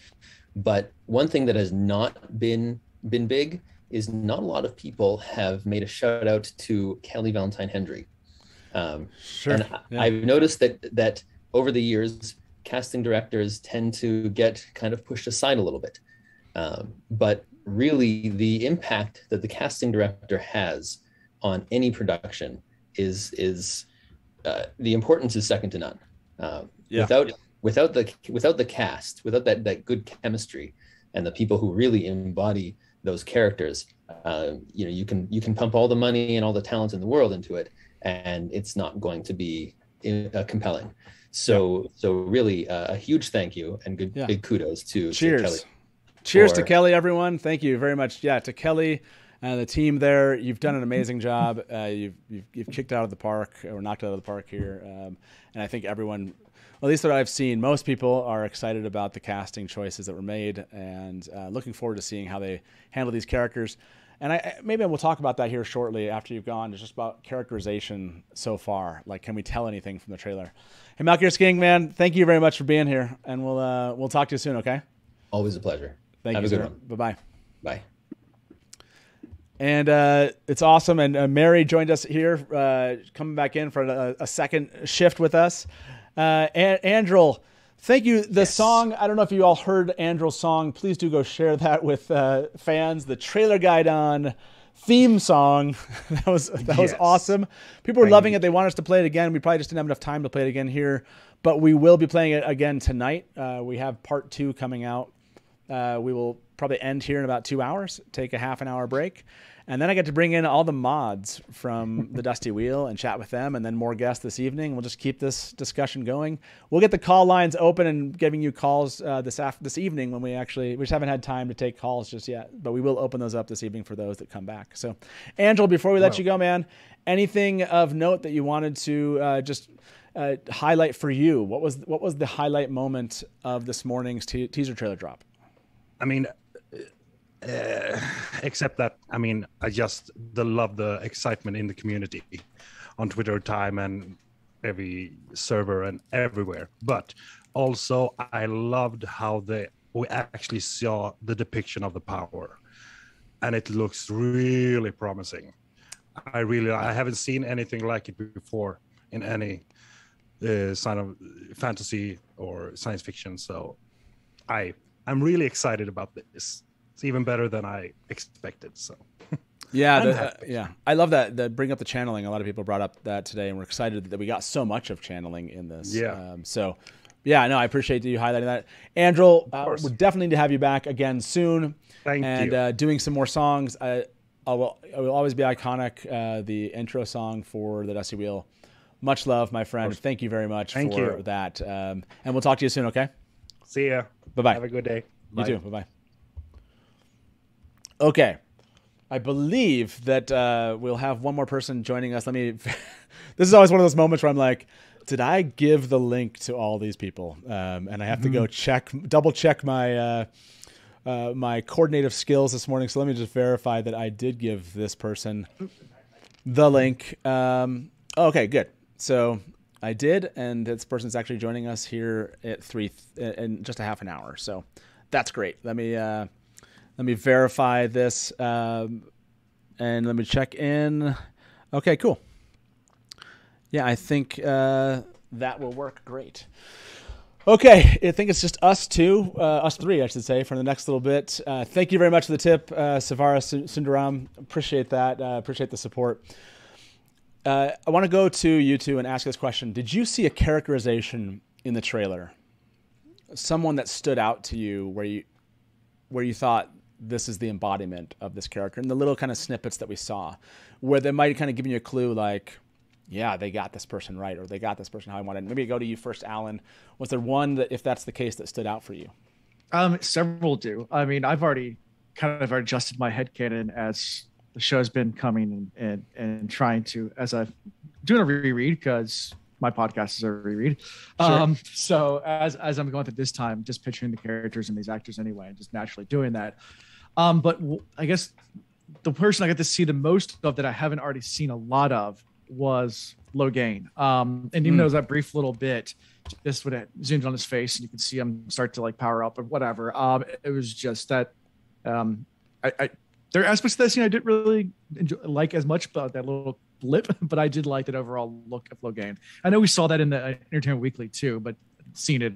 But one thing that has not been big is not a lot of people have made a shout out to Kelly Valentine Hendry. Sure. And yeah. I've noticed that over the years, casting directors tend to get kind of pushed aside a little bit. But really, the impact that the casting director has on any production is the importance is second to none. Without the cast, without that good chemistry, and the people who really embody those characters, you can pump all the money and all the talent in the world into it, and it's not going to be compelling. So really, a huge thank you and big kudos to Kelly. Cheers to Kelly, everyone. Thank you very much. Yeah, to Kelly and the team there. You've done an amazing job. You've kicked out of the park, or knocked out of the park here. And I think everyone, at least that I've seen, most people are excited about the casting choices that were made, and looking forward to seeing how they handle these characters. And maybe we'll talk about that here shortly after you've gone. It's just about characterization so far. Like, can we tell anything from the trailer? Hey, Malkyr's King, man, thank you very much for being here, and we'll talk to you soon, okay? Always a pleasure. Thank Have you, a good sir. one. Bye-bye. Bye. And it's awesome. And Mary joined us here, coming back in for a second shift with us. Andrel, thank you. The song, I don't know if you all heard Andrel's song. Please do go share that with fans. The Trailer Guide On theme song. that was awesome. People were loving it. They want us to play it again. We probably just didn't have enough time to play it again here, but we will be playing it again tonight. We have part 2 coming out. We will probably end here in about 2 hours, take a half an hour break. And then I get to bring in all the mods from the Dusty Wheel and chat with them, and then more guests this evening. We'll just keep this discussion going. We'll get the call lines open and giving you calls this evening when we just haven't had time to take calls just yet, but we will open those up this evening for those that come back. So, Angel, before we let you go, man, anything of note that you wanted to just highlight for you? What was the highlight moment of this morning's teaser trailer drop? I mean, except that, I mean, I just love the excitement in the community on Twitter time and every server and everywhere. But also, I loved how we actually saw the depiction of the power, and it looks really promising. I haven't seen anything like it before in any sign of fantasy or science fiction. So I'm really excited about this. It's even better than I expected. So yeah, I love that. The bring up the channeling. A lot of people brought up that today, and we're excited that we got so much of channeling in this. Yeah. I appreciate you highlighting that. Andrel, we definitely need to have you back again soon. Thank you. And doing some more songs. It will always be iconic. The intro song for the Dusty Wheel. Much love, my friend. Thank you very much for that. And we'll talk to you soon. Okay. See ya. Bye-bye. Have a good day. You too. Bye-bye. Okay. I believe that we'll have one more person joining us. This is always one of those moments where I'm like, did I give the link to all these people? And I have to go double check my my coordinative skills this morning. So let me just verify that I did give this person the link. Okay, good. So I did, and this person's actually joining us here at 3 in just a half an hour. So that's great. Let me verify this, and let me check in. Okay, cool. Yeah, I think that will work great. Okay, I think it's just us three, I should say, for the next little bit. Thank you very much for the tip, Savara Sundaram. Appreciate that. Appreciate the support. I want to go to you two and ask this question. Did you see a characterization in the trailer? Someone that stood out to you where you thought this is the embodiment of this character, and the little kind of snippets that we saw, where they might kind of give you a clue like, yeah, they got this person right, or they got this person how I wanted. Maybe I go to you first, Alan. Was there one that, if that's the case, that stood out for you? Several do. I mean, I've already kind of adjusted my headcanon as the show's been coming and trying to, as I've doing a reread, because my podcast is a reread. Sure. So as I'm going through this time, just picturing the characters and these actors anyway, and just naturally doing that. But I guess the person I got to see the most of that I haven't already seen a lot of was Logain. And even though it was that brief little bit, just when it zoomed on his face and you could see him start to like power up or whatever. It was just that there are aspects of that scene I didn't really like as much, but that little blip, but I did like that overall look of Logain. I know we saw that in the Entertainment Weekly too, but seeing it,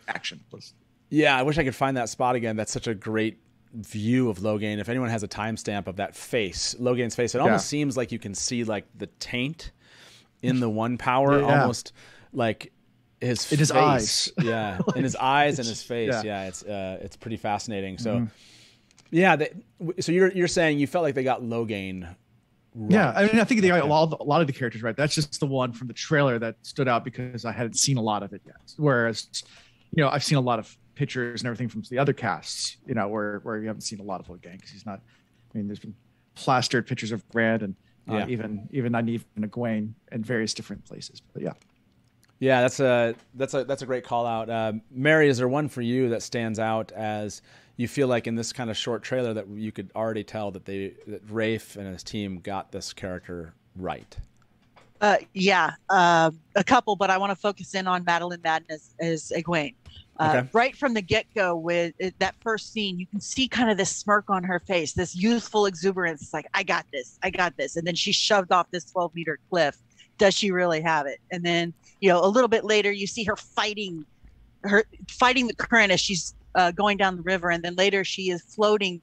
action was. Yeah, I wish I could find that spot again. That's such a great view of Logain. If anyone has a timestamp of that face, Logain's face, it almost seems like you can see like the taint in the one power, almost like his face. His eyes. Yeah, in his eyes and his face. Yeah, it's pretty fascinating. So, so you're saying you felt like they got Logain right. Yeah, I mean, I think they got a lot of the characters right. That's just the one from the trailer that stood out because I hadn't seen a lot of it yet. Whereas, I've seen a lot of pictures and everything from the other casts, where you haven't seen a lot of Logain because he's not. I mean, there's been plastered pictures of Brand and even Nynaeve and Egwene in various different places. But yeah, that's a great call out. Mary, is there one for you that stands out as you feel like in this kind of short trailer that you could already tell that Rafe and his team got this character right? A couple, but I want to focus in on Madeline Madden as Egwene. Okay. Right from the get-go with that first scene, you can see kind of this smirk on her face, this youthful exuberance. It's like, I got this. And then she's shoved off this 12-meter cliff. Does she really have it? And then, a little bit later, you see her fighting the current as she's going down the river. And then later she is floating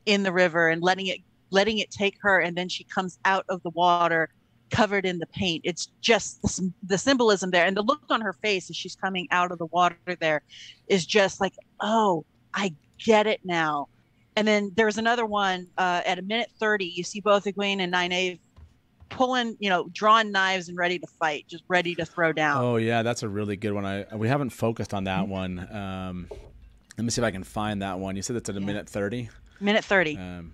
in the river and letting it take her. And then she comes out of the water covered in the paint. It's just the symbolism there, and the look on her face as she's coming out of the water there is just like, oh, I get it now. And then there's another one at 1:30. You see both Egwene and Nynaeve pulling, drawing knives and ready to fight, just ready to throw down. Oh yeah, that's a really good one. We haven't focused on that one. Let me see if I can find that one. You said it's at 1:30. 1:30.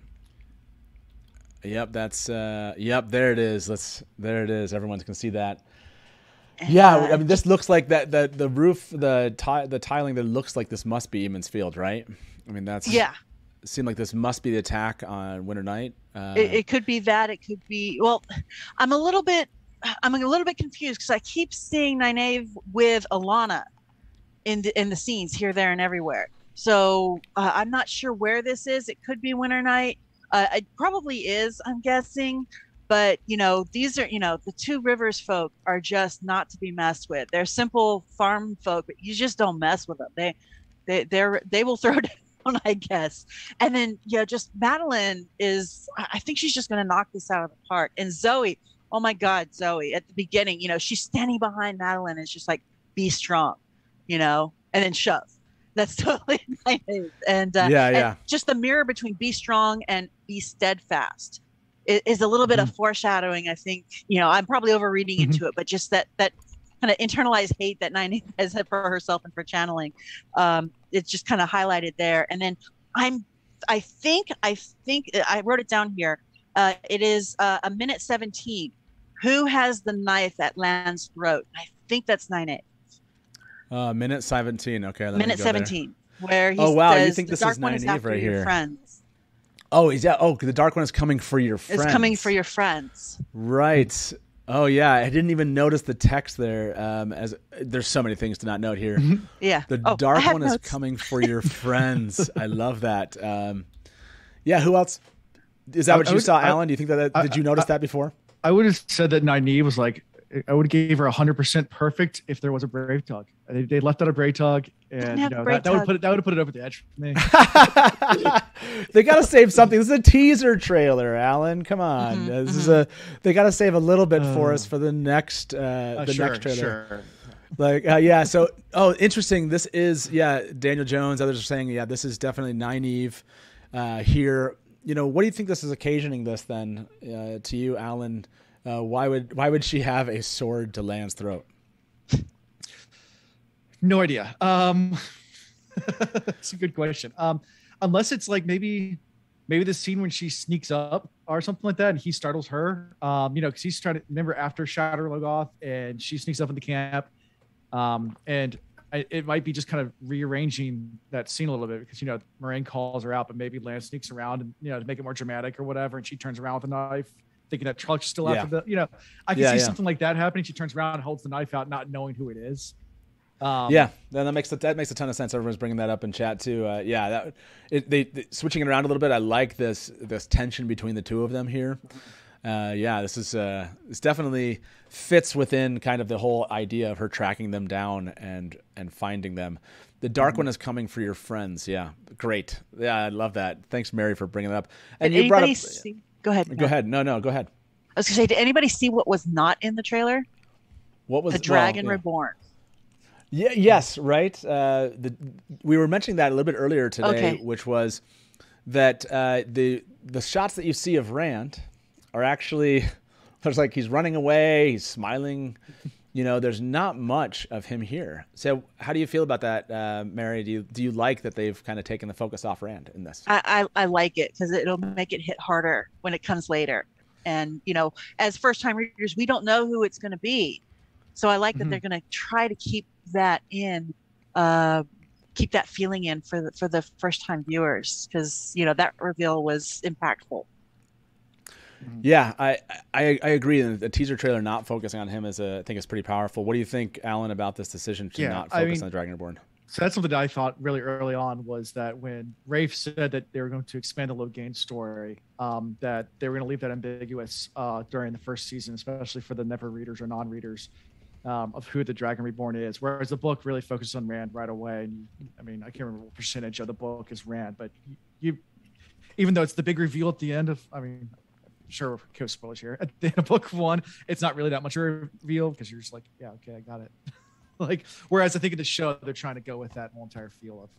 Yep, that's yep, there it is. There it is. Everyone can see that. Yeah, I mean, this looks like that the roof, the tiling that looks like this must be Eamon's Field, right? I mean, that's yeah. It seemed like this must be the attack on Winter Night. It could be that. It could be. Well, I'm a little bit confused because I keep seeing Nynaeve with Alana in the scenes here, there, and everywhere. So I'm not sure where this is. It could be Winter Night. It probably is, I'm guessing, but these are, the Two Rivers folk are just not to be messed with. They're simple farm folk, but you just don't mess with them. They will throw down, I guess. And then just Madeline I think she's just going to knock this out of the park. And Zoe, oh my God, Zoe at the beginning, she's standing behind Madeline and it's just like, be strong, and then shove. That's totally nice. And and just the mirror between be strong and be steadfast is a little bit of foreshadowing. I think, I'm probably overreading into it, but just that kind of internalized hate that Nynaeve has had for herself and for channeling, it's just kind of highlighted there. And then I think I wrote it down here. It is 1:17. Who has the knife at Lan's throat? I think that's Nynaeve. 1:17. Okay. 1:17. Where he says, you think the this dark is one is Nynaeve after right your here? friends. Oh, the dark one is coming for your friends. It's coming for your friends. Right. Oh yeah, I didn't even notice the text there. As there's so many things to not note here. Yeah. The dark one is coming for your friends. I love that. Yeah. Who else? Is that what you saw, Alan? Do you think that? Did you notice that before? I would have said that Nynaeve was like, I would have gave her 100% perfect if there was a Brave Tug. They left out a Brave Tug, and that would have put it over the edge for me. They got to save something. This is a teaser trailer, Alan. Come on, this is they got to save a little bit for us for the next next trailer. Sure. Like So interesting. This is Daniel Jones. Others are saying this is definitely Nynaeve here. What do you think this is occasioning? This then to you, Alan? Why would she have a sword to Lan's throat? No idea. It's a good question. Unless it's like maybe the scene when she sneaks up or something like that, and he startles her. Because he's trying to remember after Shatter Logoth, and she sneaks up in the camp. And it might be just kind of rearranging that scene a little bit because Moiraine calls her out, but maybe Lan sneaks around and to make it more dramatic or whatever, and she turns around with a knife, thinking that Trunks still after the. I can see something like that happening. She turns around and holds the knife out, not knowing who it is. Then that makes a ton of sense. Everyone's bringing that up in chat too. They switching it around a little bit. I like this tension between the two of them here. This definitely fits within kind of the whole idea of her tracking them down and finding them. The dark one is coming for your friends. Yeah, great. Yeah, I love that. Thanks, Mary, for bringing it up. And you brought up. Go ahead. Go ahead. No, go ahead. I was gonna say, did anybody see what was not in the trailer? What was the Dragon Reborn? Yeah. Yes. Right. We were mentioning that a little bit earlier today, which was that the shots that you see of Rand are actually there's like he's running away, he's smiling. There's not much of him here. So how do you feel about that, Mary? Do you like that they've kind of taken the focus off Rand in this? I like it because it'll make it hit harder when it comes later. And as first time readers, we don't know who it's going to be. So I like that they're going to try to keep that in, keep that feeling in for the first time viewers, because that reveal was impactful. Yeah, I agree. The teaser trailer not focusing on him I think is pretty powerful. What do you think, Alan, about this decision to not focus on the Dragon Reborn? So that's something that I thought really early on was that when Rafe said that they were going to expand the Logain story, that they were going to leave that ambiguous during the first season, especially for the never readers or non-readers of who the Dragon Reborn is. Whereas the book really focuses on Rand right away. And I mean, I can't remember what percentage of the book is Rand, but you, even though it's the big reveal at the end of, I mean, sure, we're spoilers here. At the end of book 1, it's not really that much of a reveal because you're just like, yeah, okay, I got it. Like, whereas I think in the show, they're trying to go with that whole entire feel of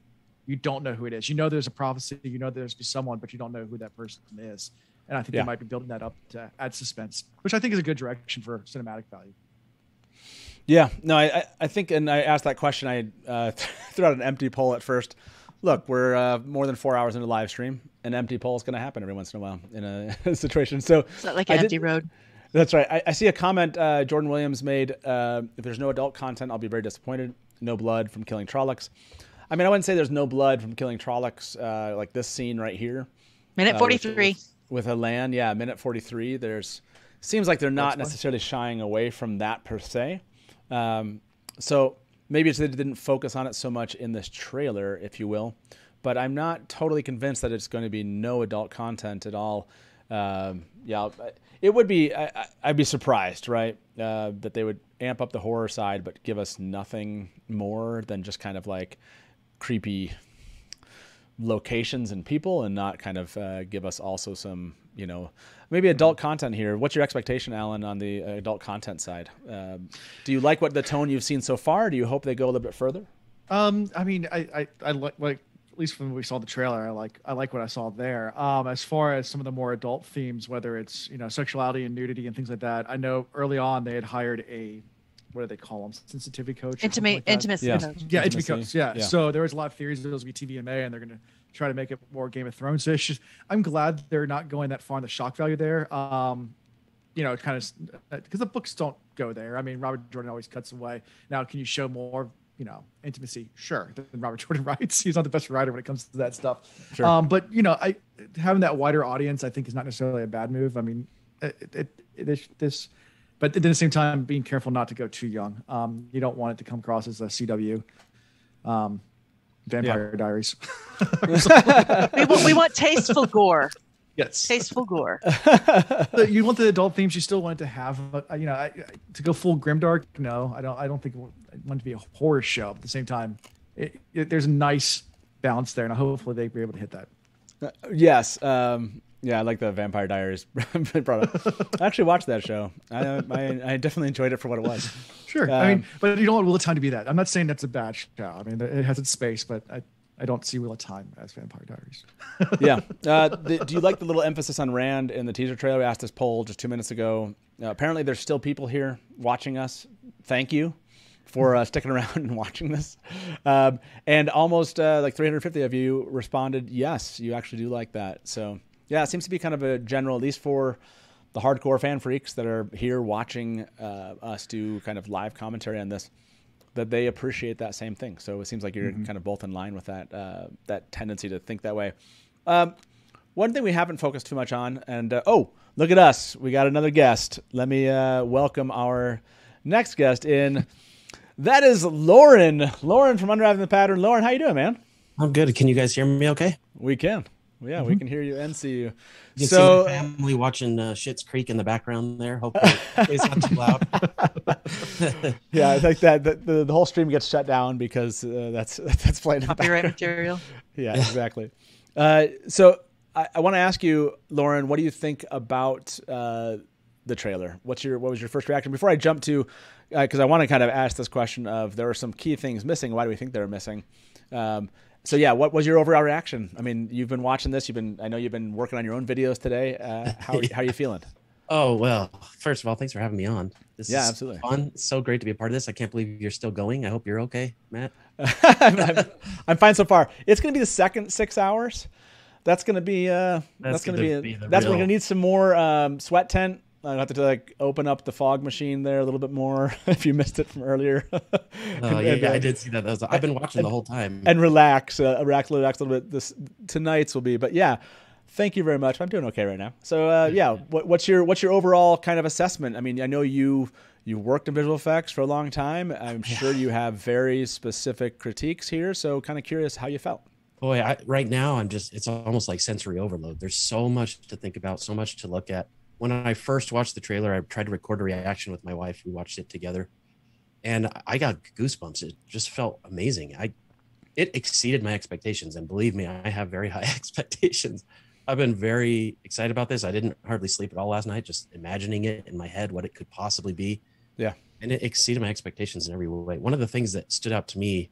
you don't know who it is. You know, there's a prophecy, you know, there's someone, but you don't know who that person is. And I think they might be building that up to add suspense, which I think is a good direction for cinematic value. Yeah, no, I think, and I asked that question. I threw out an empty poll at first. Look, we're more than 4 hours into the live stream. An empty poll is going to happen every once in a while in a situation. So it's not like an empty road. That's right. I see a comment Jordan Williams made. If there's no adult content, I'll be very disappointed. No blood from killing Trollocs. I mean, I wouldn't say there's no blood from killing Trollocs, like this scene right here. Minute 43. With Elan, yeah, minute 43. Seems like they're not necessarily shying away from that per se. So maybe it's they didn't focus on it so much in this trailer, if you will. But I'm not totally convinced that it's going to be no adult content at all. Yeah, it would be. I'd be surprised, right, that they would amp up the horror side, but give us nothing more than just kind of like creepy locations and people, and not kind of give us also some, you know, maybe adult content here. What's your expectation, Alan, on the adult content side? Do you like what the tone you've seen so far? Do you hope they go a little bit further? I mean, I like. At least when we saw the trailer, I like what I saw there. As far as some of the more adult themes, whether it's, you know, sexuality and nudity and things like that, I know early on they had hired a, what do they call them, sensitivity coach? Intimacy coach. Yeah, intimacy coach. Yeah. So there was a lot of theories that those would be TVMA, and they're going to try to make it more Game of Thrones. So it's just, I'm glad they're not going that far in the shock value there. You know, kind of because the books don't go there. I mean, Robert Jordan always cuts away. Now, can you show more, you know, intimacy? Sure. Than Robert Jordan writes. He's not the best writer when it comes to that stuff. Sure. But you know, having that wider audience, I think, is not necessarily a bad move. I mean, but at the same time, being careful not to go too young. You don't want it to come across as a CW. Vampire Diaries. we want tasteful gore. Yes. Tasteful gore. You want the adult themes you still want it to have, but you know, to go full grimdark, no, I don't think I want it to be a horror show. But at the same time, there's a nice balance there, and hopefully they'll be able to hit that. Yes. Yeah, I like the Vampire Diaries brought up. I actually watched that show. I definitely enjoyed it for what it was. Sure. I mean, but you don't want Wheel of Time to be that. I'm not saying that's a bad show. I mean, it has its space, but I don't see Wheel of Time as Vampire Diaries. Yeah. Do you like the little emphasis on Rand in the teaser trailer? We asked this poll just 2 minutes ago. Apparently, there's still people here watching us. Thank you for sticking around and watching this. And almost like 350 of you responded, yes, you actually do like that. So, yeah, it seems to be kind of a general, at least for the hardcore fan freaks that are here watching us do kind of live commentary on this, that they appreciate that same thing. So it seems like you're kind of both in line with that that tendency to think that way. One thing we haven't focused too much on, and oh, look at us. We got another guest. Let me welcome our next guest in. That is Lauren. Lauren from Unraveling the Pattern. Lauren, how you doing, man? I'm good. Can you guys hear me okay? We can. Yeah, we can hear you and see you. You so, see my family watching Schitt's Creek in the background there. Hopefully it's not too loud. Yeah, I think that the whole stream gets shut down because that's playing copyright material. Yeah, exactly. So I want to ask you, Lauren, what do you think about the trailer? What was your first reaction? Before I jump to, because I want to kind of ask this question of there are some key things missing. Why do we think they're missing? So yeah, what was your overall reaction? I mean, you've been watching this. I know you've been working on your own videos today. How are you feeling? Oh, well, first of all, thanks for having me on. This is absolutely fun. It's so great to be a part of this. I can't believe you're still going. I hope you're okay, Matt. I'm fine so far. It's going to be the second 6 hours. That's going to be that's going to be we're going to need some more sweat tent. I have to like open up the fog machine there a little bit more if you missed it from earlier. Yeah, I did see that. I've been watching the whole time. And relax a little bit. Tonight's will be, but yeah, thank you very much. I'm doing okay right now. So yeah, what's your overall kind of assessment? I mean, I know you You worked in visual effects for a long time. I'm sure you have very specific critiques here. So kind of curious how you felt. Boy, right now it's almost like sensory overload. There's so much to think about, so much to look at. When I first watched the trailer, I tried to record a reaction with my wife. We watched it together and I got goosebumps. It just felt amazing. It exceeded my expectations. And believe me, I have very high expectations. I've been very excited about this. I didn't hardly sleep at all last night, just imagining it in my head, what it could possibly be. Yeah. And it exceeded my expectations in every way. One of the things that stood out to me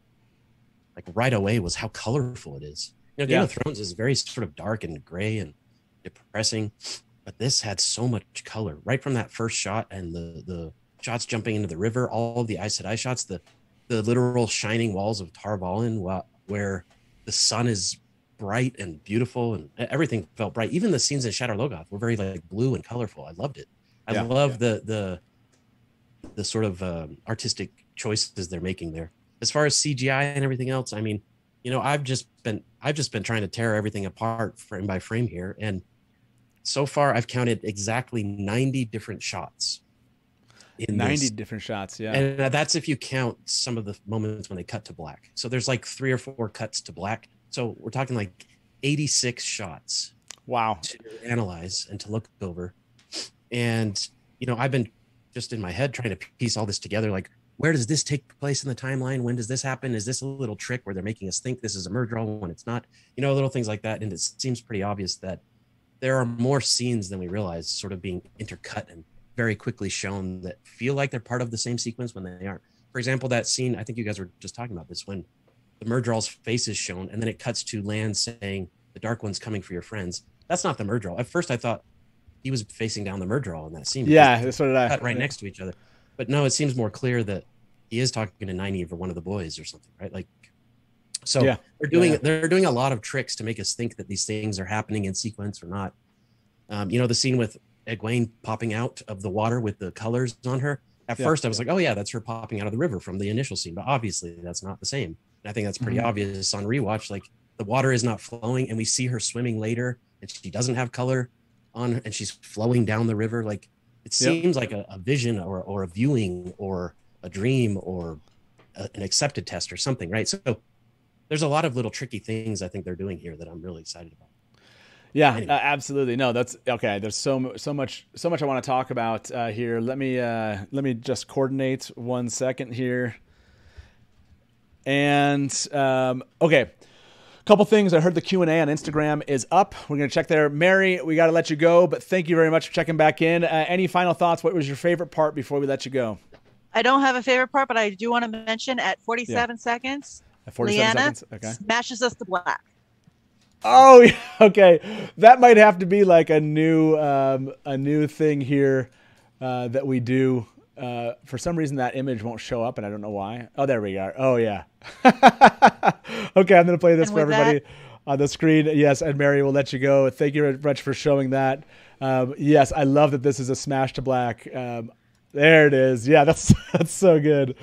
like right away was how colorful it is. Game of Thrones is very sort of dark and gray and depressing, but this had so much color right from that first shot, and the shots jumping into the river, all of the Aes Sedai shots, the literal shining walls of Tar Valon, where the sun is bright and beautiful and everything felt bright. Even the scenes in Shadar Logoth were very like blue and colorful. I loved it. I love the sort of artistic choices they're making there. As far as CGI and everything else, I mean, I've just been trying to tear everything apart frame by frame here, and so far I've counted exactly 90 different shots. 90 different shots, yeah. And that's if you count some of the moments when they cut to black. So there's like 3 or 4 cuts to black. So we're talking like 86 shots. Wow. To analyze and to look over. And, I've been just in my head trying to piece all this together. Like, where does this take place in the timeline? When does this happen? Is this a little trick where they're making us think this is a Myrddraal when it's not? Little things like that. And it seems pretty obvious that there are more scenes than we realize sort of being intercut and very quickly shown that feel like they're part of the same sequence when they aren't. For example, that scene, I think you guys were just talking about this, when the Myrddraal's face is shown and then it cuts to Lan saying, "The Dark One's coming for your friends." That's not the Myrddraal. At first I thought he was facing down the Myrddraal in that scene. Yeah, so did I. Cut right next to each other. But no, it seems more clear that he is talking to Nynaeve or one of the boys or something, right? Like, so they're doing a lot of tricks to make us think that these things are happening in sequence or not. The scene with Egwene popping out of the water with the colors on her. At first I was like, oh yeah, that's her popping out of the river from the initial scene, but obviously that's not the same. And I think that's pretty obvious on rewatch. Like, the water is not flowing and we see her swimming later and she doesn't have color on and she's flowing down the river. Like, it seems like a vision or a viewing or a dream or an accepted test or something, right? So there's a lot of little tricky things I think they're doing here that I'm really excited about. Yeah, anyway. Absolutely. No, that's okay. There's so much I want to talk about here. Let me just coordinate 1 second here. And okay, couple things. I heard the Q&A on Instagram is up. We're gonna check there. Mary, we got to let you go, but thank you very much for checking back in. Any final thoughts? What was your favorite part before we let you go? I don't have a favorite part, but I do want to mention at 47 seconds, at 47 seconds, okay, smashes us to black. Oh, okay. That might have to be like a new thing here that we do. For some reason, that image won't show up, and I don't know why. Oh, there we go. Oh, yeah. Okay, I'm going to play this for everybody on the screen. Yes, and Mary will let you go. Thank you very much for showing that. Yes, I love that this is a smash to black. There it is. Yeah, that's so good.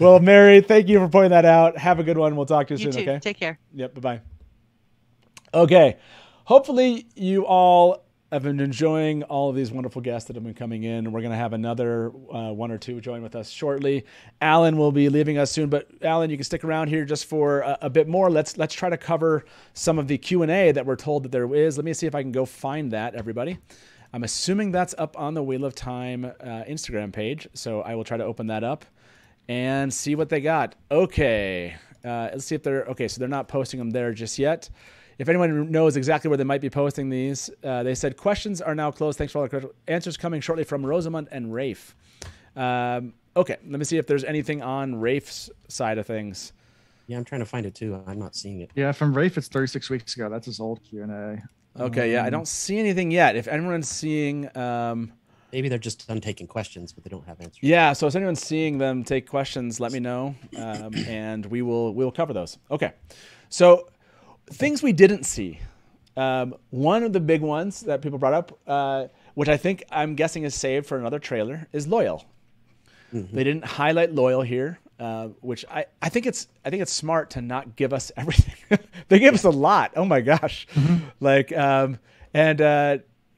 Well, Mary, thank you for pointing that out. Have a good one. We'll talk to you soon, too. Okay? Take care. Yep, bye-bye. Okay, hopefully you all have been enjoying all of these wonderful guests that have been coming in. We're going to have another 1 or 2 join with us shortly. Alan will be leaving us soon, but Alan, you can stick around here just for a bit more. Let's try to cover some of the Q&A that we're told that there is. Let me see if I can go find that, everybody. I'm assuming that's up on the Wheel of Time Instagram page, so I will try to open that up and see what they got. Okay, let's see if they're okay. So they're not posting them there just yet. If anyone knows exactly where they might be posting these, they said questions are now closed. Thanks for all the answers coming shortly from Rosamund and Rafe. Okay, let me see if there's anything on Rafe's side of things. Yeah, I'm trying to find it too. I'm not seeing it. Yeah, from Rafe, it's 36 weeks ago. That's his old Q&A. Okay, yeah, I don't see anything yet. If anyone's seeing... maybe they're just done taking questions, but they don't have answers. Yeah, so if anyone's seeing them take questions, let me know, and we will cover those. Okay, so... things we didn't see. One of the big ones that people brought up, which I'm guessing is saved for another trailer, is Loial. Mm-hmm. They didn't highlight Loial here, which I think it's smart to not give us everything. They gave us a lot. Oh my gosh. Mm-hmm.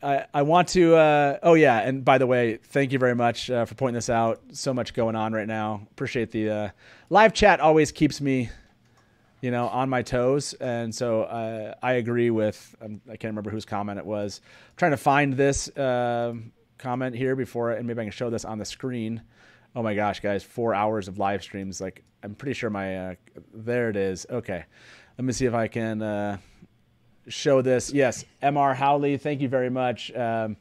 I want to. Oh yeah, and by the way, thank you very much for pointing this out. So much going on right now. Appreciate the live chat. Always keeps me, on my toes. And so I agree with. I can't remember whose comment it was. I'm trying to find this comment here before, and maybe I can show this on the screen. Oh my gosh, guys! 4 hours of live streams. Like I'm pretty sure my. There it is. Okay, let me see if I can. Show this. Yes, MR Howley, thank you very much. MR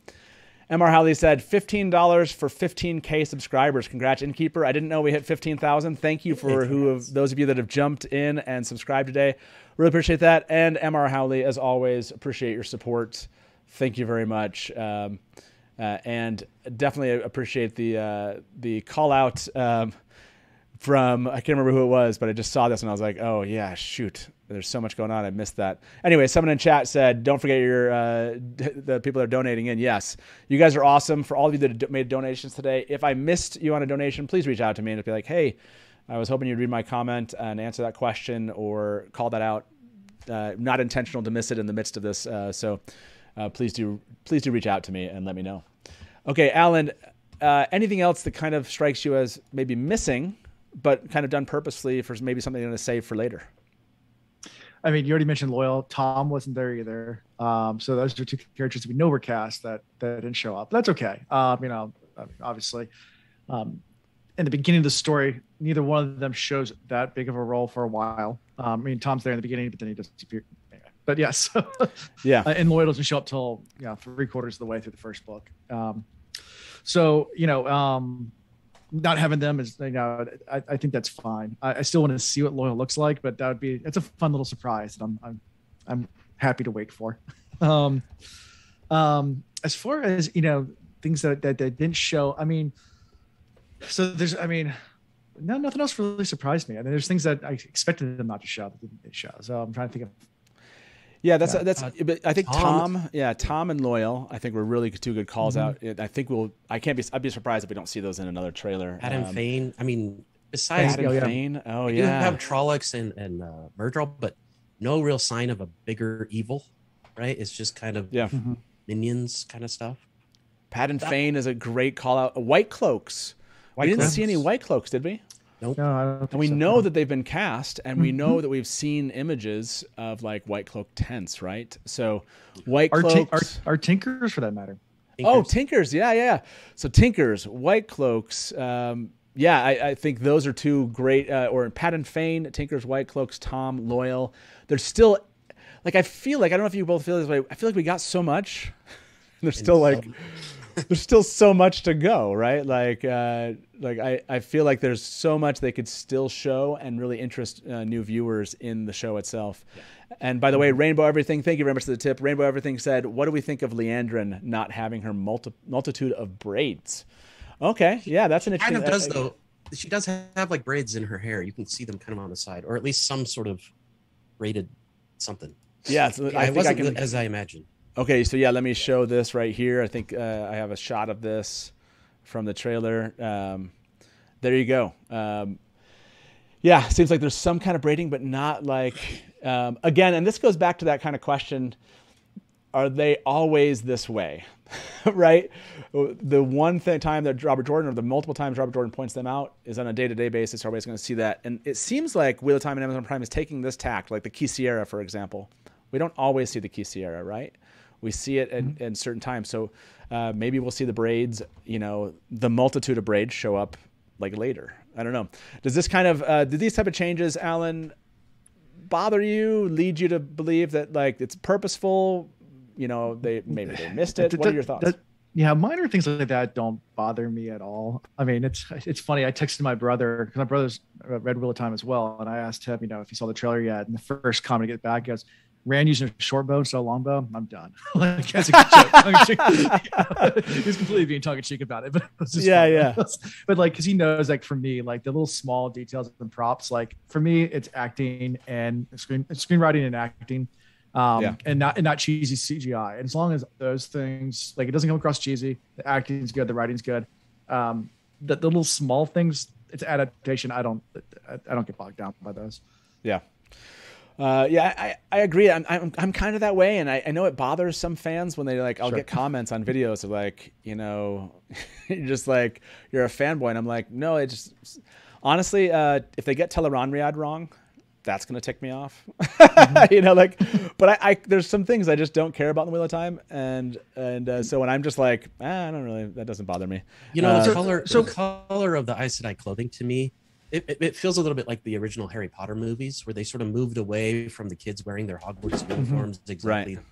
Howley said $15 for 15K subscribers. Congrats, Innkeeper. I didn't know we hit 15,000. Thank you for those of you that have jumped in and subscribed today. Really appreciate that. And MR Howley, as always, appreciate your support. Thank you very much. And definitely appreciate the call out from, I can't remember who it was, but I just saw this and I was like, oh yeah, shoot. There's so much going on. I missed that. Anyway, someone in chat said, don't forget the people that are donating in. Yes, you guys are awesome. For all of you that made donations today, if I missed you on a donation, please reach out to me and be like, hey, I was hoping you'd read my comment and answer that question or call that out. Not intentional to miss it in the midst of this. So please do reach out to me and let me know. Okay, Alan, anything else that kind of strikes you as maybe missing, but kind of done purposefully for maybe something you're going to save for later? I mean, you already mentioned Loyal. Tom wasn't there either. So those are two characters we know were cast that didn't show up. That's okay. Obviously, in the beginning of the story, neither one of them shows that big of a role for a while. I mean, Tom's there in the beginning, but then he disappeared. But yes, yeah. And Loyal doesn't show up till 3/4 of the way through the first book. Not having them is, I think that's fine. I still want to see what Loyal looks like, but it's a fun little surprise that I'm happy to wait for. As far as things that didn't show, nothing else really surprised me. I mean, there's things that I expected them not to show that didn't show. So I'm trying to think of. Yeah, but I think Tom and Loyal, I think were really two good calls out. I think I'd be surprised if we don't see those in another trailer. Adam Fane. I mean, besides Fane, you have Trollocs and Myrddraal, but no real sign of a bigger evil, right? It's just kind of minions kind of stuff. Padan Fane is a great call out. White Cloaks. We didn't see any White Cloaks, did we? Nope. No, I don't think and we so. know that they've been cast, and we know that we've seen images of like White Cloak tents, right? So White Cloaks are Tinkers for that matter. Oh, Tinkers, yeah. So Tinkers, White Cloaks, I think those are two great. Or Padan Fane, Tinkers, White Cloaks, Tom, Loyal. There's still, I feel like I don't know if you both feel this way. I feel like we got so much. There's still there's still so much to go, right? I feel like there's so much they could still show and really interest new viewers in the show itself. Yeah. And by the way, Rainbow Everything, thank you very much for the tip. Rainbow Everything said, what do we think of Liandrin not having her multitude of braids? Okay, yeah, that's an interesting... Kind of does, though. She does have braids in her hair. You can see them kind of on the side, or at least some sort of braided something. Yeah, so I wasn't as I imagined. Okay, so yeah, let me show this right here. I think I have a shot of this from the trailer. There you go. Seems like there's some kind of braiding, but not again, and this goes back to that kind of question, are they always this way, right? The one time that Robert Jordan, or the multiple times Robert Jordan points them out, is on a day-to-day basis. Everybody's going to see that. And it seems like Wheel of Time and Amazon Prime is taking this tact, like the Key Sierra, for example. We don't always see the Key Sierra, right? We see it at certain times. So maybe we'll see the braids, the multitude of braids show up later. I don't know. Does this kind of, did these type of changes, Alan, bother you, lead you to believe that it's purposeful? Maybe they missed it. What are your thoughts? Minor things like that don't bother me at all. I mean, it's funny. I texted my brother, because my brother's read Wheel of Time as well, and I asked him, if he saw the trailer yet. And the first comment to get back is, Rand using a short bow instead of long bow. I'm done. That's a good joke. He's completely being tongue in cheek about it, but it was just yeah. But because he knows, for me, the little small details and props. For me, it's acting and screenwriting and acting, and not cheesy CGI. And as long as those things, it doesn't come across cheesy, the acting's good, the writing's good. The little small things, it's adaptation. I don't get bogged down by those. Yeah. Yeah, I agree. I'm kind of that way, and I know it bothers some fans when they like. I'll get comments on videos of like, you know, you're just like you're a fanboy, and I'm like, no, it just honestly, if they get Tel'aran'rhiod wrong, that's gonna tick me off. You know, like, but I there's some things I just don't care about in the Wheel of Time, and so when I'm just like, I don't really, that doesn't bother me. You know, the color of the Aes Sedai clothing to me. It feels a little bit like the original Harry Potter movies, where they sort of moved away from the kids wearing their Hogwarts uniforms. Exactly. Right.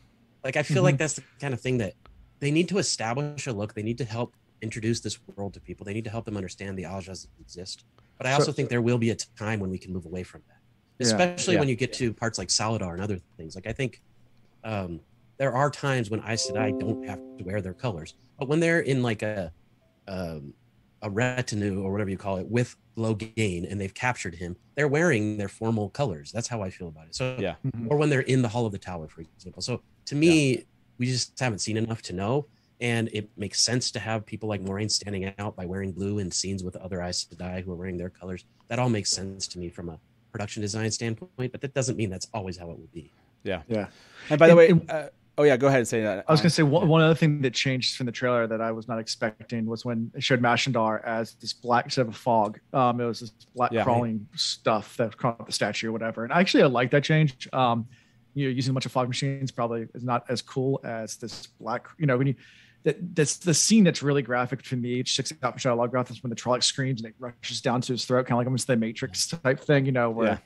Like, I feel like that's the kind of thing that they need to establish a look. They need to help introduce this world to people. They need to help them understand the Ajas exist. But I also think there will be a time when we can move away from that, especially when you get to parts like Saladar and other things. Like, I think there are times when Aes Sedai don't have to wear their colors, but when they're in like a retinue or whatever you call it with Logain and they've captured him, they're wearing their formal colors. That's how I feel about it. So or when they're in the Hall of the Tower, for example. So to me, we just haven't seen enough to know, and it makes sense to have people like Moiraine standing out by wearing blue in scenes with other Aes Sedai who are wearing their colors. That all makes sense to me from a production design standpoint, but that doesn't mean that's always how it will be. Yeah. And by the way, oh yeah, go ahead and say that. I was going to say one other thing that changed from the trailer that I was not expecting was when it showed Mashandar as this black instead of a fog. It was this black crawling stuff that was crawling up the statue or whatever. And actually, I like that change. Using a bunch of fog machines probably is not as cool as this black. You know, when you that's the scene that's really graphic between the H6 Machado Logoth is when the Trolloc screams and it rushes down to his throat, kind of like almost the Matrix type thing. You know, where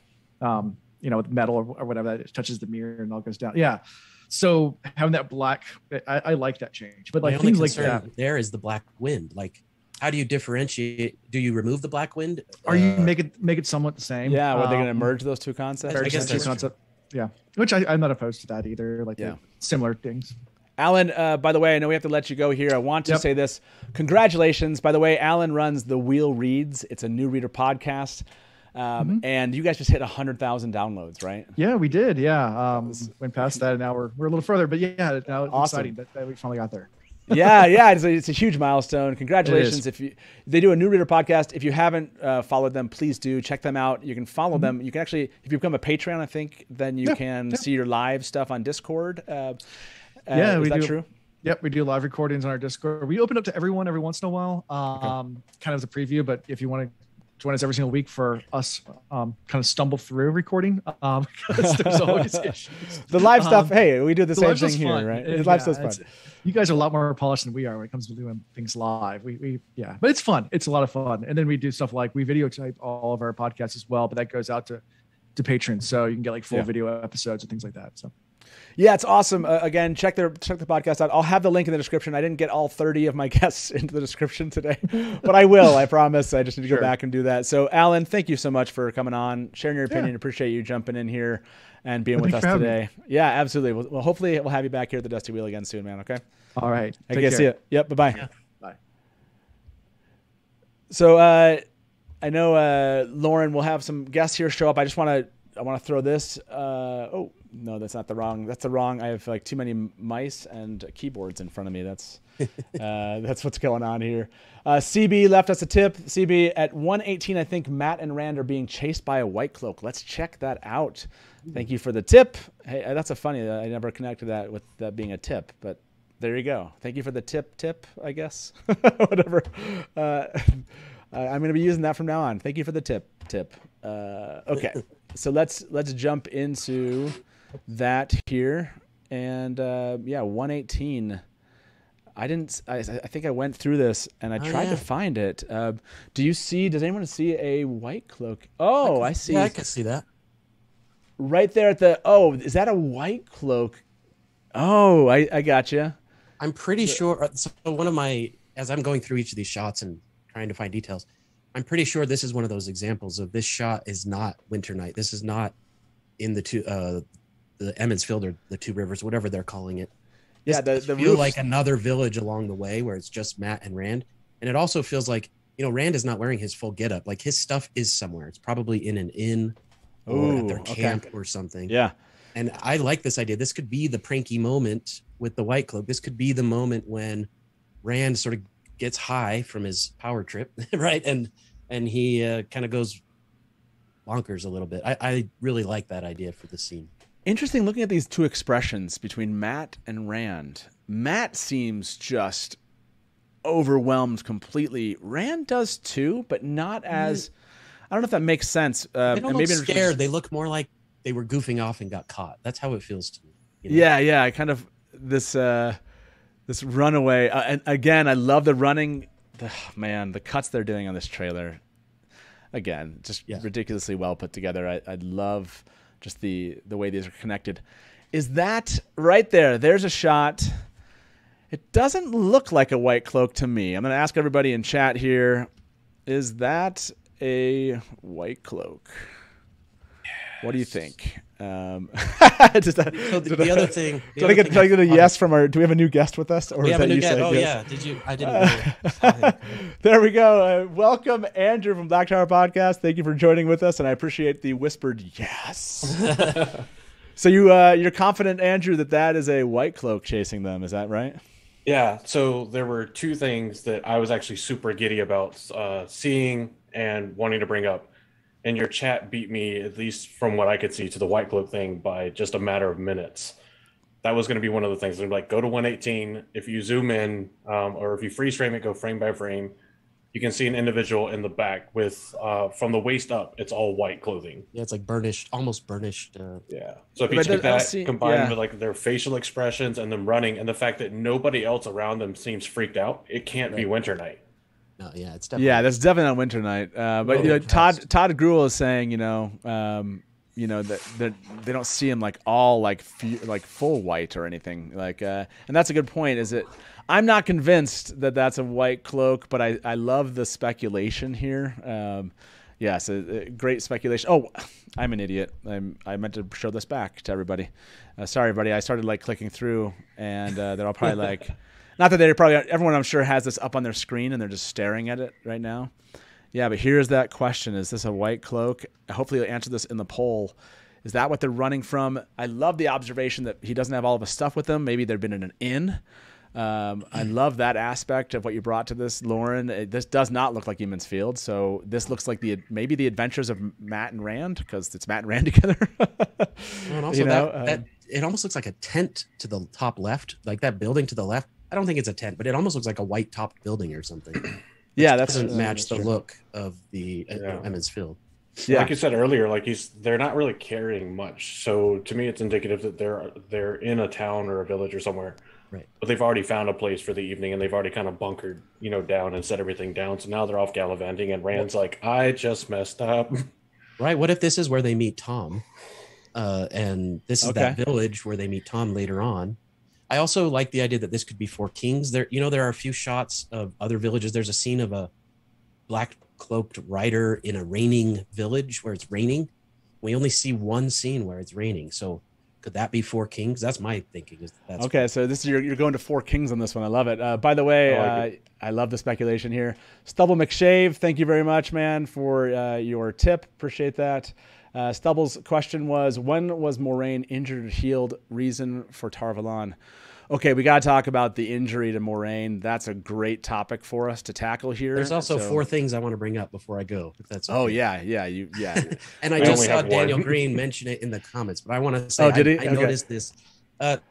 you know, with metal or whatever that touches the mirror and all goes down. Yeah. So having that black, I like that change. But like things like that, there is the black wind. Like, how do you differentiate? Do you remove the black wind? Or you make it somewhat the same? Yeah, are they going to merge those two concepts? I guess that's concept. Yeah, which I'm not opposed to that either. Like similar things. Alan, by the way, I know we have to let you go here. I want to say this. Congratulations. By the way, Alan runs The Wheel Reads. It's a new reader podcast. And you guys just hit 100,000 downloads, right? Yeah, we did. Yeah. Went past that, and now we're a little further, but yeah, now it's awesome. Exciting that we finally got there. yeah. It's a huge milestone. Congratulations. They do a new reader podcast. If you haven't followed them, please do check them out. You can follow them. You can actually, if you become a Patreon, I think, then you can see your live stuff on Discord. Is that true? Yep, we do live recordings on our Discord. We open up to everyone every once in a while, kind of as a preview, but if you want to join us every single week for us kind of stumble through recording because there's always issues. The live stuff, hey, we do the same thing here, fun. Right? The live stuff's fun. You guys are a lot more polished than we are when it comes to doing things live. But it's fun. It's a lot of fun. And then we do stuff like we videotape all of our podcasts as well, but that goes out to patrons, so you can get like full video episodes and things like that. So. Yeah, it's awesome. Again, check the podcast out. I'll have the link in the description. I didn't get all 30 of my guests into the description today, but I will. I promise. I just need to go back and do that. So, Alan, thank you so much for coming on, sharing your opinion. Appreciate you jumping in here and being with us today. Yeah, absolutely. Well, hopefully we'll have you back here at the Dusty Wheel again soon, man. Okay. All right. I guess see you. Yep. Bye-bye. Yeah. Bye. So I know Lauren will have some guests here show up. I want to throw this. Oh no, that's not the wrong. That's the wrong. I have like too many mice and keyboards in front of me. That's what's going on here. CB left us a tip. CB at 1:18. I think Matt and Rand are being chased by a white cloak. Let's check that out. Thank you for the tip. Hey, that's a funny. I never connected that with that being a tip, but there you go. Thank you for the tip. I guess whatever. I'm going to be using that from now on. Thank you for the tip. Okay. So let's jump into that here. And 118. I think I went through this and I tried to find it. Does anyone see a white cloak? Oh, I see. Yeah, I can see that. Right there at is that a white cloak? Oh, I gotcha. I'm pretty sure. So one of my, as I'm going through each of these shots and trying to find details, I'm pretty sure this is one of those examples of this shot is not Winter Night. This is not in the Emond's Field or the Two Rivers, whatever they're calling it. Yeah, the feel like another village along the way where it's just Matt and Rand, and it also feels like Rand is not wearing his full getup. Like his stuff is somewhere. It's probably in an inn or at their camp or something. Yeah, and I like this idea. This could be the pranky moment with the white cloak. This could be the moment when Rand sort of gets high from his power trip, right? And he kind of goes bonkers a little bit. I really like that idea for the scene. Interesting looking at these two expressions between Matt and Rand. Matt seems just overwhelmed completely. Rand does too, but not as. I don't know if that makes sense. They don't look scared. They look more like they were goofing off and got caught. That's how it feels to me. You know? Yeah. Kind of this runaway. And again, I love the running. The cuts they're doing on this trailer. Again, just ridiculously well put together. I love just the way these are connected. Is that right there? There's a shot. It doesn't look like a white cloak to me. I'm going to ask everybody in chat here. Is that a white cloak? What do you think? The other thing. Did I get a yes from our? Do we have a new guest with us? Or we have a new guest. Oh yeah. Did you? I didn't. There we go. Welcome, Andrew from Black Tower Podcast. Thank you for joining with us, and I appreciate the whispered yes. So you're confident, Andrew, that is a white cloak chasing them? Is that right? Yeah. So there were two things that I was actually super giddy about seeing and wanting to bring up. And your chat beat me, at least from what I could see, to the white cloak thing by just a matter of minutes. That was going to be one of the things. They're like, go to 118. If you zoom in, or if you freeze frame it, go frame by frame, you can see an individual in the back with, from the waist up, it's all white clothing. Yeah, it's like burnished, almost burnished. Yeah. So if you take that combined with like their facial expressions and them running, and the fact that nobody else around them seems freaked out, it can't be Winter Night. No, yeah, it's definitely. Yeah, that's definitely not Winter Night. But Todd Gruel is saying, that they don't see him like all like full white or anything and that's a good point. Is it? I'm not convinced that that's a white cloak, but I love the speculation here. So great speculation. Oh, I'm an idiot. I meant to show this back to everybody. Sorry, everybody. I started like clicking through, and they're all probably like. Not that everyone I'm sure has this up on their screen and they're just staring at it right now. Yeah, but here's that question. Is this a white cloak? Hopefully you'll answer this in the poll. Is that what they're running from? I love the observation that he doesn't have all of his stuff with him. Maybe they've been in an inn. I love that aspect of what you brought to this, Lauren. This does not look like Eamon's Field. So this looks like maybe the adventures of Matt and Rand, because it's Matt and Rand together. And also that it almost looks like a tent to the top left, like that building to the left. I don't think it's a tent, but it almost looks like a white topped building or something. Yeah, that doesn't match the look of the Emond's Field. Yeah. Like you said earlier, they're not really carrying much. So to me, it's indicative that they're in a town or a village or somewhere. Right. But they've already found a place for the evening, and they've already kind of bunkered, down and set everything down. So now they're off gallivanting, and Rand's like, I just messed up. Right. What if this is where they meet Tom? And this is that village where they meet Tom later on. I also like the idea that this could be Four Kings. There are a few shots of other villages. There's a scene of a black cloaked rider in a raining village where it's raining. We only see one scene where it's raining. So could that be Four Kings? That's my thinking. Okay, so this is you're going to Four Kings on this one. I love it. By the way, I love the speculation here. Stubble McShave, thank you very much, man, for your tip. Appreciate that. Stubble's question was, when was Moiraine injured or healed? Reason for Tar Valon. Okay, we got to talk about the injury to Moiraine. That's a great topic for us to tackle here. There's also four things I want to bring up before I go. If that's okay. Oh yeah. And I just saw Daniel Green mention it in the comments, but I want to say I noticed this.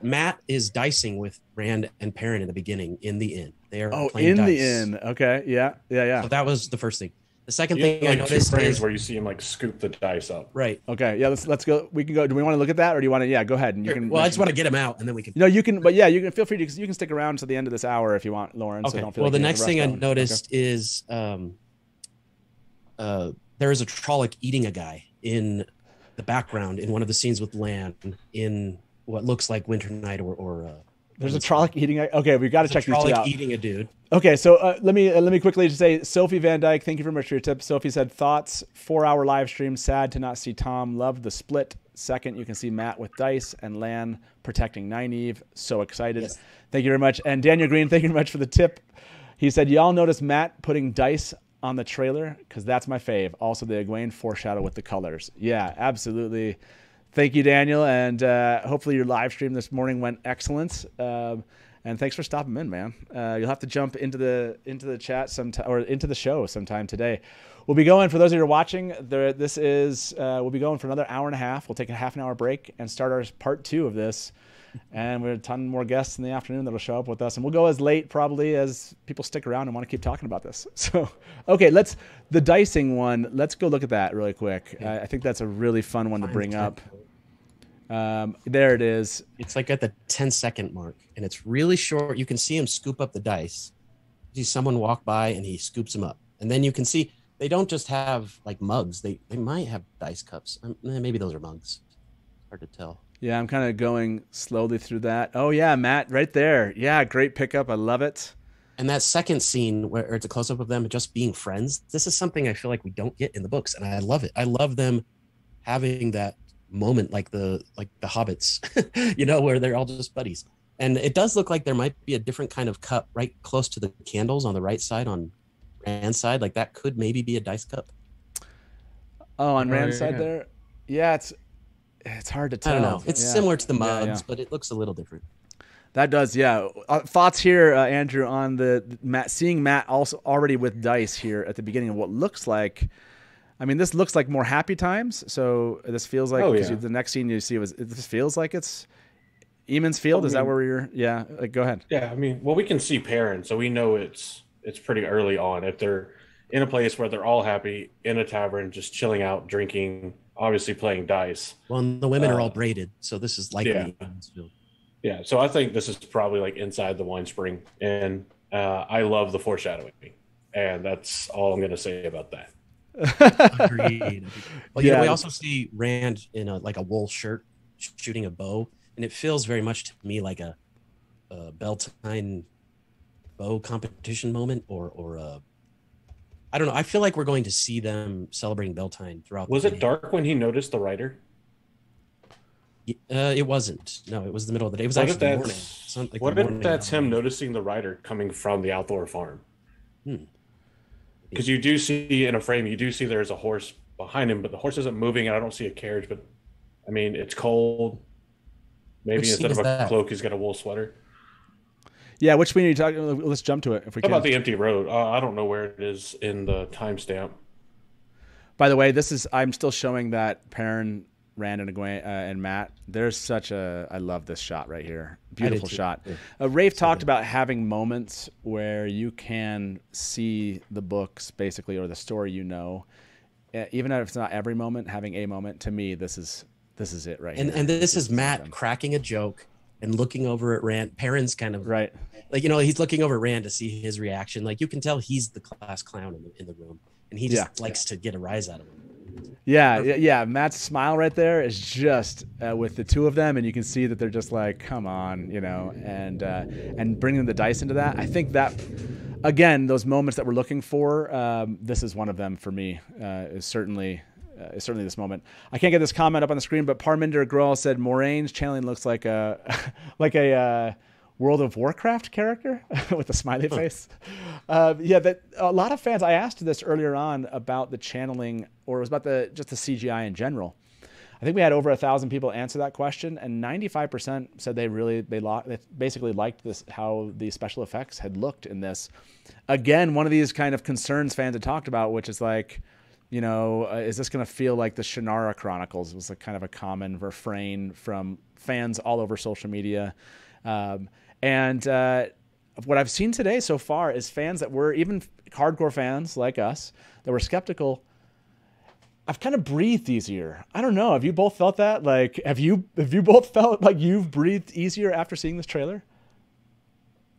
Matt is dicing with Rand and Perrin in the beginning in the inn. They are playing dice. The inn. Okay, yeah. So that was the first thing. The second thing I noticed is where you see him like scoop the dice up. Right. Okay. Yeah. Let's go. We can go. Do we want to look at that, or do you want to? Yeah. Go ahead. And you can. Well, I just want to get him out, and then we can. No, you can. But yeah, you can feel free to. You can stick around to the end of this hour if you want, Lauren. Okay. So don't feel the next thing I noticed is there is a Trolloc eating a guy in the background in one of the scenes with Lan in what looks like Winter Night or there's a Trolloc eating. Okay, we've got to check these two out. Eating a dude. Okay, so let me quickly just say, Sophie Van Dyke, thank you very much for your tip. Sophie said, thoughts, 4-hour live stream, sad to not see Tom, loved the split. Second, you can see Matt with dice and Lan protecting Nynaeve. So excited. Yes. Thank you very much. And Daniel Green, thank you very much for the tip. He said, y'all notice Matt putting dice on the trailer? Because that's my fave. Also, the Egwene foreshadow with the colors. Yeah, absolutely. Thank you, Daniel, and hopefully your live stream this morning went excellent. And thanks for stopping in, man. You'll have to jump into the chat sometime, or into the show sometime today. We'll be going, for those of you who are watching, we'll be going for another hour and a half. We'll take a half an hour break and start our part 2 of this. And we have a ton more guests in the afternoon that'll show up with us. And we'll go as late probably as people stick around and want to keep talking about this. So, okay, the dicing one, let's go look at that really quick. I think that's a really fun one to bring up. There it is. It's like at the 10-second mark, and it's really short. You can see him scoop up the dice. You see someone walk by, and he scoops them up. And then you can see they don't just have like mugs. They might have dice cups. Maybe those are mugs. Hard to tell. Yeah, I'm kind of going slowly through that. Oh, yeah, Matt, right there. Yeah, great pickup. I love it. And that second scene where it's a close-up of them just being friends, this is something I feel like we don't get in the books, and I love it. I love them having that moment like the hobbits, you know, where they're all just buddies. And it does look like there might be a different kind of cup right close to the candles on the right side, on Rand's side. Like that could maybe be a dice cup. Oh, on Rand's side there? Yeah, it's hard to tell. I don't know. It's similar to the mugs, but it looks a little different. That does, yeah. Thoughts here, Andrew, on seeing Matt also already with dice here at the beginning of what looks like. I mean, this looks like more Happy Times. So this feels like the next scene you see this feels like it's Eamon's Field. Is that where you're? Yeah, go ahead. Yeah, I mean, well, we can see Perrin, so we know it's pretty early on. If they're in a place where they're all happy in a tavern, just chilling out, drinking, obviously playing dice. Well, and the women are all braided, so this is likely Eamon's Field. Yeah, so I think this is probably like inside the wine spring, and I love the foreshadowing, and that's all I'm going to say about that. Agreed. Well, you know, we also see Rand in a wool shirt shooting a bow, and it feels very much to me like a Beltane bow competition moment, or I don't know. I feel like we're going to see them celebrating Beltane throughout. Was it dark when he noticed the rider? It wasn't. No, it was the middle of the day. It was actually the morning. What if that's him noticing the rider coming from the outdoor farm? Because you do see in a frame, you do see there's a horse behind him, but the horse isn't moving, and I don't see a carriage. But I mean, it's cold. Maybe instead of a cloak, he's got a wool sweater. Yeah, which one are you talking? Let's jump to it if we How can. about the empty road? I don't know where it is in the timestamp. By the way, I'm still showing that Perrin, Rand, and Egwene, and Matt. There's such I love this shot right here. Beautiful shot. Yeah. Rafe talked about having moments where you can see the books basically, or the story, even if it's not every moment, having a moment. To me, this is it right here. And this is Matt cracking a joke and looking over at Rand. Perrin's kind of right. Like, he's looking over at Rand to see his reaction. Like, you can tell he's the class clown in the room, and he just likes to get a rise out of him. Yeah. Matt's smile right there is just with the two of them, and you can see that they're just like, come on, and bringing the dice into that. I think that, again, those moments that we're looking for, this is one of them for me. Is certainly this moment. I can't get this comment up on the screen, but Parminder Grohl said Moraine's channeling looks like a World of Warcraft character with a smiley face. That a lot of fans. I asked this earlier on about the channeling, or it was about just the CGI in general. I think we had over 1,000 people answer that question, and 95% said they basically liked this, how the special effects had looked in this. Again, one of these kind of concerns fans had talked about, which is like, is this going to feel like the Shannara Chronicles? It was kind of a common refrain from fans all over social media. And what I've seen today so far is fans that were, even hardcore fans like us, that were skeptical. I've kind of breathed easier. I don't know. Have you both felt that? Like, have you both felt like you've breathed easier after seeing this trailer?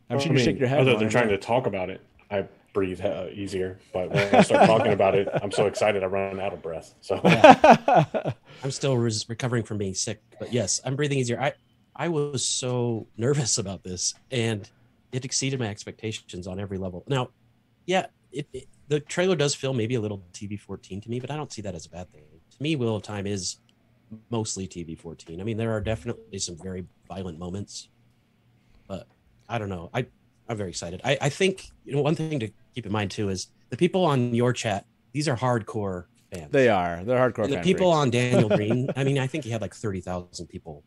I'm sure you shake your head. Other than trying to talk about it, I breathe easier. But when I start talking about it, I'm so excited I run out of breath. So I'm still recovering from being sick. But yes, I'm breathing easier. I was so nervous about this, and it exceeded my expectations on every level. Now, the trailer does feel maybe a little TV-14 to me, but I don't see that as a bad thing. To me, Wheel of Time is mostly TV-14. I mean, there are definitely some very violent moments, but I don't know. I'm very excited. I think one thing to keep in mind too is the people on your chat. These are hardcore fans. They're hardcore. And the people on Daniel Green. I mean, I think he had like 30,000 people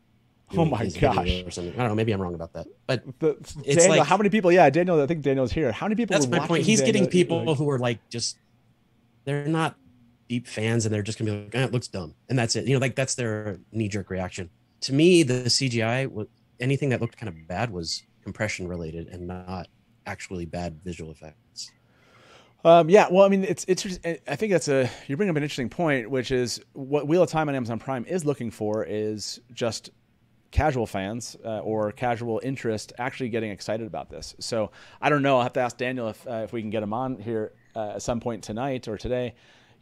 Oh my his video gosh. or something. I don't know. Maybe I'm wrong about that, but it's Daniel, like, how many people? Yeah, Daniel. I think Daniel's here. How many people? that's were my watching point. He's Daniel, getting people like- who are like just they're not deep fans, and they're just gonna be like, it looks dumb, and that's it. You know, like that's their knee jerk reaction. To me, the CGI, anything that looked kind of bad was compression related and not actually bad visual effects. Yeah, well, I mean, it's I think you bring up an interesting point, which is what Wheel of Time on Amazon Prime is looking for is just casual fans or casual interest actually getting excited about this. So I don't know. I'll have to ask Daniel if we can get him on here at some point tonight or today,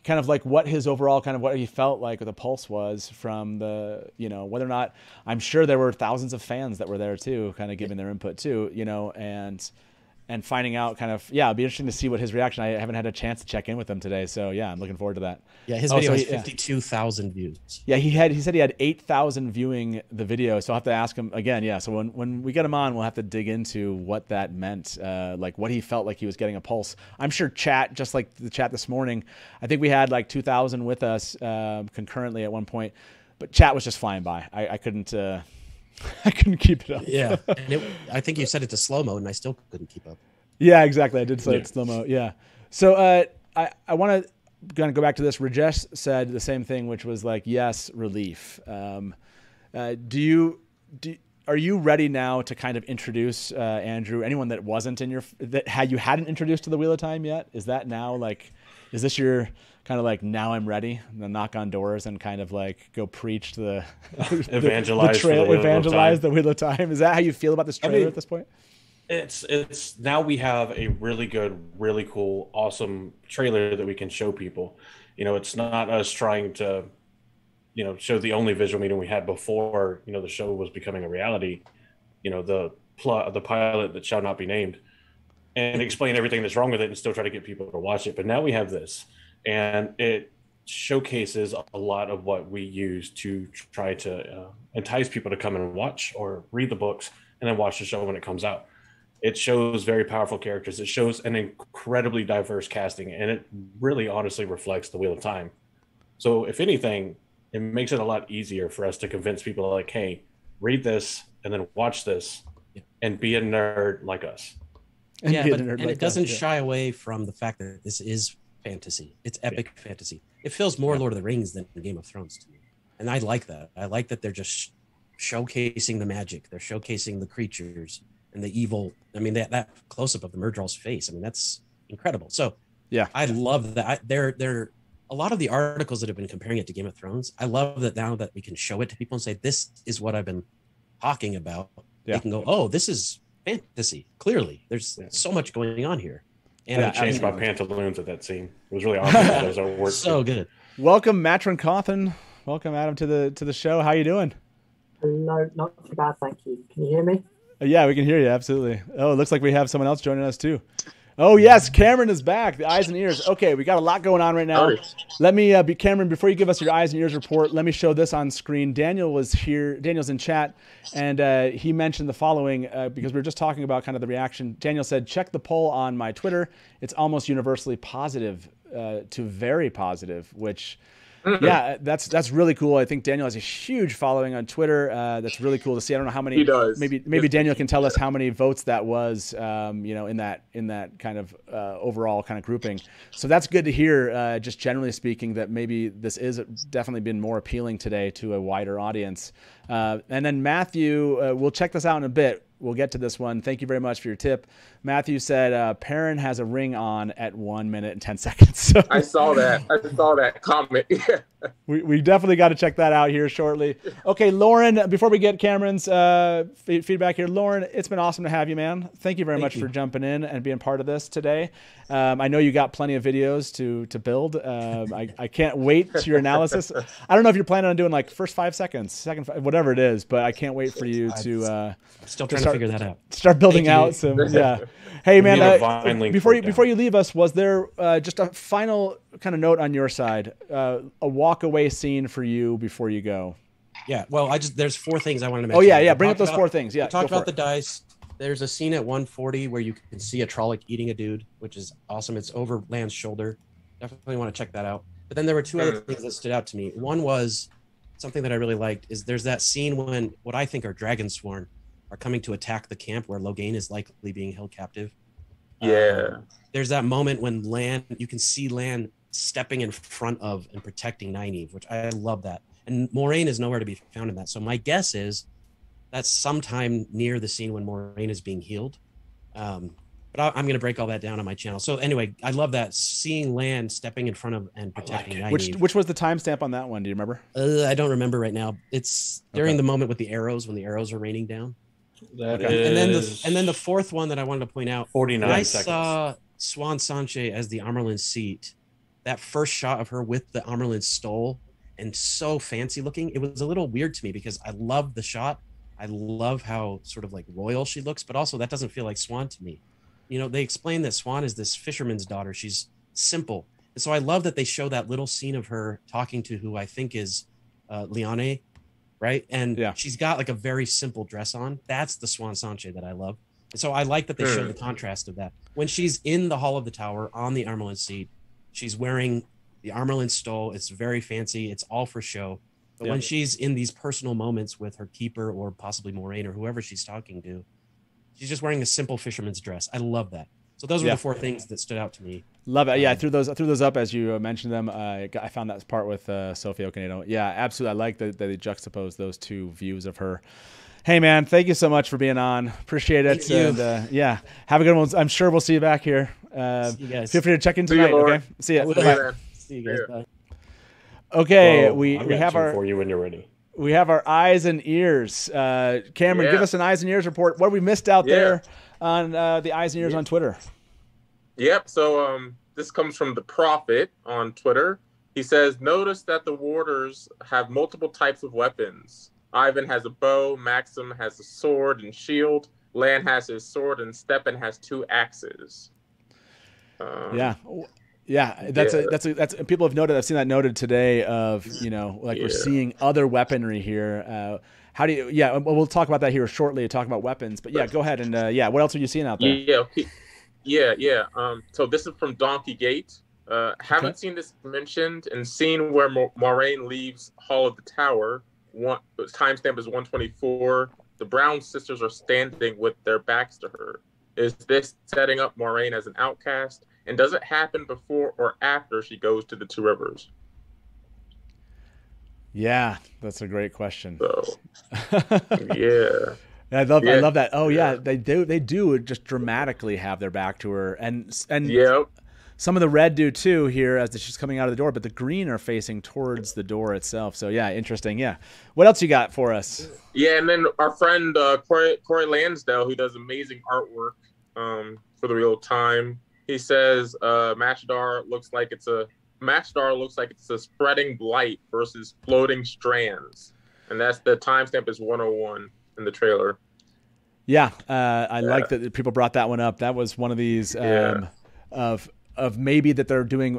kind of like what his overall kind of what he felt like the pulse was from the, you know, whether or not, I'm sure there were thousands of fans that were there too, kind of giving their input too, you know, and finding out kind of, yeah, it'd be interesting to see what his reaction. I haven't had a chance to check in with him today. So yeah, I'm looking forward to that. Yeah, his video has 52,000 views. Yeah, he said he had 8,000 viewing the video. So I'll have to ask him again. Yeah, so when we get him on, we'll have to dig into what that meant, like what he felt like he was getting a pulse. I'm sure chat, just like the chat this morning, I think we had like 2,000 with us concurrently at one point, but chat was just flying by. I couldn't keep it up. Yeah, and I think you set it to slow mo, and I still couldn't keep up. Yeah, exactly. I did set it slow mo. Yeah. So I want to kind of go back to this. Rajesh said the same thing, which was like, yes, relief. Are you ready now to kind of introduce Andrew? Anyone that wasn't in you hadn't introduced to the Wheel of Time yet? Is that now like? Is this your kind of like, now I'm ready, and then knock on doors and kind of like go preach the evangelize the Wheel of Time? Is that how you feel about this trailer at this point? It's now we have a really good, really cool, awesome trailer that we can show people. You know, it's not us trying to, you know, show the only visual medium we had before, you know, the show was becoming a reality, you know, the pilot that shall not be named, and explain everything that's wrong with it and still try to get people to watch it. But now we have this, and it showcases a lot of what we use to try to entice people to come and watch or read the books and then watch the show when it comes out. It shows very powerful characters. It shows an incredibly diverse casting, and it really honestly reflects the Wheel of Time. So if anything, it makes it a lot easier for us to convince people like, hey, read this and then watch this and be a nerd like us. And it doesn't shy away from the fact that this is fantasy. It's epic fantasy. It feels more Lord of the Rings than Game of Thrones to me. And I like that. I like that they're just showcasing the magic. They're showcasing the creatures and the evil. I mean, that close-up of the Myrddraal's face, I mean, that's incredible. So yeah, I love that. There a lot of the articles that have been comparing it to Game of Thrones. I love that now that we can show it to people and say, this is what I've been talking about. Yeah. They can go, oh, this is fantasy. Clearly, there's so much going on here. And I changed my pantaloons at that scene. It was really awesome. So good. Welcome, Matron Cawthon. Welcome, Adam, to the show. How you doing? Hello, not too bad, thank you. Can you hear me? Yeah, we can hear you, absolutely. Oh, it looks like we have someone else joining us, too. Oh, yes, Cameron is back, the eyes and ears. Okay, we got a lot going on right now. Let me, Cameron, before you give us your eyes and ears report, let me show this on screen. Daniel was here. Daniel's in chat, and he mentioned the following, because we were just talking about kind of the reaction. Daniel said, check the poll on my Twitter. It's almost universally positive to very positive, which... Yeah, that's really cool. I think Daniel has a huge following on Twitter. That's really cool to see. I don't know how many. He does. Maybe Daniel can tell us how many votes that was. You know, in that kind of overall kind of grouping. So that's good to hear. Just generally speaking, that maybe this is definitely been more appealing today to a wider audience. And then Matthew, we'll check this out in a bit. We'll get to this one. Thank you very much for your tip. Matthew said, Perrin has a ring on at 1 minute and 10 seconds. So I saw that comment. we definitely got to check that out here shortly. Okay, Lauren, before we get Cameron's feedback here, Lauren, it's been awesome to have you, man. Thank you very much for jumping in and being part of this today. I know you got plenty of videos to build. I can't wait to your analysis. I don't know if you're planning on doing like first 5 seconds, whatever it is, but I can't wait for you to I'm still trying to figure that out. Start building out some, yeah. Hey man, before you leave us, was there just a final kind of note on your side, a walk away scene for you before you go? Yeah, well, there's 4 things I wanted to mention. Oh yeah, bring up those 4 things. Yeah, we talked about the dice. There's a scene at 140 where you can see a Trolloc eating a dude, which is awesome. It's over Lan's shoulder. Definitely want to check that out. But then there were 2 other things that stood out to me. One was something that I really liked is there's that scene when what I think are Dragonsworn are coming to attack the camp where Logain is likely being held captive. Yeah. There's that moment when you can see Lan stepping in front of and protecting Nynaeve, which I love that. And Moiraine is nowhere to be found in that. So my guess is that's sometime near the scene when Moiraine is being healed. But I'm going to break all that down on my channel. So anyway, I love that, seeing Lan stepping in front of and protecting Nynaeve. Which was the timestamp on that one? Do you remember? I don't remember right now. It's during the moment with the arrows, when the arrows are raining down. That And then the fourth one that I wanted to point out. 49 I seconds. saw Swan Sanche as the Amerlin seat. That first shot of her with the Amerlin stole and so fancy looking. It was a little weird to me because I love the shot. I love how sort of like royal she looks, but also that doesn't feel like Swan to me. You know, they explain that Swan is this fisherman's daughter. She's simple. And so I love that they show that little scene of her talking to who I think is Liane, right? And she's got like a very simple dress on. That's the Swan Sanche that I love. And so I like that they showed the contrast of that. When she's in the Hall of the Tower on the Amerlin seat, she's wearing the Amerlin stole. It's very fancy. It's all for show. But when she's in these personal moments with her keeper or possibly Moiraine or whoever she's talking to, she's just wearing a simple fisherman's dress. I love that. So those were the four things that stood out to me. Love it. Yeah, I threw those up as you mentioned them. I found that part with Sophie Okonedo. Yeah, absolutely. I like that they juxtapose those two views of her. Hey, man, thank you so much for being on. Appreciate it. Thank you. And yeah, have a good one. I'm sure we'll see you back here. See you guys. Feel free to check in tonight. Okay. See ya. Bye. See you guys. Bye. Okay, Well, we I've got have two our for you when you're ready. We have our eyes and ears. Cameron, give us an eyes and ears report. What have we missed out there on the eyes and ears on Twitter? Yep. So this comes from the Prophet on Twitter. He says, notice that the warders have multiple types of weapons. Ivan has a bow, Maxim has a sword and shield, Lan has his sword, and Stepan has 2 axes. That's people have noted. I've seen that noted today. Of we're seeing other weaponry here. How do you? Yeah, we'll talk about that here shortly. Talk about weapons, but yeah, go ahead and what else are you seeing out there? So this is from Donkey Gate. Haven't seen this mentioned and seen where Moiraine leaves Hall of the Tower. Timestamp is 124. The Brown sisters are standing with their backs to her. Is this setting up Moiraine as an outcast? And does it happen before or after she goes to the 2 rivers? Yeah, that's a great question. So, I love that. Oh yeah, they do just dramatically have their back to her, and some of the red do too here as she's coming out of the door, but the green are facing towards the door itself. So yeah, interesting. Yeah, what else you got for us? Yeah, and then our friend Corey Lansdale, who does amazing artwork for the Real Time. He says Matchstar looks like it's a spreading blight versus floating strands, and that's the timestamp is 101 in the trailer. Yeah, I like that people brought that one up. That was one of these of maybe that they're doing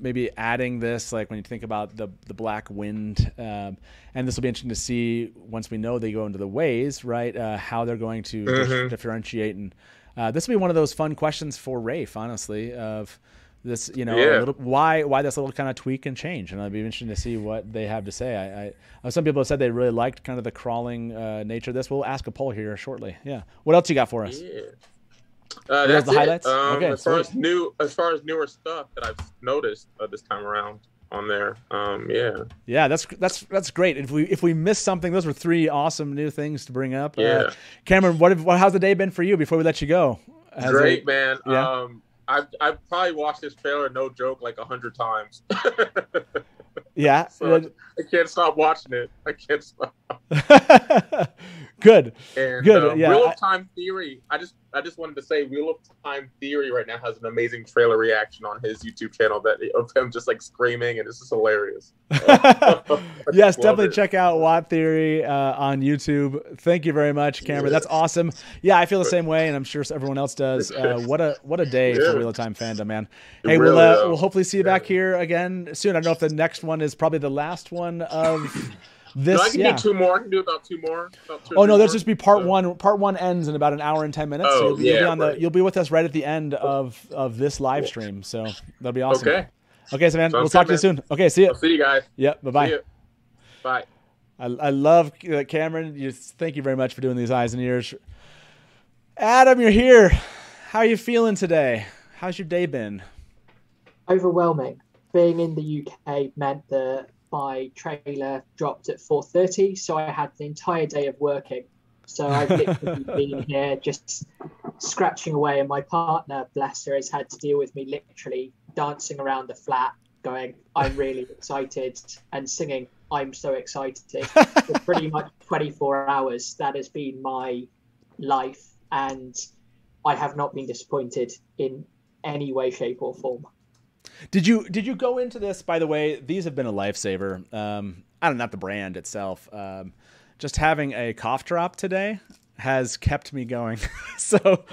maybe adding this, like when you think about the black wind, and this will be interesting to see once we know they go into the ways, right? How they're going to differentiate, and this will be one of those fun questions for Rafe, honestly, of this, a little, why this little kind of tweak and change, and it'll be interesting to see what they have to say. Some people have said they really liked kind of the crawling nature of this. We'll ask a poll here shortly. Yeah, what else you got for us? That's the highlights. Okay, as far as newer stuff that I've noticed this time around on there. Yeah, that's great. If we missed something, those were 3 awesome new things to bring up. Cameron, how's the day been for you before we let you go? Great, man. Yeah. I've probably watched this trailer, no joke, like 100 times. Yeah. So I can't stop watching it. I can't stop. Good. And, Good. Wheel of Time Theory. I just wanted to say Wheel of Time Theory right now has an amazing trailer reaction on his YouTube channel of him just like screaming, and it's just hilarious. Yes, definitely check out Watt Theory on YouTube. Thank you very much, Cameron. That's awesome. Yeah, I feel the same way, and I'm sure everyone else does. What a day for Wheel of Time fandom, man. Hey, we'll hopefully see you back here again soon. I don't know if the next one is probably the last one of this. No, I can do 2 more. I can do about 2 more. There's just be part one. Part 1 ends in about an hour and 10 minutes. So you'll be with us right at the end of this live stream. So that'll be awesome. Okay, so man, we'll talk to you soon. Okay, see you. I'll see you guys. Yep. Bye bye. Bye. I love Cameron. Thank you very much for doing these eyes and ears. Adam, you're here. How are you feeling today? How's your day been? Overwhelming. Being in the UK meant that my trailer dropped at 4:30, so I had the entire day of working. So I've literally been here just scratching away, and my partner, bless her, has had to deal with me literally dancing around the flat, going, I'm really excited, and singing, I'm so excited. For pretty much 24 hours, that has been my life, and I have not been disappointed in any way, shape, or form. Did you go into this, by the way, these have been a lifesaver. I don't know, not the brand itself. Just having a cough drop today has kept me going. So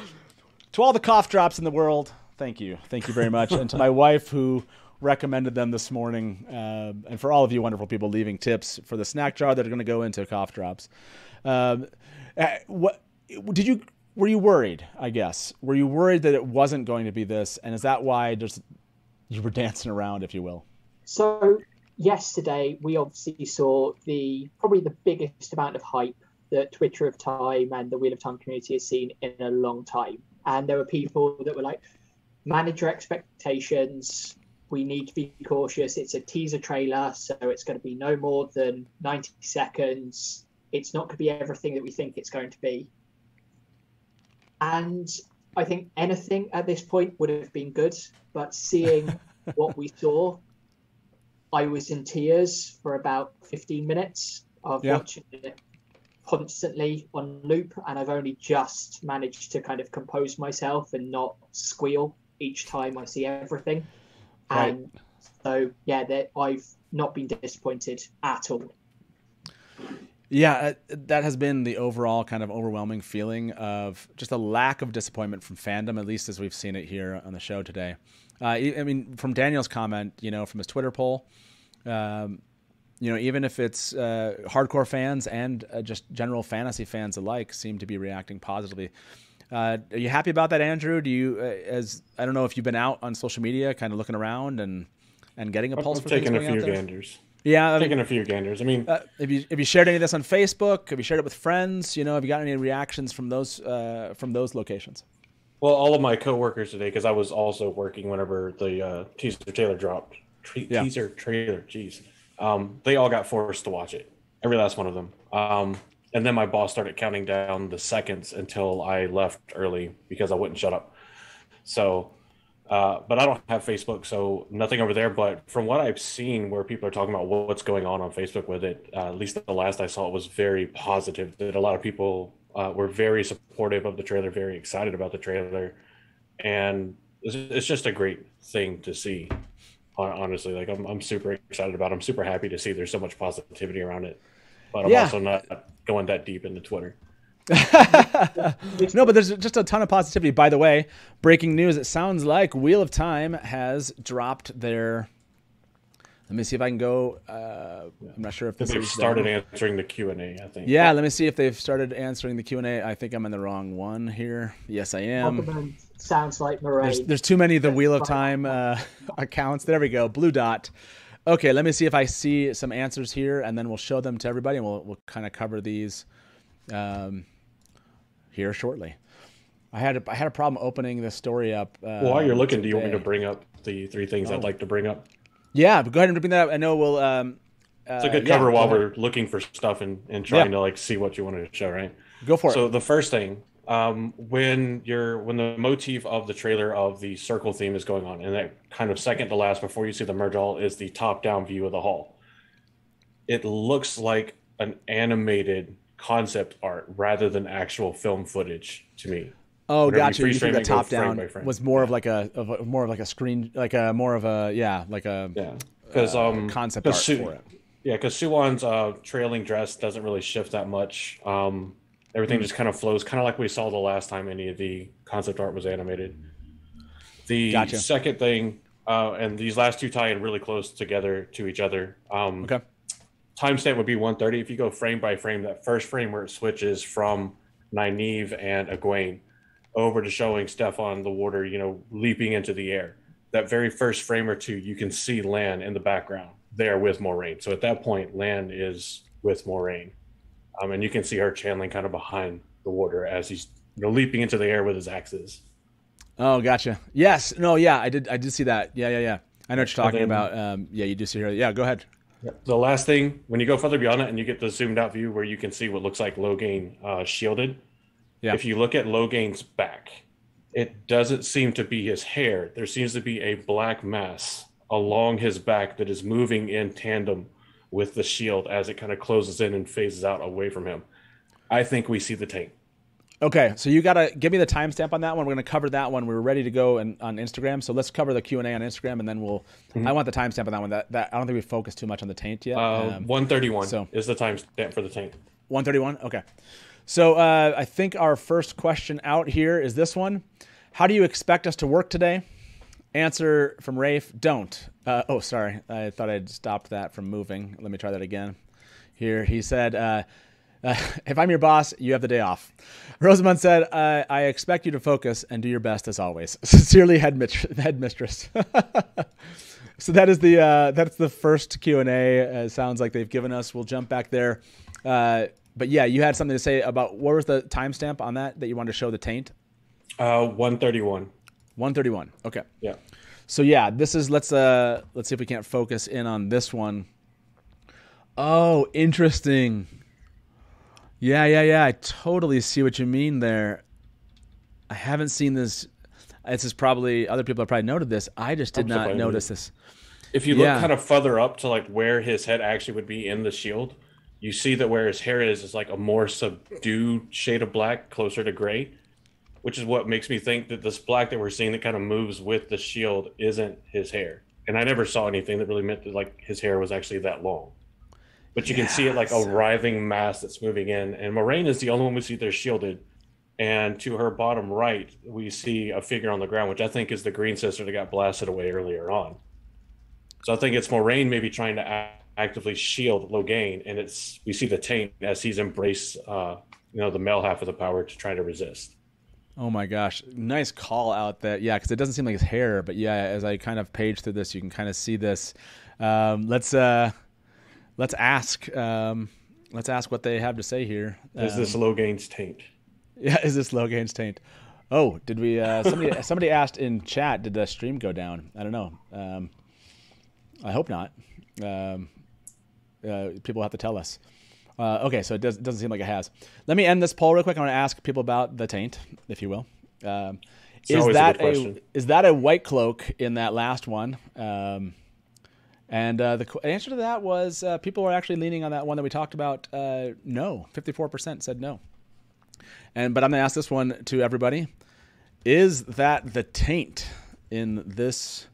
to all the cough drops in the world, thank you. Thank you very much. And to my wife who recommended them this morning, and for all of you wonderful people leaving tips for the snack jar that are going to go into cough drops. Were you worried, I guess? Were you worried that it wasn't going to be this? And is that why you were dancing around, if you will? So yesterday, we obviously saw probably the biggest amount of hype that Twitter of Time and the Wheel of Time community has seen in a long time. And there were people that were like, manage your expectations. We need to be cautious. It's a teaser trailer, so it's going to be no more than 90 seconds. It's not going to be everything that we think it's going to be. And I think anything at this point would have been good, but seeing what we saw, I was in tears for about 15 minutes of watching it constantly on loop, and I've only just managed to kind of compose myself and not squeal each time I see everything. Right. And so, I've not been disappointed at all. Yeah, that has been the overall kind of overwhelming feeling of just a lack of disappointment from fandom, at least as we've seen it here on the show today. I mean, from Daniel's comment, from his Twitter poll, even if it's hardcore fans and just general fantasy fans alike seem to be reacting positively. Are you happy about that, Andrew? Do you, I don't know if you've been out on social media, kind of looking around and getting a pulse for things going out there? Taking a few ganders. Yeah, taking a few ganders. I mean, have you shared any of this on Facebook? Have you shared it with friends? Have you got any reactions from those locations? Well, all of my coworkers today, because I was also working whenever the teaser trailer dropped. Teaser trailer, jeez. They all got forced to watch it, every last one of them. And then my boss started counting down the seconds until I left early because I wouldn't shut up. So. But I don't have Facebook, so nothing over there. But from what I've seen where people are talking about what's going on Facebook with it, at least the last I saw, it was very positive. That a lot of people were very supportive of the trailer, very excited about the trailer. And it's just a great thing to see, honestly. Like, I'm super excited about it. I'm super happy to see there's so much positivity around it. But I'm also not going that deep into Twitter. No, but there's just a ton of positivity. By the way, breaking news, it sounds like Wheel of Time has dropped their, let me see if I can go, I'm not sure if they've started answering the Q&A, I think. Yeah, let me see if they've started answering the Q&A. I think I'm in the wrong one here. Yes, I am. Sounds like Moraine. There's too many of the Wheel of Time accounts. There we go, blue dot. Okay, let me see if I see some answers here, and then we'll show them to everybody, and we'll kind of cover these here shortly. I had a problem opening the story up. Well, while you're looking, do you want me to bring up the three things I'd like to bring up? Yeah, but go ahead and bring that up. I know we'll. It's a good cover while we're looking for stuff and trying to see what you wanted to show, right? Go for it. So the first thing, when the motif of the trailer of the circle theme is going on, and that kind of second to last before you see the merge hall is the top-down view of the hall. It looks like an animated concept art rather than actual film footage to me. Oh, gotcha. You think the top down was more of like a screen, like a more of a because concept art for it. Yeah, because Suwon's trailing dress doesn't really shift that much. Everything just kind of flows, kind of like we saw the last time any of the concept art was animated. The second thing, and these last two tie in really close together to each other. Okay. Timestamp would be 1:30. If you go frame by frame, that first frame where it switches from Nynaeve and Egwene over to showing Stefan the warder, leaping into the air. That very first frame or two, you can see Lan in the background there with Moiraine. So at that point, Lan is with Moiraine. And you can see her channeling kind of behind the water as he's leaping into the air with his axes. Oh, gotcha. Yes. No, yeah, I did see that. Yeah. I know what you're talking about. Yeah, you do see her. Yeah, go ahead. The last thing, when you go further beyond it and you get the zoomed out view where you can see what looks like Logain shielded, if you look at Logain's back, it doesn't seem to be his hair. There seems to be a black mass along his back that is moving in tandem with the shield as it kind of closes in and phases out away from him. I think we see the taint. Okay, so you got to give me the timestamp on that one. We're going to cover that one. We're ready to go on Instagram. So let's cover the Q&A on Instagram, and then I want the timestamp on that one. That I don't think we focused too much on the taint yet. 131 is the timestamp for the taint. 131? Okay. So I think our first question out here is this one. How do you expect us to work today? Answer from Rafe, don't. Oh, sorry. I thought I'd stopped that from moving. Let me try that again. Here, he said... if I'm your boss, you have the day off. Rosamund said, I expect you to focus and do your best as always. Sincerely, headmistress. So that is that's the first Q&A. Sounds like they've given us. We'll jump back there. But yeah, you had something to say about, what was the timestamp on that you wanted to show the taint? 131. 131. Okay. Yeah. So yeah, this is, let's see if we can't focus in on this one. Oh, interesting. Yeah. I totally see what you mean there. I haven't seen this. This is probably, other people have probably noted this. I just did not notice this. If you look kind of further up to like where his head actually would be in the shield, you see that where his hair is like a more subdued shade of black, closer to gray, which is what makes me think that this black that we're seeing that kind of moves with the shield isn't his hair. And I never saw anything that really meant that like his hair was actually that long. But you can see it like a writhing mass that's moving in. And Moiraine is the only one we see there shielded. And to her bottom right, we see a figure on the ground, which I think is the Green Sister that got blasted away earlier on. So I think it's Moiraine maybe trying to actively shield Logain. And we see the taint as he's embraced the male half of the power to try to resist. Oh my gosh. Nice call out that. Yeah, because it doesn't seem like his hair. But yeah, as I kind of page through this, you can kind of see this. Let's ask what they have to say here. Is this Logain's taint? Yeah, is this Logain's taint? Oh, did we? Somebody asked in chat, did the stream go down? I don't know. I hope not. People have to tell us. Okay, so it doesn't seem like it has. Let me end this poll real quick. I want to ask people about the taint, if you will. Is that a white cloak in that last one? And the answer to that was people were actually leaning on that one that we talked about. No, 54% said no. But I'm going to ask this one to everybody. Is that the taint in this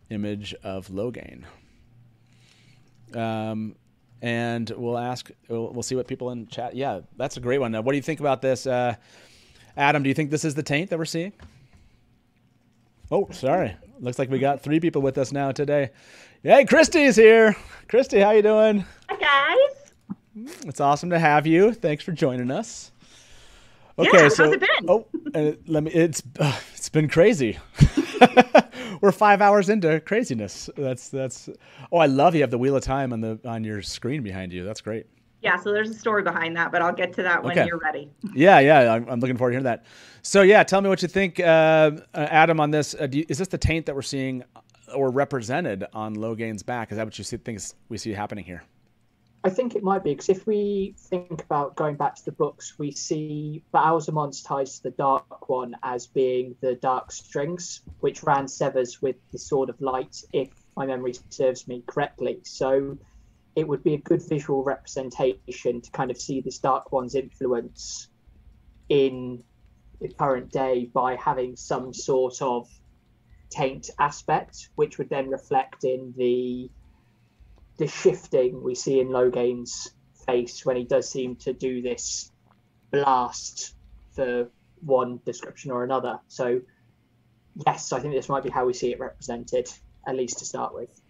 image of Logain? And we'll see what people in chat. Yeah, that's a great one. What do you think about this? Adam, do you think this is the taint that we're seeing? Oh, sorry. Looks like we got 3 people with us now today. Hey, Christy's here. Christy, how you doing? Hi, guys. It's awesome to have you. Thanks for joining us. Okay, yeah, how's it been? It's been crazy. We're 5 hours into craziness. That's. Oh, I love you have the Wheel of Time on your screen behind you. That's great. Yeah, so there's a story behind that, but I'll get to that when you're ready. Yeah, I'm looking forward to hearing that. So yeah, tell me what you think, Adam, on this. Is this the taint that we're seeing or represented on Logain's back? Is that what you think we see happening here? I think it might be, because if we think about going back to the books, we see Ba'alzamon's ties to the Dark One as being the Dark Strings, which Rand severs with the Sword of Light, if my memory serves me correctly. So it would be a good visual representation to kind of see this Dark One's influence in the current day by having some sort of taint aspect, which would then reflect in the shifting we see in Logain's face when he does seem to do this blast for one description or another. So yes, I think this might be how we see it represented, at least to start with.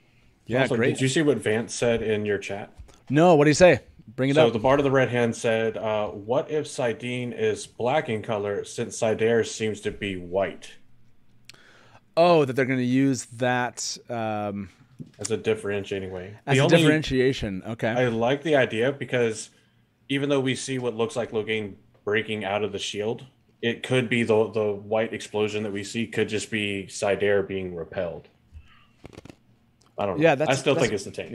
Yeah, also, great. Did you see what Vance said in your chat? No, what did he say? Bring it up. So the Bard of the Red Hand said, what if Saidin is black in color since Sidair seems to be white? Oh, that they're going to use that as a differentiating way. As a differentiation, okay. I like the idea because even though we see what looks like Logain breaking out of the shield, it could be the white explosion that we see could just be Sidair being repelled. I don't know. Yeah, I still think it's the Taint.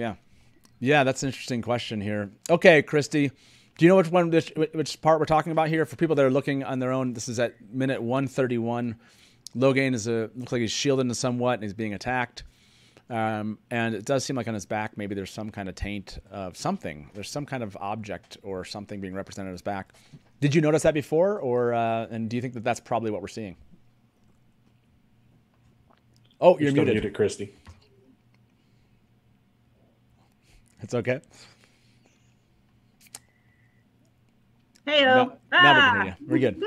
Yeah, that's an interesting question here. Okay, Christy, do you know which part we're talking about here? For people that are looking on their own, this is at minute 131. Logain looks like he's shielded somewhat and he's being attacked. And it does seem like on his back, maybe there's some kind of taint of something. There's some kind of object or something being represented on his back. Did you notice that before, or and do you think that that's probably what we're seeing? Oh, you're muted. Muted, Christy. It's okay. Hey, now we can hear you. We're good.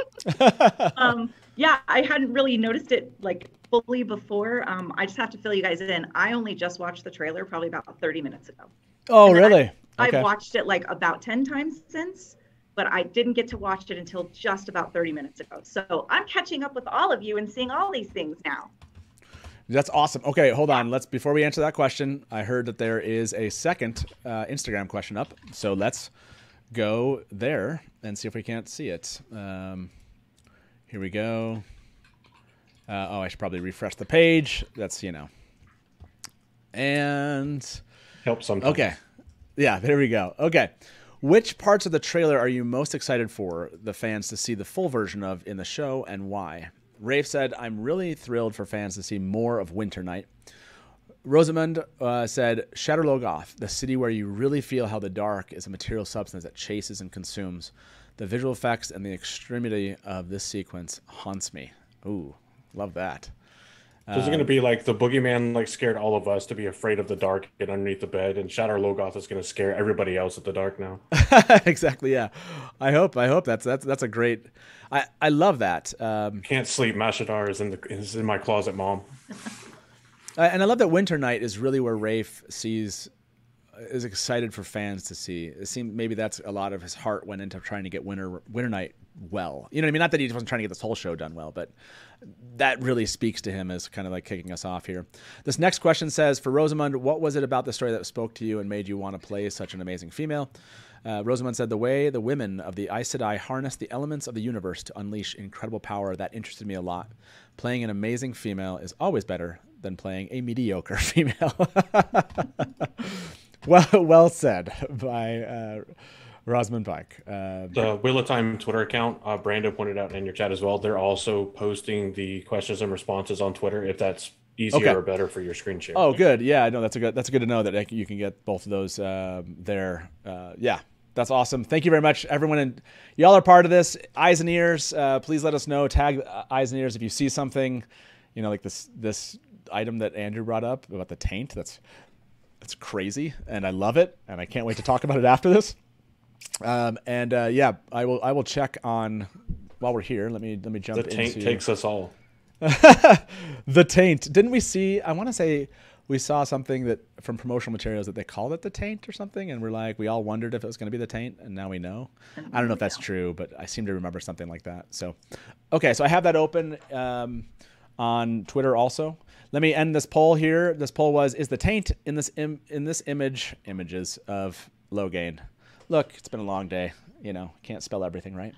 Yeah, I hadn't really noticed it like fully before. I just have to fill you guys in. I only just watched the trailer probably about 30 minutes ago. Oh, really? I've watched it like about 10 times since, but I didn't get to watch it until just about 30 minutes ago. So I'm catching up with all of you and seeing all these things now. That's awesome. Okay, hold on. Before we answer that question, I heard that there is a second Instagram question up. So let's go there and see if we can't see it. Here we go. I should probably refresh the page. That's, and help sometimes. Okay. Yeah, there we go. Okay. Which parts of the trailer are you most excited for the fans to see the full version of in the show, and why? Rafe said, I'm really thrilled for fans to see more of Winter Night. Rosamund said, Shatter Logoth, the city where you really feel how the dark is a material substance that chases and consumes. The visual effects and the extremity of this sequence haunts me. Ooh, love that. So is it going to be like the boogeyman scared all of us to be afraid of the dark and underneath the bed, and Shatter Logoth is going to scare everybody else at the dark now? Exactly. Yeah. I hope that's a great. I love that. Can't sleep. Mashadar is in my closet, Mom. And I love that Winter Night is really where Rafe is excited for fans to see. It seemed maybe that's a lot of his heart went into trying to get Winter Night well. You know what I mean? Not that he wasn't trying to get this whole show done well, but that really speaks to him as kind of like kicking us off here. This next question says, for Rosamund, what was it about the story that spoke to you and made you want to play such an amazing female? Rosamund said, the way the women of the Aes Sedai harness the elements of the universe to unleash incredible power, that interested me a lot. Playing an amazing female is always better than playing a mediocre female. Well said by Rosamund Pike. The Wheel of Time Twitter account, Brando pointed out in your chat as well, they're also posting the questions and responses on Twitter if that's easier or better for your screen share. Oh, good. Yeah, no, that's good to know that you can get both of those there. Yeah, that's awesome. Thank you very much, everyone. And y'all are part of this. Eyes and ears, please let us know. Tag Eyes and Ears if you see something, like this item that Andrew brought up about the taint. That's crazy, and I love it, and I can't wait to talk about it after this. Yeah, I will check on while we're here. Let me jump. The taint takes us all. The taint. Didn't we see? I want to say we saw something that from promotional materials that they called it the taint or something, and we all wondered if it was going to be the taint, and now we know. I don't know if that's true, but I seem to remember something like that. So, okay, so I have that open on Twitter also. Let me end this poll here. This poll was: is the taint in this images of Logain? Look, it's been a long day. Can't spell everything right.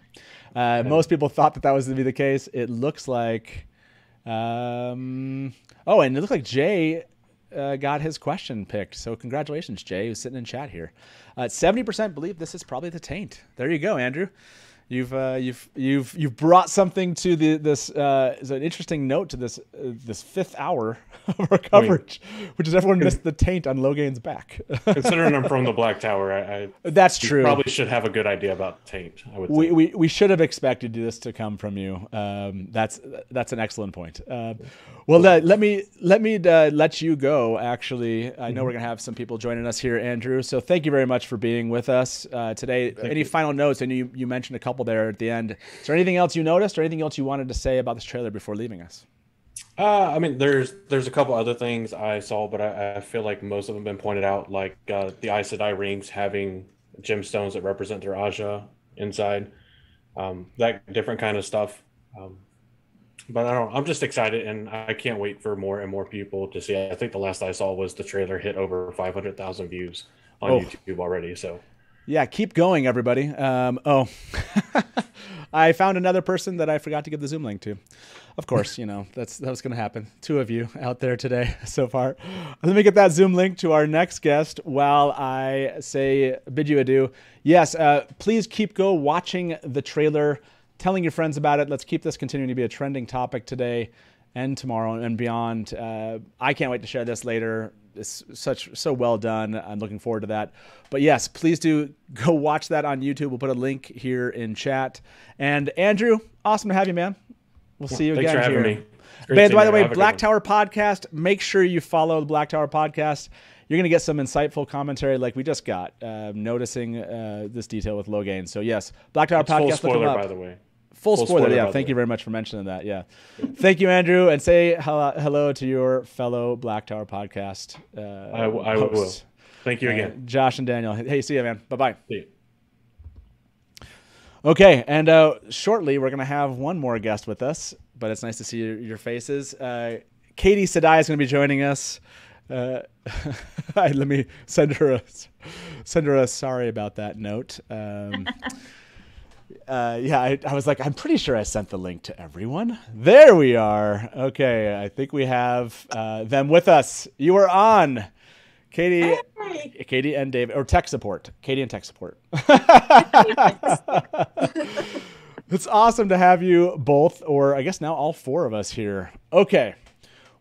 Most people thought that was to be the case. It looks like. And it looks like Jay got his question picked. So congratulations, Jay, who's sitting in chat here. 70% believe this is probably the taint. There you go, Andrew. You've brought something to this is an interesting note to this fifth hour of our coverage, which is everyone missed the taint on Logain's back. Considering I'm from the Black Tower, that's true. You probably should have a good idea about taint. I would. We should have expected this to come from you. That's an excellent point. Let me let you go. Actually, I know we're gonna have some people joining us here, Andrew. So thank you very much for being with us today. Any final notes? I know you mentioned a couple there at the end. Is there anything else you noticed or anything else you wanted to say about this trailer before leaving us? There's a couple other things I saw, but I feel like most of them have been pointed out, like the Aes Sedai rings having gemstones that represent their Aja inside, that different kind of stuff. But I don't know. I'm just excited, and I can't wait for more and more people to see it. I think the last I saw was the trailer hit over 500,000 views on YouTube already. So yeah, keep going, everybody. I found another person that I forgot to give the Zoom link to. Of course, you know, that was going to happen. 2 of you out there today so far. Let me get that Zoom link to our next guest while I bid you adieu. Yes, please keep watching the trailer, telling your friends about it. Let's keep this continuing to be a trending topic today and tomorrow and beyond. I can't wait to share this later. It's so well done. I'm looking forward to that. But yes, please do go watch that on YouTube. We'll put a link here in chat. And Andrew, awesome to have you, man. We'll see you again. Thanks for having me. By the way, Black Tower Podcast, make sure you follow the Black Tower Podcast. You're going to get some insightful commentary like we just got, noticing this detail with Logain. So yes, Black Tower Podcast. Full spoiler, by the way. Full spoiler, yeah. Thank you very much for mentioning that. Yeah. Thank you, Andrew. And say hello to your fellow Black Tower Podcast I will. Thank you again. Josh and Daniel. Hey, see you, man. Bye-bye. See you. Okay, and shortly we're going to have one more guest with us, but it's nice to see your faces. Katie Sadai is going to be joining us. Let me send her a sorry about that note. I was like, I'm pretty sure I sent the link to everyone. There we are. Okay, I think we have them with us. You are on, Katie. Hey. Katie and David, or tech support. Katie and tech support. It's awesome to have you both, or I guess now all 4 of us here. Okay.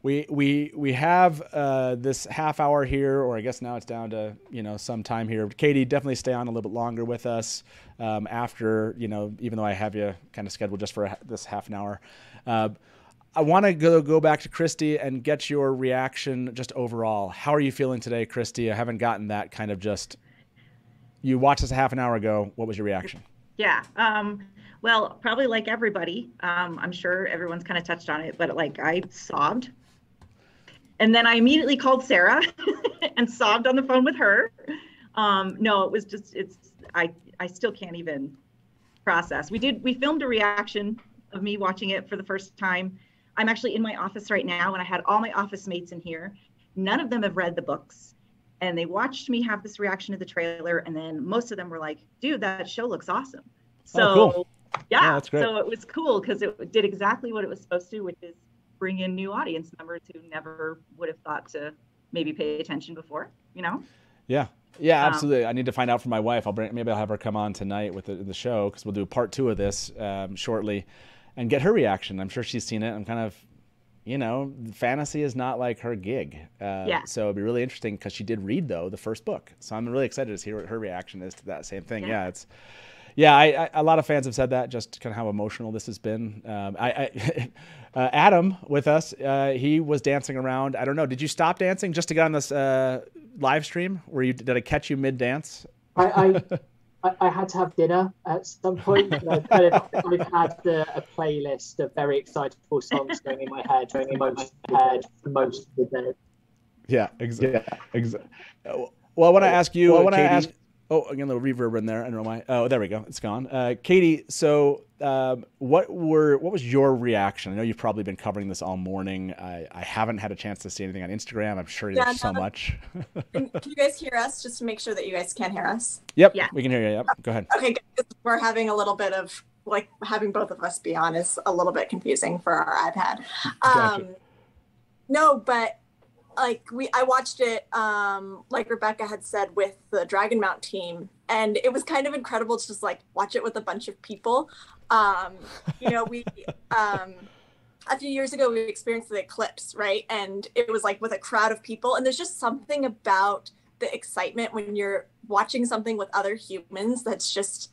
We have this half hour here, or I guess now it's down to, some time here. Katie, definitely stay on a little bit longer with us after, even though I have you kind of scheduled just for this half an hour. I want to go back to Christy and get your reaction just overall. How are you feeling today, Christy? I haven't gotten that kind of you watched this a half an hour ago. What was your reaction? Yeah. Well, probably like everybody, I'm sure everyone's kind of touched on it, but I sobbed. And then I immediately called Sarah and sobbed on the phone with her. No, it was just, I still can't even process. We filmed a reaction of me watching it for the first time. I'm actually in my office right now, and I had all my office mates in here. None of them have read the books, and they watched me have this reaction to the trailer. And then most of them were like, dude, that show looks awesome. So cool. Yeah, that's great. So it was cool because it did exactly what it was supposed to, which is bring in new audience members who never would have thought to maybe pay attention before, Yeah, absolutely. I need to find out from my wife. Maybe I'll have her come on tonight with the show, because we'll do part 2 of this shortly, and get her reaction. I'm sure she's seen it. I'm kind of, fantasy is not like her gig. So it'd be really interesting, because she did read the first book. So I'm really excited to hear what her reaction is to that same thing. Yeah, a lot of fans have said that, just kind of how emotional this has been. Adam with us, he was dancing around. I don't know. Did you stop dancing just to get on this live stream? Did I catch you mid dance? I had to have dinner at some point. I've had a playlist of very excitable songs going in my head, for most of the day. Yeah, exactly. Well, I want to ask you, Katie. Oh, again, a little reverb in there. I don't know why. Oh, there we go. It's gone. Katie, so what was your reaction? I know you've probably been covering this all morning. I haven't had a chance to see anything on Instagram. I'm sure there's so much. Can you guys hear us? Just to make sure that you guys can hear us. Yep, we can hear you. Yep, go ahead. Okay, we're having a little bit of, having both of us be on is a little bit confusing for our iPad. Gotcha. No, but I watched it, like Rebecca had said, with the Dragon Mount team, and it was kind of incredible to just watch it with a bunch of people. We a few years ago we experienced the eclipse, right? And it was with a crowd of people, and there's just something about the excitement when you're watching something with other humans that's just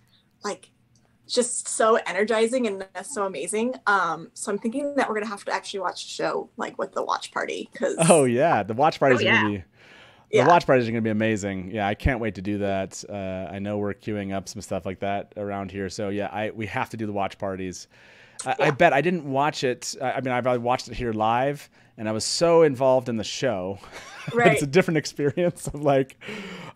so energizing and so amazing. So I'm thinking that we're gonna have to actually watch the show with the watch party, because the watch party is gonna be watch parties are gonna be amazing. Yeah, I can't wait to do that. I know we're queuing up some stuff like that around here, so we have to do the watch parties. I bet I didn't watch it. I mean, I watched it here live, and I was so involved in the show. Right. It's a different experience of like,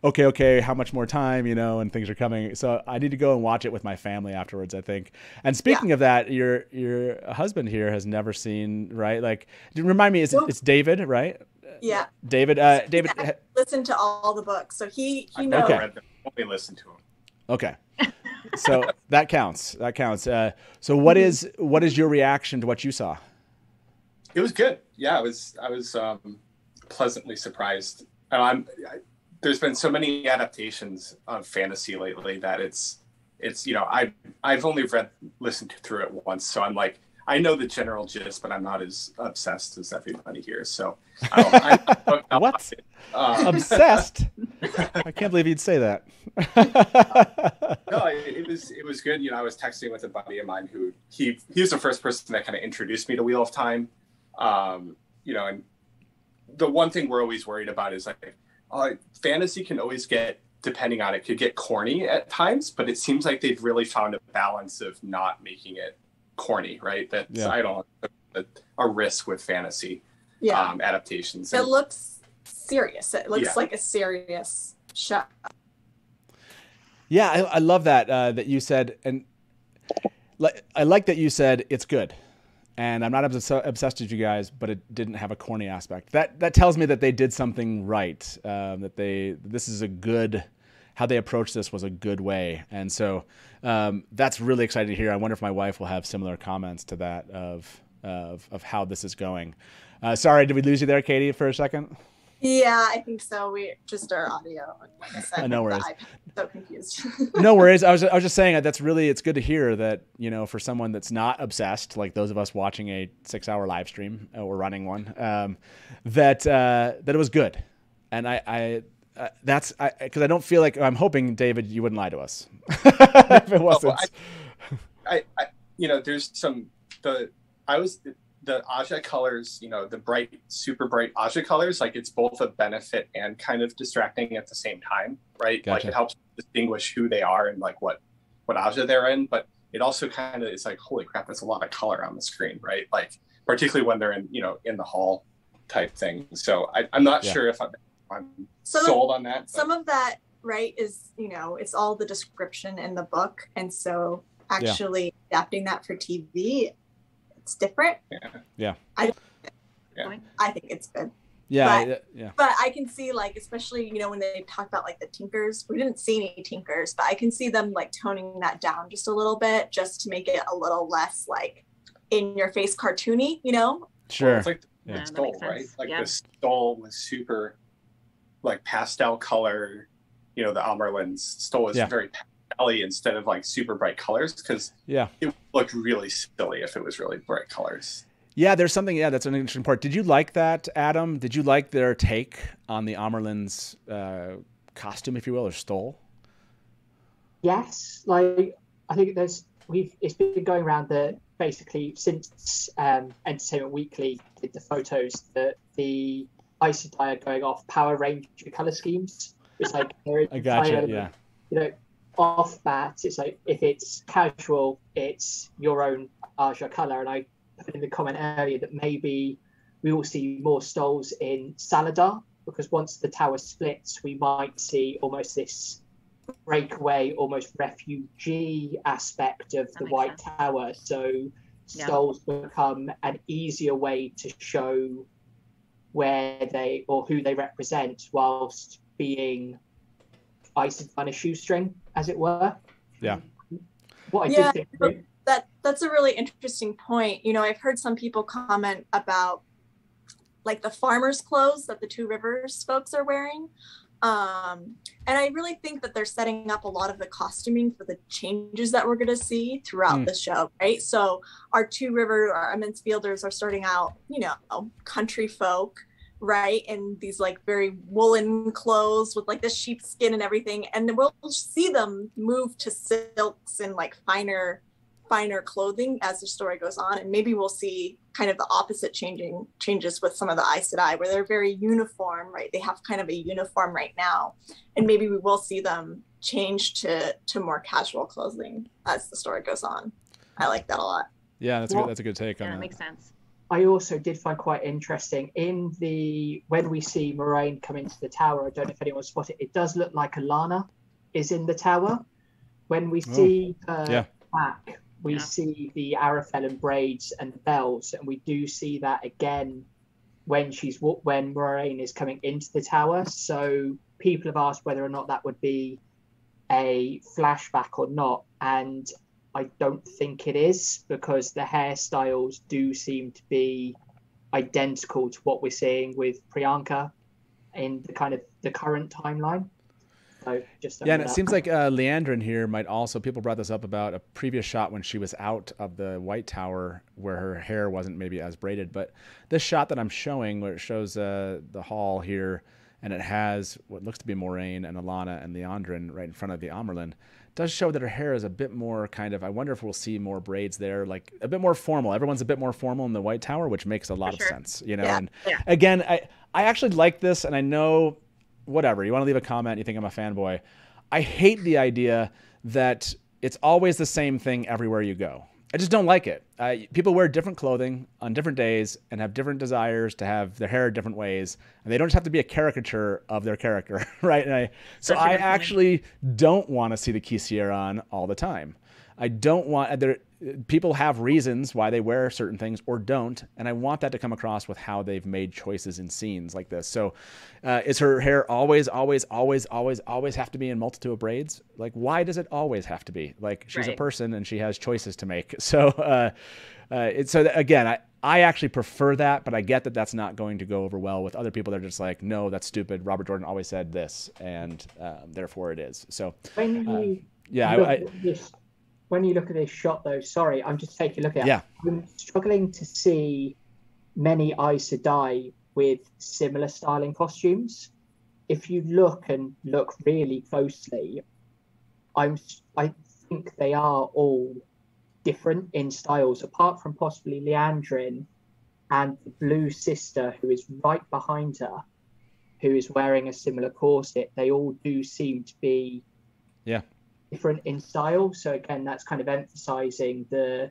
okay, how much more time, you know, and things are coming. So I need to go and watch it with my family afterwards, I think. And speaking of that, your husband here has never seen, right? Like, remind me, it's David, right? Yeah. David. Listen to all the books, so he knows. Okay. Read them. Only listen to them. Okay. So that counts. So what is your reaction to what you saw? It was good. Yeah, I was pleasantly surprised. There's been so many adaptations of fantasy lately that it's I've only listened through it once, so I'm like, I know the general gist, but I'm not as obsessed as everybody here. So what? Obsessed? I can't believe you'd say that. No, it was good. You know, I was texting with a buddy of mine who he was the first person that kind of introduced me to Wheel of Time. You know, and the one thing we're always worried about is like fantasy can always get, depending on it, could get corny at times, but it seems like they've really found a balance of not making it corny, right? That's I don't a risk with fantasy adaptations. It looks serious. It looks like a serious show. Yeah, I love that that you said, and I like that you said it's good. And I'm not obsessed with you guys, but it didn't have a corny aspect. That tells me that they did something right. This is a good, how they approached this was a good way. And so that's really exciting to hear. I wonder if my wife will have similar comments to that of how this is going. Sorry, did we lose you there, Katie, for a second? Yeah, I think so. We just our audio. Like I said, no worries. So confused. No worries. I was just saying that's really, it's good to hear that, you know, for someone that's not obsessed, like those of us watching a 6-hour live stream or running one, that it was good. And because I don't feel like, I'm hoping, David, you wouldn't lie to us if it wasn't. I you know, there's the Aja colors, you know, the bright, super bright Aja colors, like it's both a benefit and kind of distracting at the same time, right? Gotcha. Like it helps distinguish who they are and like what Aja they're in, but it also kind of is like, holy crap, that's a lot of color on the screen, right? Like particularly when they're in, you know, in the hall type thing. So I'm not sure if I'm sold on that. But. Some of that, right, is, you know, it's all the description in the book, and so actually adapting that for TV, it's different. Yeah. I think it's good. Yeah. But I can see, like, especially, you know, when they talk about like the Tinkers, we didn't see any Tinkers, but I can see them like toning that down just a little bit, just to make it a little less like in your face cartoony, you know? Sure. Well, it's like the stole, right? Like the stole was super like pastel color, you know, the Amerlin's stole is very pastel-y instead of like super bright colors, because it looked really silly if it was really bright colors. Yeah, there's something. Yeah, that's an interesting part. Did you like that, Adam? Did you like their take on the Amerlin's costume, if you will, or stole? Yes, like I think it's been going around basically since Entertainment Weekly did the photos that the Aes Sedai are going off Power Ranger color schemes. It's like I gotcha. Yeah. You know, off that, it's like if it's casual, it's your own Aja color, and I put in the comment earlier that maybe we will see more stoles in Saladar, because once the tower splits, we might see almost this breakaway, almost refugee aspect of the White Tower. So stoles become an easier way to show where they or who they represent, whilst being iced on a shoestring, as it were. Yeah. What I did think. That's a really interesting point. You know, I've heard some people comment about like the farmers' clothes that the Two Rivers folks are wearing. And I really think that they're setting up a lot of the costuming for the changes that we're going to see throughout the show, right? So our Two Rivers, our immense fielders are starting out, you know, country folk, right? And these like very woolen clothes with like the sheepskin and everything. And then we'll see them move to silks and like finer clothing as the story goes on, and maybe we'll see kind of the opposite changes with some of the Aes Sedai, where they're very uniform, right? They have kind of a uniform right now, and maybe we will see them change to more casual clothing as the story goes on. I like that a lot. Yeah, that's a good take on that. Makes sense. I also did find quite interesting when we see Moiraine come into the tower. I don't know if anyone spotted it. It does look like Alana is in the tower. When we see her back, we see the Arafellan braids and the bells, and we do see that again when Moiraine is coming into the tower. So people have asked whether or not that would be a flashback or not, and I don't think it is, because the hairstyles do seem to be identical to what we're seeing with Priyanka in the current timeline. So just and it seems like Liandrin here might also, people brought this up about a previous shot when she was out of the White Tower where her hair wasn't maybe as braided, but this shot that I'm showing where it shows the hall here, and it has what looks to be Moiraine and Alana and Liandrin right in front of the Amyrlin, does show that her hair is a bit more kind of, I wonder if we'll see more braids there, like a bit more formal. Everyone's a bit more formal in the White Tower, which makes a lot of sense, you know? And again, I actually like this, and I know, whatever, you want to leave a comment, you think I'm a fanboy. I hate the idea that it's always the same thing everywhere you go. I just don't like it. People wear different clothing on different days and have different desires to have their hair different ways, and they don't just have to be a caricature of their character, right? And I actually don't want to see the Kisir on all the time. I don't want people have reasons why they wear certain things or don't, and I want that to come across with how they've made choices in scenes like this. So is her hair always have to be in multitude of braids? Like, why does it always have to be? Like, she's a person and she has choices to make. So again, I actually prefer that, but I get that that's not going to go over well with other people. They're just like, no, that's stupid. Robert Jordan always said this, and therefore it is. So when you look at this shot, though, sorry, I'm just taking a look at it. I'm struggling to see many Aes Sedai with similar styling costumes. If you look really closely, I think they are all different in styles, apart from possibly Liandrin and the blue sister who is right behind her, who is wearing a similar corset. They all do seem to be different in style. So again, that's kind of emphasizing the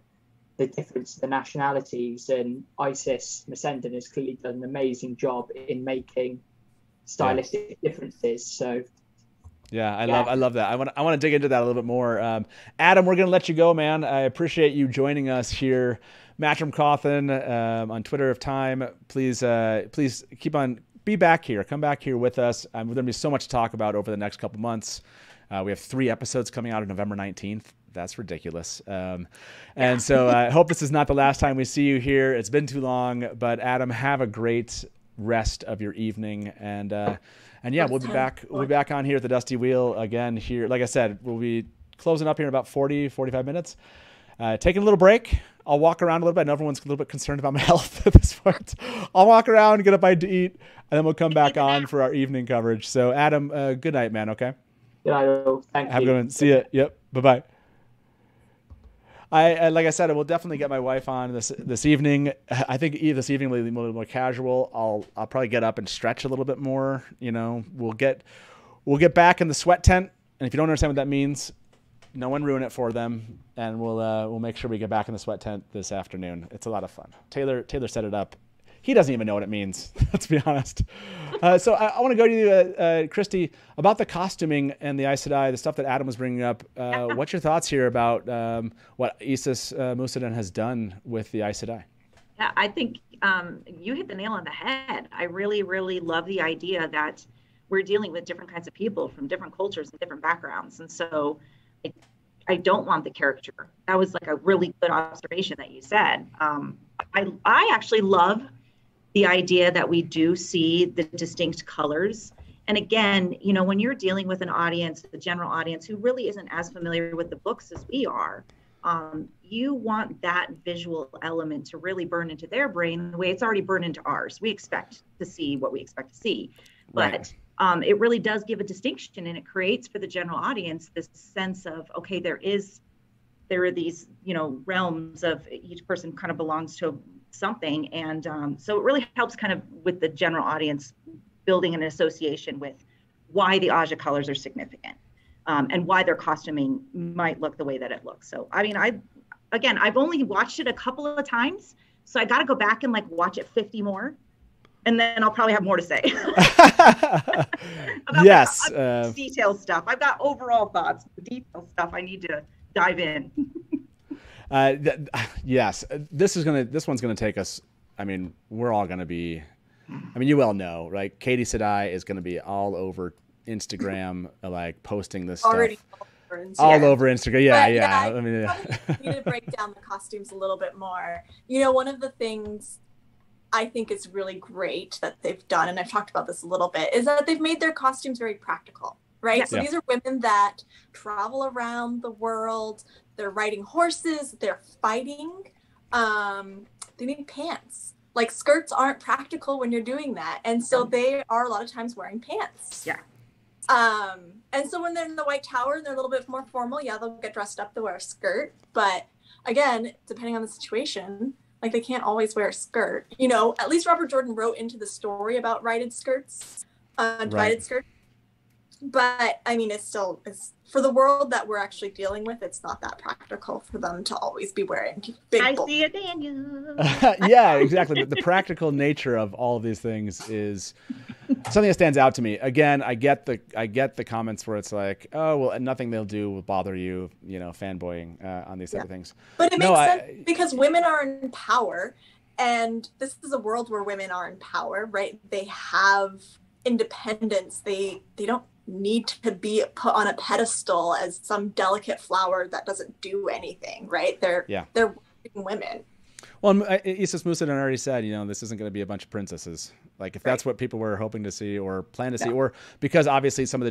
difference, the nationalities, and Isis Mosendon has clearly done an amazing job in making stylistic differences. So I love that. I want to dig into that a little bit more. Adam, we're going to let you go, man. I appreciate you joining us here. Matcham Cawthon on Twitter of Time. Please be back here. Come back here with us. There's going to be so much to talk about over the next couple months. We have 3 episodes coming out on November 19th. That's ridiculous. And so I hope this is not the last time we see you here. It's been too long, but Adam, have a great rest of your evening. And we'll be back. We'll be back on here at the Dusty Wheel again here. Like I said, we'll be closing up here in about 45 minutes. Taking a little break. I'll walk around a little bit. I know everyone's a little bit concerned about my health at this point. I'll walk around, get a bite to eat, and then we'll come back on for our evening coverage. So Adam, good night, man. Okay. Good night. Thank you. Have a good one. See ya. Yep. Bye-bye. Like I said, I will definitely get my wife on this evening. I think this evening will be a little more casual. I'll probably get up and stretch a little bit more. You know, we'll get back in the sweat tent. And if you don't understand what that means, no one ruin it for them. And we'll make sure we get back in the sweat tent this afternoon. It's a lot of fun. Taylor set it up. He doesn't even know what it means, let's be honest. So I want to go to you, Christy, about the costuming and the Aes Sedai, the stuff that Adam was bringing up. What's your thoughts here about what Isis Musadin has done with the Aes Sedai? Yeah, I think you hit the nail on the head. I really, really love the idea that we're dealing with different kinds of people from different cultures and different backgrounds. And so I don't want the caricature. That was like a really good observation that you said. I actually love the idea that we do see the distinct colors. And again, you know, when you're dealing with an audience, the general audience who really isn't as familiar with the books as we are, you want that visual element to really burn into their brain the way it's already burned into ours. We expect to see what we expect to see, but it really does give a distinction, and it creates for the general audience this sense of, okay, there are these, you know, realms of each person kind of belongs to something. And so it really helps kind of with the general audience building an association with why the Aja colors are significant and why their costuming might look the way that it looks. So, I mean, again, I've only watched it a couple of times, so I got to go back and like watch it 50 more. And then I'll probably have more to say. Yes. Detail stuff. I've got overall thoughts. The detail stuff I need to dive in. Yes. This one's gonna take us. I mean, we're all gonna be. I mean, you all know, right? Katie Sedai is gonna be all over Instagram, like posting this Already stuff. All over Instagram. Yeah, But, yeah. I I mean, probably need to break down the costumes a little bit more. You know, one of the things I think is really great that they've done, and I've talked about this a little bit, is that they've made their costumes very practical, right? Yeah. So these are women that travel around the world. They're riding horses. They're fighting. They need pants. Like, skirts aren't practical when you're doing that. And so they are a lot of times wearing pants. Yeah. And so when they're in the White Tower and they're a little bit more formal, yeah, they'll get dressed up, they'll wear a skirt. But again, depending on the situation, like, they can't always wear a skirt. You know, at least Robert Jordan wrote into the story about divided skirts. But I mean, it's for the world that we're actually dealing with, it's not that practical for them to always be wearing big. I see it, Daniel. Yeah, exactly. The practical nature of all of these things is something that stands out to me. Again, I get the comments where it's like, oh, well, nothing they'll do will bother you, you know, fanboying on these type of things. But it makes sense because women are in power, and this is a world where women are in power, right? They have independence. They don't need to be put on a pedestal as some delicate flower that doesn't do anything, right? They're working women. Well, Isis Musadin already said, you know, this isn't going to be a bunch of princesses. Like, if that's what people were hoping to see or plan to see, or because obviously some of the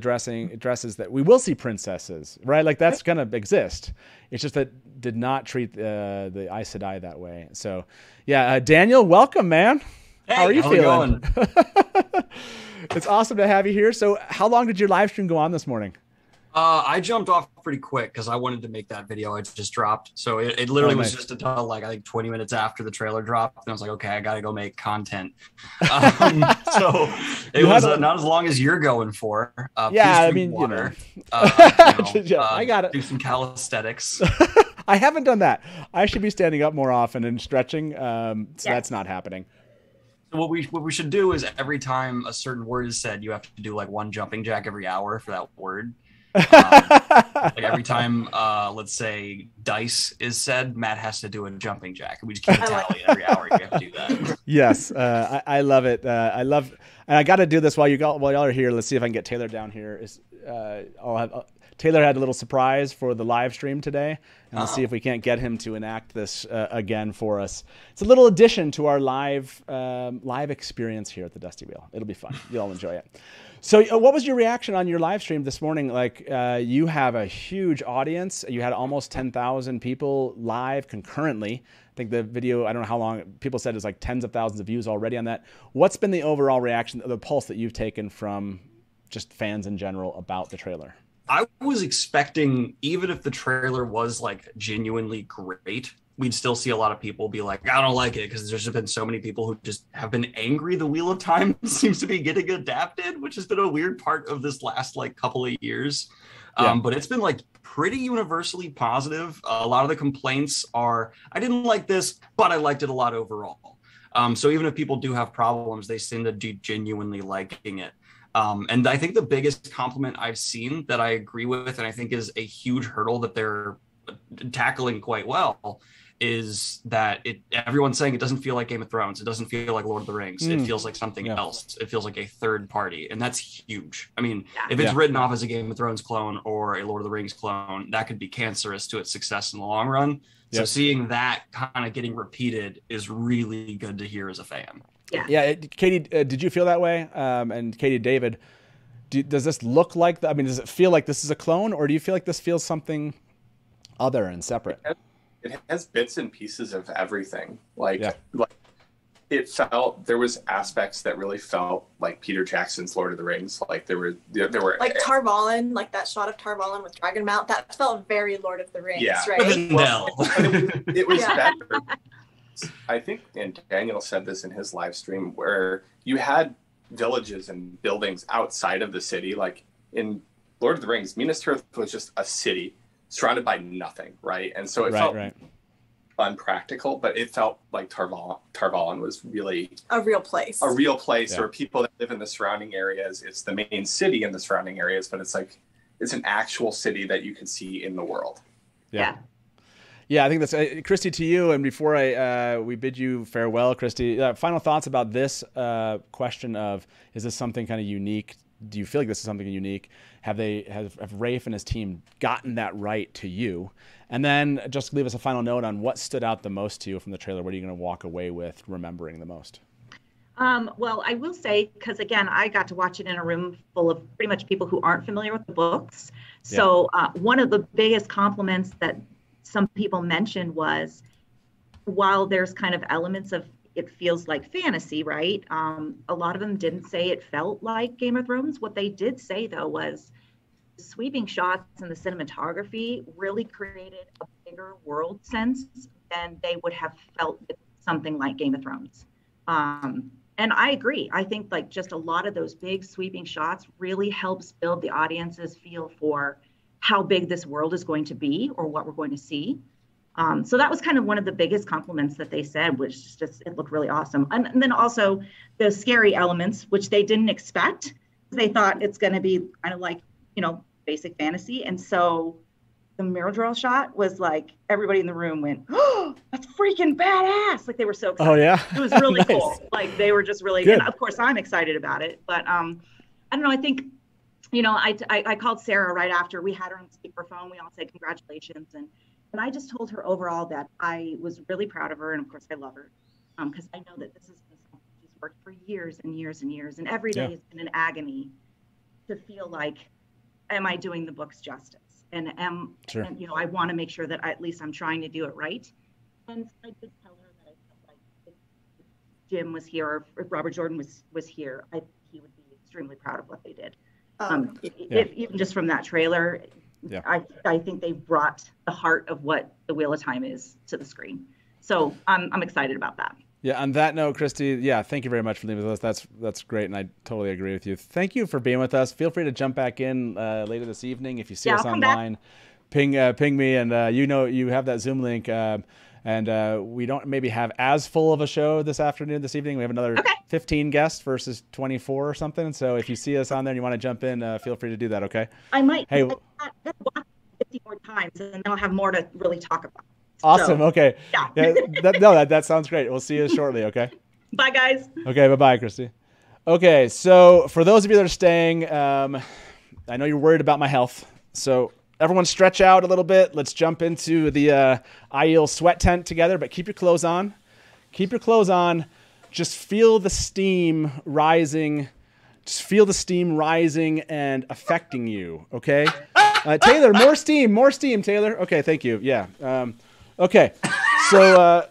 dresses that we will see princesses, right? Like, that's going to exist. It's just that did not treat the Aes Sedai that way. So, yeah, Daniel, welcome, man. Hey, how are you feeling? It's awesome to have you here. So, how long did your live stream go on this morning? I jumped off pretty quick because I wanted to make that video I just dropped. So it literally was just until like, I think 20 minutes after the trailer dropped. And I was like, okay, I got to go make content. So it was not as long as you're going for. Yeah, I mean, water, I got it. Do some calisthenics. I haven't done that. I should be standing up more often and stretching. So that's not happening. So what we should do is every time a certain word is said, you have to do like one jumping jack every hour for that word. Like every time, let's say dice is said, Matt has to do a jumping jack. We just keep a tally every hour. You have to do that. Yes, I love it. And I got to do this while y'all are here. Let's see if I can get Taylor down here. Taylor had a little surprise for the live stream today, and we'll see if we can't get him to enact this again for us. It's a little addition to our live experience here at the Dusty Wheel. It'll be fun. You'll enjoy it. So what was your reaction on your live stream this morning? Like, you have a huge audience. You had almost 10,000 people live concurrently. I think the video, I don't know how long, people said it's like tens of thousands of views already on that. What's been the overall reaction, the pulse that you've taken from just fans in general about the trailer? I was expecting, even if the trailer was like genuinely great, we'd still see a lot of people be like, I don't like it, because there's just been so many people who just have been angry the Wheel of Time seems to be getting adapted, which has been a weird part of this last like couple of years. But it's been like pretty universally positive. A lot of the complaints are, I didn't like this, but I liked it a lot overall. So even if people do have problems, they seem to be genuinely liking it. And I think the biggest compliment I've seen that I agree with, and I think is a huge hurdle that they're tackling quite well, is that everyone's saying it doesn't feel like Game of Thrones. It doesn't feel like Lord of the Rings. It feels like something else. It feels like a third party. And that's huge. I mean, if it's written off as a Game of Thrones clone or a Lord of the Rings clone, that could be cancerous to its success in the long run. So seeing that kind of getting repeated is really good to hear as a fan. Yeah. Katie, did you feel that way? And Katie, David, does this look like, does it feel like this is a clone, or do you feel like this feels something other and separate? It has bits and pieces of everything. Like it felt, there was aspects that really felt like Peter Jackson's Lord of the Rings. Like there were like Tar Valon, like that shot of Tar Valon with Dragonmount, that felt very Lord of the Rings, right? It was better. I think, and Daniel said this in his live stream, where you had villages and buildings outside of the city. Like in Lord of the Rings, Minas Tirith was just a city surrounded by nothing, right? And so it felt unpractical, but it felt like Tarvalon was really A real place. a real place, Yeah. or people that live in the surrounding areas. It's the main city in the surrounding areas, but it's like it's an actual city that you can see in the world. Yeah. Yeah, I think that's Christy, to you. And before we bid you farewell, Christy, final thoughts about this question of, is this something kind of unique? Do you feel like this is something unique? Have Rafe and his team gotten that right to you? And then just leave us a final note on what stood out the most to you from the trailer. What are you going to walk away with remembering the most? Well, I will say, because again, I got to watch it in a room full of pretty much people who aren't familiar with the books. So one of the biggest compliments that some people mentioned was, while there's kind of elements of it feels like fantasy, right? A lot of them didn't say it felt like Game of Thrones. What they did say, though, was the sweeping shots and the cinematography really created a bigger world sense than they would have felt with something like Game of Thrones. And I agree. I think like just a lot of those big sweeping shots really helps build the audience's feel for how big this world is going to be or what we're going to see. So that was kind of one of the biggest compliments that they said, which just, it looked really awesome. And then also the scary elements, which they didn't expect. They thought it's going to be kind of like, you know, basic fantasy. And so the Myrddraal shot was like, everybody in the room went, oh, that's freaking badass. Like they were so excited. Oh, yeah? It was really Nice. cool. Like they were just really, Good. and of course I'm excited about it, but I don't know. I think, you know, I called Sarah right after we had her on speakerphone. We all said congratulations. And I just told her overall that I was really proud of her. And of course I love her because I know that this is something she's worked for years and years and years. And every day has been an agony to feel like, am I doing the books justice? And Sure. and, you know, I want to make sure that at least I'm trying to do it right. And I did tell her that I felt like if Jim was here, or if Robert Jordan was here, he would be extremely proud of what they did. Even just from that trailer, I think they brought the heart of what the Wheel of Time is to the screen. So I'm excited about that. Yeah, on that note, Christy, thank you very much for being with us. That's great, and I totally agree with you. Thank you for being with us. Feel free to jump back in later this evening if you see us I'll come back. online. Ping me, and you have that Zoom link. And we don't maybe have as full of a show this afternoon, this evening. We have another 15 guests versus 24 or something. So if you see us on there and you want to jump in, feel free to do that, okay? I might. Hey, Watch 50 more times, and then I'll have more to really talk about. awesome. So, Okay. Yeah. That sounds great. We'll see you shortly, okay? Bye, guys. Okay, bye-bye, Christy. Okay, so for those of you that are staying, I know you're worried about my health. So everyone stretch out a little bit. Let's jump into the Aiel sweat tent together, but keep your clothes on. Keep your clothes on. Just feel the steam rising. Just feel the steam rising and affecting you, okay? Taylor, more steam, Taylor. Okay, thank you. Yeah. Okay, so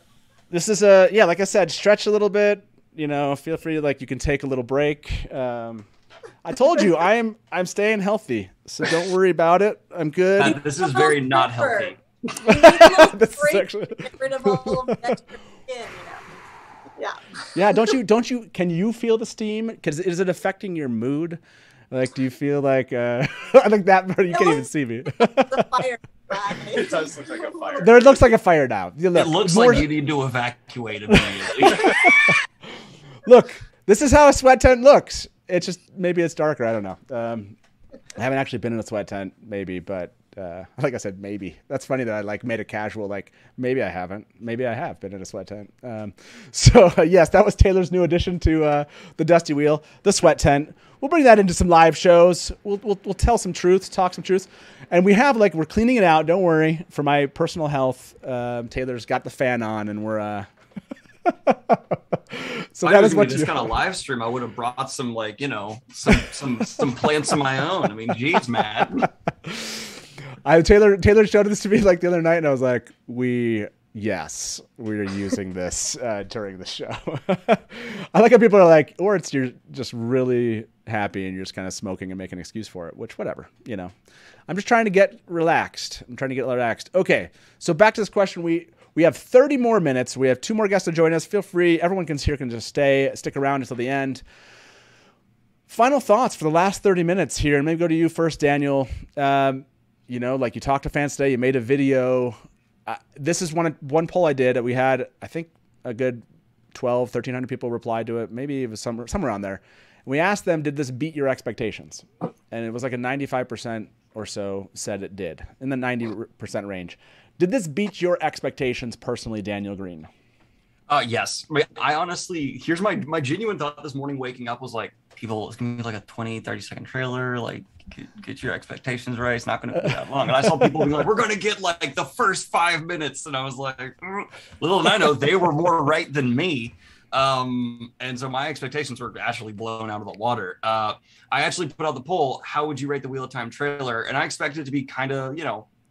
this is like I said, stretch a little bit. You know, feel free to, like, you can take a little break. I told you I'm staying healthy, so don't worry about it. I'm good. This is very not healthy. This is actually... Get rid of all of the extra skin, you know. Yeah. Yeah, don't you? Can you feel the steam? Because is it affecting your mood? Like, do you feel like I like that part? You can't even see me. The fire. It does look like a fire. There, it looks like a fire now. It looks like you need to evacuate immediately. Look, this is how a sweat tent looks. It's just, maybe it's darker. I don't know. I haven't actually been in a sweat tent, maybe, but like I said, maybe. That's funny that I like made a casual, like, maybe I haven't. Maybe I have been in a sweat tent. Yes, that was Taylor's new addition to the Dusty Wheel, the sweat tent. We'll bring that into some live shows. We'll tell some truths, talk some truths. And we have, like, we're cleaning it out. Don't worry. For my personal health, Taylor's got the fan on, and we're... So if that I was is what doing this kind of live stream, I would have brought some, like, you know, some plants of my own. I mean, geez, man. Taylor showed this to me like the other night, and I was like, we're using this during the show. I like how people are like, or it's you're just really happy and you're just kind of smoking and making an excuse for it, which, whatever, you know. I'm just trying to get relaxed. Okay, so back to this question. We have 30 more minutes. We have 2 more guests to join us. Feel free. Everyone can just stick around until the end. Final thoughts for the last 30 minutes here, and maybe go to you first, Daniel. You know, like, you talked to fans today, you made a video. this is one poll I did. We had, I think, a good 1,300 people replied to it. Maybe it was somewhere around there. We asked them, did this beat your expectations? And it was like a 95% or so said it did, in the 90% range. Did this beat your expectations personally, Daniel Green? Yes. I honestly, here's my genuine thought this morning waking up was like, people, it's going to be like a 20, 30-second trailer. Like, get your expectations right. It's not going to be that long. And I saw people being like, we're going to get like the first 5 minutes. And I was like, little did I know they were more right than me. And so my expectations were actually blown out of the water. I actually put out the poll, how would you rate the Wheel of Time trailer? And I expected it to be kind of,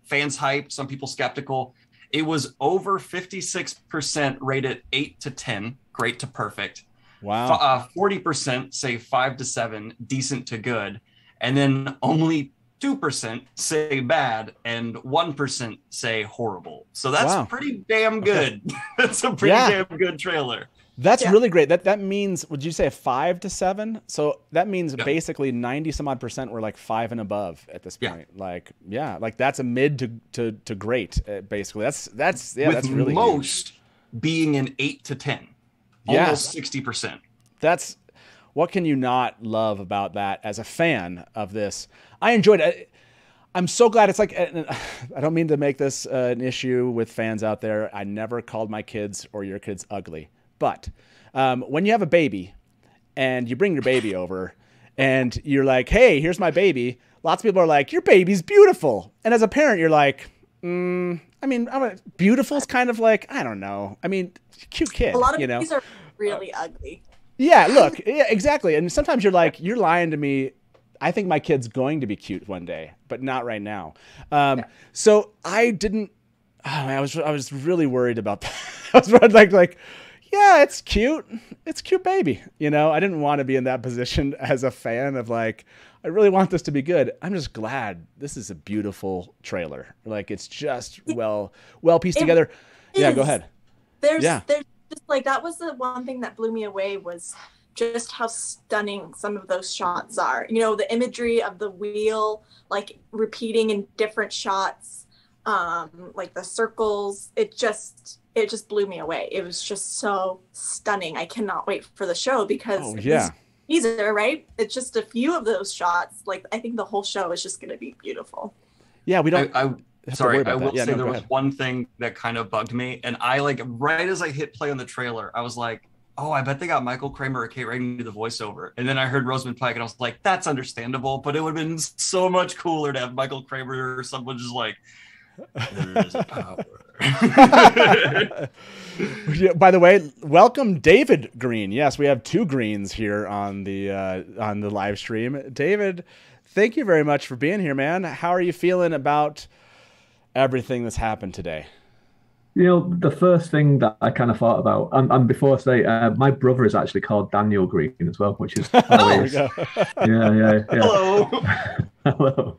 fans hyped, some people skeptical. It was over 56% rated 8 to 10, great to perfect. Wow. 40% say 5 to 7, decent to good. And then only 2% say bad and 1% say horrible. So that's pretty damn good. Okay. That's a pretty damn good trailer. That's really great. That means, would you say a 5 to 7? So that means basically 90 some odd percent were like 5 and above at this point. Like that's a mid to great, basically. That's really most huge. Being an 8 to 10, almost 60%. That's, what can you not love about that as a fan of this? I enjoyed it. I'm so glad. It's like, I don't mean to make this an issue with fans out there. I never called my kids or your kids ugly. But when you have a baby and you bring your baby over and you're like, hey, here's my baby. Lots of people are like, your baby's beautiful. And as a parent, you're like, beautiful is kind of like, I don't know. I mean, cute kid. A lot of babies are really ugly. Yeah, look. Yeah, exactly. And sometimes you're like, you're lying to me. I think my kid's going to be cute one day, but not right now. So I didn't, I was really worried about that. I was like, yeah, it's cute. It's a cute baby. I didn't want to be in that position as a fan of like, I really want this to be good. I'm just glad this is a beautiful trailer. Like, it's just well pieced together. Yeah, go ahead. There's just like, that was the one thing that blew me away, was just how stunning some of those shots are. The imagery of the wheel, like repeating in different shots, like the circles, it just blew me away. It was just so stunning. I cannot wait for the show because teaser, right? It's just a few of those shots. Like, I think the whole show is just going to be beautiful. Yeah, we don't. I will say there was one thing that kind of bugged me, and I right as I hit play on the trailer, I was like, oh, I bet they got Michael Kramer or Kate Reagan to do the voiceover. And then I heard Rosamund Pike, and I was like, that's understandable, but it would have been so much cooler to have Michael Kramer or someone just like, there's a power. By the way, welcome David Green. Yes, we have 2 Greens here on the live stream. David, thank you very much for being here, man. How are you feeling about everything that's happened today? The first thing that I kind of thought about, and before I say, my brother is actually called Daniel Green as well, which is hilarious. Yeah. Hello. Hello.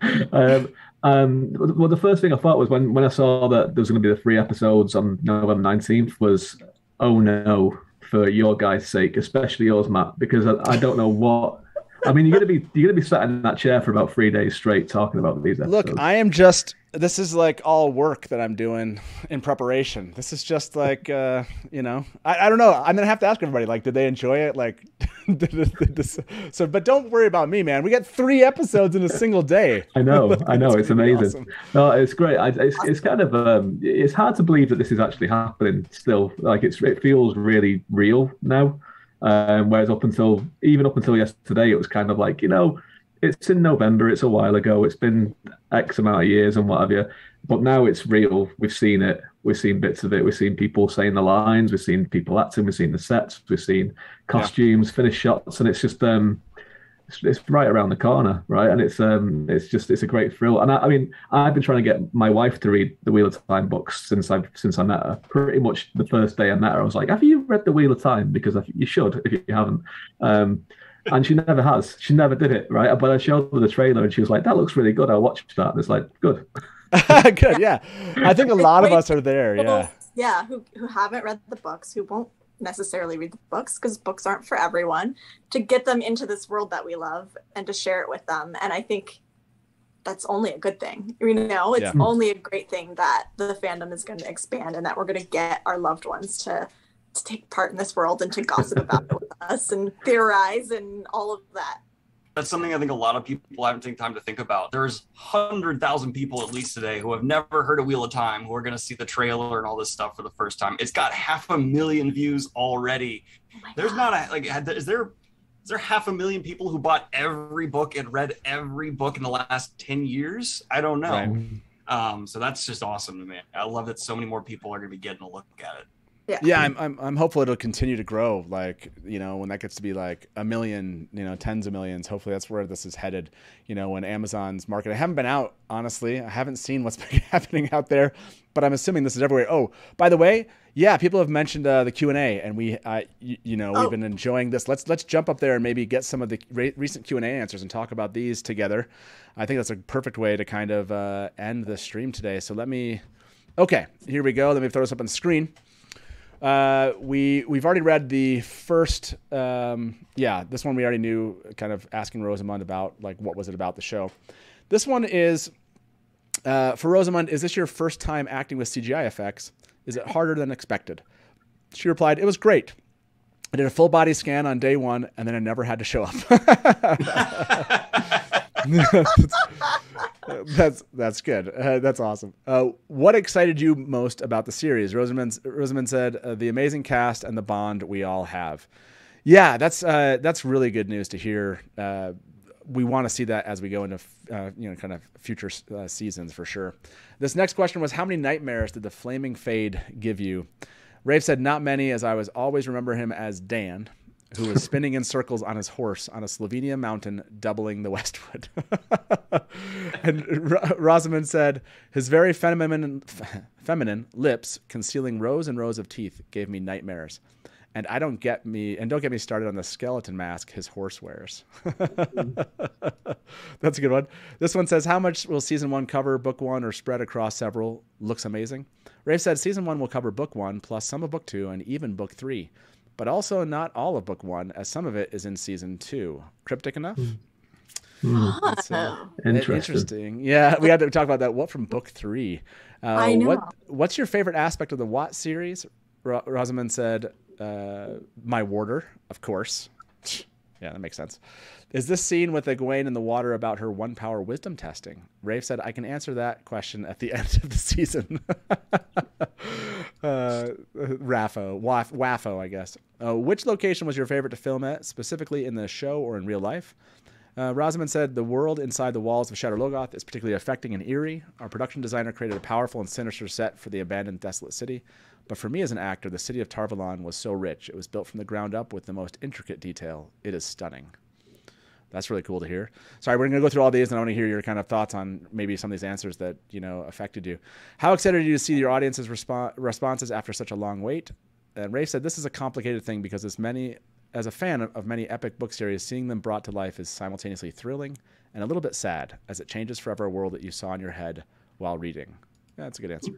Well, the first thing I thought was when I saw that there was going to be the 3 episodes on November 19th was, oh no, for your guys' sake, especially yours, Matt, because I don't know what. I mean, you're gonna be sat in that chair for about 3 days straight talking about these episodes. Look, this is like all work that I'm doing in preparation. This is just like, I don't know. I'm going to have to ask everybody, like, did they enjoy it? Like, but don't worry about me, man. We got 3 episodes in a single day. I know. It's amazing. Awesome. No, it's great. It's kind of, it's hard to believe that this is actually happening still. Like, it feels really real now. Whereas up until yesterday, it was kind of like, it's in November, it's a while ago, it's been X amount of years and what have you. But now it's real. We've seen it. We've seen bits of it. We've seen people saying the lines. We've seen people acting. We've seen the sets. We've seen costumes, finished shots, and it's just it's right around the corner, right? And it's a great thrill. And I mean, I've been trying to get my wife to read the Wheel of Time books since I met her. Pretty much the first day I met her, I was like, "Have you read the Wheel of Time? Because you should if you haven't." And she never has. She never did it, right? But I showed her the trailer, and she was like, "That looks really good. I'll watch that." And it's like, good. Good, yeah. I think a lot of us are there, yeah. Yeah, who haven't read the books, who won't necessarily read the books because books aren't for everyone, to get them into this world that we love and to share it with them. And I think that's only a good thing. You know, it's Yeah. only a great thing that the fandom is going to expand and that we're going to get our loved ones to take part in this world and to gossip about it with us and theorize and all of that. That's something I think a lot of people haven't taken time to think about. There's 100,000 people at least today who have never heard of Wheel of Time, who are going to see the trailer and all this stuff for the first time. It's got 500,000 views already. There's not a, like, is there 500,000 people who bought every book and read every book in the last 10 years? I don't know. Right. So that's just awesome to me. I love that so many more people are going to be getting a look at it. Yeah, I'm hopeful it'll continue to grow. Like, you know, when that gets to be like 1 million, you know, tens of millions, hopefully that's where this is headed. You know, when Amazon's market, I haven't been out, honestly. I haven't seen what's been happening out there, but I'm assuming this is everywhere. Oh, by the way, yeah, people have mentioned the Q&A, and we've been enjoying this. Let's jump up there and maybe get some of the recent Q&A answers and talk about these together. I think that's a perfect way to kind of end the stream today. So okay, here we go. Let me throw this up on the screen. We've already read the first, this one we already knew, kind of asking Rosamund about, like, what was it about the show. This one is, for Rosamund, is this your first time acting with CGI effects? Is it harder than expected? She replied, it was great. I did a full body scan on day one, and then I never had to show up. That's good. That's awesome. What excited you most about the series? Rosamund said, the amazing cast and the bond we all have. Yeah, that's really good news to hear. We want to see that as we go into kind of future seasons for sure. This next question was, how many nightmares did the flaming fade give you? Rafe said, not many, as I was always remember him as Dan, who was spinning in circles on his horse on a Slovenia mountain, doubling the Westwood. And Rosamund said, his very feminine lips concealing rows and rows of teeth gave me nightmares. And don't get me started on the skeleton mask his horse wears. That's a good one. This one says, how much will season 1 cover book 1 or spread across several? Looks amazing. Rafe said season 1 will cover book 1 plus some of book 2 and even book 3. But also not all of book 1, as some of it is in season 2. Cryptic enough? That's, interesting. Yeah, we had to talk about that. What from book 3? I know. What's your favorite aspect of the Watt series? Rosamund said, my warder, of course. Yeah, that makes sense. Is this scene with Egwene in the water about her 1 power wisdom testing? Rafe said, I can answer that question at the end of the season. Waffo, I guess. Which location was your favorite to film at, specifically in the show or in real life? Rosamund said, the world inside the walls of Shadar Logoth is particularly affecting and eerie. Our production designer created a powerful and sinister set for the abandoned, desolate city. But for me as an actor, the city of Tar Valon was so rich. It was built from the ground up with the most intricate detail. It is stunning. That's really cool to hear. Sorry, we're going to go through all these, and I want to hear your kind of thoughts on maybe some of these answers that, affected you. How excited are you to see your audience's responses after such a long wait? And Rafe said, this is a complicated thing because as a fan of many epic book series, seeing them brought to life is simultaneously thrilling and a little bit sad, as it changes forever a world that you saw in your head while reading. Yeah, that's a good answer.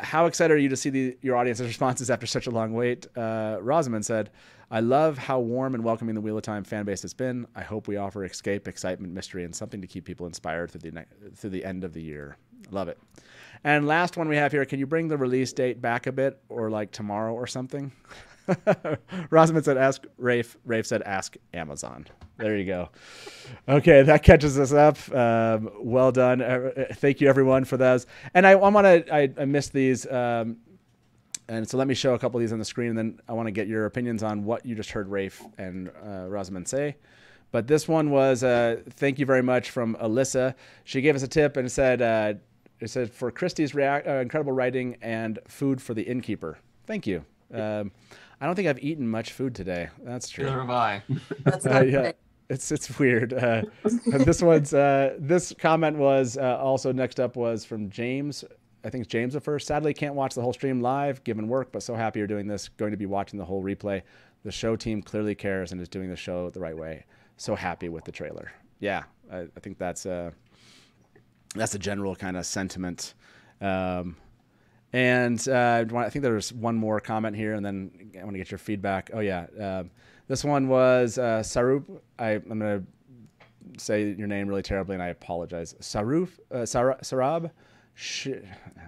How excited are you to see your audience's responses after such a long wait? Rosamund said, I love how warm and welcoming the Wheel of Time fan base has been. I hope we offer escape, excitement, mystery, and something to keep people inspired through the end of the year. Love it. And last one we have here, can you bring the release date back a bit, or like tomorrow or something? Rosamund said, ask Rafe. Rafe said, ask Amazon. There you go. Okay, that catches us up. Well done. Thank you, everyone, for those. And I missed these. And so let me show a couple of these on the screen, and then I want to get your opinions on what you just heard Rafe and Rosamund say. But this one was, thank you very much, from Alyssa. She gave us a tip and said, for Christie's incredible writing and food for the innkeeper. Thank you. I don't think I've eaten much food today. That's true. Neither have I. That's not yeah, it's weird. And this comment was also next up was from James. I think it's James at first. Sadly, can't watch the whole stream live given work, but so happy you're doing this. Going to be watching the whole replay. The show team clearly cares and is doing the show the right way. So happy with the trailer. Yeah, I think that's a general kind of sentiment. And I think there's one more comment here, and then I want to get your feedback. Oh, yeah. This one was Sarup. I'm going to say your name really terribly, and I apologize. Sarab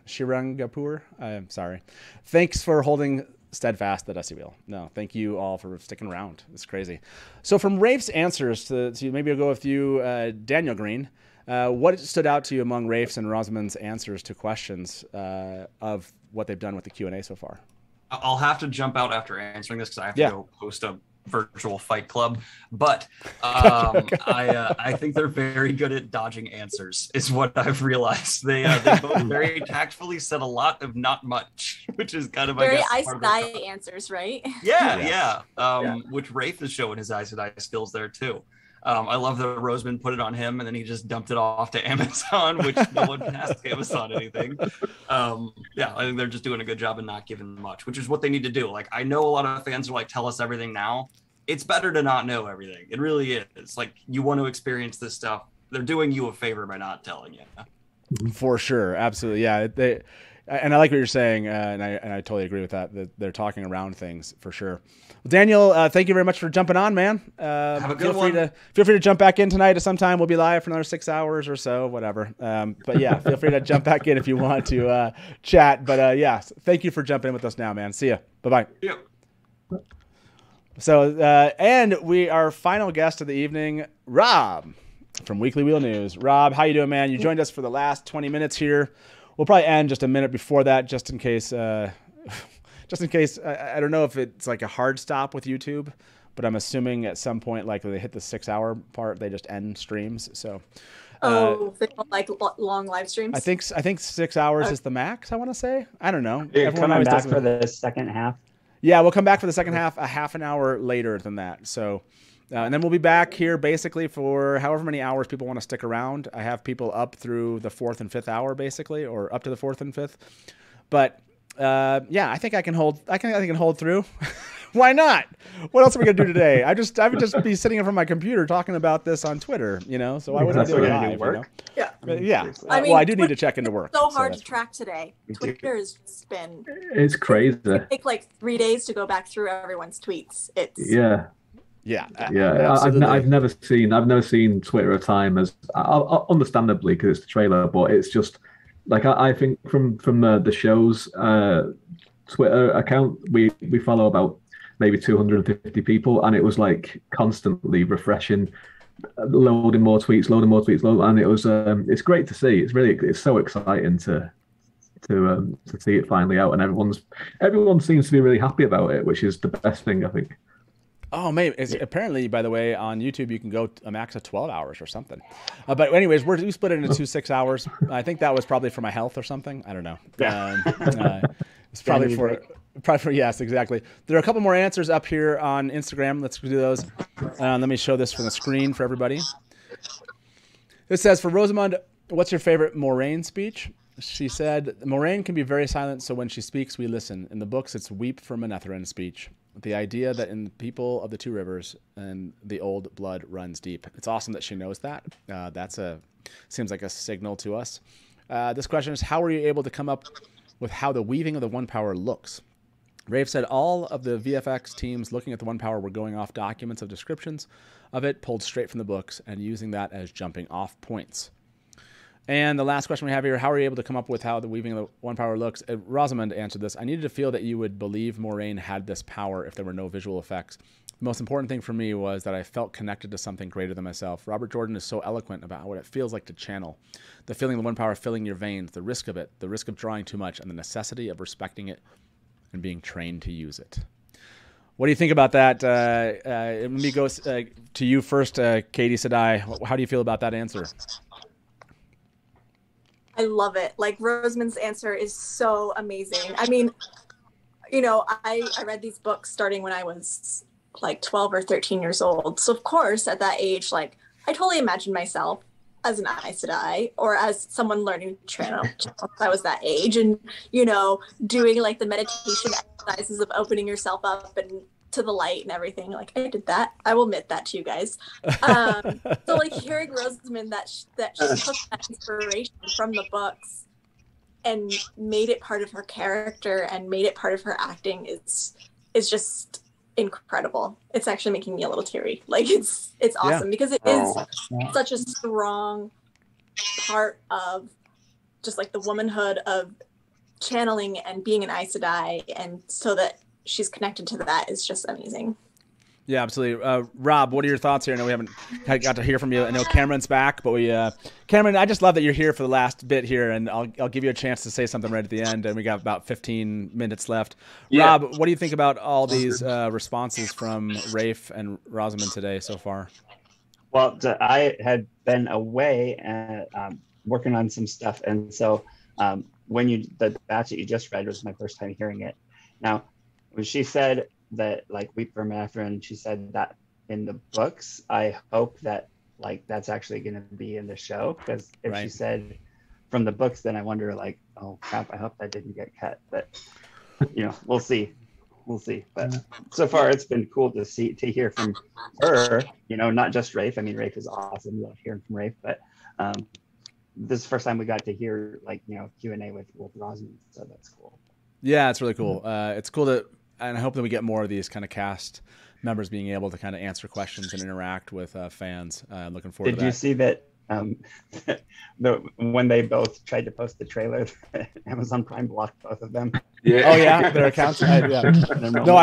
Shirangapur. I'm sorry. Thanks for holding steadfast the Dusty Wheel. No, thank you all for sticking around. It's crazy. So from Rafe's answers to maybe I'll go with you, Daniel Green. What stood out to you among Rafe's and Rosamund's answers to questions of what they've done with the Q&A so far? I'll have to jump out after answering this because I have to go host a virtual fight club. But I think they're very good at dodging answers, is what I've realized. They both very tactfully said a lot of not much, which is kind of very I guess, Aes Sedai answers, right? Yeah. Which Rafe is showing his Aes Sedai skills there too. I love that Rosamund put it on him and then he just dumped it off to Amazon, which no one can ask Amazon anything. I think they're just doing a good job of not giving much, which is what they need to do. Like, I know a lot of fans are like, tell us everything now. It's better to not know everything. It really is. Like, you want to experience this stuff. They're doing you a favor by not telling you. For sure. Absolutely. Yeah. And I like what you're saying, and I totally agree with that they're talking around things for sure. Well, Daniel, thank you very much for jumping on, man. Have a good one. Feel free to jump back in tonight at some time. We'll be live for another 6 hours or so, whatever. But yeah, feel free to jump back in if you want to chat. But yeah, thank you for jumping in with us now, man. See ya. Bye-bye. Yep. So, and our final guest of the evening, Rob from Weekly Wheel News. Rob, how you doing, man? You joined us for the last 20 minutes here. We'll probably end just a minute before that, just in case. I don't know if it's like a hard stop with YouTube, but I'm assuming at some point, like when they hit the 6 hour part, they just end streams. So. They don't like long live streams. I think 6 hours is the max. I want to say. I don't know. You're coming back for the second half. Yeah, we'll come back for the second half a half an hour later than that. So. And then we'll be back here basically for however many hours people want to stick around. I have people up through the 4th and 5th hour basically, or up to the 4th and 5th. But I think I can hold. I can hold through. Why not? What else are we gonna do today? I would just be sitting in front of my computer talking about this on Twitter, So why would I do it live? Work? Yeah. I mean, I do need to check into work. It's so hard to track today. Twitter has just been. It's crazy. It takes like 3 days to go back through everyone's tweets. I've never seen Twitter a time as understandably because it's the trailer, but it's just like I think from the show's Twitter account we follow about maybe 250 people, and it was like constantly refreshing, loading more tweets, and it was it's great to see. It's so exciting to see it finally out, and everyone seems to be really happy about it, which is the best thing I think. Oh, maybe. Apparently, by the way, on YouTube, you can go a max of 12 hours or something. But anyways, we split it into 6 hours. I think that was probably for my health or something. I don't know. It's probably for yes, exactly. There are a couple more answers up here on Instagram. Let's do those. Let me show this from the screen for everybody. It says, for Rosamund, what's your favorite Moraine speech? She said, Moraine can be very silent, so when she speaks, we listen. In the books, it's weep for Manetheren speech. The idea that in the people of the Two Rivers and the old blood runs deep. It's awesome that she knows that. Seems like a signal to us. This question is, how were you able to come up with how the weaving of the One Power looks? Rafe said all of the VFX teams looking at the One Power were going off documents of descriptions of it pulled straight from the books and using that as jumping off points. And the last question we have here, how are you able to come up with how the weaving of the One Power looks? Rosamund answered this. I needed to feel that you would believe Moraine had this power if there were no visual effects. The most important thing for me was that I felt connected to something greater than myself. Robert Jordan is so eloquent about what it feels like to channel. The feeling of the One Power filling your veins, the risk of it, the risk of drawing too much, and the necessity of respecting it and being trained to use it. What do you think about that? Let me go to you first, Katie Sedai. How do you feel about that answer? I love it. Like, Rosamund's answer is so amazing. I mean, I read these books starting when I was like 12 or 13 years old. So of course, at that age, like, I totally imagined myself as an Aes Sedai or as someone learning channel. I was that age, and doing like the meditation exercises of opening yourself up and to the light and everything. Like, I did that. I will admit that to you guys. So like hearing Rosamund that she took that inspiration from the books and made it part of her character and made it part of her acting is just incredible. It's actually making me a little teary. Like it's awesome because it is such a strong part of just like the womanhood of channeling and being an Aes Sedai, and so that she's connected to that is just amazing. Yeah, absolutely. Rob, what are your thoughts here? I know we haven't got to hear from you. I know Cameron's back, but Cameron, I just love that you're here for the last bit here, and I'll give you a chance to say something right at the end, and we got about 15 minutes left. Yeah. Rob, what do you think about all these responses from Rafe and Rosamund today so far? Well, I had been away and working on some stuff, and so when the batch that you just read was my first time hearing it. Now, when she said that like weep for Mathurin, she said that in the books, I hope that like that's actually going to be in the show, because if she said from the books, then I wonder like, oh crap, I hope that didn't get cut. But we'll see. But so far it's been cool to hear from her, not just Rafe. I mean, Rafe is awesome. Love hearing from Rafe, but this is the first time we got to hear like Q&A with Rosamund, so that's cool. Yeah, it's really cool. It's cool and I hope that we get more of these kind of cast members being able to kind of answer questions and interact with fans. Looking forward to that. Did you see that when they both tried to post the trailer, Amazon Prime blocked both of them? Yeah. Oh yeah, their accounts. No,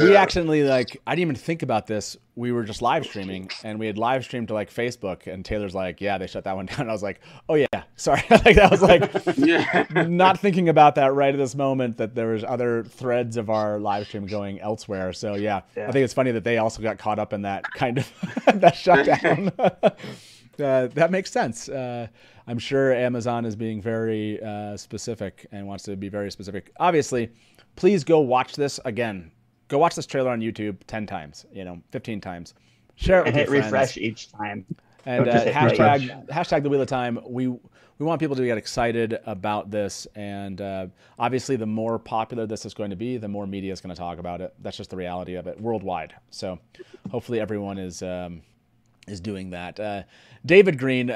we accidentally I didn't even think about this. We were just live streaming, and we had live streamed to like Facebook, and Taylor's like, "Yeah, they shut that one down." And I was like, "Oh yeah, sorry." That was not thinking about that right at this moment, that there was other threads of our live stream going elsewhere. So yeah, I think it's funny that they also got caught up in that kind of that shutdown. That makes sense. I'm sure Amazon is being very specific and wants to be very specific. Obviously, please go watch this again. Go watch this trailer on YouTube 10 times, 15 times. Share it with and hit your friends. refresh each time. And hashtag the Wheel of Time. We want people to get excited about this. And obviously, the more popular this is going to be, the more media is going to talk about it. That's just the reality of it worldwide. So hopefully everyone is doing that. David Green,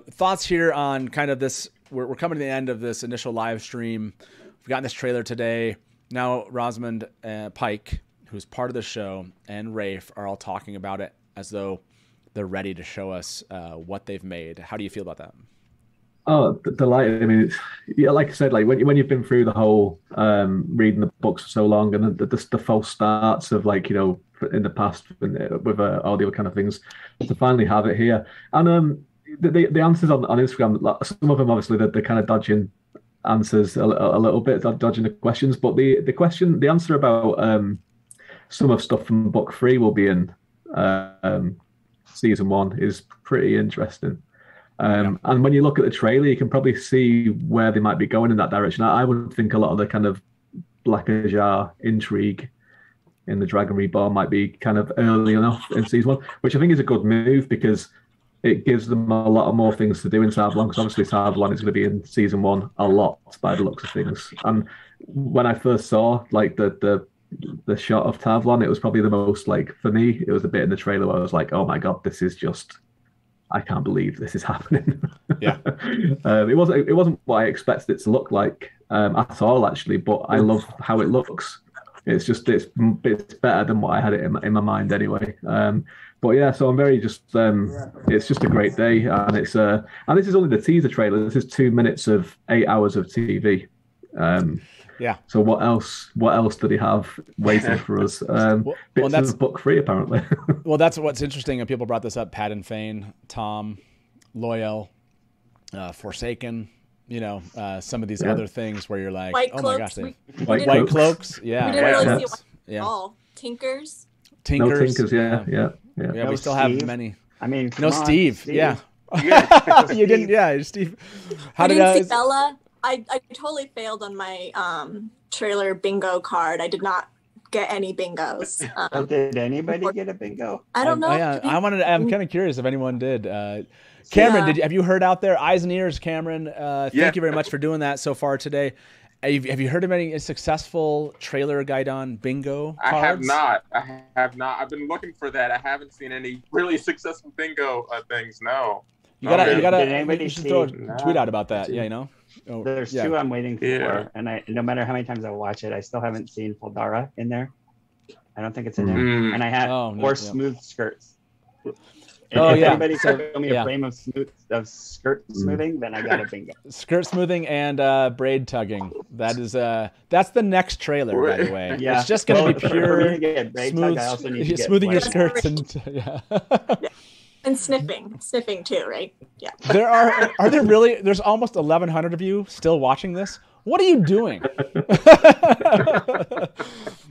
thoughts here on kind of this? We're coming to the end of this initial live stream. We've gotten this trailer today. Now Rosamund Pike, who's part of the show, and Rafe are all talking about it as though they're ready to show us what they've made. How do you feel about that? Oh, delighted. I mean, like I said, like when you've been through the whole reading the books for so long, and the false starts of in the past with all the other kind of things, to finally have it here. And the answers on Instagram, some of them obviously they're kind of dodging answers a little bit, dodging the questions, but the answer about some of stuff from book 3 will be in season 1 is pretty interesting. And when you look at the trailer, you can probably see where they might be going in that direction. I would think a lot of the kind of Black Ajar intrigue in the Dragon Reborn might be kind of early enough in season 1, which I think is a good move because it gives them a lot of more things to do in Savlon, because obviously Savlon is going to be in season 1 a lot by the looks of things. And when I first saw like the shot of Tavlon, it was probably the most, like, for me, it was a bit in the trailer where I was like, oh my God, this is just, I can't believe this is happening. Yeah. It wasn't what I expected it to look like at all, actually, but I love how it looks. It's just, it's better than what I had it in my mind anyway. But yeah, so I'm very just, it's just a great day. And it's, and this is only the teaser trailer. This is 2 minutes of 8 hours of TV. Yeah. So what else did he have waiting for us? Bits of book 3, apparently. Well, that's what's interesting. And people brought this up. Pat and Fane, Tom, Loyal, Forsaken, some of these other things where you're like, White oh cloaks. my gosh, white cloaks. Yeah. We didn't really see yeah. at all. Tinkers. No Tinkers, yeah. Yeah, we still have many. I mean, Steve. Steve. Yeah. Steve. You didn't, yeah, Steve. I didn't see Bella. I totally failed on my trailer bingo card. I did not get any bingos. Did anybody get a bingo? I don't know. I'm kind of curious if anyone did. Cameron, have you heard out there? Eyes and ears, Cameron. Thank you very much for doing that so far today. Have you heard of any successful trailer Gaidon bingo cards? I have not. I've been looking for that. I haven't seen any really successful bingo things. No. You should throw a tweet out about that. Yeah, There's 2 I'm waiting for, and no matter how many times I watch it, I still haven't seen Foldara in there. I don't think it's in there. And I had smooth skirts. And Oh if yeah. anybody So- can show me yeah. a frame of skirt smoothing, then I got a bingo. Skirt smoothing and braid tugging. That is that's the next trailer, by the way. Yeah. It's just going to Well, be for pure me to get braid tug, smooth, I also need to get smoothing your flares. skirts and yeah. And sniffing too, right? Yeah. There are there really? There's almost 1,100 of you still watching this. What are you doing?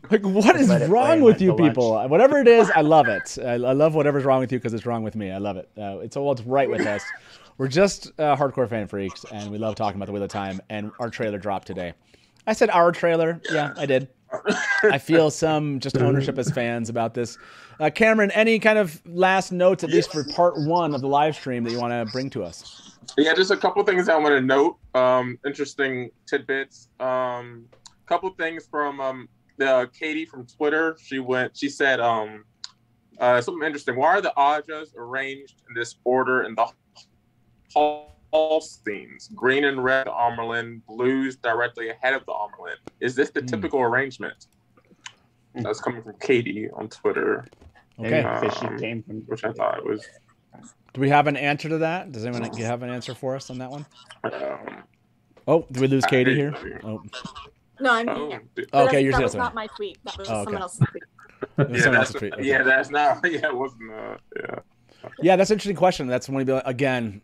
Like, what is Let it wrong play with you until people? Whatever it is, I love it. I love whatever's wrong with you because it's wrong with me. I love it. It's right with us. We're just hardcore fan freaks, and we love talking about the Wheel of Time. And our trailer dropped today. I said our trailer. Yeah, I did. I feel some just ownership as fans about this. Cameron, any kind of last notes, at least for part 1 of the live stream, that you want to bring to us? Yeah, just a couple things I want to note. Interesting tidbits. Couple things from Katie from Twitter. She said something interesting. Why are the Ajas arranged in this order in the hall scenes? Green and red Amerlin, blues directly ahead of the Amerlin. Is this the typical arrangement? That's coming from Katie on Twitter. Okay. Which I thought was. Do we have an answer to that? Does anyone have an answer for us on that one? Did we lose Katie here? Oh. No, I'm here. Okay, you're that here. was not my tweet. That was someone else's tweet. Yeah, that's not. Yeah, it wasn't. Yeah, that's an interesting question. That's one of the, again,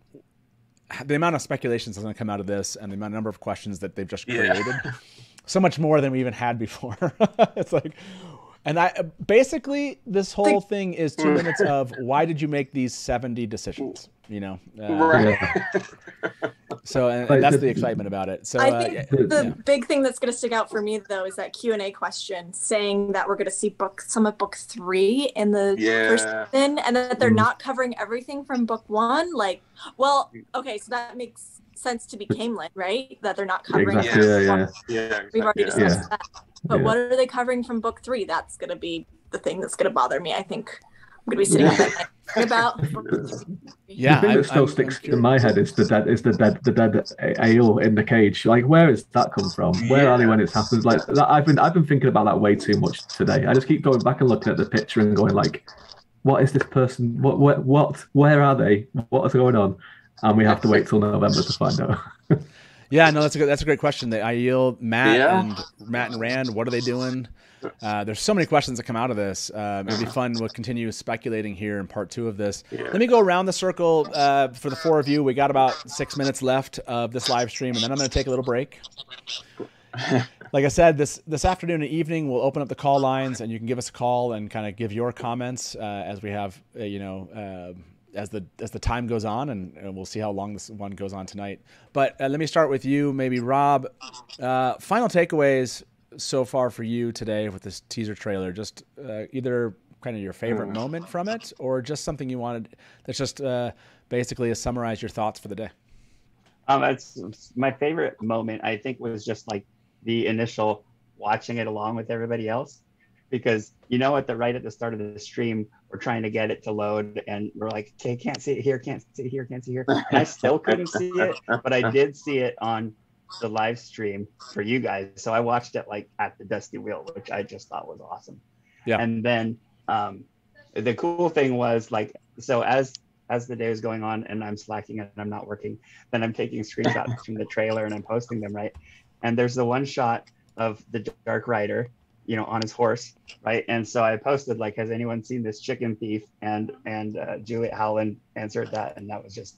the amount of speculations that's going to come out of this, and the number of questions that they've just created. So much more than we even had before. It's like, and basically this whole thing is 2 minutes of why did you make these 70 decisions? You know, So and that's the excitement about it. So I think the big thing that's going to stick out for me though is that Q&A question saying that we're going to see some of book 3 in the first season, and that they're not covering everything from book 1. Like, well, okay, so that makes sense to be Camelin, right? That they're not covering. Yeah. We've already discussed that. But what are they covering from book 3? That's going to be the thing that's going to bother me. I think I'm going to be sitting up about. Yeah, the thing that still sticks in my head is the dead ale in the cage. Like, where has that come from? Where are they when it's happened? Like, I've been thinking about that way too much today. I just keep going back and looking at the picture and going like, what is this person? What? Where are they? What is going on? And we have to wait till November to find out. Yeah, no, that's a great question. The Aiel, Matt and Rand, what are they doing? There's so many questions that come out of this. It'll be fun. We'll continue speculating here in part 2 of this. Let me go around the circle for the 4 of you. We got about 6 minutes left of this live stream, and then I'm going to take a little break. Like I said, this afternoon and evening, we'll open up the call lines, and you can give us a call and kind of give your comments as we have, as the time goes on, and we'll see how long this one goes on tonight. But let me start with you, maybe Rob. Final takeaways so far for you today with this teaser trailer. Just either kind of your favorite moment from it, or just something you wanted that's just basically to summarize your thoughts for the day. It's my favorite moment, I think, was just like the initial watching it along with everybody else, because right at the start of the stream, we're trying to get it to load, and we're like, okay, can't see it here, can't see it here, can't see it here. And I still couldn't see it, but I did see it on the live stream for you guys. So I watched it like at the Dusty Wheel, which I just thought was awesome. Yeah. And then the cool thing was like, so as the day was going on and I'm slacking and I'm not working, then I'm taking screenshots from the trailer and I'm posting them, right? And there's the one shot of the Dark Rider, on his horse, right? And so I posted like, has anyone seen this chicken thief? And Juliet Howland answered that, and that was just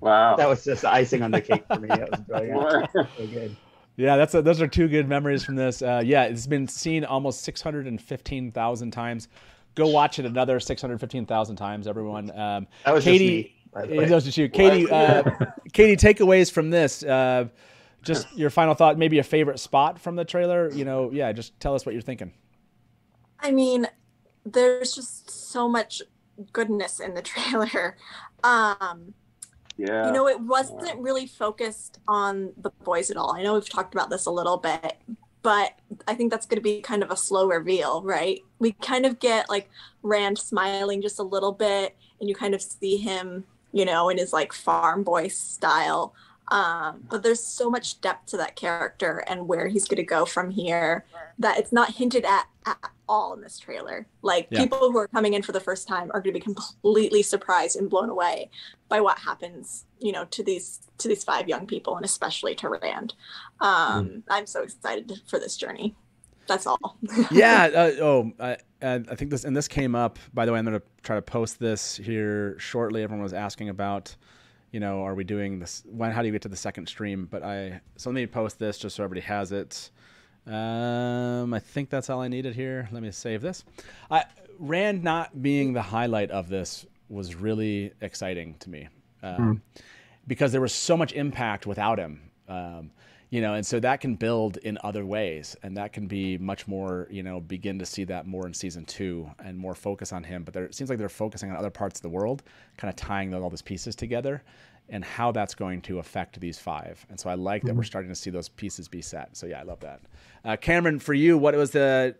wow. That was just icing on the cake for me. That was brilliant. So good. Yeah, those are 2 good memories from this. It's been seen almost 615,000 times. Go watch it another 615,000 times, everyone. That was Katie. Just me. That was just you, Katie. Katie, takeaways from this. Just your final thought, maybe a favorite spot from the trailer. Just tell us what you're thinking. I mean, there's just so much goodness in the trailer. It wasn't really focused on the boys at all. I know we've talked about this a little bit, but I think that's going to be kind of a slow reveal, right? We kind of get like Rand smiling just a little bit, and you kind of see him, in his like farm boy style. But there's so much depth to that character and where he's going to go from here that it's not hinted at all in this trailer. Like people who are coming in for the first time are going to be completely surprised and blown away by what happens, you know, to these 5 young people, and especially to Rand. I'm so excited for this journey. That's all. I think this came up, by the way. I'm going to try to post this here shortly. Everyone was asking about, you know, are we doing this? How do you get to the second stream? So let me post this just so everybody has it. I think that's all I needed here. Let me save this. Rand not being the highlight of this was really exciting to me, because there was so much impact without him. You know, and so that can build in other ways, and that can be much more, you know, begin to see that more in season 2 and more focus on him. But it seems like they're focusing on other parts of the world, kind of tying all these pieces together and how that's going to affect these 5. And so I like that we're starting to see those pieces be set. So yeah, I love that. Cameron, for you, what was the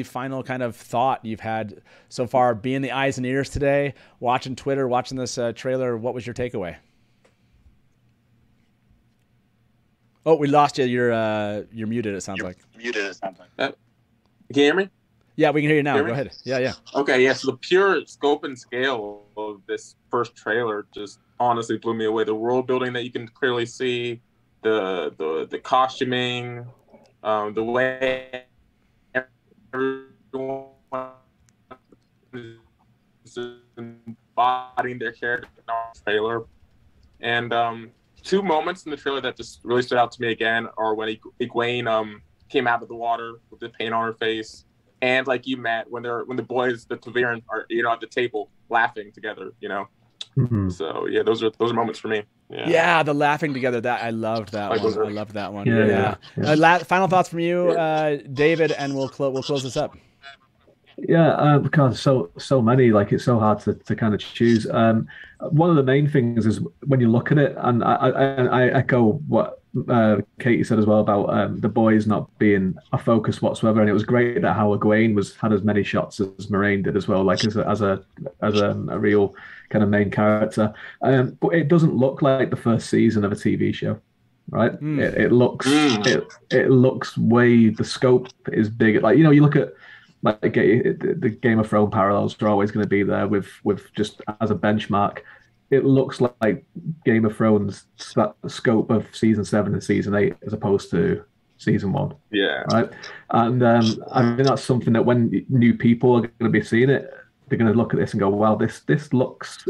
final kind of thought you've had so far, being the eyes and ears today, watching Twitter, watching this trailer? What was your takeaway? Oh, we lost you. You're muted, it sounds like. Can you hear me? Yeah, we can hear you now. Go ahead. Yeah. Okay, yeah. So the pure scope and scale of this first trailer just honestly blew me away. The world building that you can clearly see, the costuming, the way everyone is embodying their character in the trailer. And 2 moments in the trailer that just really stood out to me again are when Egwene came out of the water with the paint on her face, and like you, Matt, when the boys, the Ta'veren, are, you know, at the table laughing together, you know. So yeah, those are moments for me. Yeah, the laughing together. That I loved that one. I loved that one. Yeah. Final thoughts from you, David, and we'll close this up. Yeah, because so many, like it's so hard to kind of choose. One of the main things is when you look at it, and I echo what Katie said as well about the boys not being a focus whatsoever. And it was great that how Egwene had as many shots as Moiraine did as well, like as a real kind of main character. But it doesn't look like the first season of a TV show, right? It looks it looks way, the scope is big. Like, you know, you look at like the Game of Thrones parallels are always going to be there with just as a benchmark. It looks like Game of Thrones scope of season 7 and season 8 as opposed to season 1. Yeah. Right. And I think that's something that when new people are going to be seeing it, they're going to look at this and go, "Wow, this looks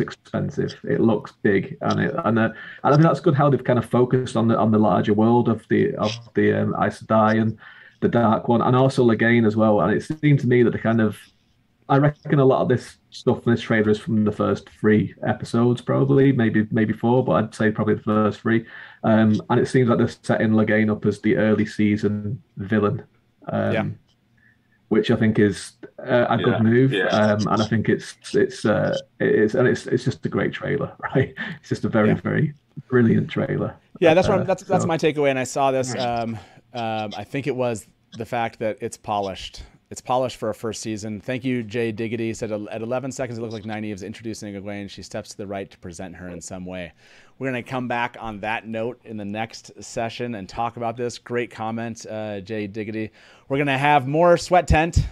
expensive. It looks big," and I think that's good how they've kind of focused on the larger world of the Aes Sedai and the Dark One, and also Clegane as well. And it seemed to me that I reckon a lot of this stuff in this trailer is from the first 3 episodes, probably, maybe 4, but I'd say probably the first 3. And it seems like they're setting Clegane up as the early season villain, which I think is a good move. And I think it's just a great trailer, right? It's just a very, very brilliant trailer. Yeah, that's my takeaway. And I saw this. I think it was the fact that it's polished. It's polished for a first season. Thank you, Jay Diggity. Said at 11 seconds, it looks like Nynaeve's introducing Egwene. She steps to the right to present her in some way. We're going to come back on that note in the next session and talk about this. Great comment, Jay Diggity. We're going to have more Sweat Tent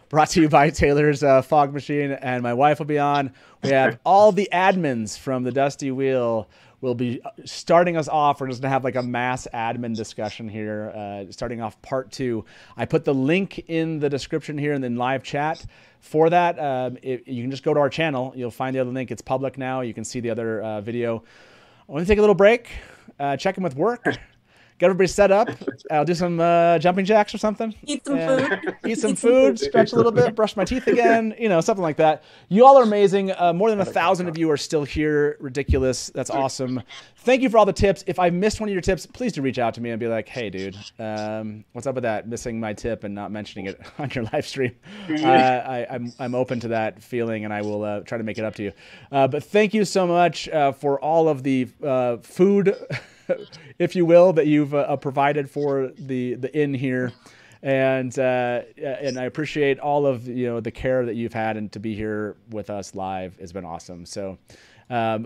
brought to you by Taylor's Fog Machine, and my wife will be on. We have all the admins from the Dusty Wheel will be starting us off. We're just going to have like a mass admin discussion here, starting off part 2. I put the link in the description here and then live chat for that. You can just go to our channel. You'll find the other link. It's public now. You can see the other video. I want to take a little break, check in with work, get everybody set up. I'll do some jumping jacks or something. Eat some food. Eat some food, stretch a little bit, brush my teeth again, something like that. You all are amazing. More than 1,000 of you are still here. Ridiculous. That's awesome. Thank you for all the tips. If I missed one of your tips, please do reach out to me and be like, "Hey, dude, what's up with that? Missing my tip and not mentioning it on your live stream." I'm open to that feeling, and I will try to make it up to you. But thank you so much for all of the food, if you will, that you've provided for the inn here. And I appreciate all of the care that you've had, and to be here with us live has been awesome. So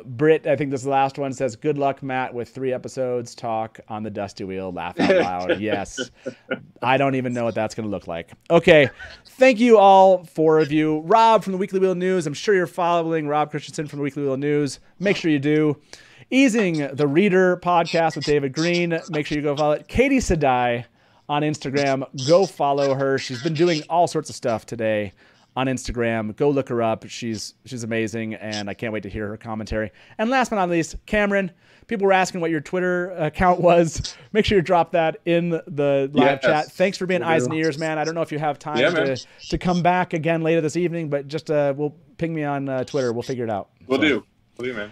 Britt, I think this is the last one, says, good luck, Matt, with 3 episodes. Talk on the Dusty Wheel. Laugh out loud. Yes. I don't even know what that's going to look like. Okay. Thank you all, 4 of you. Rob from the Weekly Wheel News. I'm sure you're following Rob Christensen from the Weekly Wheel News. Make sure you do. Easing the Reader podcast with David Green. Make sure you go follow it. Katie Sadai on Instagram. Go follow her. She's been doing all sorts of stuff today on Instagram. Go look her up. She's amazing, and I can't wait to hear her commentary. And last but not least, Cameron, people were asking what your Twitter account was. Make sure you drop that in the live chat. Thanks for being eyes and ears, man. I don't know if you have time to come back again later this evening, but just we'll ping me on Twitter. We'll figure it out. We'll do, man.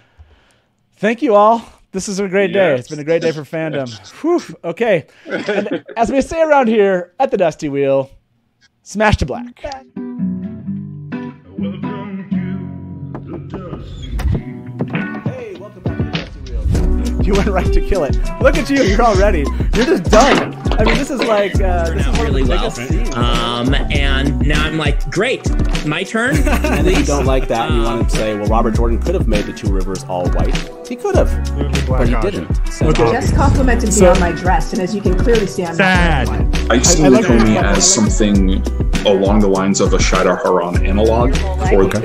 Thank you all. This is a great day. It's been a great day for fandom. Whew. Okay. And as we say around here at the Dusty Wheel, smash to black. You went right to kill it. Look at you. You're all ready. You're just done. I mean, this is like this is really well. And now I'm like, great, my turn. And if you don't like that, and you want to say, well, Robert Jordan could have made the 2 rivers all white. He could have, but he didn't. So Just complimented me on my dress, and as you can clearly see, I'm sad. I see Lukomi as something along the lines of a Shadar Haran analog.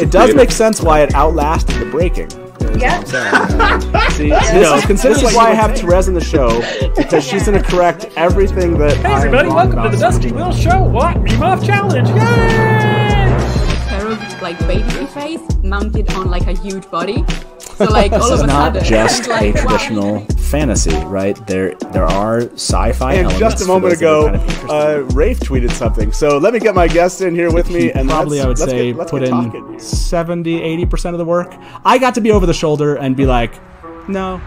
It does make sense why it outlasted the breaking. Yeah. See, this is why I have Therese in the show, because she's going to correct everything that. Hey everybody, welcome to the Dusty Wheel Show. What? Meme Off Challenge. Yay! Like baby face mounted on like a huge body. So like all of a sudden, this is not just a traditional fantasy, right? There are sci-fi elements. And just a moment ago, Rafe tweeted something. So let me get my guests in here with me, and probably I would say put in 70, 80% of the work. I got to be over the shoulder and be like, no,